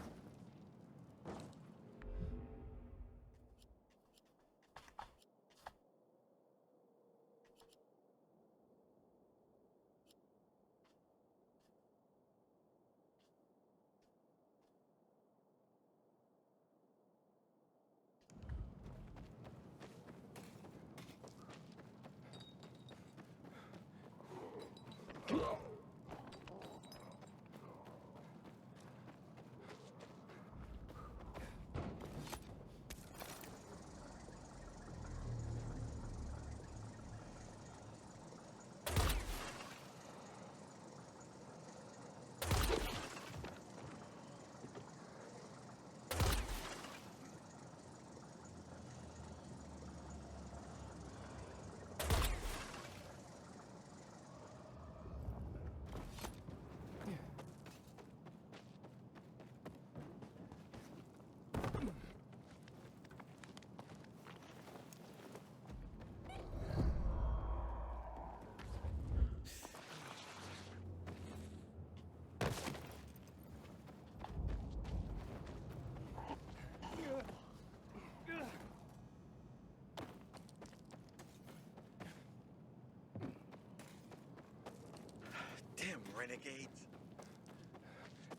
Damn renegades.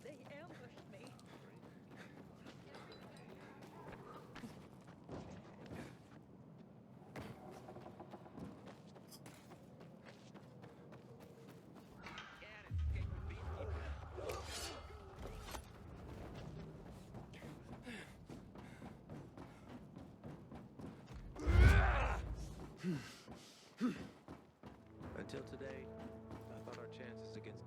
They ambushed me. Until today, I thought our chances against...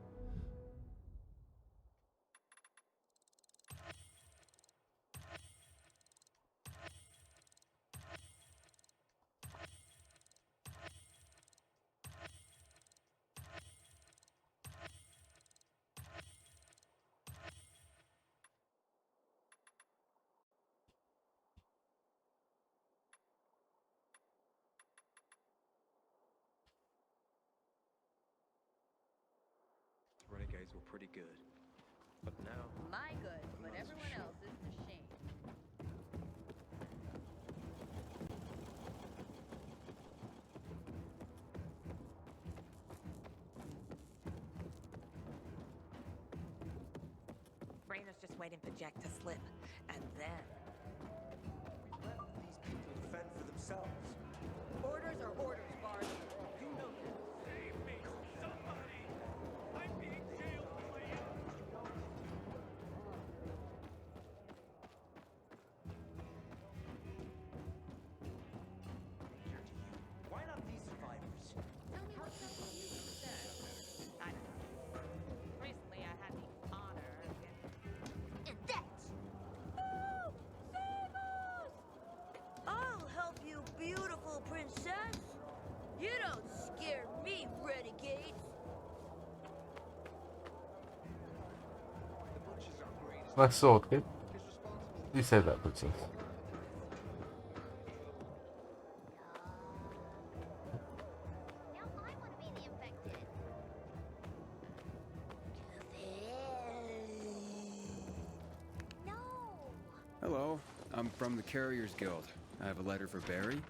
renegades were pretty good. But now... My good, but everyone else is to shame. Rayner's just waiting for Jack to slip, and then... Let these people fend for themselves. Orders are orders, Bard. You know that. Save me! Somebody! I'm being jailed for my Why not these survivors? Tell me what's up with you instead. I don't know. Recently, I had the honor of getting... And that's... Oh, save us! I'll help you, beautiful princess. You don't scare me, renegades. Nice sword, kid. You said that, princess. Hello, I'm from the Carriers Guild. I have a letter for Barry.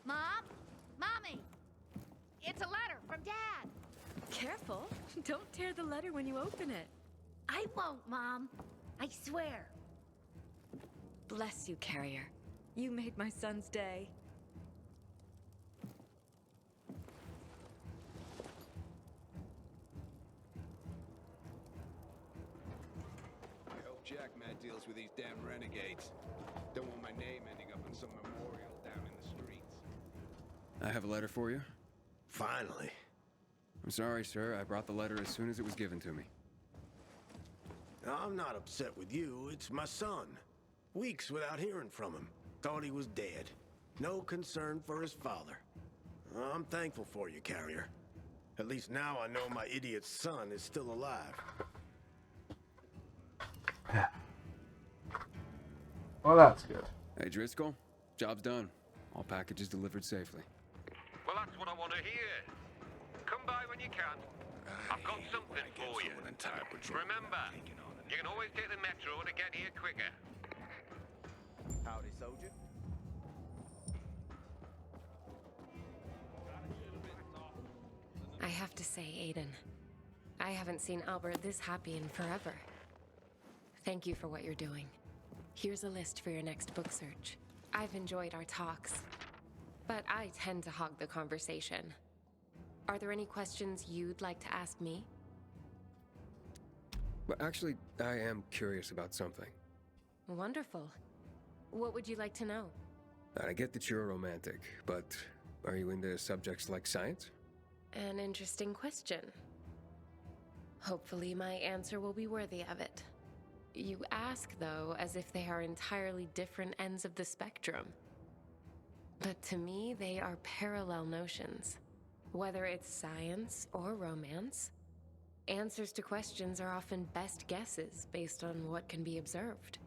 Mom? Mommy! It's a letter from Dad. Careful. Don't tear the letter when you open it. I won't, Mom. I swear. Bless you, Carrier. You made my son's day. I hope Jack Matt deals with these damn renegades. Don't want my name ending up on some memorial down in the streets. I have a letter for you. Finally. I'm sorry, sir. I brought the letter as soon as it was given to me. I'm not upset with you. It's my son. Weeks without hearing from him. Thought he was dead. No concern for his father. I'm thankful for you, Carrier. At least now I know my idiot son is still alive. Well, that's good. Hey, Driscoll. Job's done. All packages delivered safely. Well, that's what I want to hear. Come by when you can. I've got something for you. Remember, you can always take the metro to get here quicker. Howdy, soldier. I have to say, Aiden, I haven't seen Albert this happy in forever. Thank you for what you're doing. Here's a list for your next book search. I've enjoyed our talks, but I tend to hog the conversation. Are there any questions you'd like to ask me? Well, actually, I am curious about something. Wonderful. What would you like to know? I get that you're a romantic, but are you into subjects like science? An interesting question. Hopefully my answer will be worthy of it. You ask, though, as if they are entirely different ends of the spectrum. But to me, they are parallel notions. Whether it's science or romance, answers to questions are often best guesses based on what can be observed.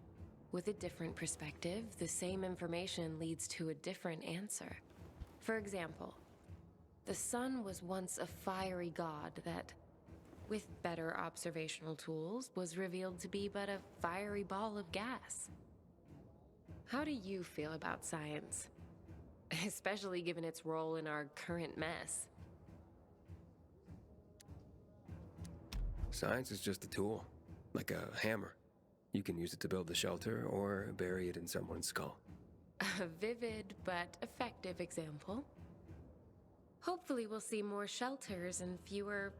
With a different perspective, the same information leads to a different answer. For example, the sun was once a fiery god that, with better observational tools, was revealed to be but a fiery ball of gas. How do you feel about science? Especially given its role in our current mess. Science is just a tool, like a hammer. You can use it to build a shelter or bury it in someone's skull. A vivid but effective example. Hopefully we'll see more shelters and fewer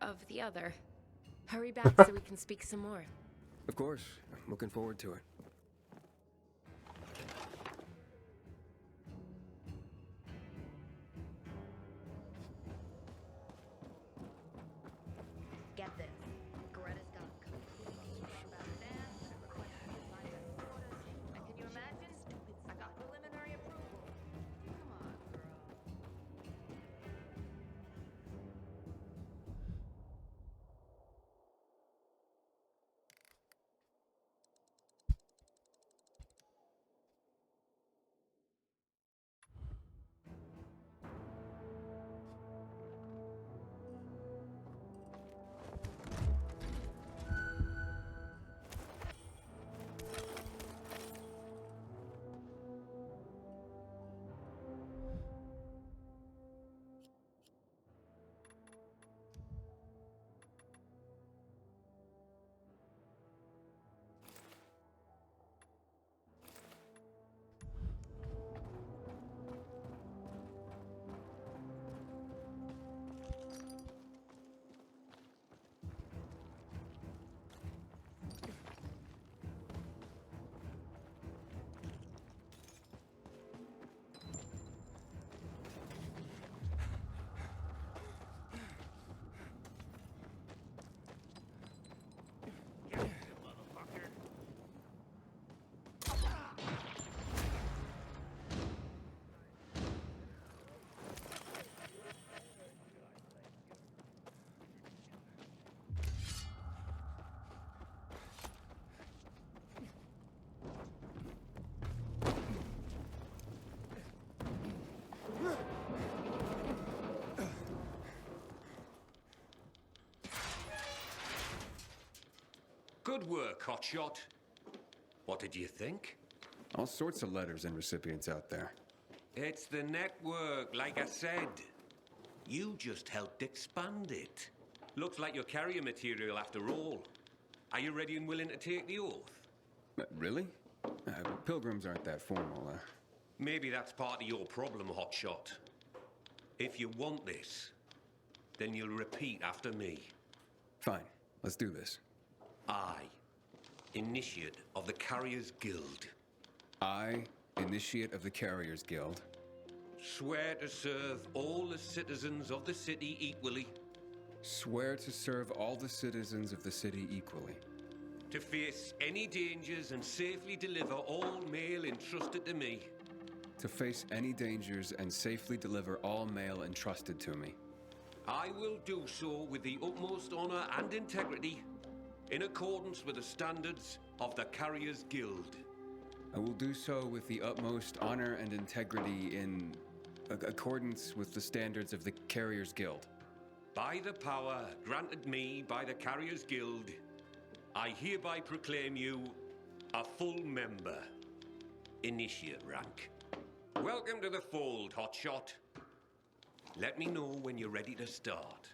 of the other. Hurry back so we can speak some more. Of course, I'm looking forward to it. Get this. Greta's got a complete about that. And can you imagine? I got preliminary approval. Come on, girl. Good work, hotshot. What did you think? All sorts of letters and recipients out there. It's the network, like I said. You just helped expand it. Looks like you're carrier material after all. Are you ready and willing to take the oath? Really? Pilgrims aren't that formal. Maybe that's part of your problem, hotshot. If you want this, then you'll repeat after me. Fine, let's do this. I, initiate of the Carriers Guild. I, initiate of the Carriers Guild. Swear to serve all the citizens of the city equally, Swear to serve all the citizens of the city equally. To face any dangers and safely deliver all mail entrusted to me. To face any dangers and safely deliver all mail entrusted to me. I will do so with the utmost honor and integrity, in accordance with the standards of the Carriers Guild. I will do so with the utmost honor and integrity in accordance with the standards of the Carriers Guild. By the power granted me by the Carriers Guild, I hereby proclaim you a full member. Initiate rank. Welcome to the fold, Hotshot. Let me know when you're ready to start.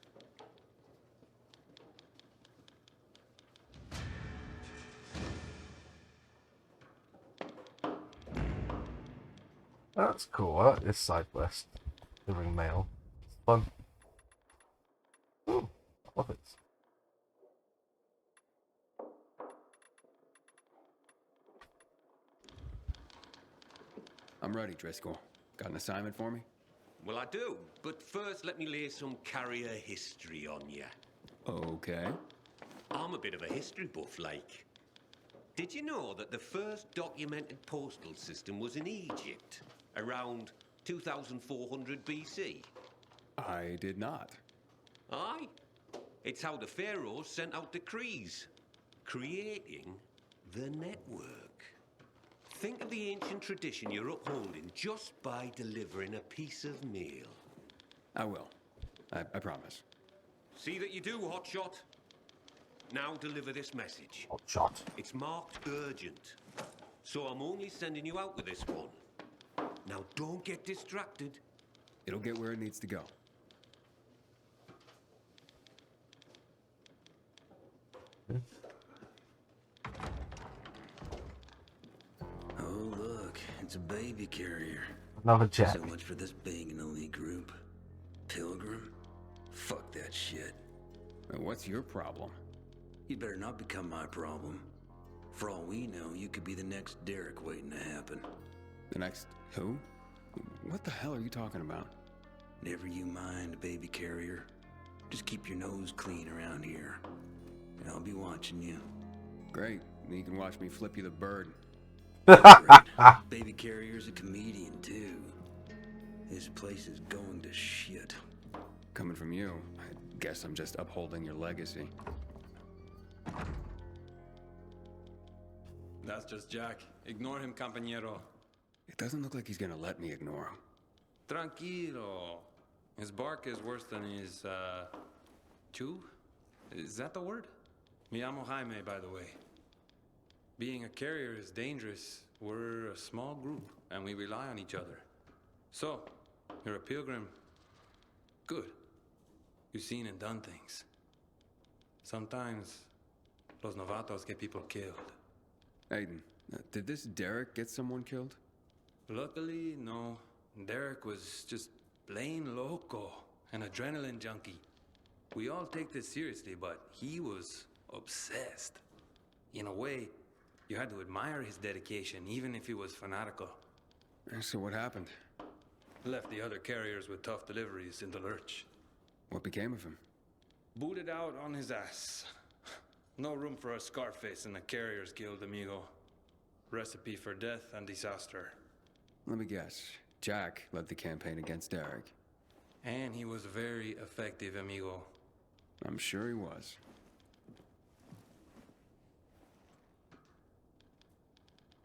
That's cool. I like this side quest. Delivering mail. It's fun. Ooh, I love it. I'm ready, Driscoll. Got an assignment for me? Well, I do, but first let me lay some carrier history on you. Okay. I'm a bit of a history buff, like. Did you know that the first documented postal system was in Egypt, around 2400 BC? I did not. Aye. It's how the pharaohs sent out decrees, creating the network. Think of the ancient tradition you're upholding just by delivering a piece of mail. I will. I promise. See that you do, Hotshot. Now deliver this message. Hotshot. It's marked urgent, so I'm only sending you out with this one. Now don't get distracted. It'll get where it needs to go. Oh, look, it's a baby carrier. Another jet. So much for this being an elite group. Pilgrim? Fuck that shit. What's your problem? You'd better not become my problem. For all we know, you could be the next Derek waiting to happen. The next who? What the hell are you talking about? Never you mind, baby carrier. Just keep your nose clean around here. And I'll be watching you. Great. Then you can watch me flip you the bird. Baby carrier's a comedian, too. This place is going to shit. Coming from you, I guess I'm just upholding your legacy. That's just Jack. Ignore him, compañero. It doesn't look like he's gonna let me ignore him. Tranquilo. His bark is worse than his, chew? Is that the word? Me llamo Jaime, by the way. Being a carrier is dangerous. We're a small group, and we rely on each other. So, you're a pilgrim. Good. You've seen and done things. Sometimes, los novatos get people killed. Aiden, did this Derek get someone killed? Luckily, no. Derek was just plain loco, an adrenaline junkie. We all take this seriously, but he was obsessed. In a way, you had to admire his dedication, even if he was fanatical. So what happened? Left the other carriers with tough deliveries in the lurch. What became of him? Booted out on his ass. No room for a Scarface in the Carriers Guild, amigo. Recipe for death and disaster. Let me guess. Jack led the campaign against Derek. And he was very effective, amigo. I'm sure he was.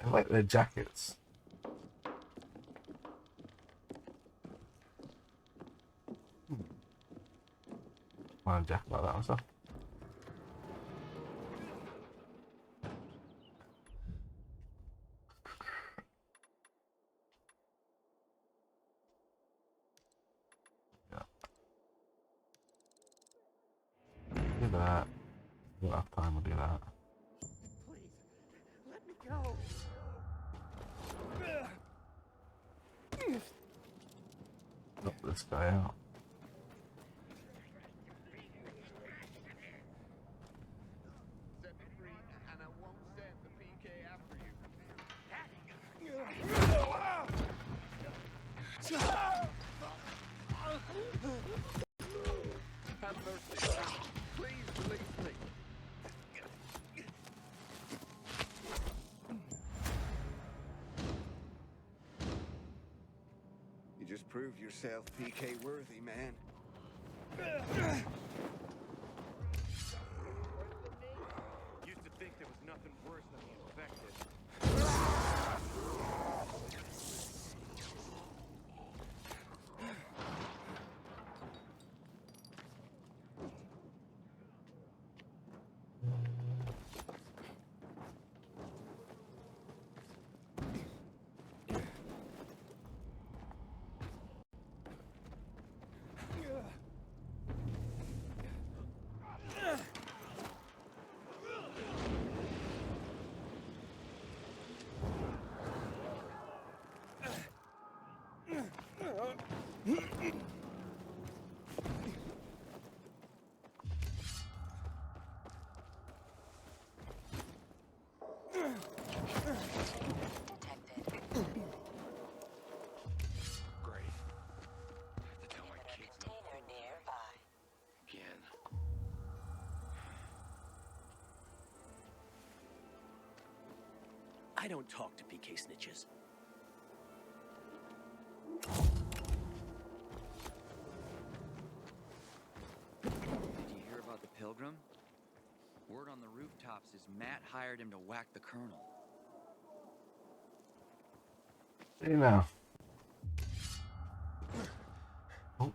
I like their jackets. Well, jacket like that and stuff. Do that. We'll have time, we'll do that. Let me go. Knock this guy out. Set me free, and I won't send the PK after you. Have mercy. Prove yourself PK worthy, man. Used to think there was nothing worse than the infected. I don't talk to PK snitches. Did you hear about the Pilgrim? Word on the rooftops is Matt hired him to whack the Colonel. See now. Oh.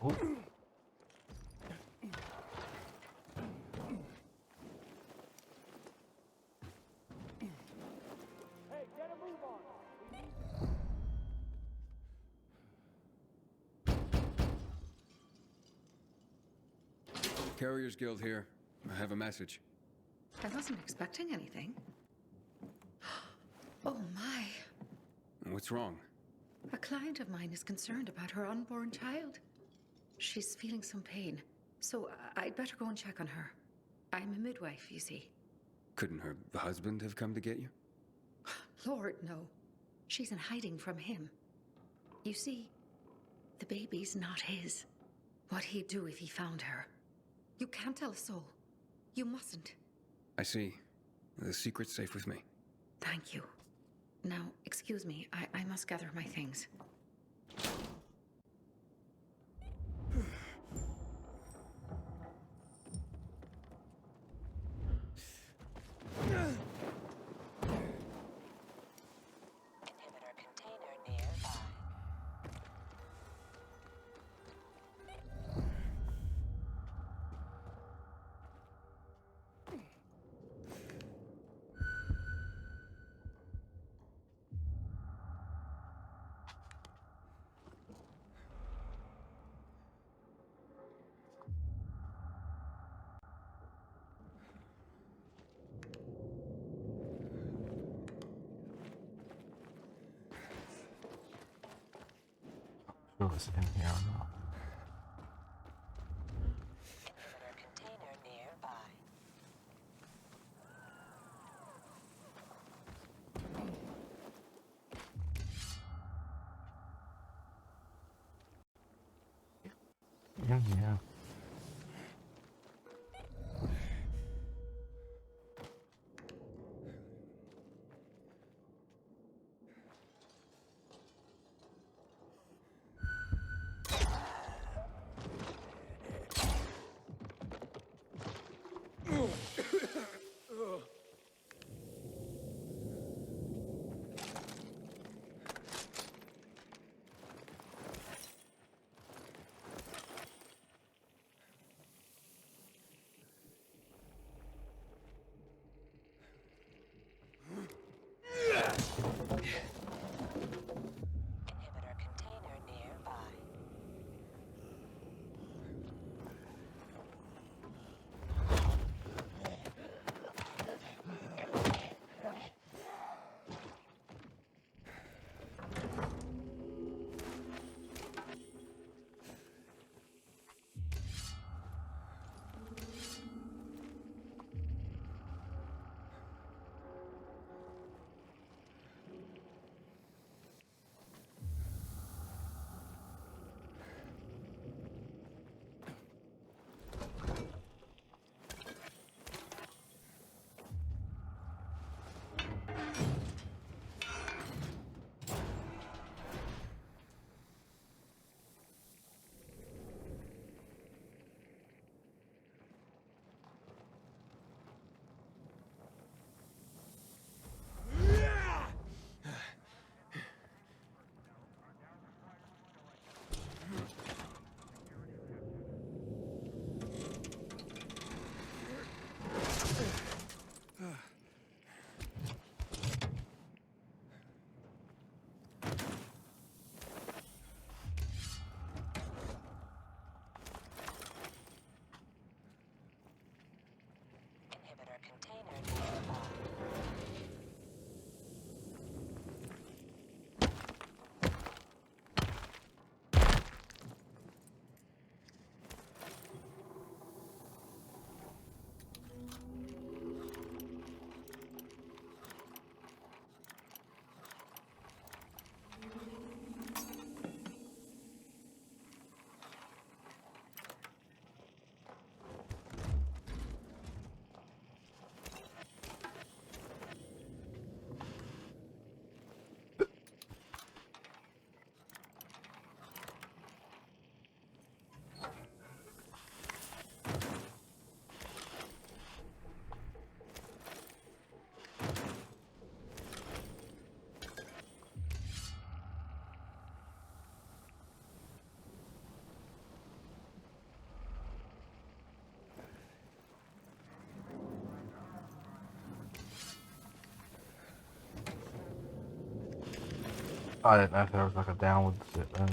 Oh. Hey, get a move on. Carriers Guild here. I have a message. I wasn't expecting anything. Oh my. What's wrong? A client of mine is concerned about her unborn child. She's feeling some pain, so I'd better go and check on her. I'm a midwife, you see. Couldn't her husband have come to get you? Lord, no. She's in hiding from him. You see, the baby's not his. What he'd do if he found her. You can't tell a soul. You mustn't. I see. The secret's safe with me. Thank you. Now, excuse me, I must gather my things. Inhibitor container nearby. Sure it's in here or not. Inhibitor container nearby. Yeah. I didn't know if there was like a downwards bit then.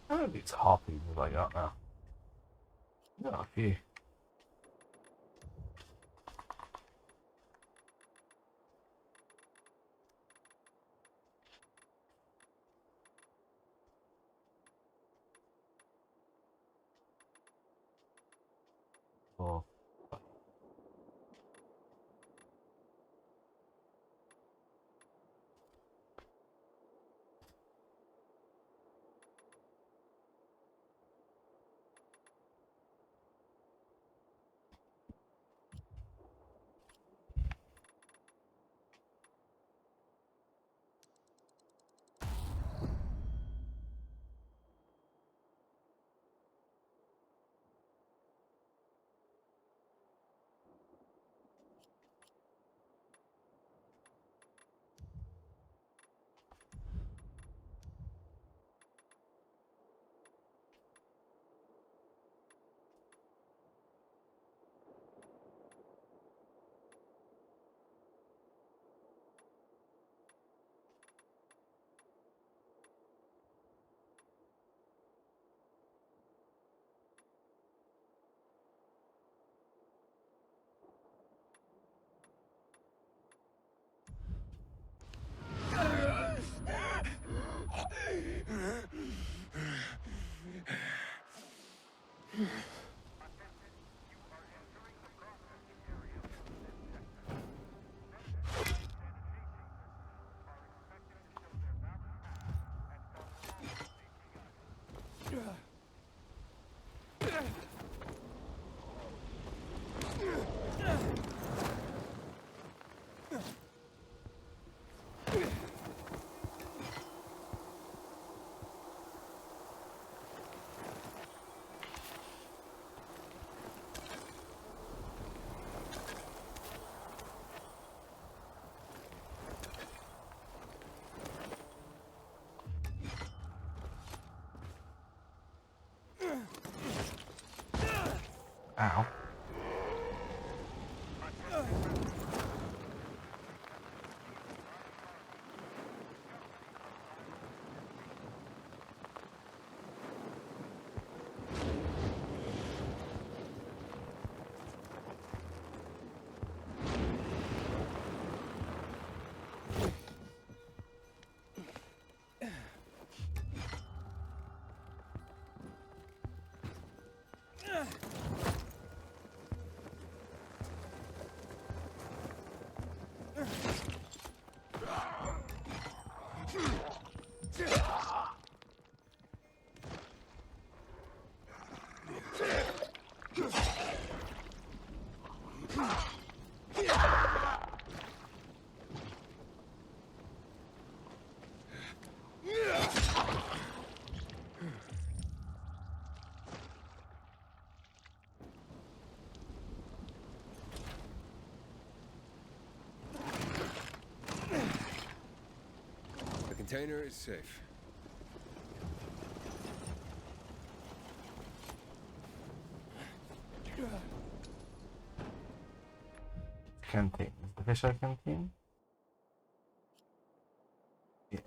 How many of these harpies have I got now? Got a few. Oh. Ow. The container is safe. Canteen. Is the fish eye canteen? Yeah.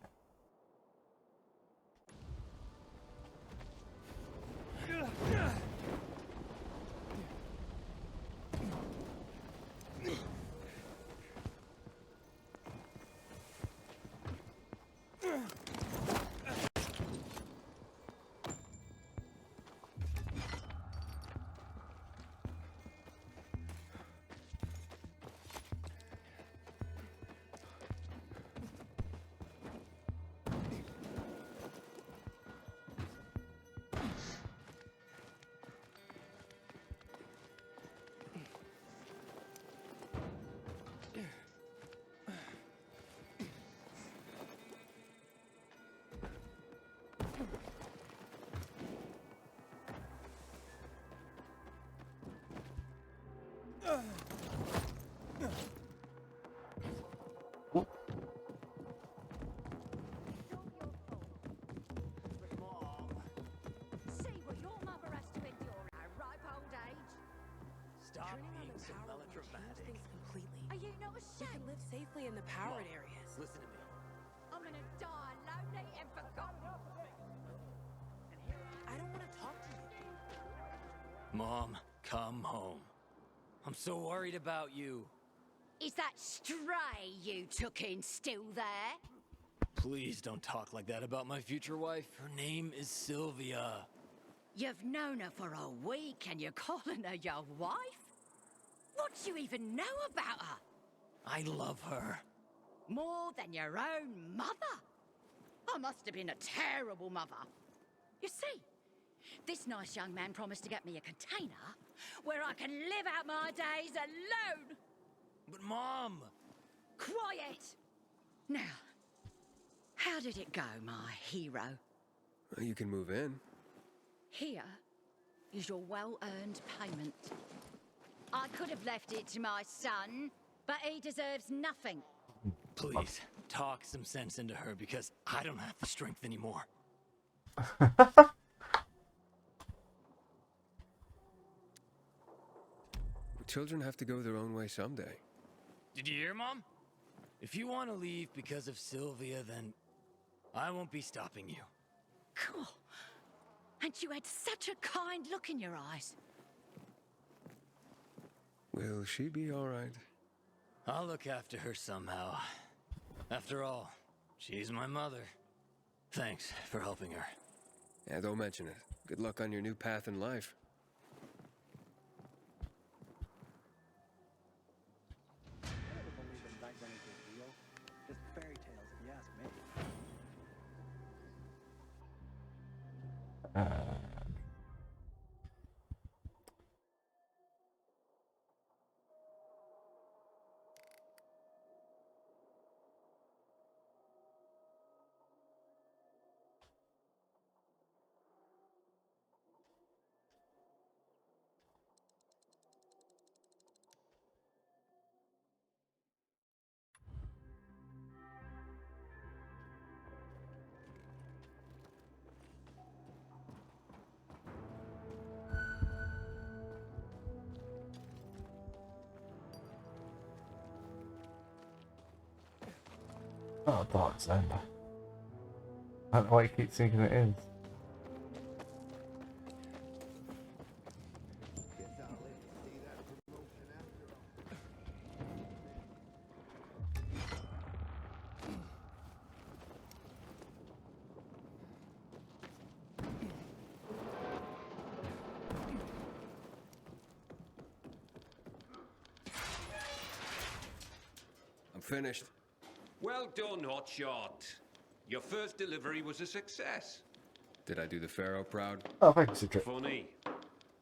See what your mother has to endure at a ripe old age. Stop being so melodramatic. Completely. Are you not ashamed? You can live safely in the powered Mom, areas. Listen to me. I'm gonna die lonely and forgotten. I don't want to talk to you. Mom, come home. I'm so worried about you. Is that stray you took in still there? Please don't talk like that about my future wife. Her name is Sylvia. You've known her for a week and you're calling her your wife? What do you even know about her? I love her. More than your own mother? I must have been a terrible mother. You see, this nice young man promised to get me a container where I can live out my days alone. But Mom! Quiet! Now, how did it go, my hero? Well, you can move in. Here is your well-earned payment. I could have left it to my son, but he deserves nothing. Please, talk some sense into her because I don't have the strength anymore. Children have to go their own way someday. Did you hear, Mom? If you want to leave because of Sylvia, then I won't be stopping you. Cool. And you had such a kind look in your eyes. Will she be all right? I'll look after her somehow. After all, she's my mother. Thanks for helping her. Yeah, don't mention it. Good luck on your new path in life. Just fairy tales, if you ask me. Oh, Dark Zone. I don't know why you keep thinking it is. I'm finished. Well done, Hotshot. Your first delivery was a success. Did I do the Pharaoh proud? Oh, thank you, Citric. Funny.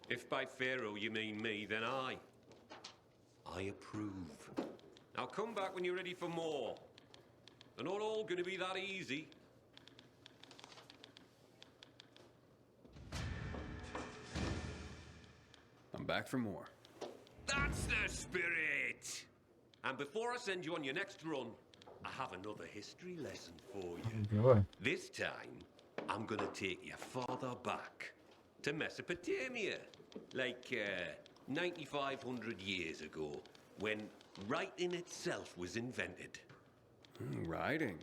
If by Pharaoh you mean me, then I approve. Now come back when you're ready for more. They're not all going to be that easy. I'm back for more. That's the spirit! And before I send you on your next run, I have another history lesson for you. Enjoy. This time, I'm gonna take you farther back to Mesopotamia, like 9,500 years ago, when writing itself was invented. Writing?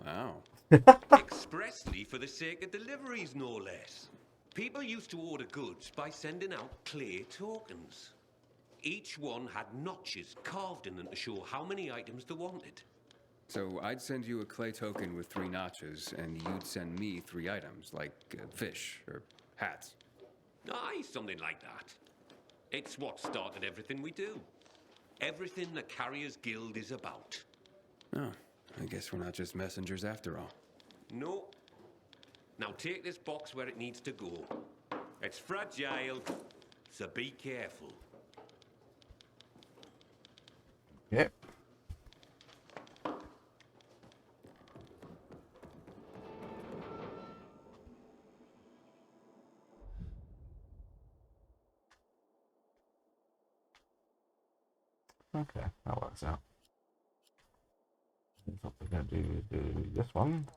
Wow. Expressly for the sake of deliveries, no less. People used to order goods by sending out clay tokens. Each one had notches carved in them to show how many items they wanted. So I'd send you a clay token with 3 notches, and you'd send me 3 items, like fish or hats. Aye, something like that. It's what started everything we do. Everything the Carriers Guild is about. Oh, I guess we're not just messengers after all. No. Now take this box where it needs to go. It's fragile, so be careful. Yep. Okay, that works out. So we're going to do this one.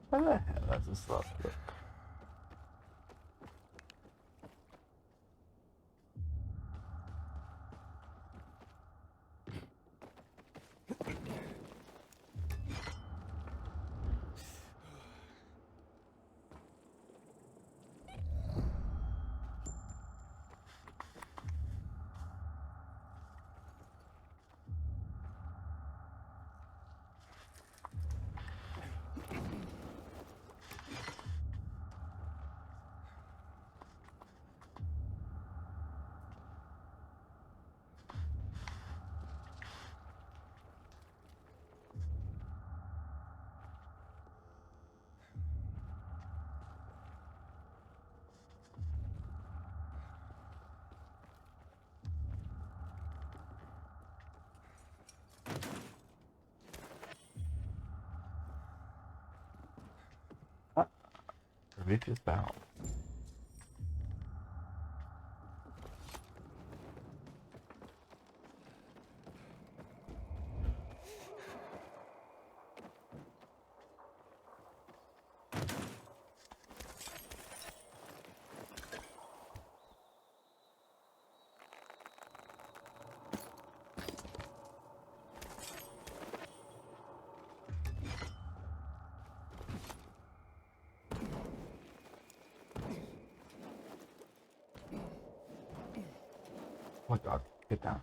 Where the hell does this stuff look? The reach is bound. Oh my god, get down.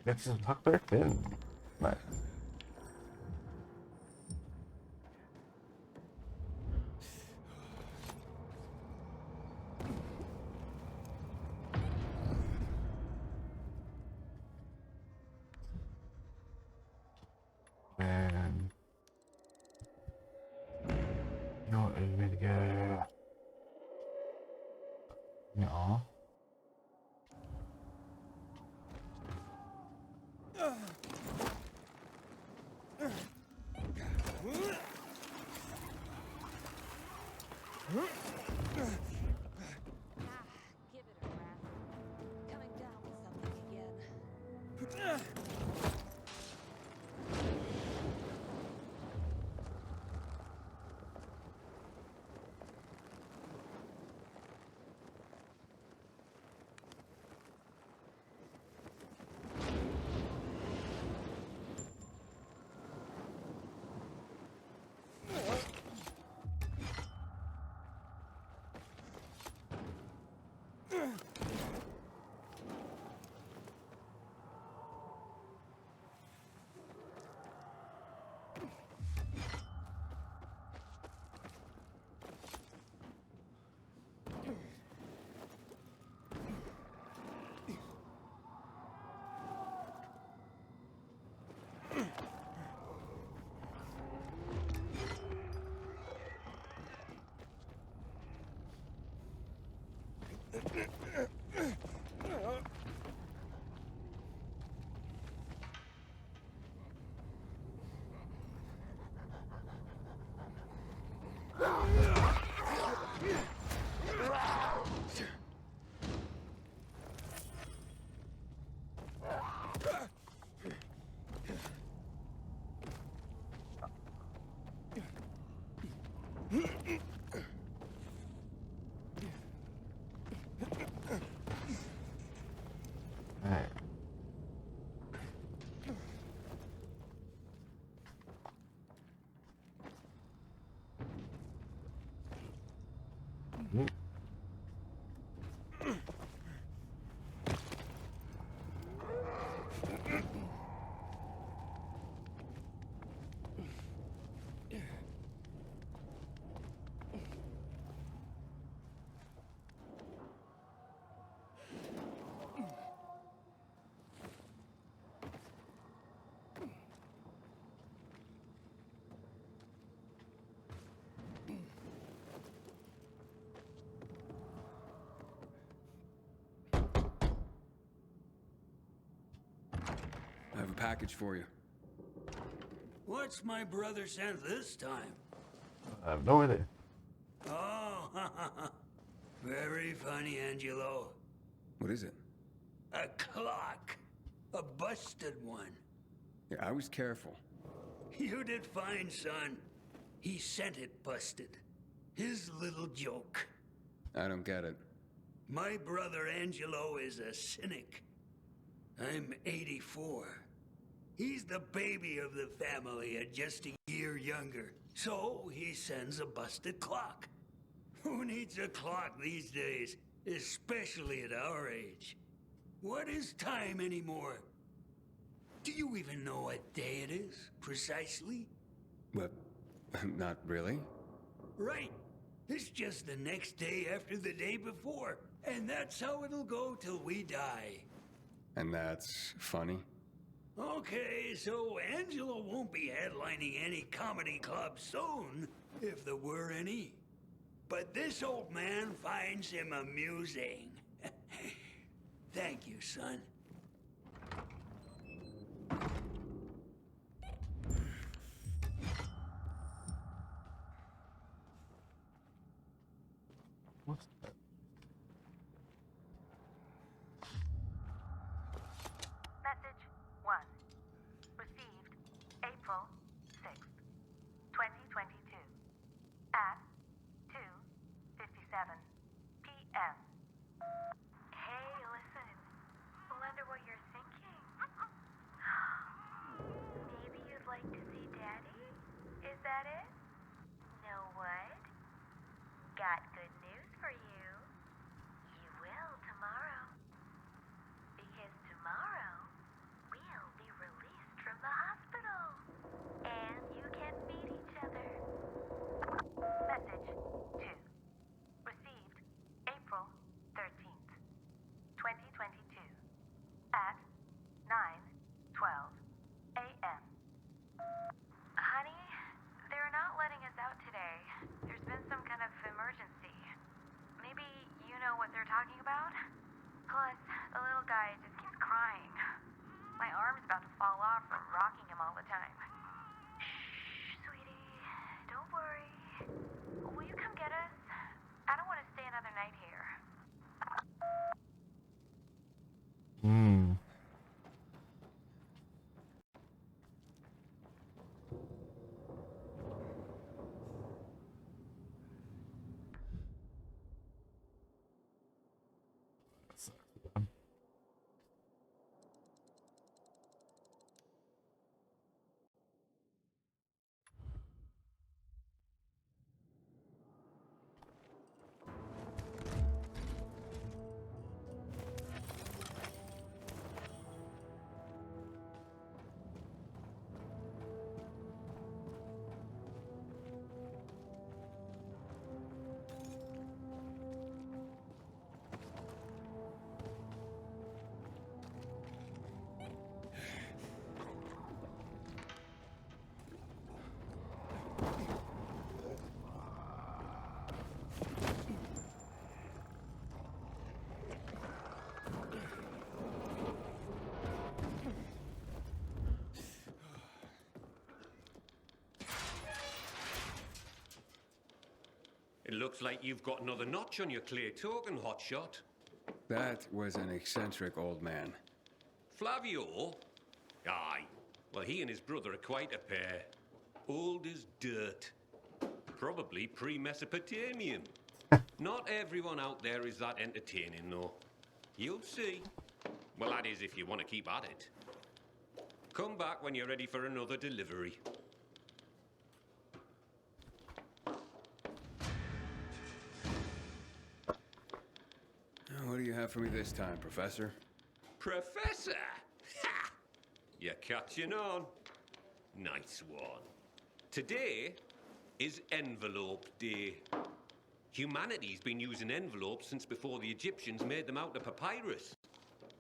It's just tuck back in. Nice. Man. You know what I need to go? No. Give it a rest. Coming down with something again. Alright. I have a package for you. What's my brother sent this time? I have no idea. Oh, very funny, Angelo. What is it? A clock. A busted one. Yeah, I was careful. You did fine, son. He sent it busted. His little joke. I don't get it. My brother Angelo is a cynic. I'm 84. He's the baby of the family and just a year younger. So he sends a busted clock. Who needs a clock these days, especially at our age? What is time anymore? Do you even know what day it is, precisely? But, not really. Right. It's just the next day after the day before. And that's how it'll go till we die. And that's funny? Okay, so Angelo won't be headlining any comedy club soon, if there were any. But this old man finds him amusing. Thank you, son. What's that? Message 1. Received April 6th, 2022 at 2:57 p.m. Hey, listen. Wonder what you're thinking. Maybe you'd like to see Daddy? Is that it? Know what? Got good news for you. You will tomorrow. Because tomorrow, we'll be released from the hospital. And you can meet each other. Message 2. Received April 13th, 2022 at 9:12 a.m. Honey, they're not letting us out today. There's been some kind of emergency. Maybe you know what they're talking about? Plus, the little guy just keeps crying. My arm's about to fall off from rocking him all the time. Shh, sweetie. Don't worry. Will you come get us? I don't want to stay another night here. It looks like you've got another notch on your clear token, hotshot. That was an eccentric old man. Flavio? Aye. Well, he and his brother are quite a pair. Old as dirt. Probably pre-Mesopotamian. Not everyone out there is that entertaining, though. You'll see. Well, that is if you want to keep at it. Come back when you're ready for another delivery. What do you have for me this time, Professor? Professor? Ha! You're catching on. Nice one. Today is Envelope Day. Humanity's been using envelopes since before the Egyptians made them out of papyrus.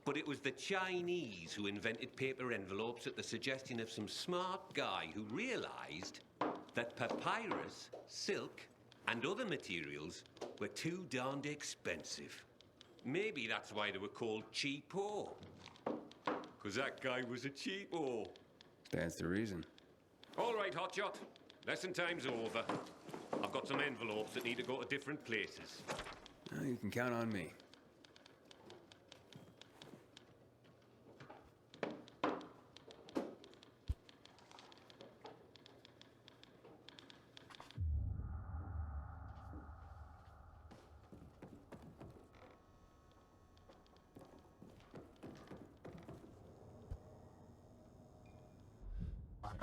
But it was the Chinese who invented paper envelopes at the suggestion of some smart guy who realized that papyrus, silk, and other materials were too darned expensive. Maybe that's why they were called cheapo. 'Cause that guy was a cheapo. Stands to reason. All right, Hotshot. Lesson time's over. I've got some envelopes that need to go to different places. Well, you can count on me.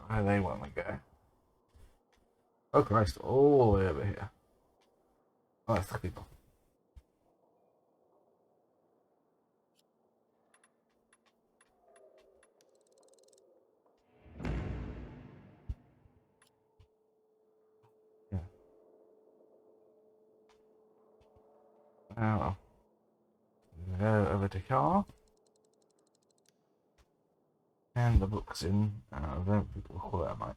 Where they want to go. Oh Christ, all the way over here. Oh, that's the people. Yeah. Now, go over to car. And the book's in. I don't think we'll call that might.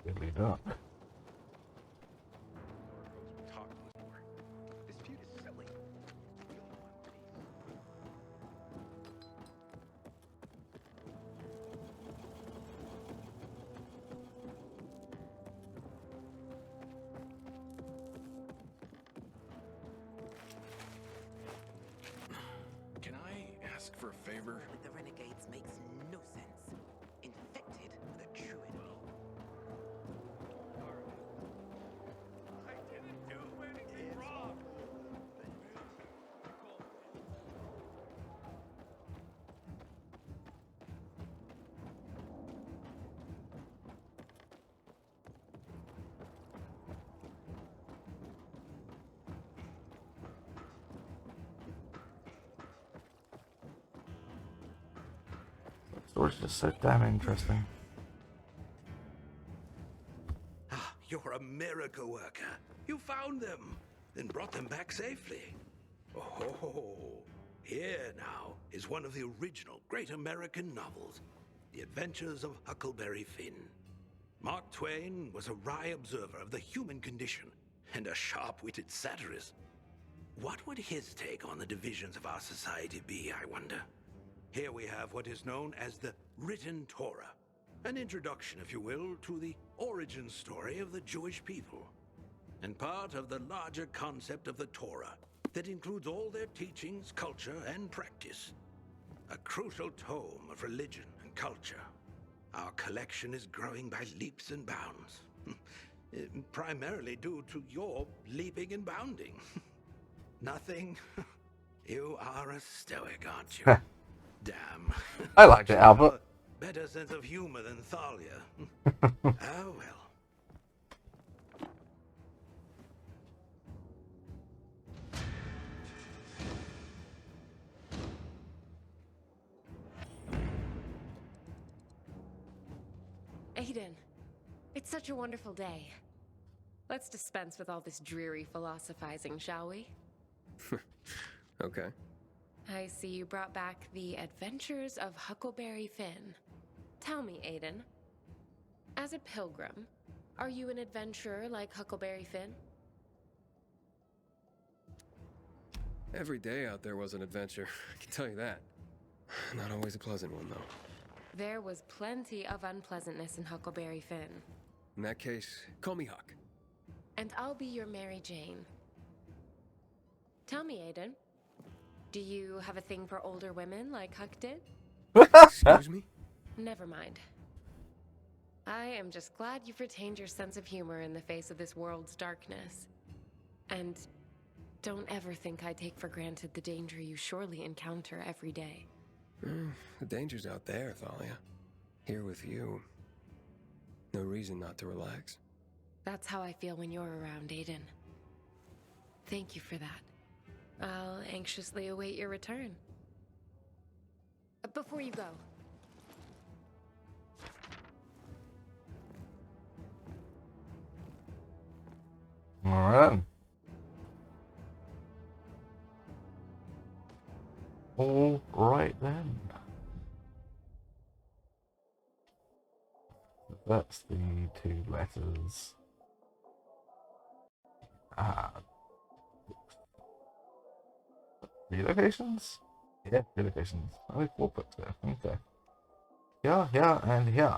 Really dark. This feud is silly. Can I ask for a favor? With the renegades makes no sense. Infected with a true enemy. I didn't do anything wrong. Story's just so damn interesting. Ah, you're a miracle worker. You found them and brought them back safely. Oh, here now is one of the original great American novels, The Adventures of Huckleberry Finn. Mark Twain was a wry observer of the human condition and a sharp-witted satirist. What would his take on the divisions of our society be, I wonder? Here we have what is known as the Written Torah, an introduction, if you will, to the origin story of the Jewish people, and part of the larger concept of the Torah that includes all their teachings, culture, and practice. A crucial tome of religion and culture. Our collection is growing by leaps and bounds, primarily due to your leaping and bounding. Nothing? You are a stoic, aren't you? Damn. I liked it, Albert. Better sense of humor than Thalia. Oh well. Aiden, it's such a wonderful day. Let's dispense with all this dreary philosophizing, shall we? Okay. I see you brought back the Adventures of Huckleberry Finn. Tell me, Aiden, as a pilgrim, are you an adventurer like Huckleberry Finn? Every day out there was an adventure, I can tell you that. Not always a pleasant one, though. There was plenty of unpleasantness in Huckleberry Finn. In that case, call me Huck. And I'll be your Mary Jane. Tell me, Aiden, do you have a thing for older women like Huck did? Excuse me? Never mind. I am just glad you've retained your sense of humor in the face of this world's darkness. And don't ever think I take for granted the danger you surely encounter every day. The danger's out there, Thalia. Here with you. No reason not to relax. That's how I feel when you're around, Aiden. Thank you for that. I'll anxiously await your return. Before you go. Alright. Alright then. That's the 2 letters. Relocations? Yeah, relocations. Only 4 books there. Okay. Here, and here.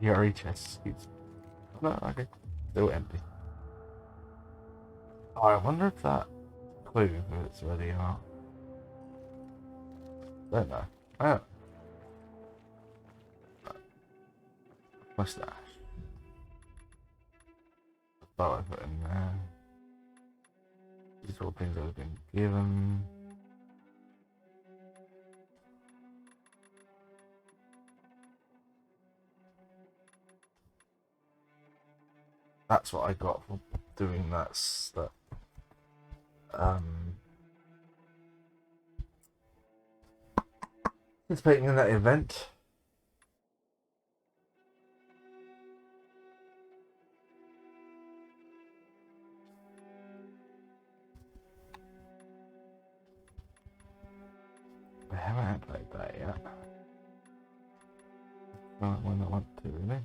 Yuri chest. No, okay. Still empty. Oh, I wonder if that clue if it's ready or not. Don't know. I don't. Mustache. Bow I put in there. These are all things that have been given. That's what I got for doing that stuff. Participating in that event. I haven't played that yet. Not one I want to, really.